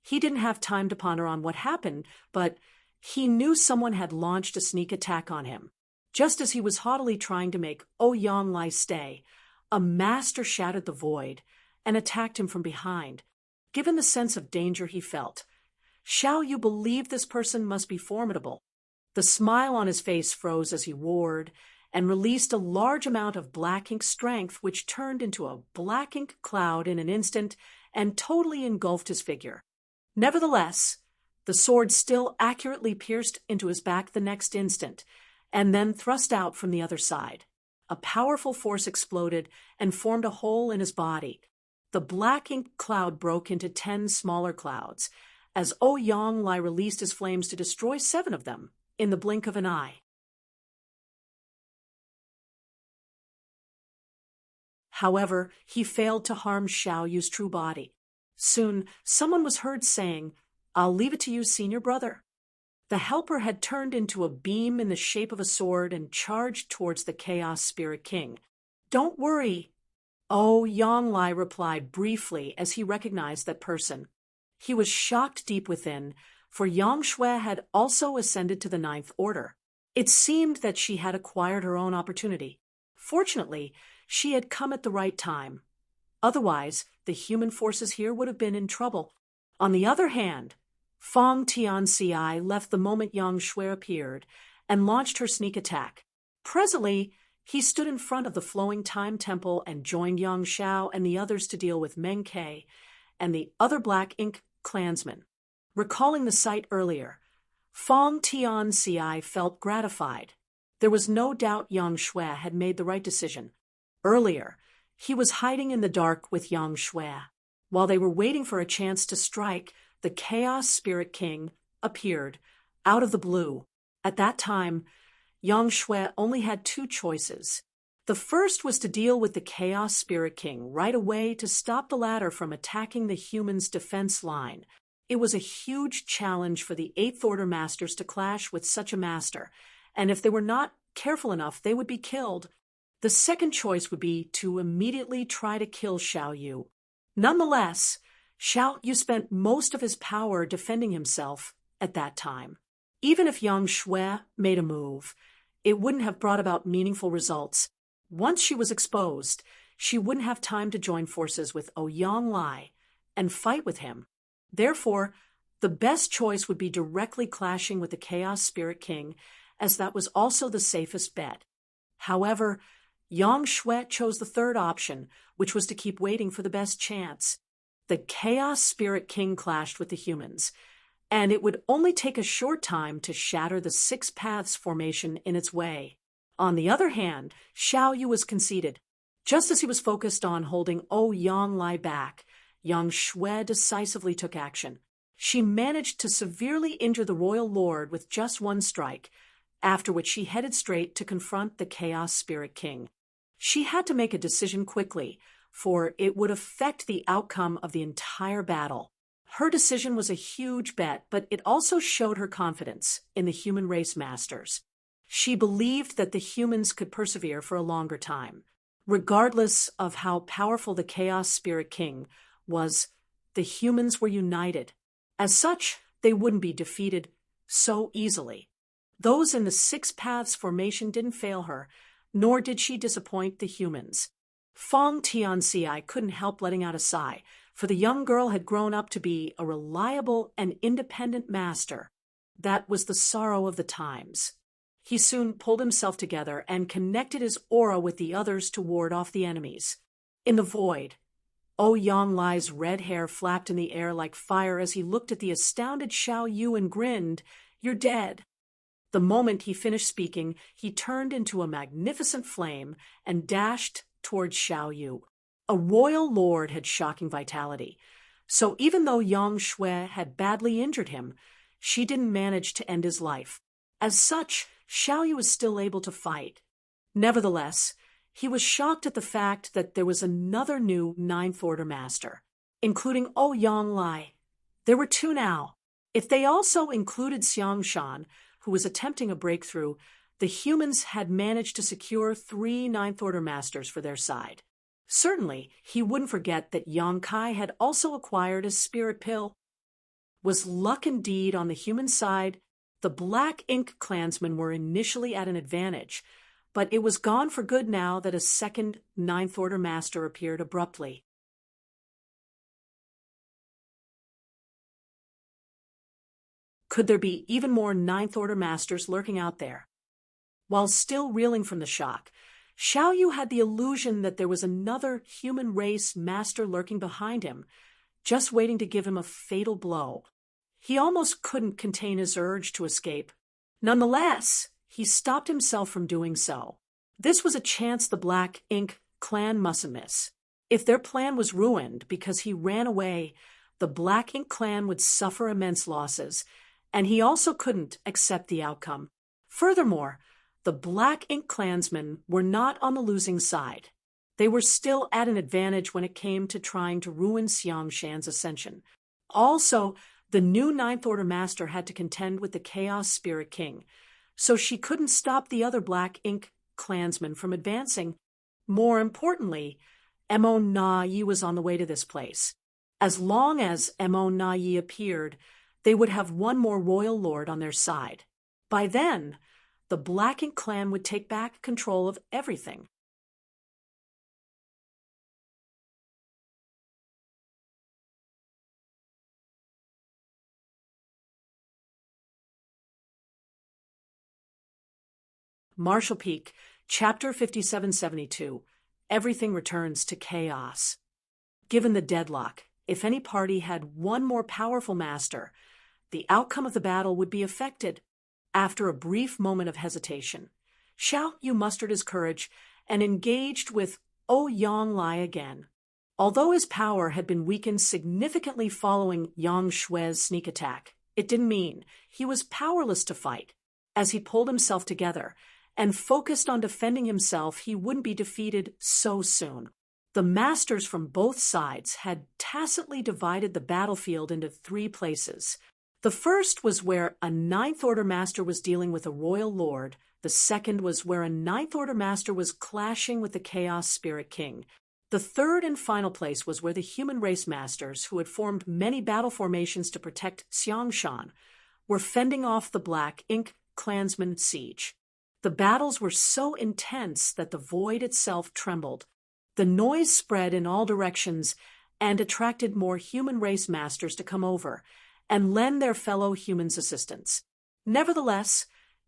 He didn't have time to ponder on what happened, but he knew someone had launched a sneak attack on him. Just as he was haughtily trying to make Yonglai stay, a master shattered the void and attacked him from behind. Given the sense of danger he felt, Xiao Yu believed this person must be formidable. The smile on his face froze as he roared and released a large amount of black ink strength, which turned into a black ink cloud in an instant and totally engulfed his figure. Nevertheless, the sword still accurately pierced into his back the next instant, and then thrust out from the other side. A powerful force exploded and formed a hole in his body. The black ink cloud broke into 10 smaller clouds, as Yonglai released his flames to destroy 7 of them in the blink of an eye. However, he failed to harm Xiao Yu's true body. Soon, someone was heard saying, "I'll leave it to you, senior brother." The helper had turned into a beam in the shape of a sword and charged towards the Chaos Spirit King. "Don't worry," Yonglai replied briefly as he recognized that person. He was shocked deep within, for Yang Shui had also ascended to the 9th Order. It seemed that she had acquired her own opportunity. Fortunately, she had come at the right time. Otherwise, the human forces here would have been in trouble. On the other hand, Fang Tianci left the moment Yang Shui appeared and launched her sneak attack. Presently, he stood in front of the flowing time temple and joined Yang Xiao and the others to deal with Meng Ke and the other black ink clansmen. Recalling the sight earlier, Fang Tianci felt gratified. There was no doubt Yang Shui had made the right decision. Earlier, he was hiding in the dark with Yang Shui. While they were waiting for a chance to strike, the Chaos Spirit King appeared out of the blue. At that time, Yang Shui only had 2 choices. The first was to deal with the Chaos Spirit King right away to stop the latter from attacking the humans' defense line. It was a huge challenge for the 8th Order Masters to clash with such a master, and if they were not careful enough, they would be killed. The second choice would be to immediately try to kill Xiao Yu. Nonetheless, Xiao Yu spent most of his power defending himself at that time. Even if Yang Shui made a move, it wouldn't have brought about meaningful results. Once she was exposed, she wouldn't have time to join forces with Yonglai and fight with him. Therefore, the best choice would be directly clashing with the Chaos Spirit King, as that was also the safest bet. However, Yang Shui chose the third option, which was to keep waiting for the best chance. The Chaos Spirit King clashed with the humans, and it would only take a short time to shatter the 6 Paths formation in its way. On the other hand, Xiao Yu was conceited. Just as he was focused on holding Yonglai back, Yang Shui decisively took action. She managed to severely injure the royal lord with just 1 strike, after which she headed straight to confront the Chaos Spirit King. She had to make a decision quickly, for it would affect the outcome of the entire battle. Her decision was a huge bet, but it also showed her confidence in the human race masters. She believed that the humans could persevere for a longer time. Regardless of how powerful the Chaos Spirit King was, the humans were united. As such, they wouldn't be defeated so easily. Those in the 6 Paths formation didn't fail her, nor did she disappoint the humans. Fang Tianci couldn't help letting out a sigh, for the young girl had grown up to be a reliable and independent master. That was the sorrow of the times. He soon pulled himself together and connected his aura with the others to ward off the enemies. In the void, Yang Lai's red hair flapped in the air like fire as he looked at the astounded Xiao Yu and grinned. "You're dead." The moment he finished speaking, he turned into a magnificent flame and dashed towards Xiao Yu. A royal lord had shocking vitality, so even though Yang Shui had badly injured him, she didn't manage to end his life. As such, Xiao Yu was still able to fight. Nevertheless, he was shocked at the fact that there was another new Ninth Order master, including Yang Lai. There were two now. If they also included Xiang Shan, who was attempting a breakthrough, the humans had managed to secure 3 Ninth Order masters for their side. Certainly, he wouldn't forget that Yang Kai had also acquired a spirit pill. Was luck indeed on the human side? The Black Ink clansmen were initially at an advantage, but it was gone for good now that a second Ninth Order master appeared abruptly. Could there be even more Ninth Order masters lurking out there? While still reeling from the shock, Xiao Yu had the illusion that there was another human race master lurking behind him, just waiting to give him a fatal blow. He almost couldn't contain his urge to escape. Nonetheless, he stopped himself from doing so. This was a chance the Black Ink clan mustn't miss. If their plan was ruined because he ran away, the Black Ink clan would suffer immense losses, and he also couldn't accept the outcome. Furthermore, the Black Ink clansmen were not on the losing side. They were still at an advantage when it came to trying to ruin Xiang Shan's ascension. Also, the new Ninth Order master had to contend with the Chaos Spirit King, so she couldn't stop the other Black Ink clansmen from advancing. More importantly, Mo Na Yi was on the way to this place. As long as Mo Na Yi appeared, they would have one more royal lord on their side. By then, the Black Ink clan would take back control of everything. Marshall Peak, Chapter 5772. Everything returns to chaos. Given the deadlock, if any party had one more powerful master, the outcome of the battle would be affected. After a brief moment of hesitation, Xiao Yu mustered his courage and engaged with Yang Lai again. Although his power had been weakened significantly following Yang Shui's sneak attack, it didn't mean he was powerless to fight. As he pulled himself together and focused on defending himself, he wouldn't be defeated so soon. The masters from both sides had tacitly divided the battlefield into 3 places. The first was where a Ninth Order master was dealing with a royal lord. The second was where a Ninth Order master was clashing with the Chaos Spirit King. The third and final place was where the human race masters, who had formed many battle formations to protect Xiangshan, were fending off the Black Ink clansman siege. The battles were so intense that the void itself trembled. The noise spread in all directions and attracted more human race masters to come over and lend their fellow humans assistance. Nevertheless,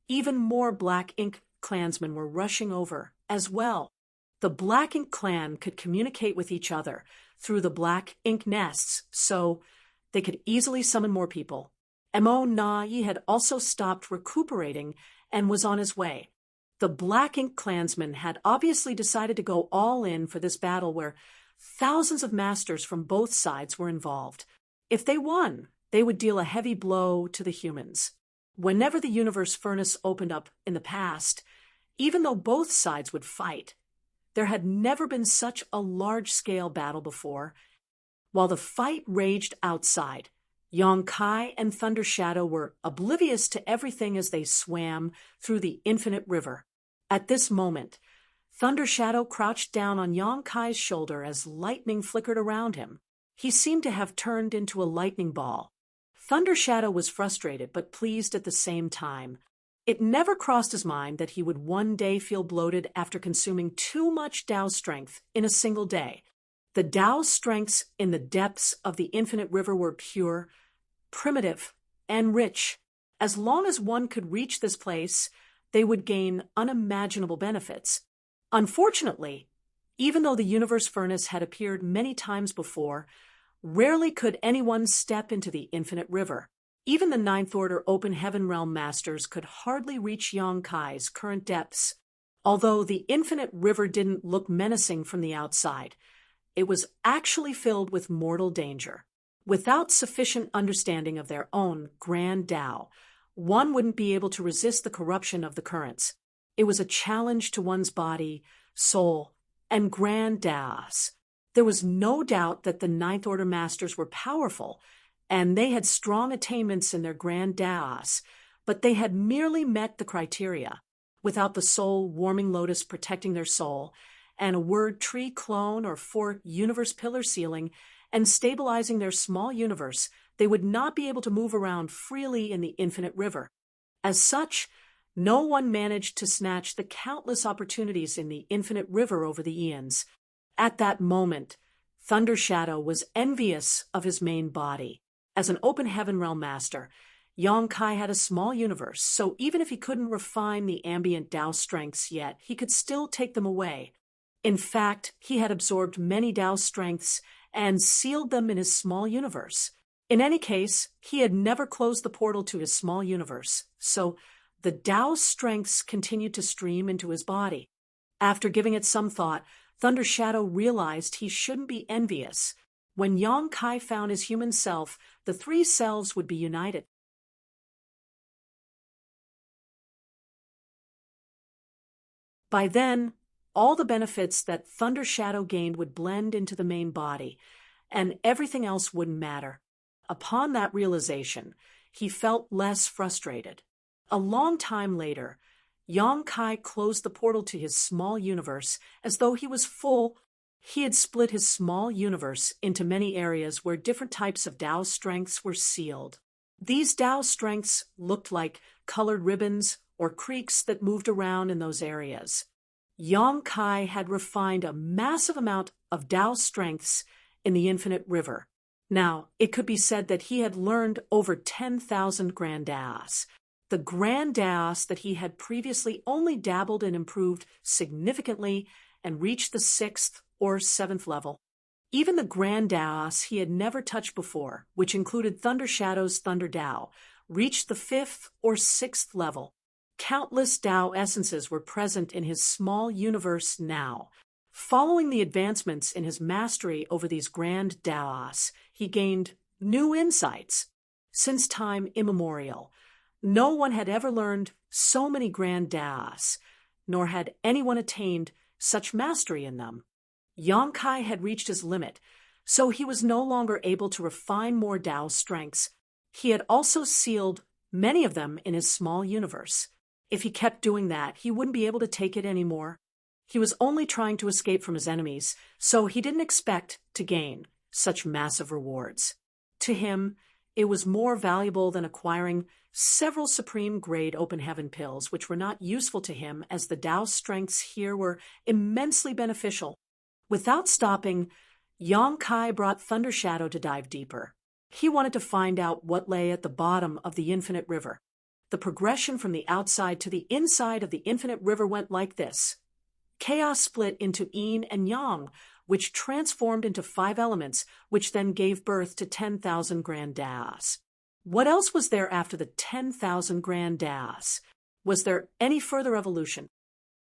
even more Black Ink clansmen were rushing over as well. The Black Ink clan could communicate with each other through the Black Ink nests, so they could easily summon more people. Mo Na Yi had also stopped recuperating and was on his way. The Black Ink clansmen had obviously decided to go all in for this battle where thousands of masters from both sides were involved. If they won, they would deal a heavy blow to the humans. Whenever the universe furnace opened up in the past, even though both sides would fight, there had never been such a large-scale battle before. While the fight raged outside, Yang Kai and Thunder Shadow were oblivious to everything as they swam through the infinite river. At this moment, Thunder Shadow crouched down on Yang Kai's shoulder as lightning flickered around him. He seemed to have turned into a lightning ball. Thunder Shadow was frustrated but pleased at the same time. It never crossed his mind that he would one day feel bloated after consuming too much Dao strength in a single day. The Dao strengths in the depths of the infinite river were pure, primitive, and rich. As long as one could reach this place, they would gain unimaginable benefits. Unfortunately, Even though the universe furnace had appeared many times before, rarely could anyone step into the infinite river. Even the Ninth Order Open Heaven Realm Masters could hardly reach Yonkai's current depths. Although the infinite river didn't look menacing from the outside, it was actually filled with mortal danger. Without sufficient understanding of their own grand Tao, one wouldn't be able to resist the corruption of the currents. It was a challenge to one's body, soul, and grand Taos. There was no doubt that the Ninth Order Masters were powerful, and they had strong attainments in their grand Taos, but they had merely met the criteria. Without the soul warming lotus protecting their soul, and a word tree clone or fork universe pillar sealing and stabilizing their small universe, they would not be able to move around freely in the infinite river. As such, no one managed to snatch the countless opportunities in the infinite river over the eons. At that moment, Thunder Shadow was envious of his main body. As an open heaven realm master, Yongkai had a small universe, so even if he couldn't refine the ambient Tao strengths yet, he could still take them away. In fact, he had absorbed many Tao strengths and sealed them in his small universe. In any case, he had never closed the portal to his small universe, so the Tao strengths continued to stream into his body. After giving it some thought, Thunder Shadow realized he shouldn't be envious. When Yongkai found his human self, the three selves would be united. By then, all the benefits that Thunder Shadow gained would blend into the main body, and everything else wouldn't matter. Upon that realization, he felt less frustrated. A long time later, Yongkai closed the portal to his small universe as though he was full. He had split his small universe into many areas where different types of Tao strengths were sealed. These Tao strengths looked like colored ribbons or creeks that moved around in those areas. Yongkai had refined a massive amount of Tao strengths in the infinite river. Now, it could be said that he had learned over 10,000 grand Taos. The grand Taos that he had previously only dabbled and improved significantly and reached the 6th or 7th level. Even the grand Taos he had never touched before, which included Thunder Shadow's Thunder Tao, reached the 5th or 6th level. Countless Tao essences were present in his small universe now. Following the advancements in his mastery over these grand Taos, he gained new insights. Since time immemorial, no one had ever learned so many grand Taos, nor had anyone attained such mastery in them. Yongkai had reached his limit, so he was no longer able to refine more Tao strengths. He had also sealed many of them in his small universe. If he kept doing that, he wouldn't be able to take it anymore. He was only trying to escape from his enemies, so he didn't expect to gain such massive rewards. To him, it was more valuable than acquiring several supreme-grade open heaven pills, which were not useful to him as the Tao strengths here were immensely beneficial. Without stopping, Yongkai brought Thunder Shadow to dive deeper. He wanted to find out what lay at the bottom of the infinite river. The progression from the outside to the inside of the infinite river went like this. Chaos split into yin and yang, which transformed into 5 elements, which then gave birth to 10,000 grand Taos. What else was there after the 10,000 grand Taos? Was there any further evolution?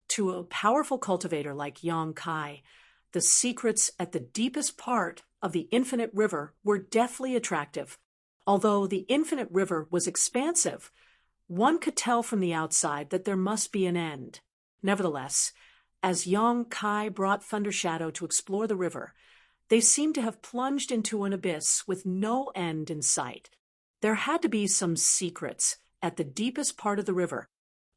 To a powerful cultivator like Yongkai, the secrets at the deepest part of the infinite river were deathly attractive. Although the infinite river was expansive, one could tell from the outside that there must be an end. Nevertheless, as Yongkai brought Thunder Shadow to explore the river, they seemed to have plunged into an abyss with no end in sight. There had to be some secrets at the deepest part of the river.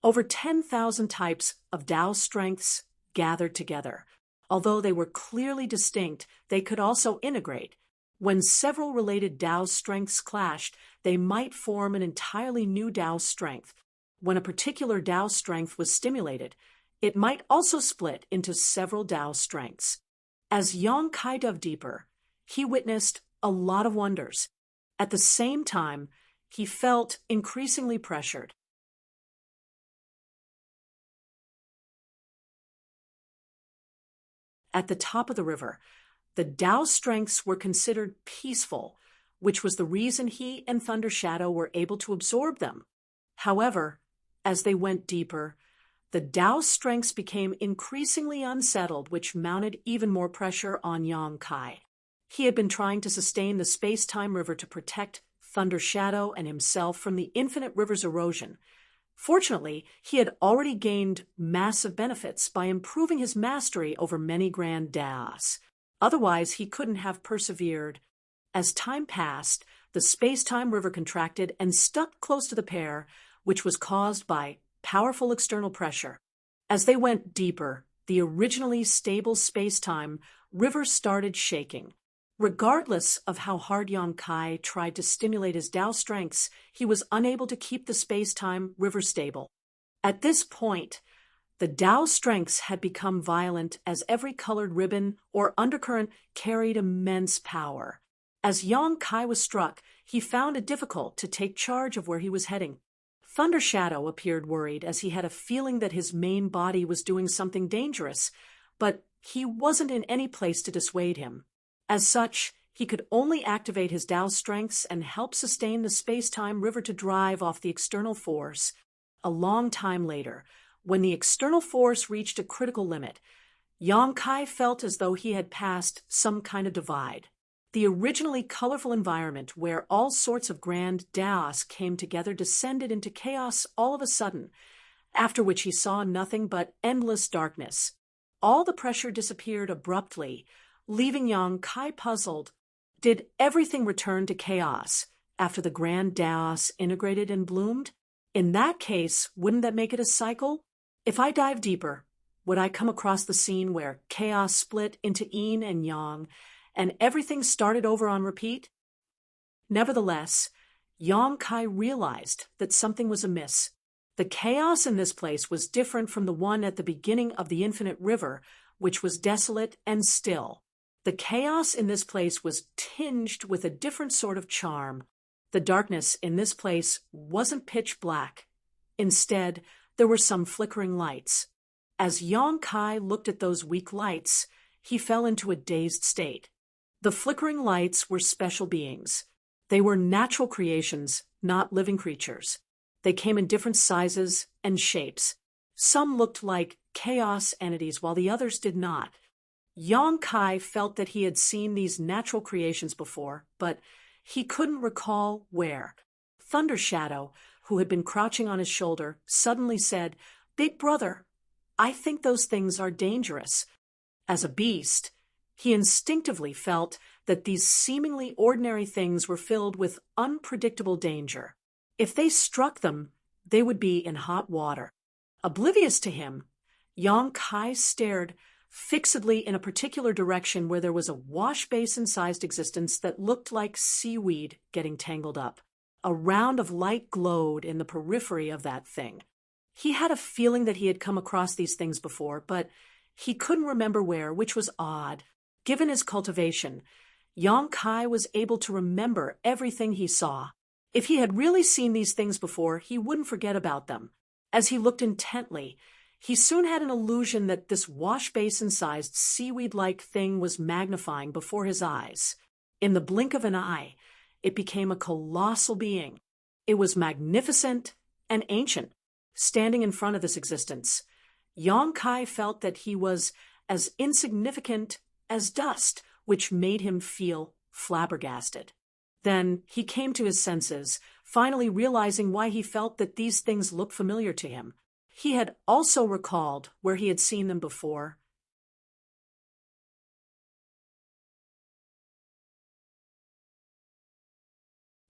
Over 10,000 types of Tao strengths gathered together. Although they were clearly distinct, they could also integrate. When several related Tao strengths clashed, they might form an entirely new Tao strength. When a particular Tao strength was stimulated, it might also split into several Tao strengths. As Yongkai dove deeper, he witnessed a lot of wonders. At the same time, he felt increasingly pressured. At the top of the river, the Tao strengths were considered peaceful, which was the reason he and Thunder Shadow were able to absorb them. However, as they went deeper, the Tao strengths became increasingly unsettled, which mounted even more pressure on Yang Kai. He had been trying to sustain the space-time river to protect Thunder Shadow and himself from the infinite river's erosion. Fortunately, he had already gained massive benefits by improving his mastery over many grand Daos. Otherwise, he couldn't have persevered. As time passed, the space-time river contracted and stuck close to the pair, which was caused by powerful external pressure. As they went deeper, the originally stable space-time river started shaking. Regardless of how hard Yang Kai tried to stimulate his Tao strengths, he was unable to keep the space-time river stable. At this point, the Tao strengths had become violent as every colored ribbon or undercurrent carried immense power. As Yang Kai was struck, he found it difficult to take charge of where he was heading. Thunder Shadow appeared worried as he had a feeling that his main body was doing something dangerous, but he wasn't in any place to dissuade him. As such, he could only activate his Tao strengths and help sustain the space-time river to drive off the external force. A long time later, when the external force reached a critical limit, Yang Kai felt as though he had passed some kind of divide. The originally colorful environment where all sorts of grand Daos came together descended into chaos all of a sudden, after which he saw nothing but endless darkness. All the pressure disappeared abruptly, leaving Yang Kai puzzled. Did everything return to chaos after the grand Daos integrated and bloomed? In that case, wouldn't that make it a cycle? If I dive deeper, would I come across the scene where chaos split into yin and yang, and everything started over on repeat? Nevertheless, Yang Kai realized that something was amiss. The chaos in this place was different from the one at the beginning of the infinite river, which was desolate and still. The chaos in this place was tinged with a different sort of charm. The darkness in this place wasn't pitch black. Instead, there were some flickering lights. As Yang Kai looked at those weak lights, he fell into a dazed state. The flickering lights were special beings. They were natural creations, not living creatures. They came in different sizes and shapes. Some looked like chaos entities, while the others did not. Yang Kai felt that he had seen these natural creations before, but he couldn't recall where. Thunder Shadow, who had been crouching on his shoulder, suddenly said, "Big brother, I think those things are dangerous." As a beast, he instinctively felt that these seemingly ordinary things were filled with unpredictable danger. If they struck them, they would be in hot water. Oblivious to him, Yang Kai stared fixedly in a particular direction where there was a wash basin-sized existence that looked like seaweed getting tangled up. A round of light glowed in the periphery of that thing. He had a feeling that he had come across these things before, but he couldn't remember where, which was odd. Given his cultivation, Yang Kai was able to remember everything he saw. If he had really seen these things before, he wouldn't forget about them. As he looked intently, he soon had an illusion that this wash basin-sized seaweed-like thing was magnifying before his eyes. In the blink of an eye, it became a colossal being. It was magnificent and ancient. Standing in front of this existence, Yang Kai felt that he was as insignificant as dust, which made him feel flabbergasted. Then he came to his senses, finally realizing why he felt that these things looked familiar to him. He had also recalled where he had seen them before.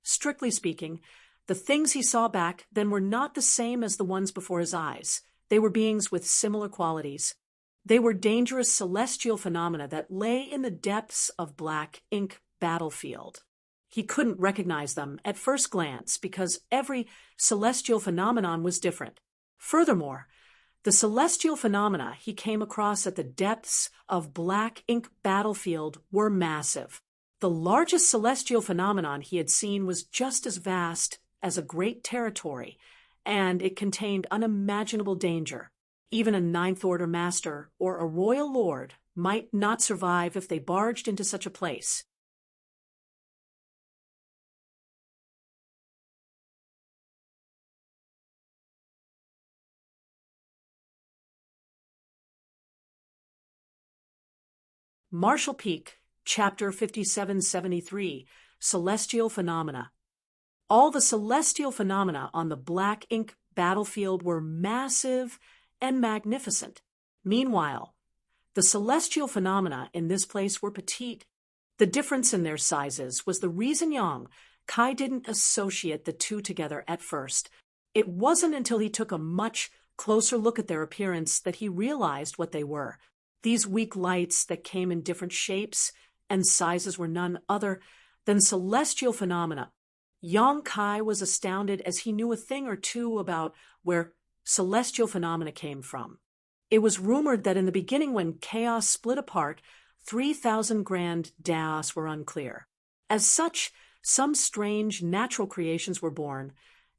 Strictly speaking, the things he saw back then were not the same as the ones before his eyes. They were beings with similar qualities. They were dangerous celestial phenomena that lay in the depths of black ink battlefield. He couldn't recognize them at first glance because every celestial phenomenon was different. Furthermore, the celestial phenomena he came across at the depths of black ink battlefield were massive. The largest celestial phenomenon he had seen was just as vast as a great territory, and it contained unimaginable danger. Even a Ninth Order master or a royal lord might not survive if they barged into such a place. Marshall Peak, Chapter 5773, Celestial Phenomena. All the celestial phenomena on the black ink battlefield were massive and magnificent. Meanwhile, the celestial phenomena in this place were petite. The difference in their sizes was the reason Kai didn't associate the two together at first. It wasn't until he took a much closer look at their appearance that he realized what they were. These weak lights that came in different shapes and sizes were none other than celestial phenomena. Kai was astounded as he knew a thing or two about where celestial phenomena came from. It was rumored that in the beginning, when chaos split apart, 3,000 grand daos were unclear. As such, some strange natural creations were born,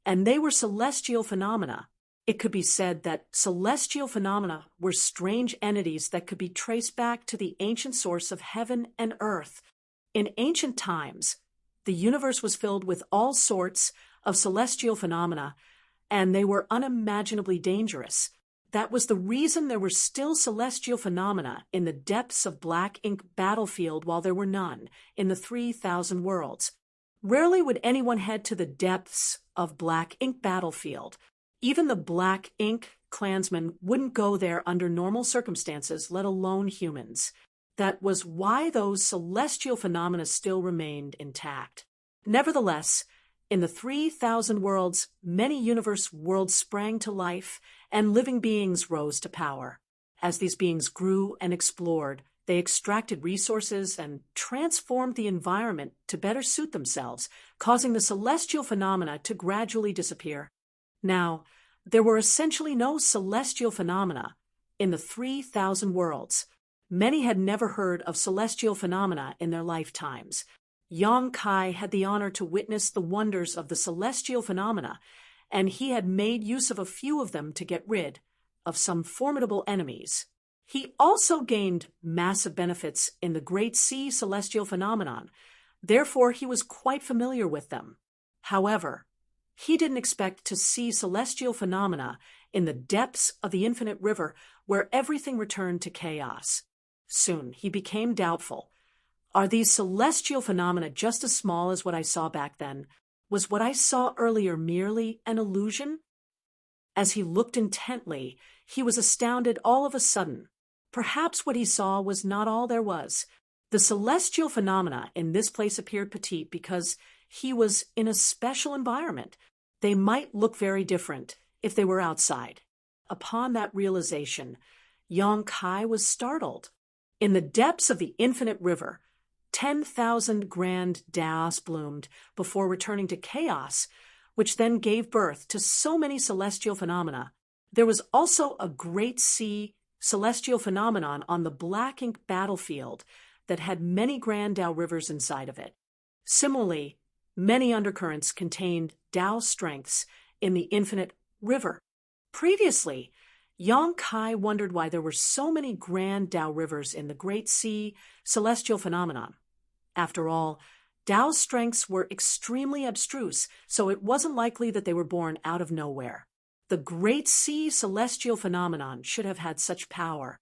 and they were celestial phenomena. It could be said that celestial phenomena were strange entities that could be traced back to the ancient source of heaven and earth. In ancient times, the universe was filled with all sorts of celestial phenomena, and they were unimaginably dangerous. That was the reason there were still celestial phenomena in the depths of black ink battlefield while there were none in the 3,000 worlds. Rarely would anyone head to the depths of black ink battlefield. Even the black ink clansmen wouldn't go there under normal circumstances, let alone humans. That was why those celestial phenomena still remained intact. Nevertheless, in the 3,000 worlds, many universe worlds sprang to life, and living beings rose to power. As these beings grew and explored, they extracted resources and transformed the environment to better suit themselves, causing the celestial phenomena to gradually disappear. Now, there were essentially no celestial phenomena in the 3,000 worlds. Many had never heard of celestial phenomena in their lifetimes. Kai had the honor to witness the wonders of the celestial phenomena, and he had made use of a few of them to get rid of some formidable enemies. He also gained massive benefits in the Great Sea celestial phenomenon. Therefore, he was quite familiar with them. However, he didn't expect to see celestial phenomena in the depths of the infinite river where everything returned to chaos. Soon, he became doubtful. Are these celestial phenomena just as small as what I saw back then? Was what I saw earlier merely an illusion? As he looked intently, he was astounded all of a sudden. Perhaps what he saw was not all there was. The celestial phenomena in this place appeared petite because he was in a special environment. They might look very different if they were outside. Upon that realization, Kai was startled. In the depths of the infinite river, 10,000 grand daos bloomed before returning to chaos, which then gave birth to so many celestial phenomena. There was also a great sea celestial phenomenon on the black ink battlefield that had many grand Dao rivers inside of it. Similarly, many undercurrents contained Dao strengths in the infinite river. Previously, Kai wondered why there were so many grand Dao rivers in the Great Sea celestial phenomenon. After all, Dao's strengths were extremely abstruse, so it wasn't likely that they were born out of nowhere. The Great Sea celestial phenomenon should have had such power.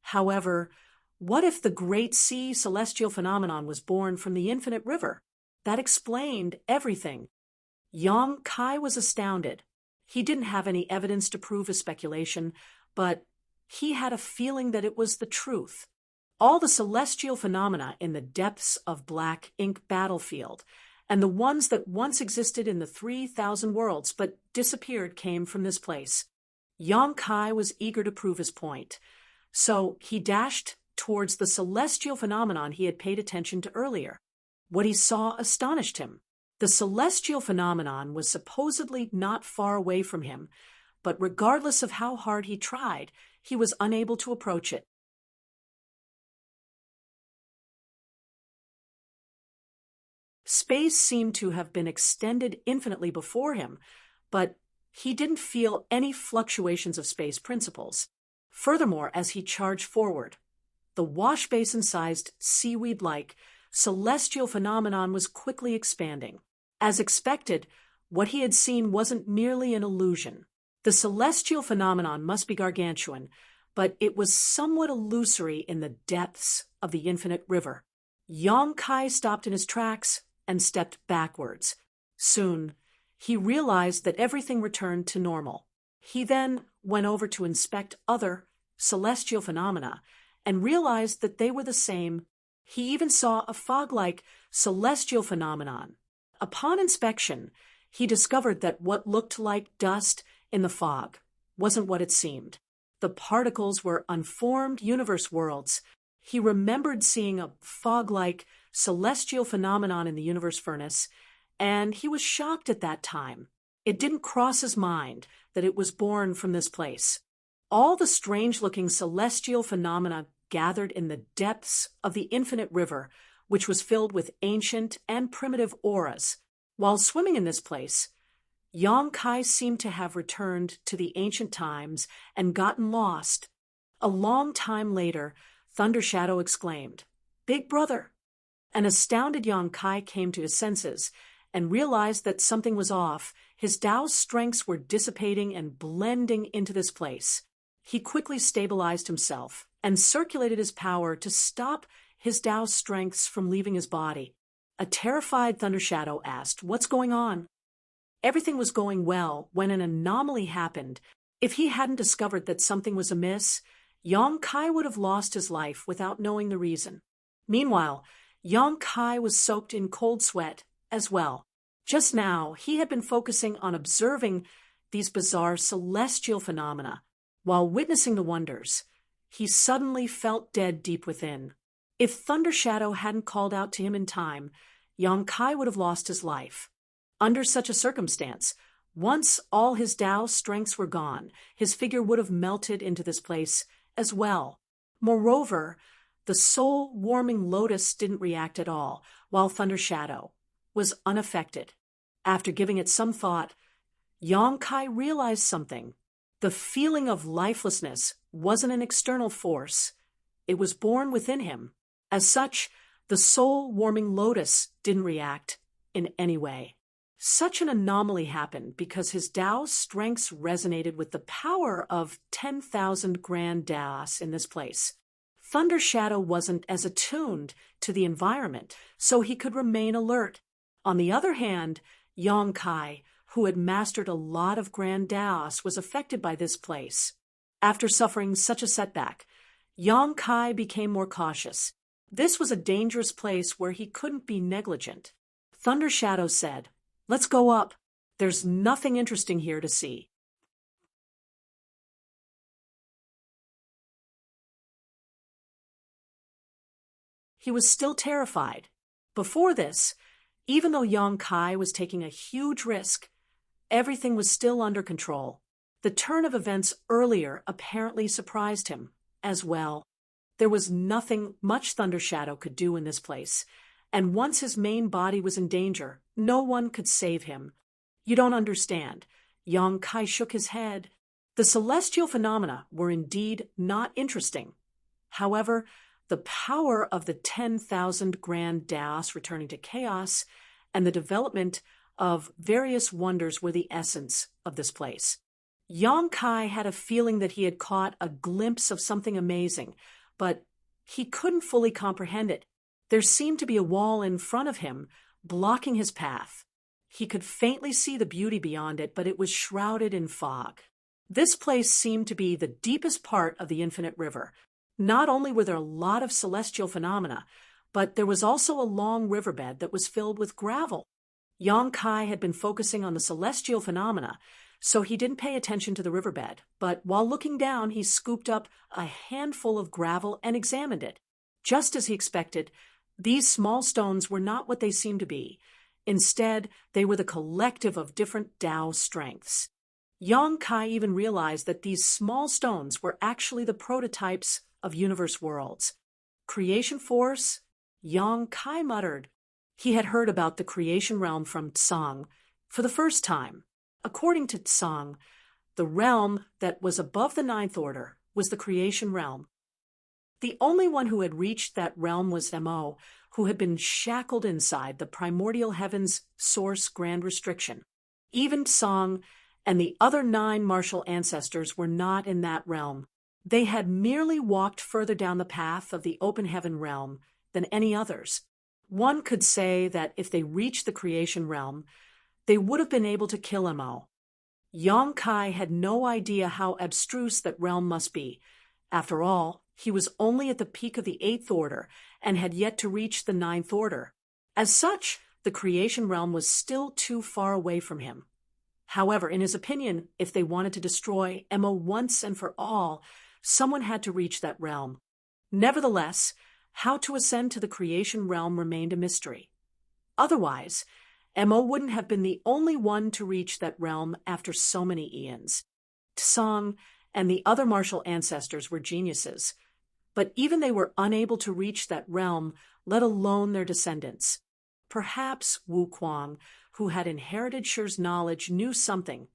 However, what if the Great Sea celestial phenomenon was born from the infinite river? That explained everything. Kai was astounded. He didn't have any evidence to prove his speculation, but he had a feeling that it was the truth. All the celestial phenomena in the depths of black ink battlefield, and the ones that once existed in the 3,000 worlds but disappeared, came from this place. Kai was eager to prove his point, so he dashed towards the celestial phenomenon he had paid attention to earlier. What he saw astonished him. The celestial phenomenon was supposedly not far away from him, but regardless of how hard he tried, he was unable to approach it. Space seemed to have been extended infinitely before him, but he didn't feel any fluctuations of space principles. Furthermore, as he charged forward, The wash basin-sized, seaweed-like, celestial phenomenon was quickly expanding. As expected, what he had seen wasn't merely an illusion. The celestial phenomenon must be gargantuan, but it was somewhat illusory in the depths of the infinite river. Yong Kai stopped in his tracks and stepped backwards. Soon, he realized that everything returned to normal. He then went over to inspect other celestial phenomena and realized that they were the same. He even saw a fog-like celestial phenomenon. Upon inspection, he discovered that what looked like dust in the fog wasn't what it seemed. The particles were unformed universe worlds. He remembered seeing a fog-like celestial phenomenon in the universe furnace, and he was shocked at that time. It didn't cross his mind that it was born from this place. All the strange-looking celestial phenomena gathered in the depths of the infinite river, which was filled with ancient and primitive auras. While swimming in this place, Yong Kai seemed to have returned to the ancient times and gotten lost. A long time later, Thunder Shadow exclaimed, "Big brother!" An astounded Yong Kai came to his senses and realized that something was off. His Tao's strengths were dissipating and blending into this place. He quickly stabilized himself and circulated his power to stop his Tao's strengths from leaving his body. A terrified Thunder Shadow asked, "What's going on?" Everything was going well when an anomaly happened. If he hadn't discovered that something was amiss, Yong Kai would have lost his life without knowing the reason. Meanwhile, Yong Kai was soaked in cold sweat as well. Just now, he had been focusing on observing these bizarre celestial phenomena. While witnessing the wonders, he suddenly felt dead deep within. If Thunder Shadow hadn't called out to him in time, Yong Kai would have lost his life. Under such a circumstance, once all his Tao strengths were gone, his figure would have melted into this place as well. Moreover, the soul-warming lotus didn't react at all, while Thunder Shadow was unaffected. After giving it some thought, Yong Kai realized something. The feeling of lifelessness wasn't an external force. It was born within him. As such, the soul-warming lotus didn't react in any way. Such an anomaly happened because his Tao's strengths resonated with the power of 10,000 grand Taos in this place. Thunder Shadow wasn't as attuned to the environment, so he could remain alert. On the other hand, Yong Kai, who had mastered a lot of grand Taos, was affected by this place. After suffering such a setback, Yong Kai became more cautious. This was a dangerous place where he couldn't be negligent. Thunder Shadow said, "Let's go up. There's nothing interesting here to see." He was still terrified. Before this, even though Yong Kai was taking a huge risk, everything was still under control. The turn of events earlier apparently surprised him as well. There was nothing much Thunder Shadow could do in this place, and once his main body was in danger, no one could save him. "You don't understand." Yong Kai shook his head. The celestial phenomena were indeed not interesting. However, the power of the 10,000 grand Taos returning to chaos and the development of various wonders were the essence of this place. Yong Kai had a feeling that he had caught a glimpse of something amazing, but he couldn't fully comprehend it. There seemed to be a wall in front of him, blocking his path. He could faintly see the beauty beyond it, but it was shrouded in fog. This place seemed to be the deepest part of the infinite river. Not only were there a lot of celestial phenomena, but there was also a long riverbed that was filled with gravel. Yong Kai had been focusing on the celestial phenomena, so he didn't pay attention to the riverbed, but while looking down, he scooped up a handful of gravel and examined it. Just as he expected, these small stones were not what they seemed to be. Instead, they were the collective of different Tao strengths. Yong Kai even realized that these small stones were actually the prototypes of universe worlds. Creation force? Yong Kai muttered. He had heard about the creation realm from Tsang for the first time. According to Tsang, the realm that was above the ninth order was the creation realm. The only one who had reached that realm was Mo, who had been shackled inside the primordial heaven's source grand restriction. Even Song and the other 9 martial ancestors were not in that realm. They had merely walked further down the path of the open heaven realm than any others. One could say that if they reached the creation realm, they would have been able to kill Mo. Yong Kai had no idea how abstruse that realm must be. After all, he was only at the peak of the 8th order and had yet to reach the 9th order. As such, the creation realm was still too far away from him. However, in his opinion, if they wanted to destroy Mo once and for all, someone had to reach that realm. Nevertheless, how to ascend to the creation realm remained a mystery. Otherwise, Mo wouldn't have been the only one to reach that realm after so many eons. Tsang and the other martial ancestors were geniuses, but even they were unable to reach that realm, let alone their descendants. Perhaps Wu Kuang, who had inherited Shi's knowledge, knew something.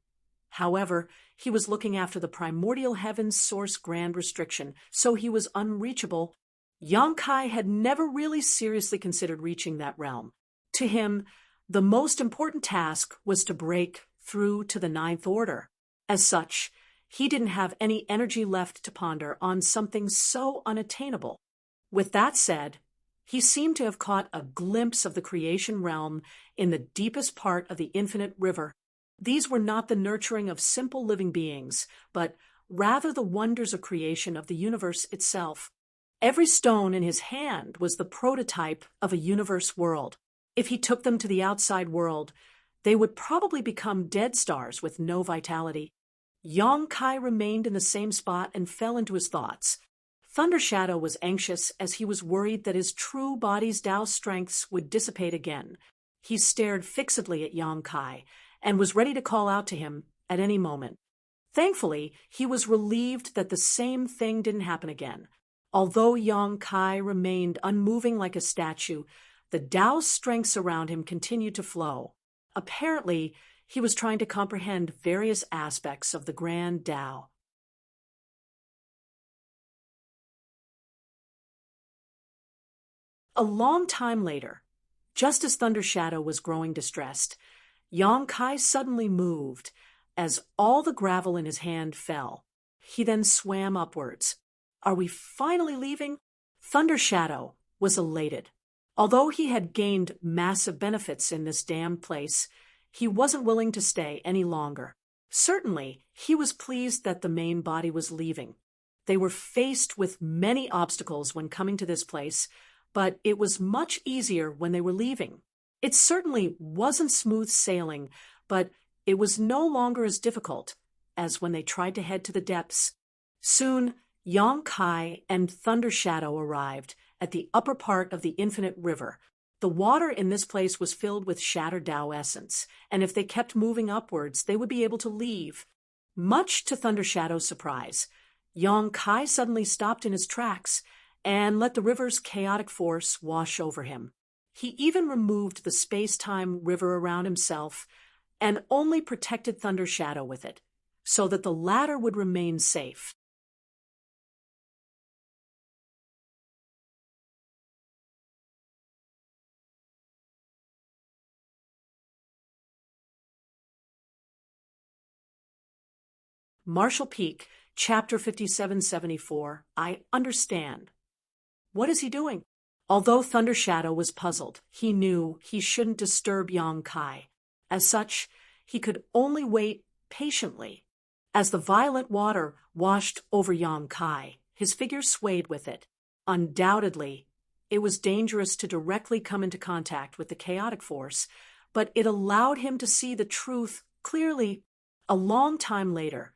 However, he was looking after the primordial heaven's source grand restriction, so he was unreachable. Yong Kai had never really seriously considered reaching that realm. To him, the most important task was to break through to the 9th order. As such, he didn't have any energy left to ponder on something so unattainable. With that said, he seemed to have caught a glimpse of the creation realm in the deepest part of the infinite river. These were not the nurturing of simple living beings, but rather the wonders of creation of the universe itself. Every stone in his hand was the prototype of a universe world. If he took them to the outside world, they would probably become dead stars with no vitality. Yong Kai remained in the same spot and fell into his thoughts. Thunder Shadow was anxious as he was worried that his true body's Tao strengths would dissipate again. He stared fixedly at Yong Kai and was ready to call out to him at any moment. Thankfully, he was relieved that the same thing didn't happen again. Although Yong Kai remained unmoving like a statue, the Tao strengths around him continued to flow. Apparently, he was trying to comprehend various aspects of the grand Tao. A long time later, just as Thunder Shadow was growing distressed, Yong Kai suddenly moved as all the gravel in his hand fell. He then swam upwards. Are we finally leaving? Thunder Shadow was elated. Although he had gained massive benefits in this damned place, he wasn't willing to stay any longer. Certainly, he was pleased that the main body was leaving. They were faced with many obstacles when coming to this place, but it was much easier when they were leaving. It certainly wasn't smooth sailing, but it was no longer as difficult as when they tried to head to the depths. Soon, Yong Kai and Thunder Shadow arrived at the upper part of the infinite river. The water in this place was filled with shattered Tao essence, and if they kept moving upwards, they would be able to leave. Much to Thunder Shadow's surprise, Yong Kai suddenly stopped in his tracks and let the river's chaotic force wash over him. He even removed the space-time river around himself and only protected Thunder Shadow with it, so that the latter would remain safe. Marshall Peak, Chapter 5774, I understand. What is he doing? Although Thunder Shadow was puzzled, he knew he shouldn't disturb Yong Kai. As such, he could only wait patiently. As the violent water washed over Yong Kai, his figure swayed with it. Undoubtedly, it was dangerous to directly come into contact with the chaotic force, but it allowed him to see the truth clearly. A long time later,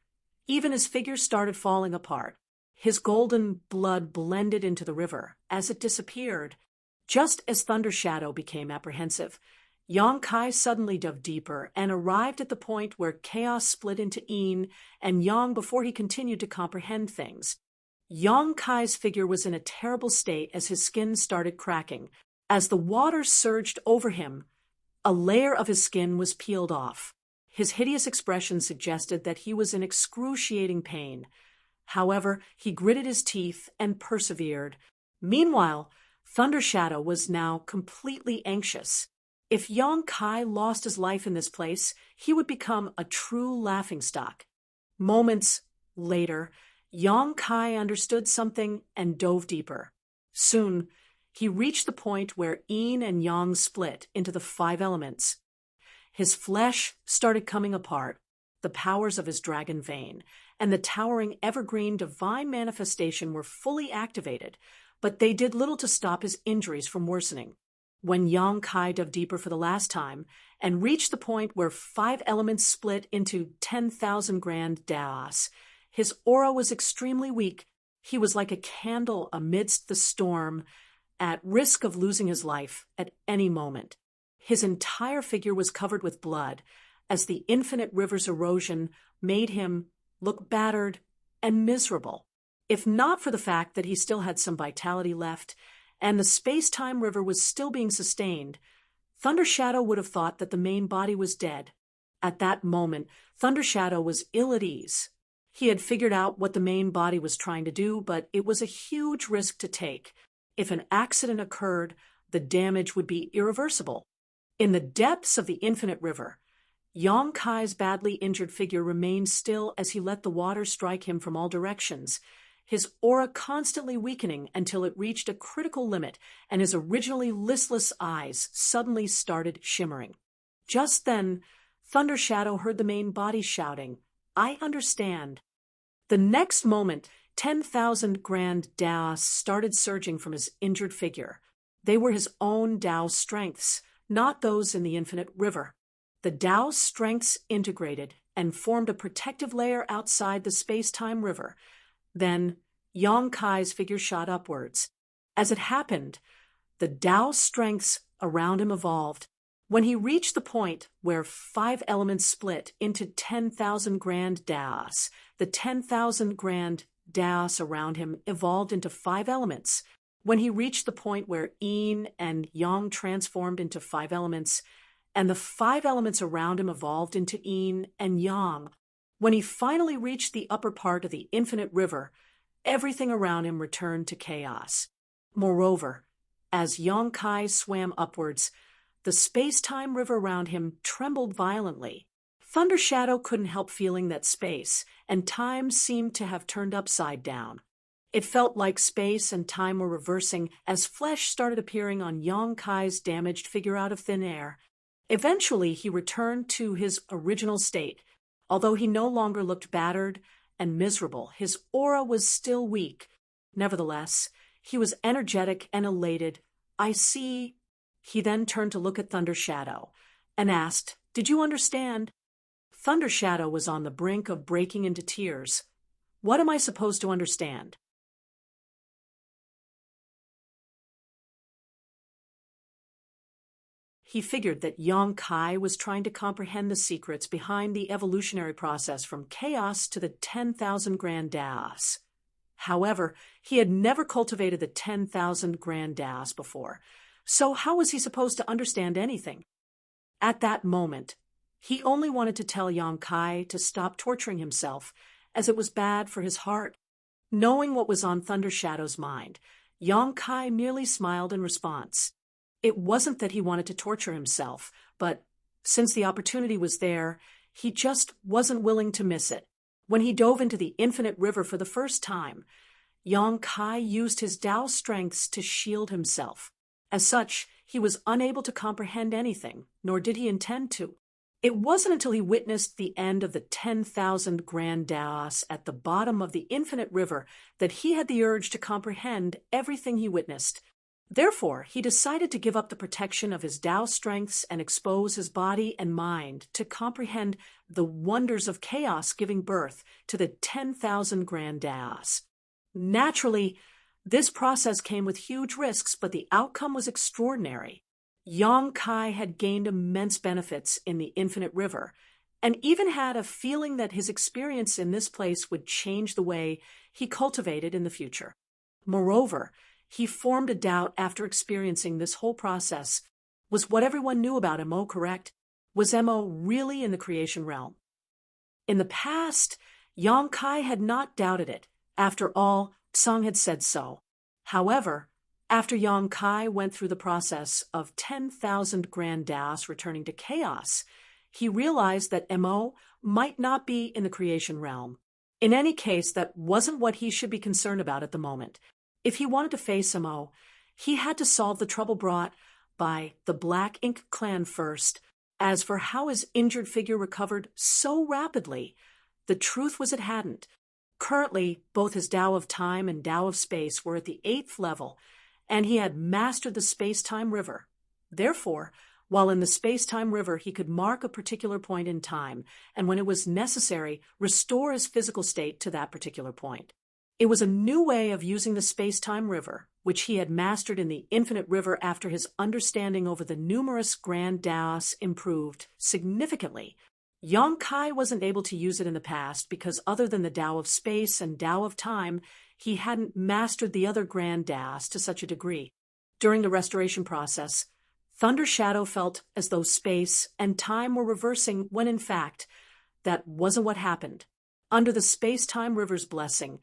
even his figure started falling apart. His golden blood blended into the river as it disappeared. Just as Thunder Shadow became apprehensive, Yong Kai suddenly dove deeper and arrived at the point where chaos split into Yin and Yang before he continued to comprehend things. Yong Kai's figure was in a terrible state as his skin started cracking. As the water surged over him, a layer of his skin was peeled off. His hideous expression suggested that he was in excruciating pain. However, he gritted his teeth and persevered. Meanwhile, Thunder Shadow was now completely anxious. If Yong Kai lost his life in this place, he would become a true laughingstock. Moments later, Yong Kai understood something and dove deeper. Soon, he reached the point where yin and yang split into the 5 elements. His flesh started coming apart, the powers of his dragon vein and the towering evergreen divine manifestation were fully activated, but they did little to stop his injuries from worsening. When Yong Kai dove deeper for the last time and reached the point where 5 elements split into 10,000 grand daos, his aura was extremely weak. He was like a candle amidst the storm, at risk of losing his life at any moment. His entire figure was covered with blood, as the infinite river's erosion made him look battered and miserable. If not for the fact that he still had some vitality left, and the space-time river was still being sustained, Thunder Shadow would have thought that the main body was dead. At that moment, Thunder Shadow was ill at ease. He had figured out what the main body was trying to do, but it was a huge risk to take. If an accident occurred, the damage would be irreversible. In the depths of the infinite river, Yong Kai's badly injured figure remained still as he let the water strike him from all directions, his aura constantly weakening until it reached a critical limit and his originally listless eyes suddenly started shimmering. Just then, Thunder Shadow heard the main body shouting, "I understand." The next moment, 10,000 grand daos started surging from his injured figure. They were his own Dao strengths, not those in the infinite river. The Dao strengths integrated and formed a protective layer outside the space-time river. Then, Yong Kai's figure shot upwards. As it happened, the Dao strengths around him evolved. When he reached the point where 5 elements split into 10,000 grand daos, the 10,000 grand daos around him evolved into 5 elements. When he reached the point where yin and yang transformed into 5 elements, and the 5 elements around him evolved into yin and yang, when he finally reached the upper part of the infinite river, everything around him returned to chaos. Moreover, as Yong Kai swam upwards, the space-time river around him trembled violently. Thunder Shadow couldn't help feeling that space and time seemed to have turned upside down. It felt like space and time were reversing as flesh started appearing on Yong Kai's damaged figure out of thin air. Eventually, he returned to his original state. Although he no longer looked battered and miserable, his aura was still weak. Nevertheless, he was energetic and elated. "I see." He then turned to look at Thunder Shadow and asked, "Did you understand?" Thunder Shadow was on the brink of breaking into tears. "What am I supposed to understand?" He figured that Yong Kai was trying to comprehend the secrets behind the evolutionary process from chaos to the 10,000 grand daos. However, he had never cultivated the 10,000 grand daos before, so how was he supposed to understand anything? At that moment, he only wanted to tell Yong Kai to stop torturing himself, as it was bad for his heart. Knowing what was on Thunder Shadow's mind, Yong Kai merely smiled in response. It wasn't that he wanted to torture himself, but since the opportunity was there, he just wasn't willing to miss it. When he dove into the infinite river for the first time, Yong Kai used his Dao strengths to shield himself. As such, he was unable to comprehend anything, nor did he intend to. It wasn't until he witnessed the end of the 10,000 grand daos at the bottom of the infinite river that he had the urge to comprehend everything he witnessed. Therefore, he decided to give up the protection of his Dao strengths and expose his body and mind to comprehend the wonders of chaos giving birth to the 10,000 grand daos. Naturally, this process came with huge risks, but the outcome was extraordinary. Yong Kai had gained immense benefits in the infinite river, and even had a feeling that his experience in this place would change the way he cultivated in the future. Moreover, he formed a doubt after experiencing this whole process. Was what everyone knew about Mo correct? Was Mo really in the creation realm? In the past, Yong Kai had not doubted it. After all, Tsang had said so. However, after Yang Kai went through the process of 10,000 grand daos returning to chaos, he realized that Mo might not be in the creation realm. In any case, that wasn't what he should be concerned about at the moment. If he wanted to face Mo, he had to solve the trouble brought by the Black Ink clan first. As for how his injured figure recovered so rapidly, the truth was it hadn't. Currently, both his Tao of Time and Tao of Space were at the 8th level, and he had mastered the space-time river. Therefore, while in the space-time river he could mark a particular point in time, and when it was necessary, restore his physical state to that particular point. It was a new way of using the space-time river, which he had mastered in the infinite river after his understanding over the numerous grand Daos improved significantly. Yang Kai wasn't able to use it in the past because other than the Tao of Space and Tao of Time, he hadn't mastered the other grand Daos to such a degree. During the restoration process, Thunder Shadow felt as though space and time were reversing when in fact, that wasn't what happened. Under the space-time river's blessing,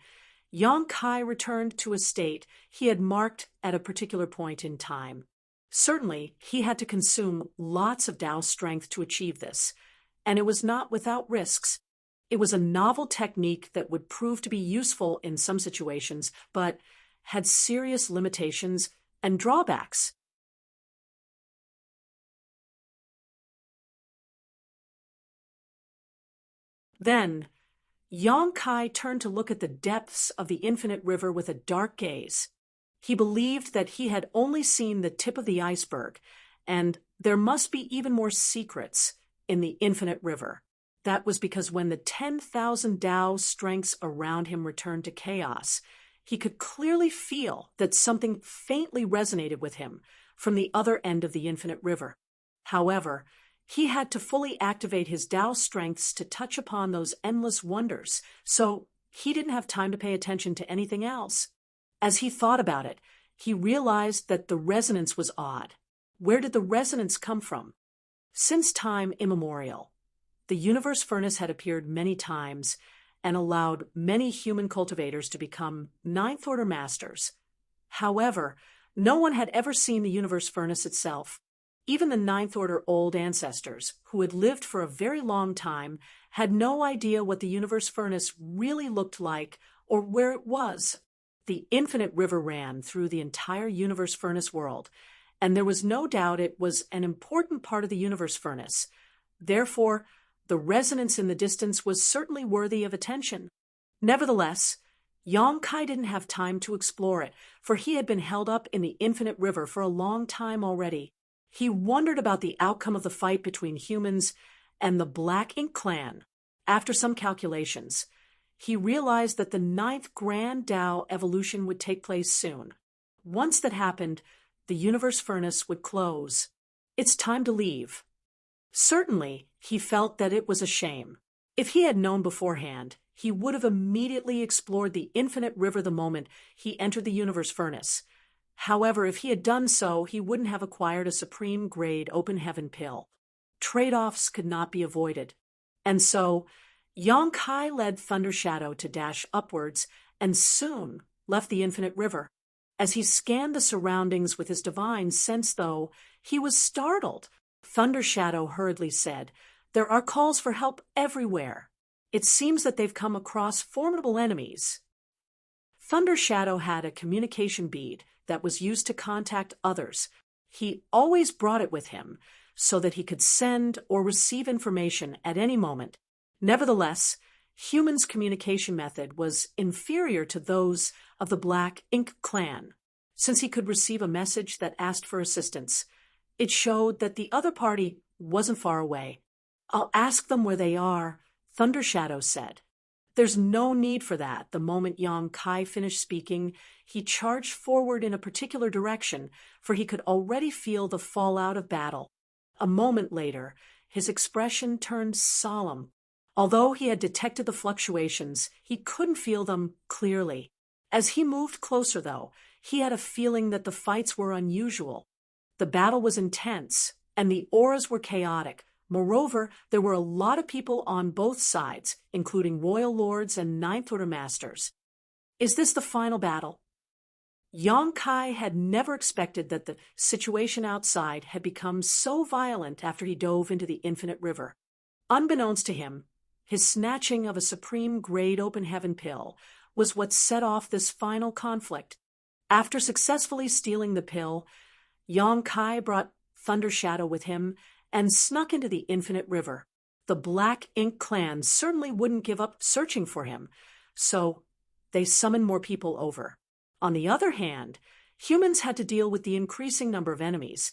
Yang Kai returned to a state he had marked at a particular point in time. Certainly, he had to consume lots of Tao strength to achieve this, and it was not without risks. It was a novel technique that would prove to be useful in some situations, but had serious limitations and drawbacks. Then, Yang Kai turned to look at the depths of the infinite river with a dark gaze. He believed that he had only seen the tip of the iceberg, and there must be even more secrets in the infinite river. That was because when the 10,000 Tao strengths around him returned to chaos, he could clearly feel that something faintly resonated with him from the other end of the infinite river. However, he had to fully activate his Tao strengths to touch upon those endless wonders, so he didn't have time to pay attention to anything else. As he thought about it, he realized that the resonance was odd. Where did the resonance come from? Since time immemorial, the universe furnace had appeared many times and allowed many human cultivators to become ninth-order masters. However, no one had ever seen the universe furnace itself. Even the ninth-order old ancestors, who had lived for a very long time, had no idea what the universe furnace really looked like or where it was. The infinite river ran through the entire universe furnace world, and there was no doubt it was an important part of the universe furnace. Therefore, the resonance in the distance was certainly worthy of attention. Nevertheless, Yang Kai didn't have time to explore it, for he had been held up in the infinite river for a long time already. He wondered about the outcome of the fight between humans and the Black Ink clan. After some calculations, he realized that the 9th Grand Tao evolution would take place soon. Once that happened, the universe furnace would close. It's time to leave. Certainly, he felt that it was a shame. If he had known beforehand, he would have immediately explored the infinite river the moment he entered the universe furnace. However, if he had done so, he wouldn't have acquired a supreme-grade open heaven pill. Trade-offs could not be avoided. And so, Yang Kai led Thunder Shadow to dash upwards and soon left the infinite river. As he scanned the surroundings with his divine sense, though, he was startled. Thunder Shadow hurriedly said, "There are calls for help everywhere. It seems that they've come across formidable enemies." Thunder Shadow had a communication bead that was used to contact others. He always brought it with him so that he could send or receive information at any moment. Nevertheless, humans' communication method was inferior to those of the Black Ink clan. Since he could receive a message that asked for assistance, it showed that the other party wasn't far away. "I'll ask them where they are," Thunder Shadow said. There's no need for that. The moment Yang Kai finished speaking, he charged forward in a particular direction, for he could already feel the fallout of battle. A moment later, his expression turned solemn. Although he had detected the fluctuations, he couldn't feel them clearly. As he moved closer, though, he had a feeling that the fights were unusual. The battle was intense, and the auras were chaotic. Moreover, there were a lot of people on both sides, including royal lords and ninth-order masters. Is this the final battle? Yang Kai had never expected that the situation outside had become so violent after he dove into the infinite river. Unbeknownst to him, his snatching of a supreme grade open heaven pill was what set off this final conflict. After successfully stealing the pill, Yang Kai brought Thunder Shadow with him and snuck into the infinite river. The Black Ink clan certainly wouldn't give up searching for him, so they summoned more people over. On the other hand, humans had to deal with the increasing number of enemies.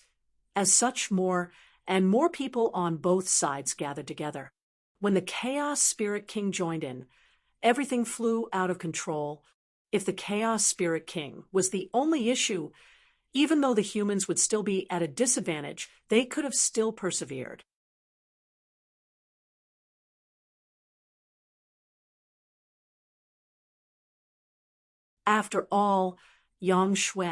As such, more and more people on both sides gathered together. When the Chaos Spirit King joined in, everything flew out of control. If the Chaos Spirit King was the only issue, even though the humans would still be at a disadvantage, they could have still persevered. After all, Yang Shui,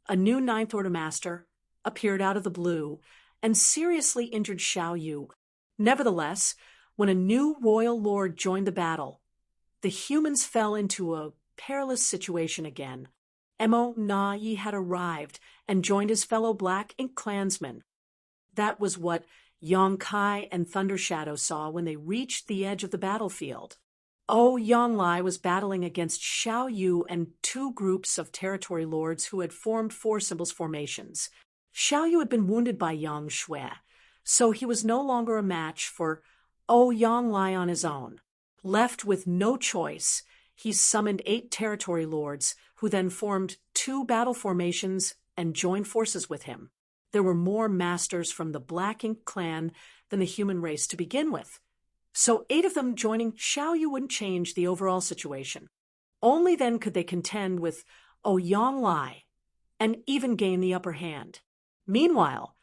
a new Ninth Order master, appeared out of the blue and seriously injured Xiao Yu. Nevertheless, when a new royal lord joined the battle, the humans fell into a perilous situation again. Mo Na Yi had arrived and joined his fellow Black Ink clansmen. That was what Yang Kai and Thunder Shadow saw when they reached the edge of the battlefield. Yanglai was battling against Xiao Yu and two groups of territory lords who had formed four symbols formations. Xiao Yu had been wounded by Yang Shui, so he was no longer a match for Yanglai on his own. Left with no choice, he summoned 8 territory lords, who then formed 2 battle formations and joined forces with him. There were more masters from the Black Ink clan than the human race to begin with, so 8 of them joining Xiao Yu wouldn't change the overall situation. Only then could they contend with Yanglai and even gain the upper hand. Meanwhile,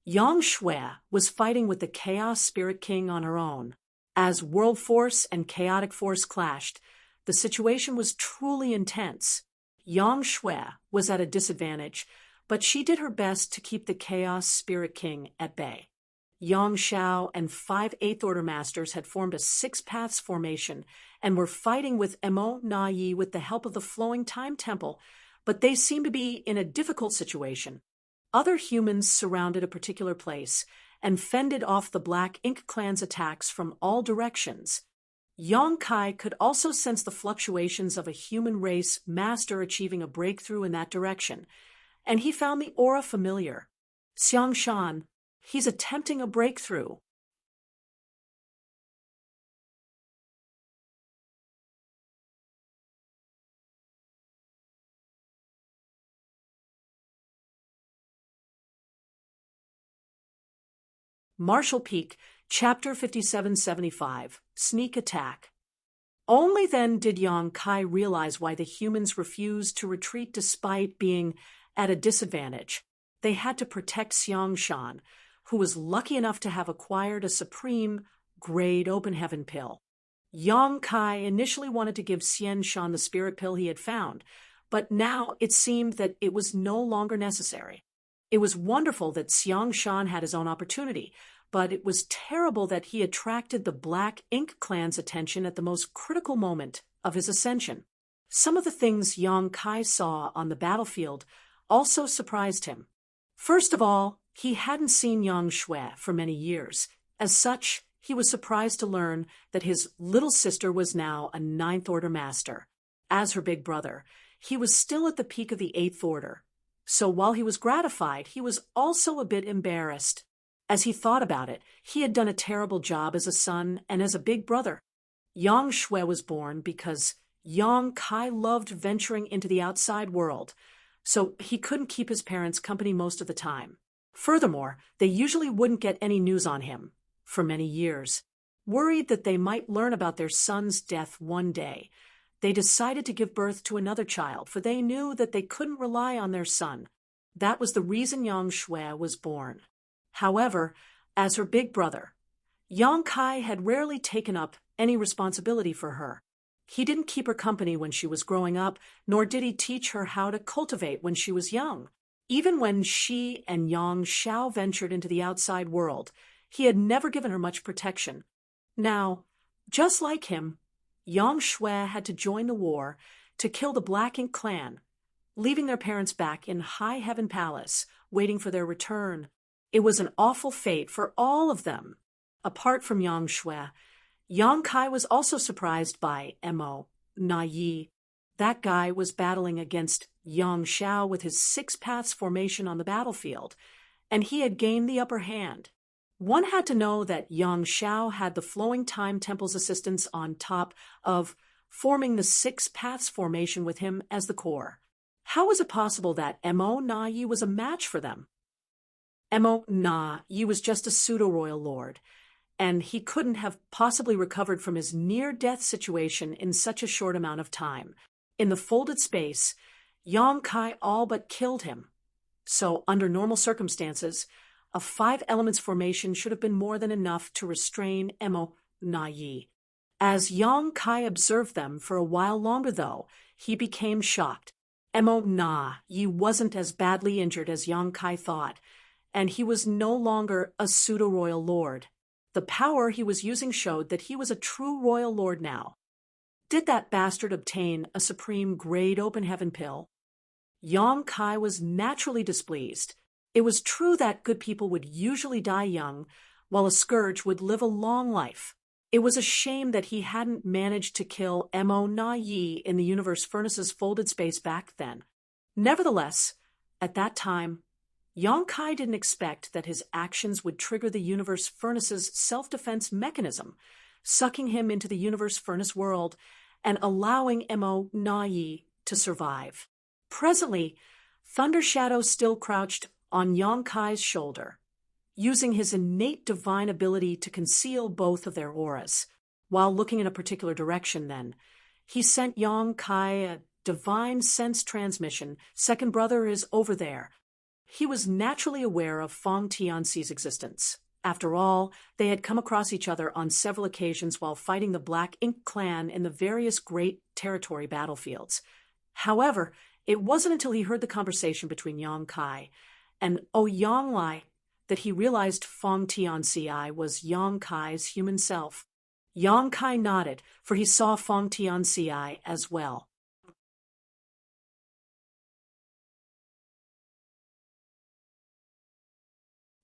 Yang Shui was fighting with the Chaos Spirit King on her own. As World Force and Chaotic Force clashed, the situation was truly intense. Yang Shui was at a disadvantage, but she did her best to keep the Chaos Spirit King at bay. Yang Xiao and 5 Eighth Order Masters had formed a 6 Paths formation and were fighting with Mo Na Yi with the help of the Flowing Time Temple, but they seemed to be in a difficult situation. Other humans surrounded a particular place and fended off the Black Ink clan's attacks from all directions. Yang Kai could also sense the fluctuations of a human race master achieving a breakthrough in that direction, and he found the aura familiar. Xiang Shan, he's attempting a breakthrough. Marshall Peak, Chapter 5775, Sneak Attack. Only then did Yang Kai realize why the humans refused to retreat despite being at a disadvantage. They had to protect Xiang Shan, who was lucky enough to have acquired a supreme grade open heaven pill. Yang Kai initially wanted to give Xian Shan the spirit pill he had found, but now it seemed that it was no longer necessary. It was wonderful that Xiang Shan had his own opportunity, but it was terrible that he attracted the Black Ink clan's attention at the most critical moment of his ascension. Some of the things Yang Kai saw on the battlefield also surprised him. First of all, he hadn't seen Yang Shui for many years. As such, he was surprised to learn that his little sister was now a Ninth Order master. As her big brother, he was still at the peak of the Eighth Order. So while he was gratified, he was also a bit embarrassed. As he thought about it, he had done a terrible job as a son and as a big brother. Yang Shui was born because Yang Kai loved venturing into the outside world, so he couldn't keep his parents company most of the time. Furthermore, they usually wouldn't get any news on him for many years. Worried that they might learn about their son's death one day, they decided to give birth to another child, for they knew that they couldn't rely on their son. That was the reason Yang Shui was born. However, as her big brother, Yang Kai had rarely taken up any responsibility for her. He didn't keep her company when she was growing up, nor did he teach her how to cultivate when she was young. Even when she and Yang Xiao ventured into the outside world, he had never given her much protection. Now, just like him, Yang Shui had to join the war, to kill the Black Ink clan, leaving their parents back in High Heaven Palace, waiting for their return. It was an awful fate for all of them. Apart from Yang Shui, Yang Kai was also surprised by Mo Na Yi. That guy was battling against Yang Xiao with his six paths formation on the battlefield, and he had gained the upper hand. One had to know that Yang Xiao had the Flowing Time Temple's assistance on top of forming the six paths formation with him as the core. How was it possible that Mo Na Yi was a match for them? Mo Na Yi was just a pseudo-royal lord, and he couldn't have possibly recovered from his near-death situation in such a short amount of time. In the folded space, Yang Kai all but killed him. So, under normal circumstances, a 5 elements formation should have been more than enough to restrain Mo Na Yi. As Yang Kai observed them for a while longer, though, he became shocked. Mo Na Yi wasn't as badly injured as Yang Kai thought, and he was no longer a pseudo-royal lord. The power he was using showed that he was a true royal lord now. Did that bastard obtain a supreme grade open heaven pill? Yang Kai was naturally displeased. It was true that good people would usually die young, while a scourge would live a long life. It was a shame that he hadn't managed to kill Mo Na Yi in the universe furnace's folded space back then. Nevertheless, at that time, Yang Kai didn't expect that his actions would trigger the universe furnace's self-defense mechanism, sucking him into the universe furnace world and allowing Mo Na Yi to survive. Presently, Thunder Shadow still crouched on Yang Kai's shoulder, using his innate divine ability to conceal both of their auras. While looking in a particular direction then, he sent Yang Kai a divine sense transmission. Second brother is over there. He was naturally aware of Fong Tianxi's existence. After all, they had come across each other on several occasions while fighting the Black Ink clan in the various great territory battlefields. However, it wasn't until he heard the conversation between Yang Kai and Yang Lai that he realized Fong Tianxi was Yang Kai's human self. Yang Kai nodded, for he saw Fong Tianxi as well.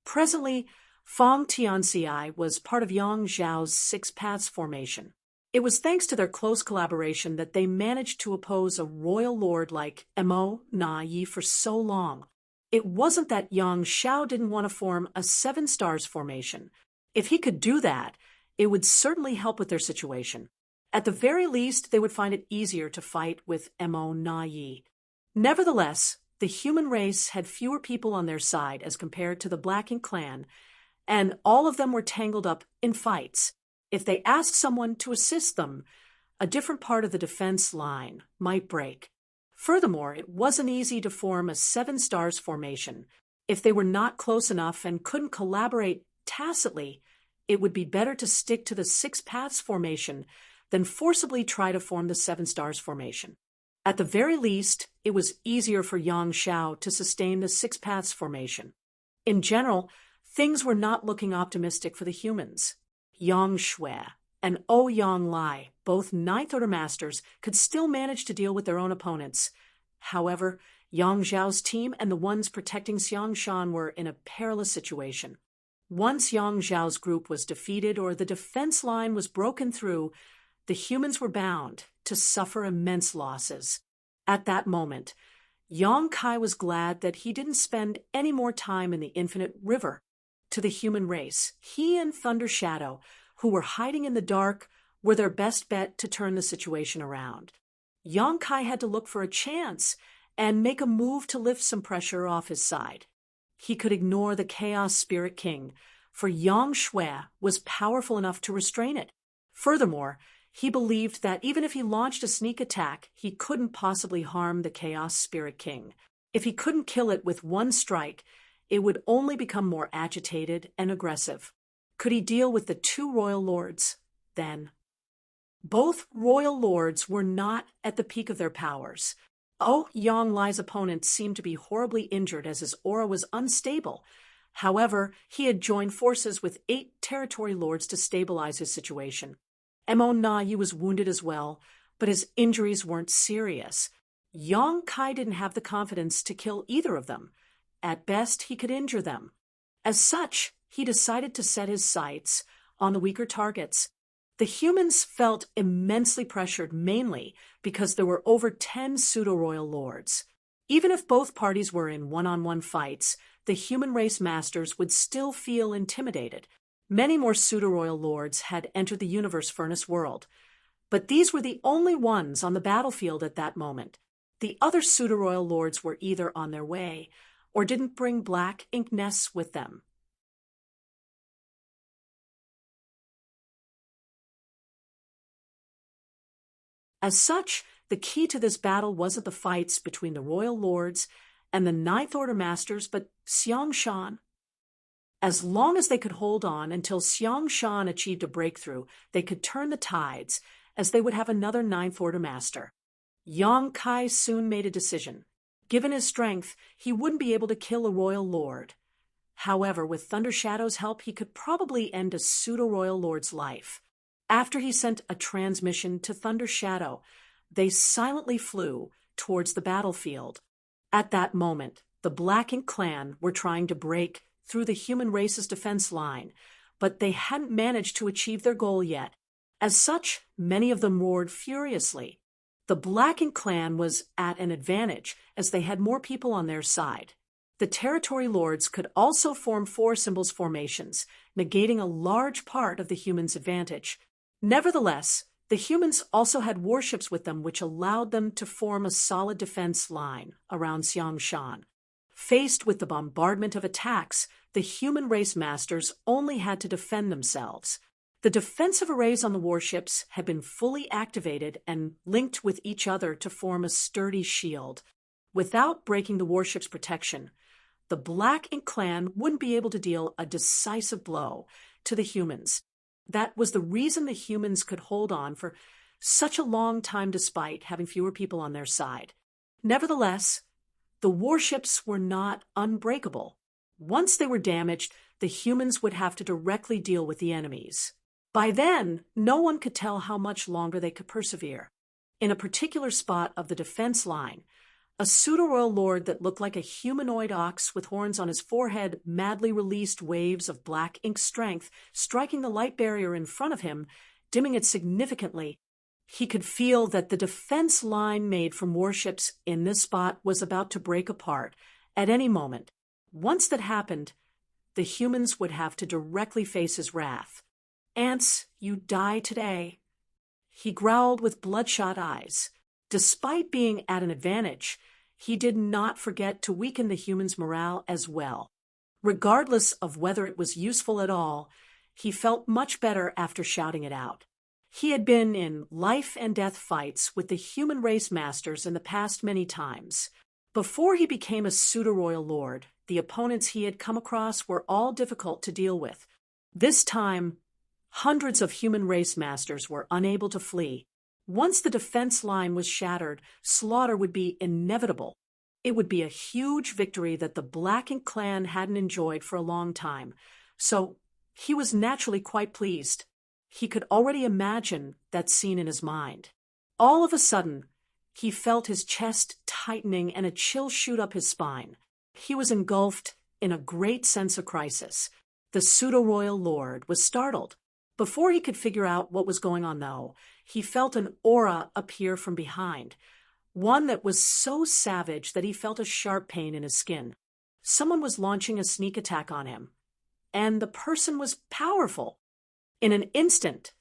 Presently, Fong Tianxi was part of Yang Zhao's Six Paths formation. It was thanks to their close collaboration that they managed to oppose a royal lord like Mo Na Yi for so long. It wasn't that Yang Xiao didn't want to form a 7 stars formation. If he could do that, it would certainly help with their situation. At the very least, they would find it easier to fight with Mo Na Yi. Nevertheless, the human race had fewer people on their side as compared to the Black Ink clan, and all of them were tangled up in fights. If they asked someone to assist them, a different part of the defense line might break. Furthermore, it wasn't easy to form a 7 stars formation. If they were not close enough and couldn't collaborate tacitly, it would be better to stick to the 6 paths formation than forcibly try to form the 7 stars formation. At the very least, it was easier for Yang Xiao to sustain the 6 paths formation. In general, things were not looking optimistic for the humans. Yang Shui and Yang Lai, both Ninth Order Masters, could still manage to deal with their own opponents. However, Yang Zhao's team and the ones protecting Xiangshan were in a perilous situation. Once Yang Zhao's group was defeated or the defense line was broken through, the humans were bound to suffer immense losses. At that moment, Yang Kai was glad that he didn't spend any more time in the Infinite River. To the human race, he and Thunder Shadow, who were hiding in the dark, were their best bet to turn the situation around. Yang Kai had to look for a chance and make a move to lift some pressure off his side. He could ignore the Chaos Spirit King, for Yang Shui was powerful enough to restrain it. Furthermore, he believed that even if he launched a sneak attack, he couldn't possibly harm the Chaos Spirit King. If he couldn't kill it with one strike, it would only become more agitated and aggressive. Could he deal with the 2 royal lords, then? Both royal lords were not at the peak of their powers. Yang Lai's opponent seemed to be horribly injured as his aura was unstable. However, he had joined forces with 8 territory lords to stabilize his situation. Mo Na Yi was wounded as well, but his injuries weren't serious. Yong Kai didn't have the confidence to kill either of them. At best, he could injure them. As such, he decided to set his sights on the weaker targets. The humans felt immensely pressured, mainly because there were over 10 pseudo-royal lords. Even if both parties were in one-on-one fights, the human race masters would still feel intimidated. Many more pseudo-royal lords had entered the universe furnace world, but these were the only ones on the battlefield at that moment. The other pseudo-royal lords were either on their way or didn't bring black ink nests with them. As such, the key to this battle wasn't the fights between the royal lords and the Ninth Order masters, but Xiong Shan. As long as they could hold on until Xiong Shan achieved a breakthrough, they could turn the tides, as they would have another Ninth Order master. Yong Kai soon made a decision. Given his strength, he wouldn't be able to kill a royal lord. However, with Thunder Shadow's help, he could probably end a pseudo-royal lord's life. After he sent a transmission to Thunder Shadow, they silently flew towards the battlefield. At that moment, the Black Ink clan were trying to break through the human race's defense line, but they hadn't managed to achieve their goal yet. As such, many of them roared furiously. The Black Ink clan was at an advantage, as they had more people on their side. The territory lords could also form four symbols formations, negating a large part of the humans' advantage. Nevertheless, the humans also had warships with them, which allowed them to form a solid defense line around Xiong Shan. Faced with the bombardment of attacks, the human race masters only had to defend themselves. The defensive arrays on the warships had been fully activated and linked with each other to form a sturdy shield. Without breaking the warship's protection, the Black Ink clan wouldn't be able to deal a decisive blow to the humans. That was the reason the humans could hold on for such a long time despite having fewer people on their side. Nevertheless, the warships were not unbreakable. Once they were damaged, the humans would have to directly deal with the enemies. By then, no one could tell how much longer they could persevere. In a particular spot of the defense line, a pseudo-royal lord that looked like a humanoid ox with horns on his forehead madly released waves of black ink strength, striking the light barrier in front of him, dimming it significantly. He could feel that the defense line made from warships in this spot was about to break apart at any moment. Once that happened, the humans would have to directly face his wrath. "Ants, you die today," he growled with bloodshot eyes. Despite being at an advantage, he did not forget to weaken the humans' morale as well. Regardless of whether it was useful at all, he felt much better after shouting it out. He had been in life-and-death fights with the human race masters in the past many times. Before he became a pseudo-royal lord, the opponents he had come across were all difficult to deal with. This time, hundreds of human race masters were unable to flee. Once the defense line was shattered, slaughter would be inevitable. It would be a huge victory that the Black Ink clan hadn't enjoyed for a long time, so he was naturally quite pleased. He could already imagine that scene in his mind. All of a sudden, he felt his chest tightening and a chill shoot up his spine. He was engulfed in a great sense of crisis. The pseudo-royal lord was startled. Before he could figure out what was going on, though, he felt an aura appear from behind, one that was so savage that he felt a sharp pain in his skin. Someone was launching a sneak attack on him, and the person was powerful. In an instant,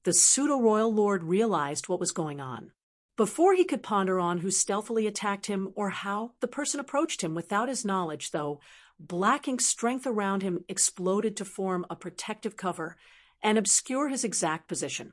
the pseudo-royal lord realized what was going on. Before he could ponder on who stealthily attacked him or how the person approached him without his knowledge, though, Black Ink's strength around him exploded to form a protective cover and obscure his exact position.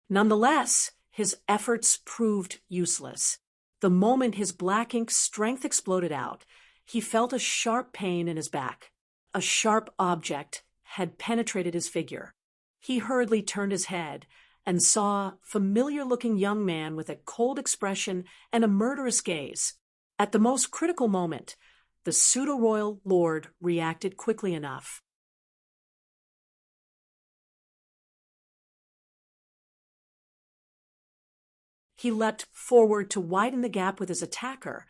Nonetheless, his efforts proved useless. The moment his Black Ink strength exploded out, he felt a sharp pain in his back. A sharp object had penetrated his figure. He hurriedly turned his head and saw a familiar-looking young man with a cold expression and a murderous gaze. At the most critical moment, the pseudo-royal lord reacted quickly enough. He leapt forward to widen the gap with his attacker,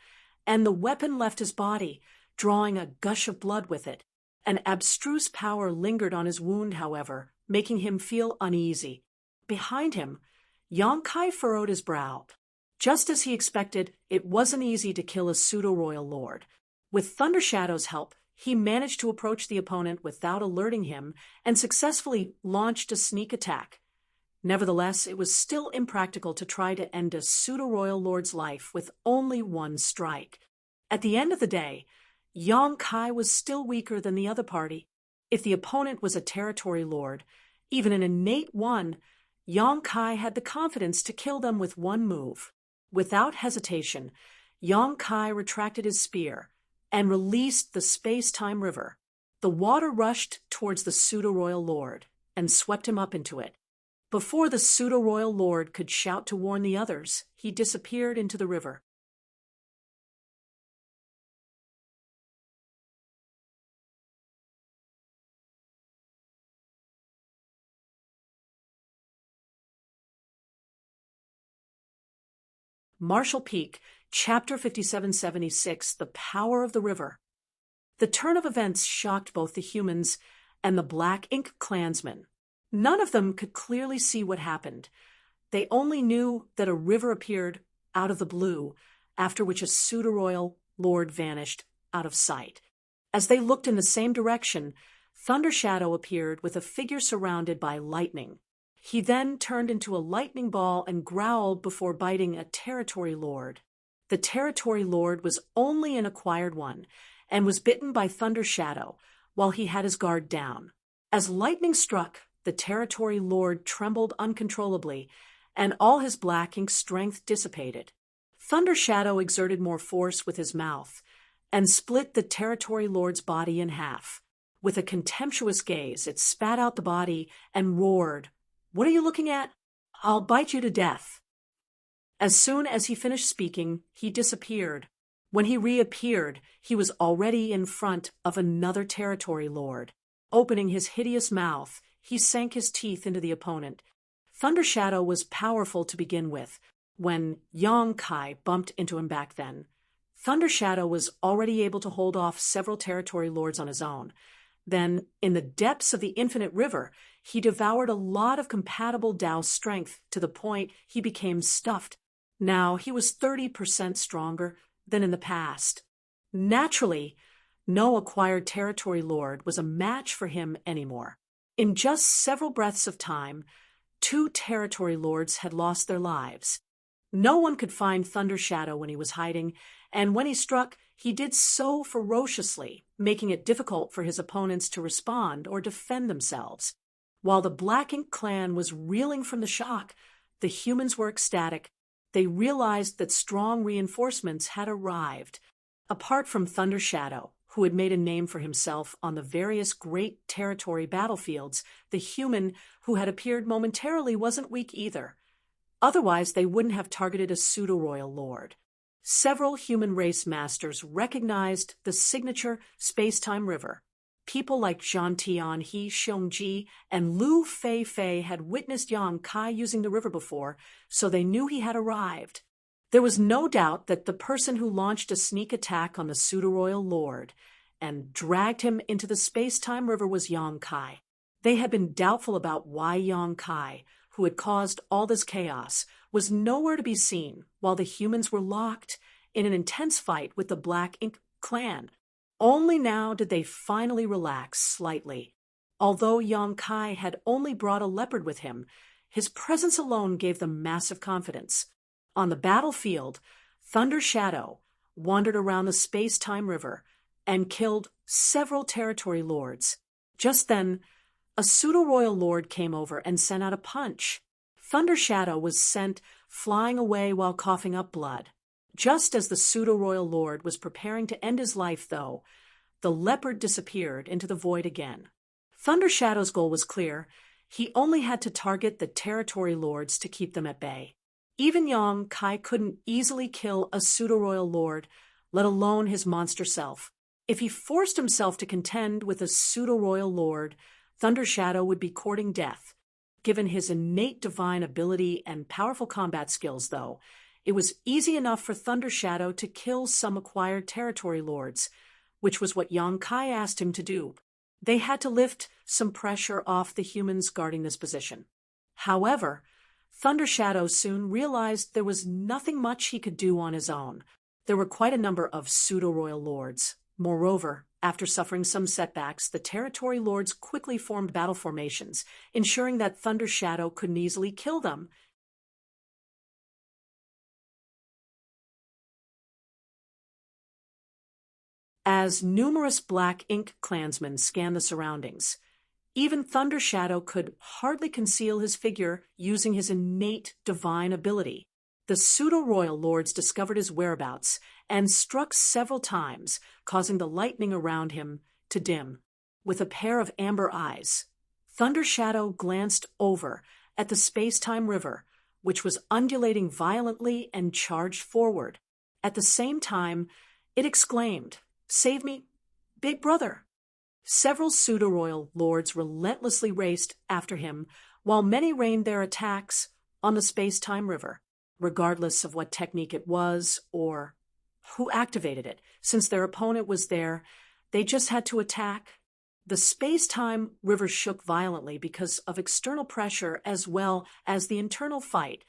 and the weapon left his body, drawing a gush of blood with it. An abstruse power lingered on his wound, however, making him feel uneasy. Behind him, Yong Kai furrowed his brow. Just as he expected, it wasn't easy to kill a pseudo-royal lord. With Thundershadow's help, he managed to approach the opponent without alerting him and successfully launched a sneak attack. Nevertheless, it was still impractical to try to end a pseudo-royal lord's life with only one strike. At the end of the day, Yong Kai was still weaker than the other party. If the opponent was a territory lord, even an innate one, Yong Kai had the confidence to kill them with one move. Without hesitation, Yong Kai retracted his spear and released the space-time river. The water rushed towards the pseudo-royal lord and swept him up into it. Before the pseudo-royal lord could shout to warn the others, he disappeared into the river. Marshall Peak, Chapter 5776, The Power of the River. The turn of events shocked both the humans and the Black Ink clansmen. None of them could clearly see what happened. They only knew that a river appeared out of the blue, after which a pseudo-royal lord vanished out of sight. As they looked in the same direction, Thundershadow appeared with a figure surrounded by lightning. He then turned into a lightning ball and growled before biting a territory lord. The territory lord was only an acquired one and was bitten by Thundershadow while he had his guard down. As lightning struck, the territory lord trembled uncontrollably, and all his black ink strength dissipated. Thundershadow exerted more force with his mouth and split the territory lord's body in half. With a contemptuous gaze, it spat out the body and roared, "What are you looking at? I'll bite you to death." As soon as he finished speaking, he disappeared. When he reappeared, he was already in front of another territory lord. Opening his hideous mouth, he sank his teeth into the opponent. Thundershadow was powerful to begin with, when Yong Kai bumped into him back then. Thundershadow was already able to hold off several territory lords on his own. Then, in the depths of the infinite river, he devoured a lot of compatible Tao strength to the point he became stuffed. Now he was 30% stronger than in the past. Naturally, no acquired territory lord was a match for him anymore. In just several breaths of time, 2 territory lords had lost their lives. No one could find Thundershadow when he was hiding, and when he struck, he did so ferociously, making it difficult for his opponents to respond or defend themselves. While the Black Ink clan was reeling from the shock, the humans were ecstatic. They realized that strong reinforcements had arrived. Apart from Thundershadow, who had made a name for himself on the various great territory battlefields, the human who had appeared momentarily wasn't weak either. Otherwise, they wouldn't have targeted a pseudo-royal lord. Several human race masters recognized the signature space-time river. People like Zhan Tian, He Xiongji, and Lu Fei had witnessed Yong Kai using the river before, so they knew he had arrived. There was no doubt that the person who launched a sneak attack on the pseudo-royal lord and dragged him into the space-time river was Yong Kai. They had been doubtful about why Yong Kai, who had caused all this chaos, was nowhere to be seen while the humans were locked in an intense fight with the Black Ink clan. Only now did they finally relax slightly. Although Yong Kai had only brought a leopard with him, his presence alone gave them massive confidence. On the battlefield, Thundershadow wandered around the space-time river and killed several territory lords. Just then, a pseudo-royal lord came over and sent out a punch. Thundershadow was sent flying away while coughing up blood. Just as the pseudo-royal lord was preparing to end his life, though, the leopard disappeared into the void again. Thundershadow's goal was clear. He only had to target the territory lords to keep them at bay. Even Yong Kai couldn't easily kill a pseudo-royal lord, let alone his monster self. If he forced himself to contend with a pseudo-royal lord, Thundershadow would be courting death. Given his innate divine ability and powerful combat skills, though, it was easy enough for Thunder Shadow to kill some acquired territory lords, which was what Yang Kai asked him to do. They had to lift some pressure off the humans guarding this position. However, Thunder Shadow soon realized there was nothing much he could do on his own. There were quite a number of pseudo-royal lords. Moreover, after suffering some setbacks, the territory lords quickly formed battle formations, ensuring that Thunder Shadow couldn't easily kill them. As numerous Black Ink clansmen scanned the surroundings, even Thunder Shadow could hardly conceal his figure using his innate divine ability. The pseudo-royal lords discovered his whereabouts and struck several times, causing the lightning around him to dim. With a pair of amber eyes, Thunder Shadow glanced over at the space-time river, which was undulating violently and charged forward. At the same time, it exclaimed, "Save me, big brother!" Several pseudo-royal lords relentlessly raced after him, while many rained their attacks on the space-time river, regardless of what technique it was or who activated it. Since their opponent was there, they just had to attack. The space-time river shook violently because of external pressure as well as the internal fight.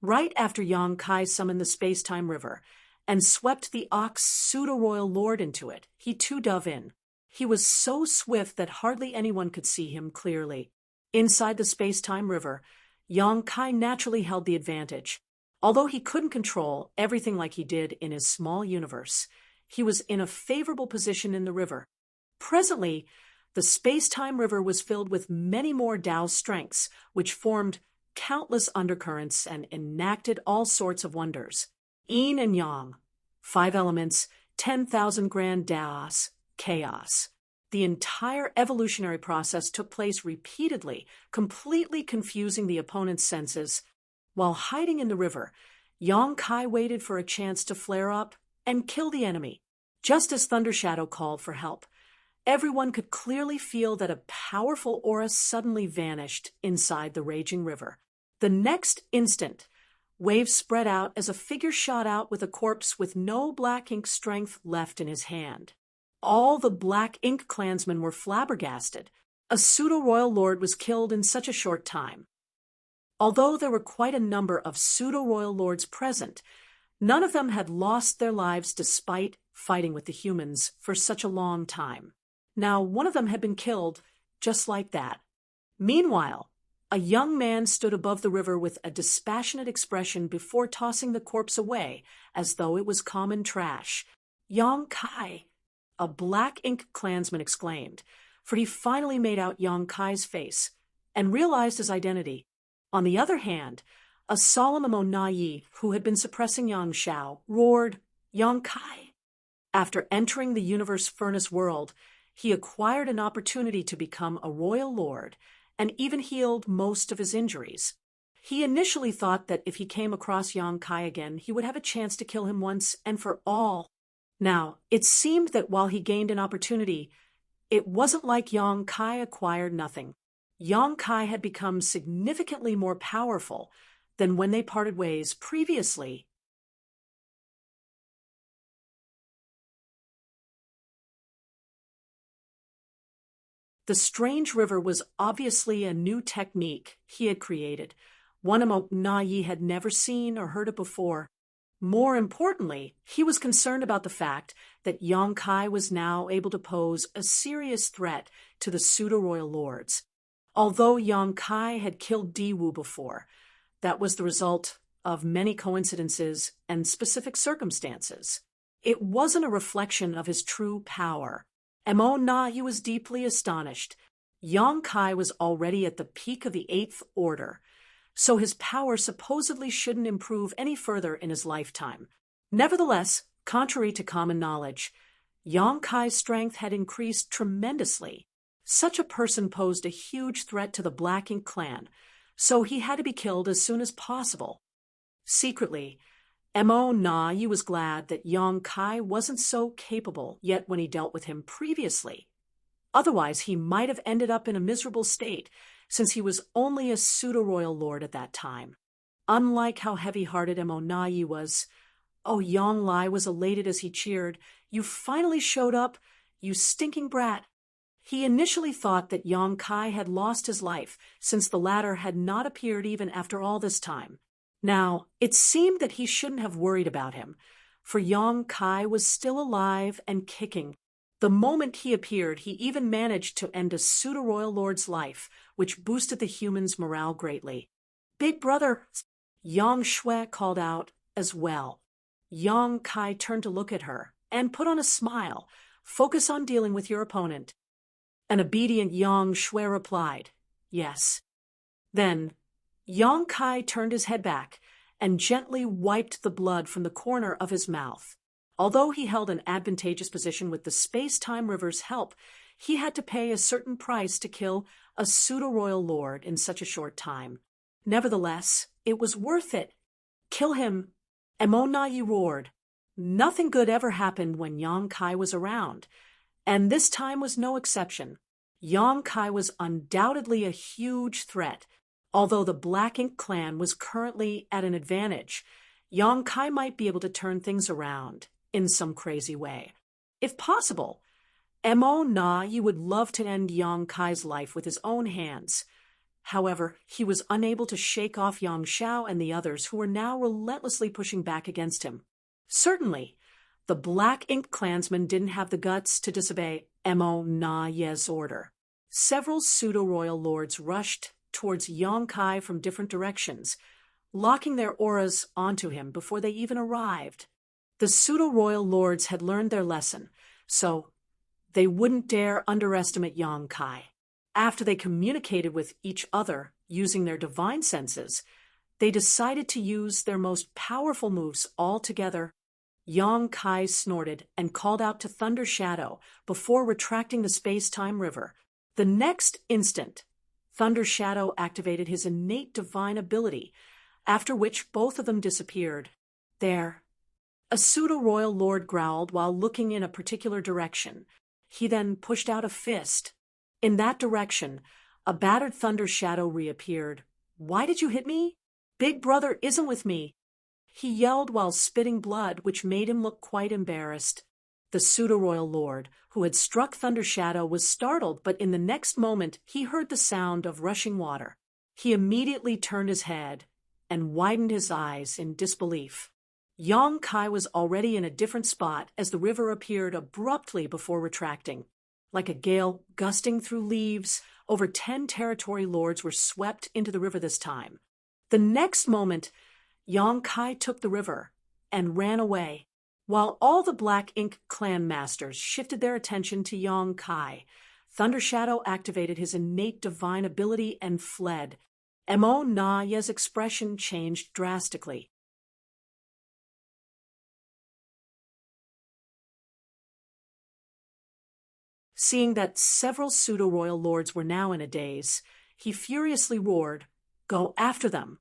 Right after Yang Kai summoned the space-time river and swept the Ox pseudo-royal lord into it, he too dove in. He was so swift that hardly anyone could see him clearly. Inside the space-time river, Yang Kai naturally held the advantage. Although he couldn't control everything like he did in his small universe, he was in a favorable position in the river. Presently, the space-time river was filled with many more Tao strengths, which formed countless undercurrents and enacted all sorts of wonders. Yin and Yang, 5 elements, 10,000 grand Taos, chaos. The entire evolutionary process took place repeatedly, completely confusing the opponent's senses. While hiding in the river, Yang Kai waited for a chance to flare up and kill the enemy. Just as Thunder Shadow called for help, everyone could clearly feel that a powerful aura suddenly vanished inside the raging river. The next instant, waves spread out as a figure shot out with a corpse with no Black Ink strength left in his hand. All the Black Ink clansmen were flabbergasted. A pseudo-royal lord was killed in such a short time. Although there were quite a number of pseudo-royal lords present, none of them had lost their lives despite fighting with the humans for such a long time. Now, one of them had been killed just like that. Meanwhile, a young man stood above the river with a dispassionate expression before tossing the corpse away as though it was common trash. "Yang Kai!" a Black Ink clansman exclaimed, for he finally made out Yang Kai's face and realized his identity. On the other hand, a solemn Mo Na Yi, who had been suppressing Yang Shao, roared, "Yang Kai!" After entering the universe furnace world, he acquired an opportunity to become a royal lord and even healed most of his injuries. He initially thought that if he came across Yang Kai again, he would have a chance to kill him once and for all. Now, it seemed that while he gained an opportunity, it wasn't like Yang Kai acquired nothing. Yang Kai had become significantly more powerful than when they parted ways previously. The strange river was obviously a new technique he had created, one Mo Na Yi had never seen or heard of before. More importantly, he was concerned about the fact that Yang Kai was now able to pose a serious threat to the pseudo-royal lords. Although Yang Kai had killed Diwu before, that was the result of many coincidences and specific circumstances. It wasn't a reflection of his true power. Mo Na Yi was deeply astonished. Yang Kai was already at the peak of the 8th order, so his power supposedly shouldn't improve any further in his lifetime. Nevertheless, contrary to common knowledge, Yang Kai's strength had increased tremendously. Such a person posed a huge threat to the Black Ink clan, so he had to be killed as soon as possible. Secretly, Mo Na Yi was glad that Yang Kai wasn't so capable yet when he dealt with him previously. Otherwise, he might have ended up in a miserable state, since he was only a pseudo-royal lord at that time. Unlike how heavy-hearted Emonayi was, oh, Yong Lai was elated as he cheered. "You finally showed up, you stinking brat." He initially thought that Yong Kai had lost his life, since the latter had not appeared even after all this time. Now, it seemed that he shouldn't have worried about him, for Yong Kai was still alive and kicking. The moment he appeared, he even managed to end a pseudo-royal lord's life, which boosted the humans' morale greatly. "Big brother," Yang Shui called out as well. Yong Kai turned to look at her and put on a smile. "Focus on dealing with your opponent." An obedient Yang Shui replied, "Yes." Then, Yong Kai turned his head back and gently wiped the blood from the corner of his mouth. Although he held an advantageous position with the space-time river's help, he had to pay a certain price to kill a pseudo-royal lord in such a short time. Nevertheless, it was worth it. "Kill him!" Emonayi roared. Nothing good ever happened when Yong Kai was around, and this time was no exception. Yong Kai was undoubtedly a huge threat. Although the Black Ink clan was currently at an advantage, Yong Kai might be able to turn things around in some crazy way. If possible, Emonayi would love to end Yong Kai's life with his own hands. However, he was unable to shake off Yang Xiao and the others who were now relentlessly pushing back against him. Certainly, the Black Ink clansmen didn't have the guts to disobey Emonayi's order. Several pseudo-royal lords rushed towards Yong Kai from different directions, locking their auras onto him before they even arrived. The pseudo-royal lords had learned their lesson, so they wouldn't dare underestimate Yong Kai. After they communicated with each other using their divine senses, they decided to use their most powerful moves all together. Yong Kai snorted and called out to Thunder Shadow before retracting the space-time river. The next instant, Thunder Shadow activated his innate divine ability, after which both of them disappeared. "There." A pseudo-royal lord growled while looking in a particular direction. He then pushed out a fist. In that direction, a battered Thunder Shadow reappeared. "Why did you hit me?" "Big brother isn't with me," he yelled while spitting blood, which made him look quite embarrassed. The pseudo-royal lord, who had struck Thunder Shadow, was startled, but in the next moment he heard the sound of rushing water. He immediately turned his head and widened his eyes in disbelief. Yong Kai was already in a different spot as the river appeared abruptly before retracting. Like a gale gusting through leaves, over 10 territory lords were swept into the river this time. The next moment, Yong Kai took the river and ran away. While all the Black Ink clan masters shifted their attention to Yong Kai, Thunder Shadow activated his innate divine ability and fled. Emonayi's expression changed drastically. Seeing that several pseudo-royal lords were now in a daze, he furiously roared, "Go after them!"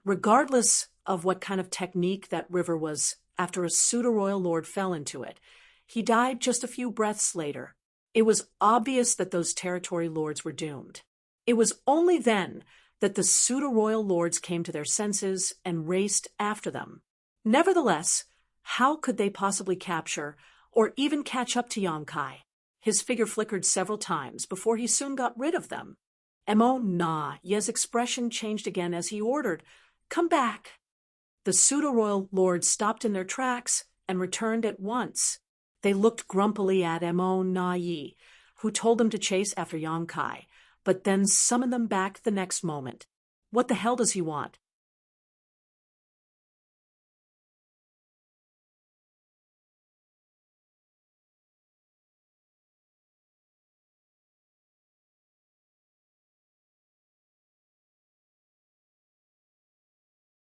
Regardless of what kind of technique that river was, after a pseudo-royal lord fell into it, he died just a few breaths later. It was obvious that those territory lords were doomed. It was only then that the pseudo-royal lords came to their senses and raced after them. Nevertheless, how could they possibly capture or even catch up to Yong Kai? His figure flickered several times before he soon got rid of them. Emonayi's expression changed again as he ordered, "Come back." The pseudo-royal lords stopped in their tracks and returned at once. They looked grumpily at Emonayi, who told them to chase after Yong Kai, but then summoned them back the next moment. "What the hell does he want?"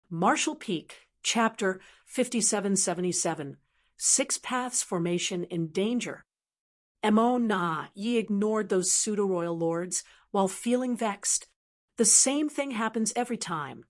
Marshall Peak, Chapter 5777, Six Paths Formation in Danger. Emonayi ignored those pseudo-royal lords while feeling vexed. The same thing happens every time.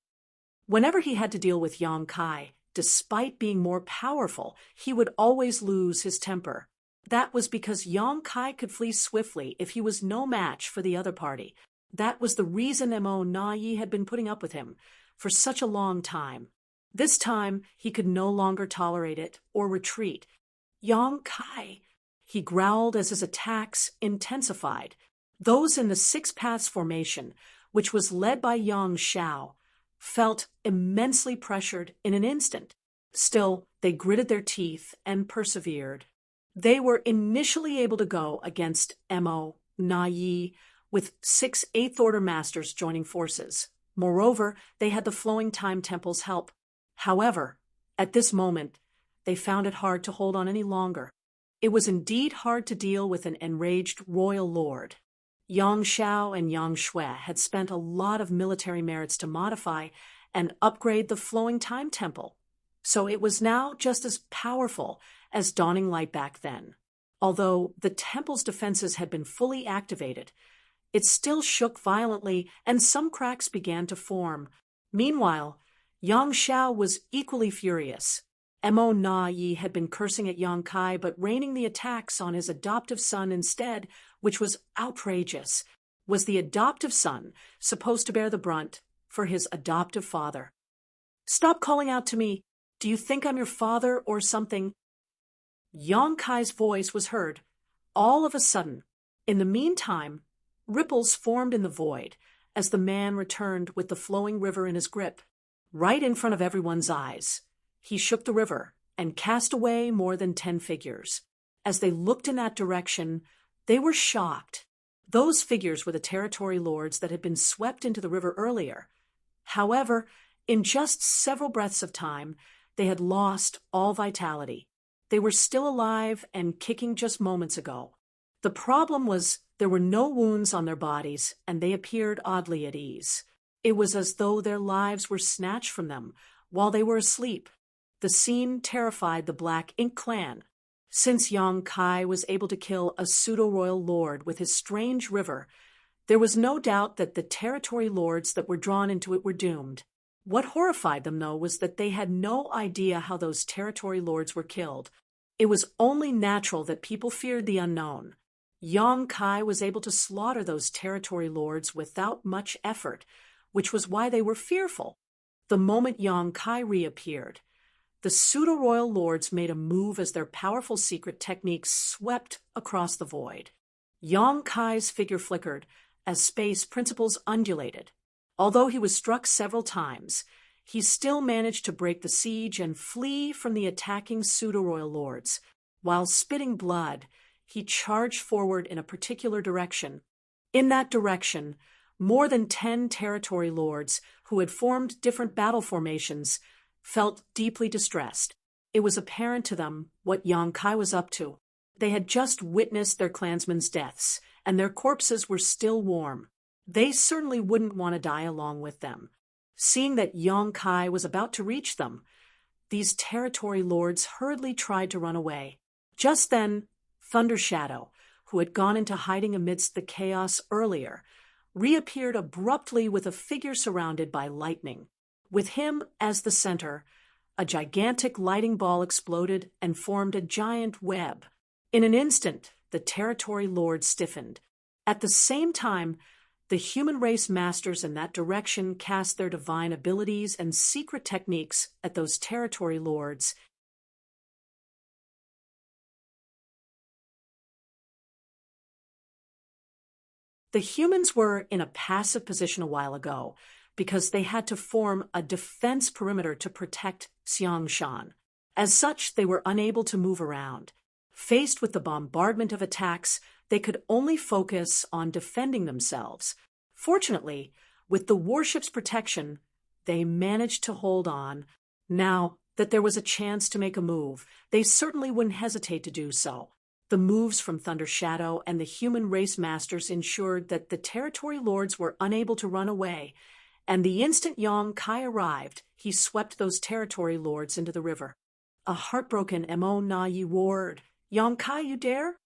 Whenever he had to deal with Yong Kai, despite being more powerful, he would always lose his temper. That was because Yong Kai could flee swiftly if he was no match for the other party. That was the reason Mo Na Yi had been putting up with him for such a long time. This time, he could no longer tolerate it or retreat. Yang Kai, he growled as his attacks intensified. Those in the Six Paths formation, which was led by Yang Xiao, felt immensely pressured in an instant. Still, they gritted their teeth and persevered. They were initially able to go against Mo Na Yi, with 6 8th-order masters joining forces. Moreover, they had the Flowing Time Temple's help. However, at this moment, they found it hard to hold on any longer. It was indeed hard to deal with an enraged royal lord. Yang Xiao and Yang Shui had spent a lot of military merits to modify and upgrade the Flowing Time Temple, so it was now just as powerful as Dawning Light back then. Although the temple's defenses had been fully activated, it still shook violently and some cracks began to form. Meanwhile, Yang Xiao was equally furious. Mo Na Yi had been cursing at Yang Kai but raining the attacks on his adoptive son instead, which was outrageous. Was the adoptive son supposed to bear the brunt for his adoptive father? "Stop calling out to me. Do you think I'm your father or something?" Yang Kai's voice was heard, all of a sudden. In the meantime, ripples formed in the void as the man returned with the flowing river in his grip. Right in front of everyone's eyes, he shook the river and cast away more than 10 figures. As they looked in that direction, they were shocked. Those figures were the territory lords that had been swept into the river earlier. However, in just several breaths of time, they had lost all vitality. They were still alive and kicking just moments ago. The problem was there were no wounds on their bodies, and they appeared oddly at ease. It was as though their lives were snatched from them while they were asleep. The scene terrified the Black Ink clan. Since Yang Kai was able to kill a pseudo-royal lord with his strange river, there was no doubt that the territory lords that were drawn into it were doomed. What horrified them, though, was that they had no idea how those territory lords were killed. It was only natural that people feared the unknown. Yang Kai was able to slaughter those territory lords without much effort, which was why they were fearful. The moment Yang Kai reappeared, the pseudo-royal lords made a move as their powerful secret techniques swept across the void. Yang Kai's figure flickered as space principles undulated. Although he was struck several times, he still managed to break the siege and flee from the attacking pseudo-royal lords. While spitting blood, he charged forward in a particular direction. In that direction, more than 10 territory lords, who had formed different battle formations, felt deeply distressed. It was apparent to them what Yang Kai was up to. They had just witnessed their clansmen's deaths, and their corpses were still warm. They certainly wouldn't want to die along with them. Seeing that Yang Kai was about to reach them, these territory lords hurriedly tried to run away. Just then, Thunder Shadow, who had gone into hiding amidst the chaos earlier, reappeared abruptly with a figure surrounded by lightning. With him as the center, a gigantic lighting ball exploded and formed a giant web. In an instant, the territory lords stiffened. At the same time, the human race masters in that direction cast their divine abilities and secret techniques at those territory lords. The humans were in a passive position a while ago because they had to form a defense perimeter to protect Xiangshan. As such, they were unable to move around. Faced with the bombardment of attacks, they could only focus on defending themselves. Fortunately, with the warship's protection, they managed to hold on. Now that there was a chance to make a move, they certainly wouldn't hesitate to do so. The moves from Thunder Shadow and the human race masters ensured that the territory lords were unable to run away, and the instant Yang Kai arrived, he swept those territory lords into the river. A heartbroken Mo Na Yi roared, "Yang Kai, you dare?"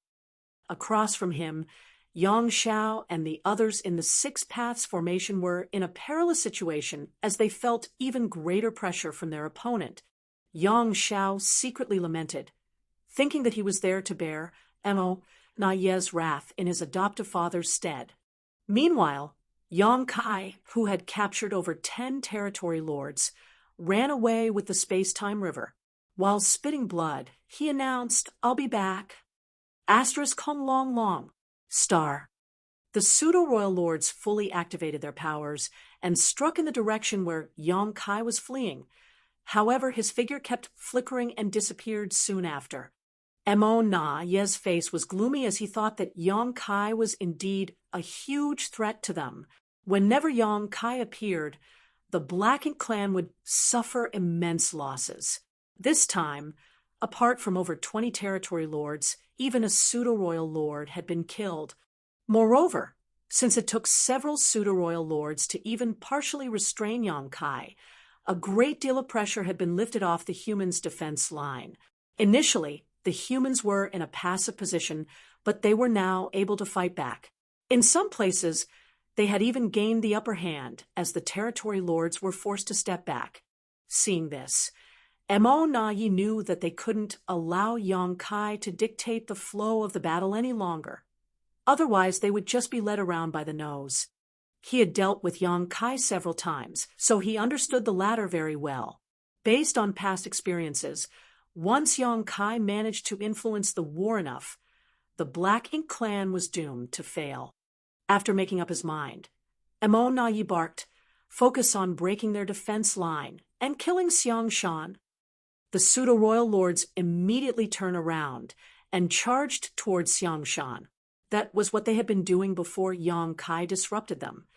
Across from him, Yang Xiao and the others in the Six Paths formation were in a perilous situation as they felt even greater pressure from their opponent. Yang Xiao secretly lamented, thinking that he was there to bear Mo Na Yi's wrath in his adoptive father's stead. Meanwhile, Yang Kai, who had captured over 10 territory lords, ran away with the space-time river. While spitting blood, he announced, "I'll be back." Asterisk hung long long. Star. The pseudo-royal lords fully activated their powers and struck in the direction where Yang Kai was fleeing. However, his figure kept flickering and disappeared soon after. Mo Na Ye's face was gloomy as he thought that Yang Kai was indeed a huge threat to them. Whenever Yang Kai appeared, the Black Ink clan would suffer immense losses. This time, apart from over 20 territory lords, even a pseudo-royal lord had been killed. Moreover, since it took several pseudo-royal lords to even partially restrain Yang Kai, a great deal of pressure had been lifted off the humans' defense line. Initially, the humans were in a passive position, but they were now able to fight back. In some places, they had even gained the upper hand as the territory lords were forced to step back. Seeing this, Mo Na Ye knew that they couldn't allow Yang Kai to dictate the flow of the battle any longer. Otherwise, they would just be led around by the nose. He had dealt with Yang Kai several times, so he understood the latter very well. Based on past experiences, once Yang Kai managed to influence the war enough, the Black Ink clan was doomed to fail. After making up his mind, Mo Na Ye barked, "Focus on breaking their defense line and killing Xiang Shan." The pseudo-royal lords immediately turned around and charged towards Xiang Shan. That was what they had been doing before Yang Kai disrupted them.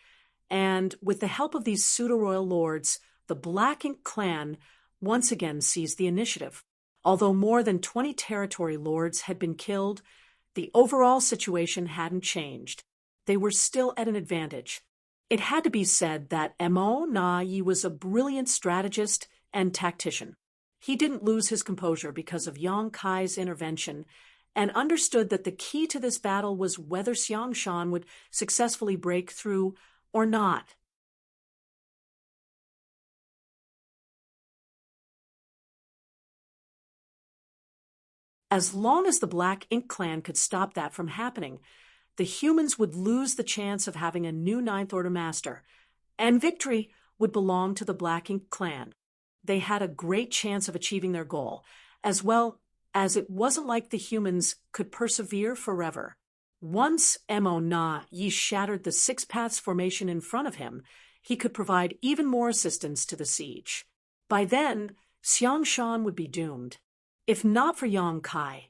And with the help of these pseudo-royal lords, the Black Ink clan once again seized the initiative. Although more than 20 territory lords had been killed, the overall situation hadn't changed. They were still at an advantage. It had to be said that Mo Na Ye was a brilliant strategist and tactician. He didn't lose his composure because of Yang Kai's intervention and understood that the key to this battle was whether Xiang Shan would successfully break through or not. As long as the Black Ink clan could stop that from happening, the humans would lose the chance of having a new Ninth Order master, and victory would belong to the Black Ink clan. They had a great chance of achieving their goal, as well as it wasn't like the humans could persevere forever. Once Mo Na Ye shattered the Six Paths formation in front of him, he could provide even more assistance to the siege. By then, Xiang Shan would be doomed. If not for Yang Kai,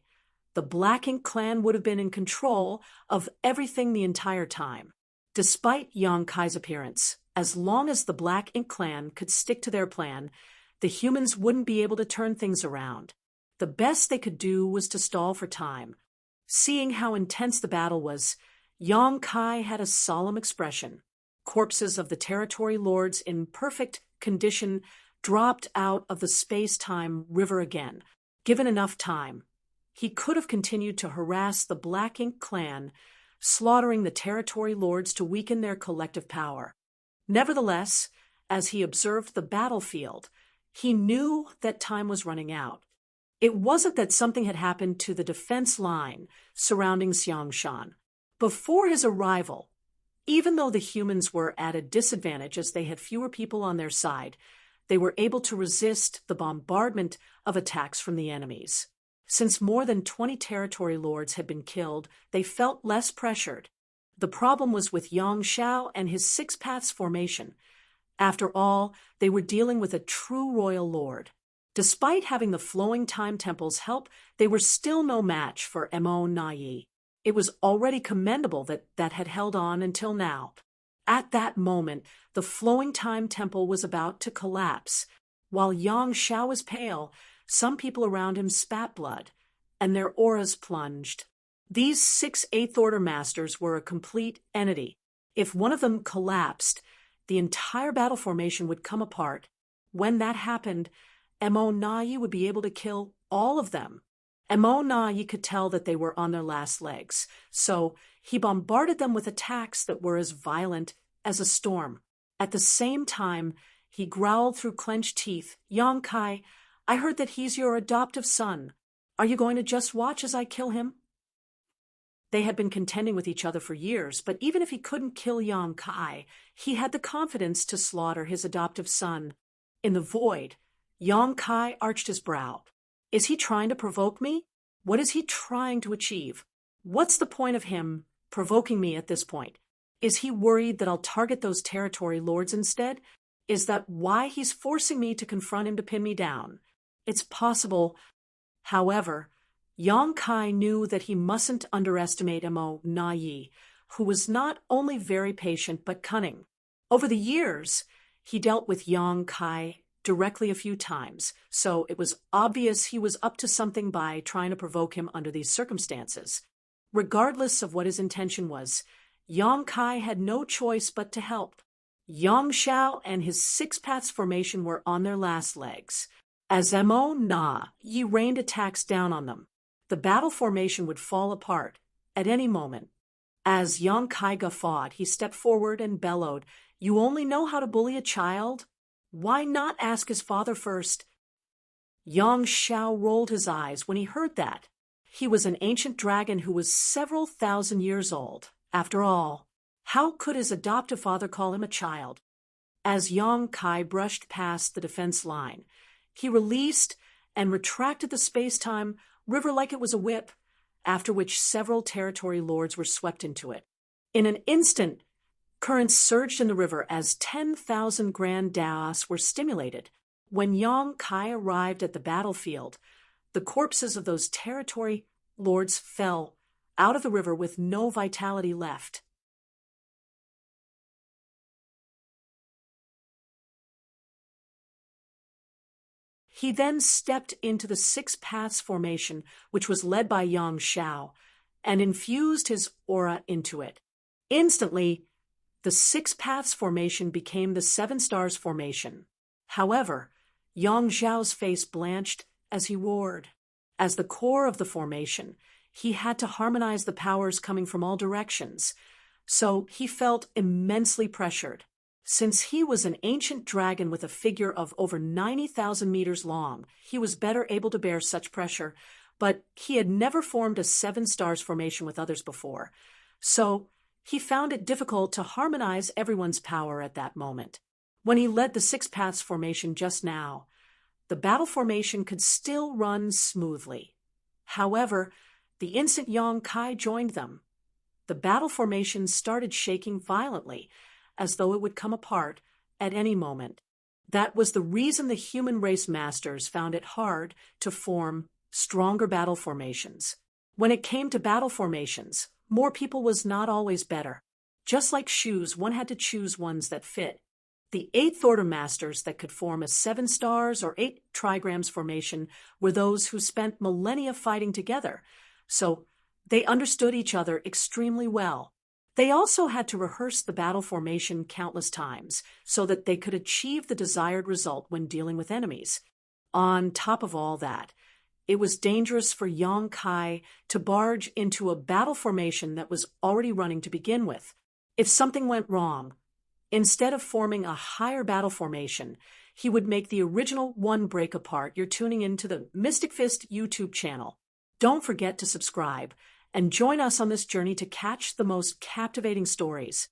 the Black Ink clan would have been in control of everything the entire time. Despite Yang Kai's appearance, as long as the Black Ink clan could stick to their plan, the humans wouldn't be able to turn things around. The best they could do was to stall for time. Seeing how intense the battle was, Yang Kai had a solemn expression. Corpses of the territory lords in perfect condition dropped out of the space-time river again. Given enough time, he could have continued to harass the Black Ink clan, slaughtering the territory lords to weaken their collective power. Nevertheless, as he observed the battlefield, he knew that time was running out. It wasn't that something had happened to the defense line surrounding Xiang Shan. Before his arrival, even though the humans were at a disadvantage as they had fewer people on their side, they were able to resist the bombardment of attacks from the enemies. Since more than 20 territory lords had been killed, they felt less pressured. The problem was with Yang Shao and his Six Paths formation. After all, they were dealing with a true royal lord. Despite having the flowing time temple's help, they were still no match for Mo Na Ye. It was already commendable that had held on until now. At that moment, the flowing time temple was about to collapse. While Yang Shao was pale, some people around him spat blood, and their auras plunged. These 6 Eighth Order masters were a complete entity. If one of them collapsed, the entire battle formation would come apart. When that happened, Mo Na Ye would be able to kill all of them. Mo Na Ye could tell that they were on their last legs, so he bombarded them with attacks that were as violent as a storm. At the same time, he growled through clenched teeth, "Yang Kai, I heard that he's your adoptive son. Are you going to just watch as I kill him?" They had been contending with each other for years, but even if he couldn't kill Yang Kai, he had the confidence to slaughter his adoptive son. In the void, Yang Kai arched his brow. Is he trying to provoke me? What is he trying to achieve? What's the point of him provoking me at this point? Is he worried that I'll target those territory lords instead? Is that why he's forcing me to confront him to pin me down? It's possible. However, Yang Kai knew that he mustn't underestimate Mo Na Yi, who was not only very patient but cunning. Over the years, he dealt with Yang Kai directly a few times, so it was obvious he was up to something by trying to provoke him under these circumstances. Regardless of what his intention was, Yang Kai had no choice but to help. Yang Xiao and his Six Paths formation were on their last legs. As Mo Na Yi rained attacks down on them, the battle formation would fall apart at any moment. As Yang Kai guffawed, he stepped forward and bellowed, "You only know how to bully a child? Why not ask his father first?" Yang Xiao rolled his eyes when he heard that. He was an ancient dragon who was several thousand years old. After all, how could his adoptive father call him a child? As Yang Kai brushed past the defense line, he released and retracted the space-time river like it was a whip, after which several territory lords were swept into it. In an instant, currents surged in the river as 10,000 grand daos were stimulated. When Yang Kai arrived at the battlefield, the corpses of those territory lords fell out of the river with no vitality left. He then stepped into the Six Paths formation, which was led by Yang Xiao, and infused his aura into it. Instantly, the Six Paths formation became the Seven Stars formation. However, Yang Xiao's face blanched as he roared. As the core of the formation, he had to harmonize the powers coming from all directions, so he felt immensely pressured. Since he was an ancient dragon with a figure of over 90,000 meters long, he was better able to bear such pressure, but he had never formed a Seven Stars formation with others before, so he found it difficult to harmonize everyone's power at that moment. When he led the Six Paths formation just now, the battle formation could still run smoothly. However, the instant Yang Kai joined them, the battle formation started shaking violently, as though it would come apart at any moment. That was the reason the human race masters found it hard to form stronger battle formations. When it came to battle formations, more people was not always better. Just like shoes, one had to choose ones that fit. The Eighth Order masters that could form a 7 stars or 8 trigrams formation were those who spent millennia fighting together, so they understood each other extremely well. They also had to rehearse the battle formation countless times so that they could achieve the desired result when dealing with enemies. On top of all that, it was dangerous for Yang Kai to barge into a battle formation that was already running to begin with. If something went wrong, instead of forming a higher battle formation, he would make the original one break apart. You're tuning into the Mystic Fist YouTube channel. Don't forget to subscribe and join us on this journey to catch the most captivating stories.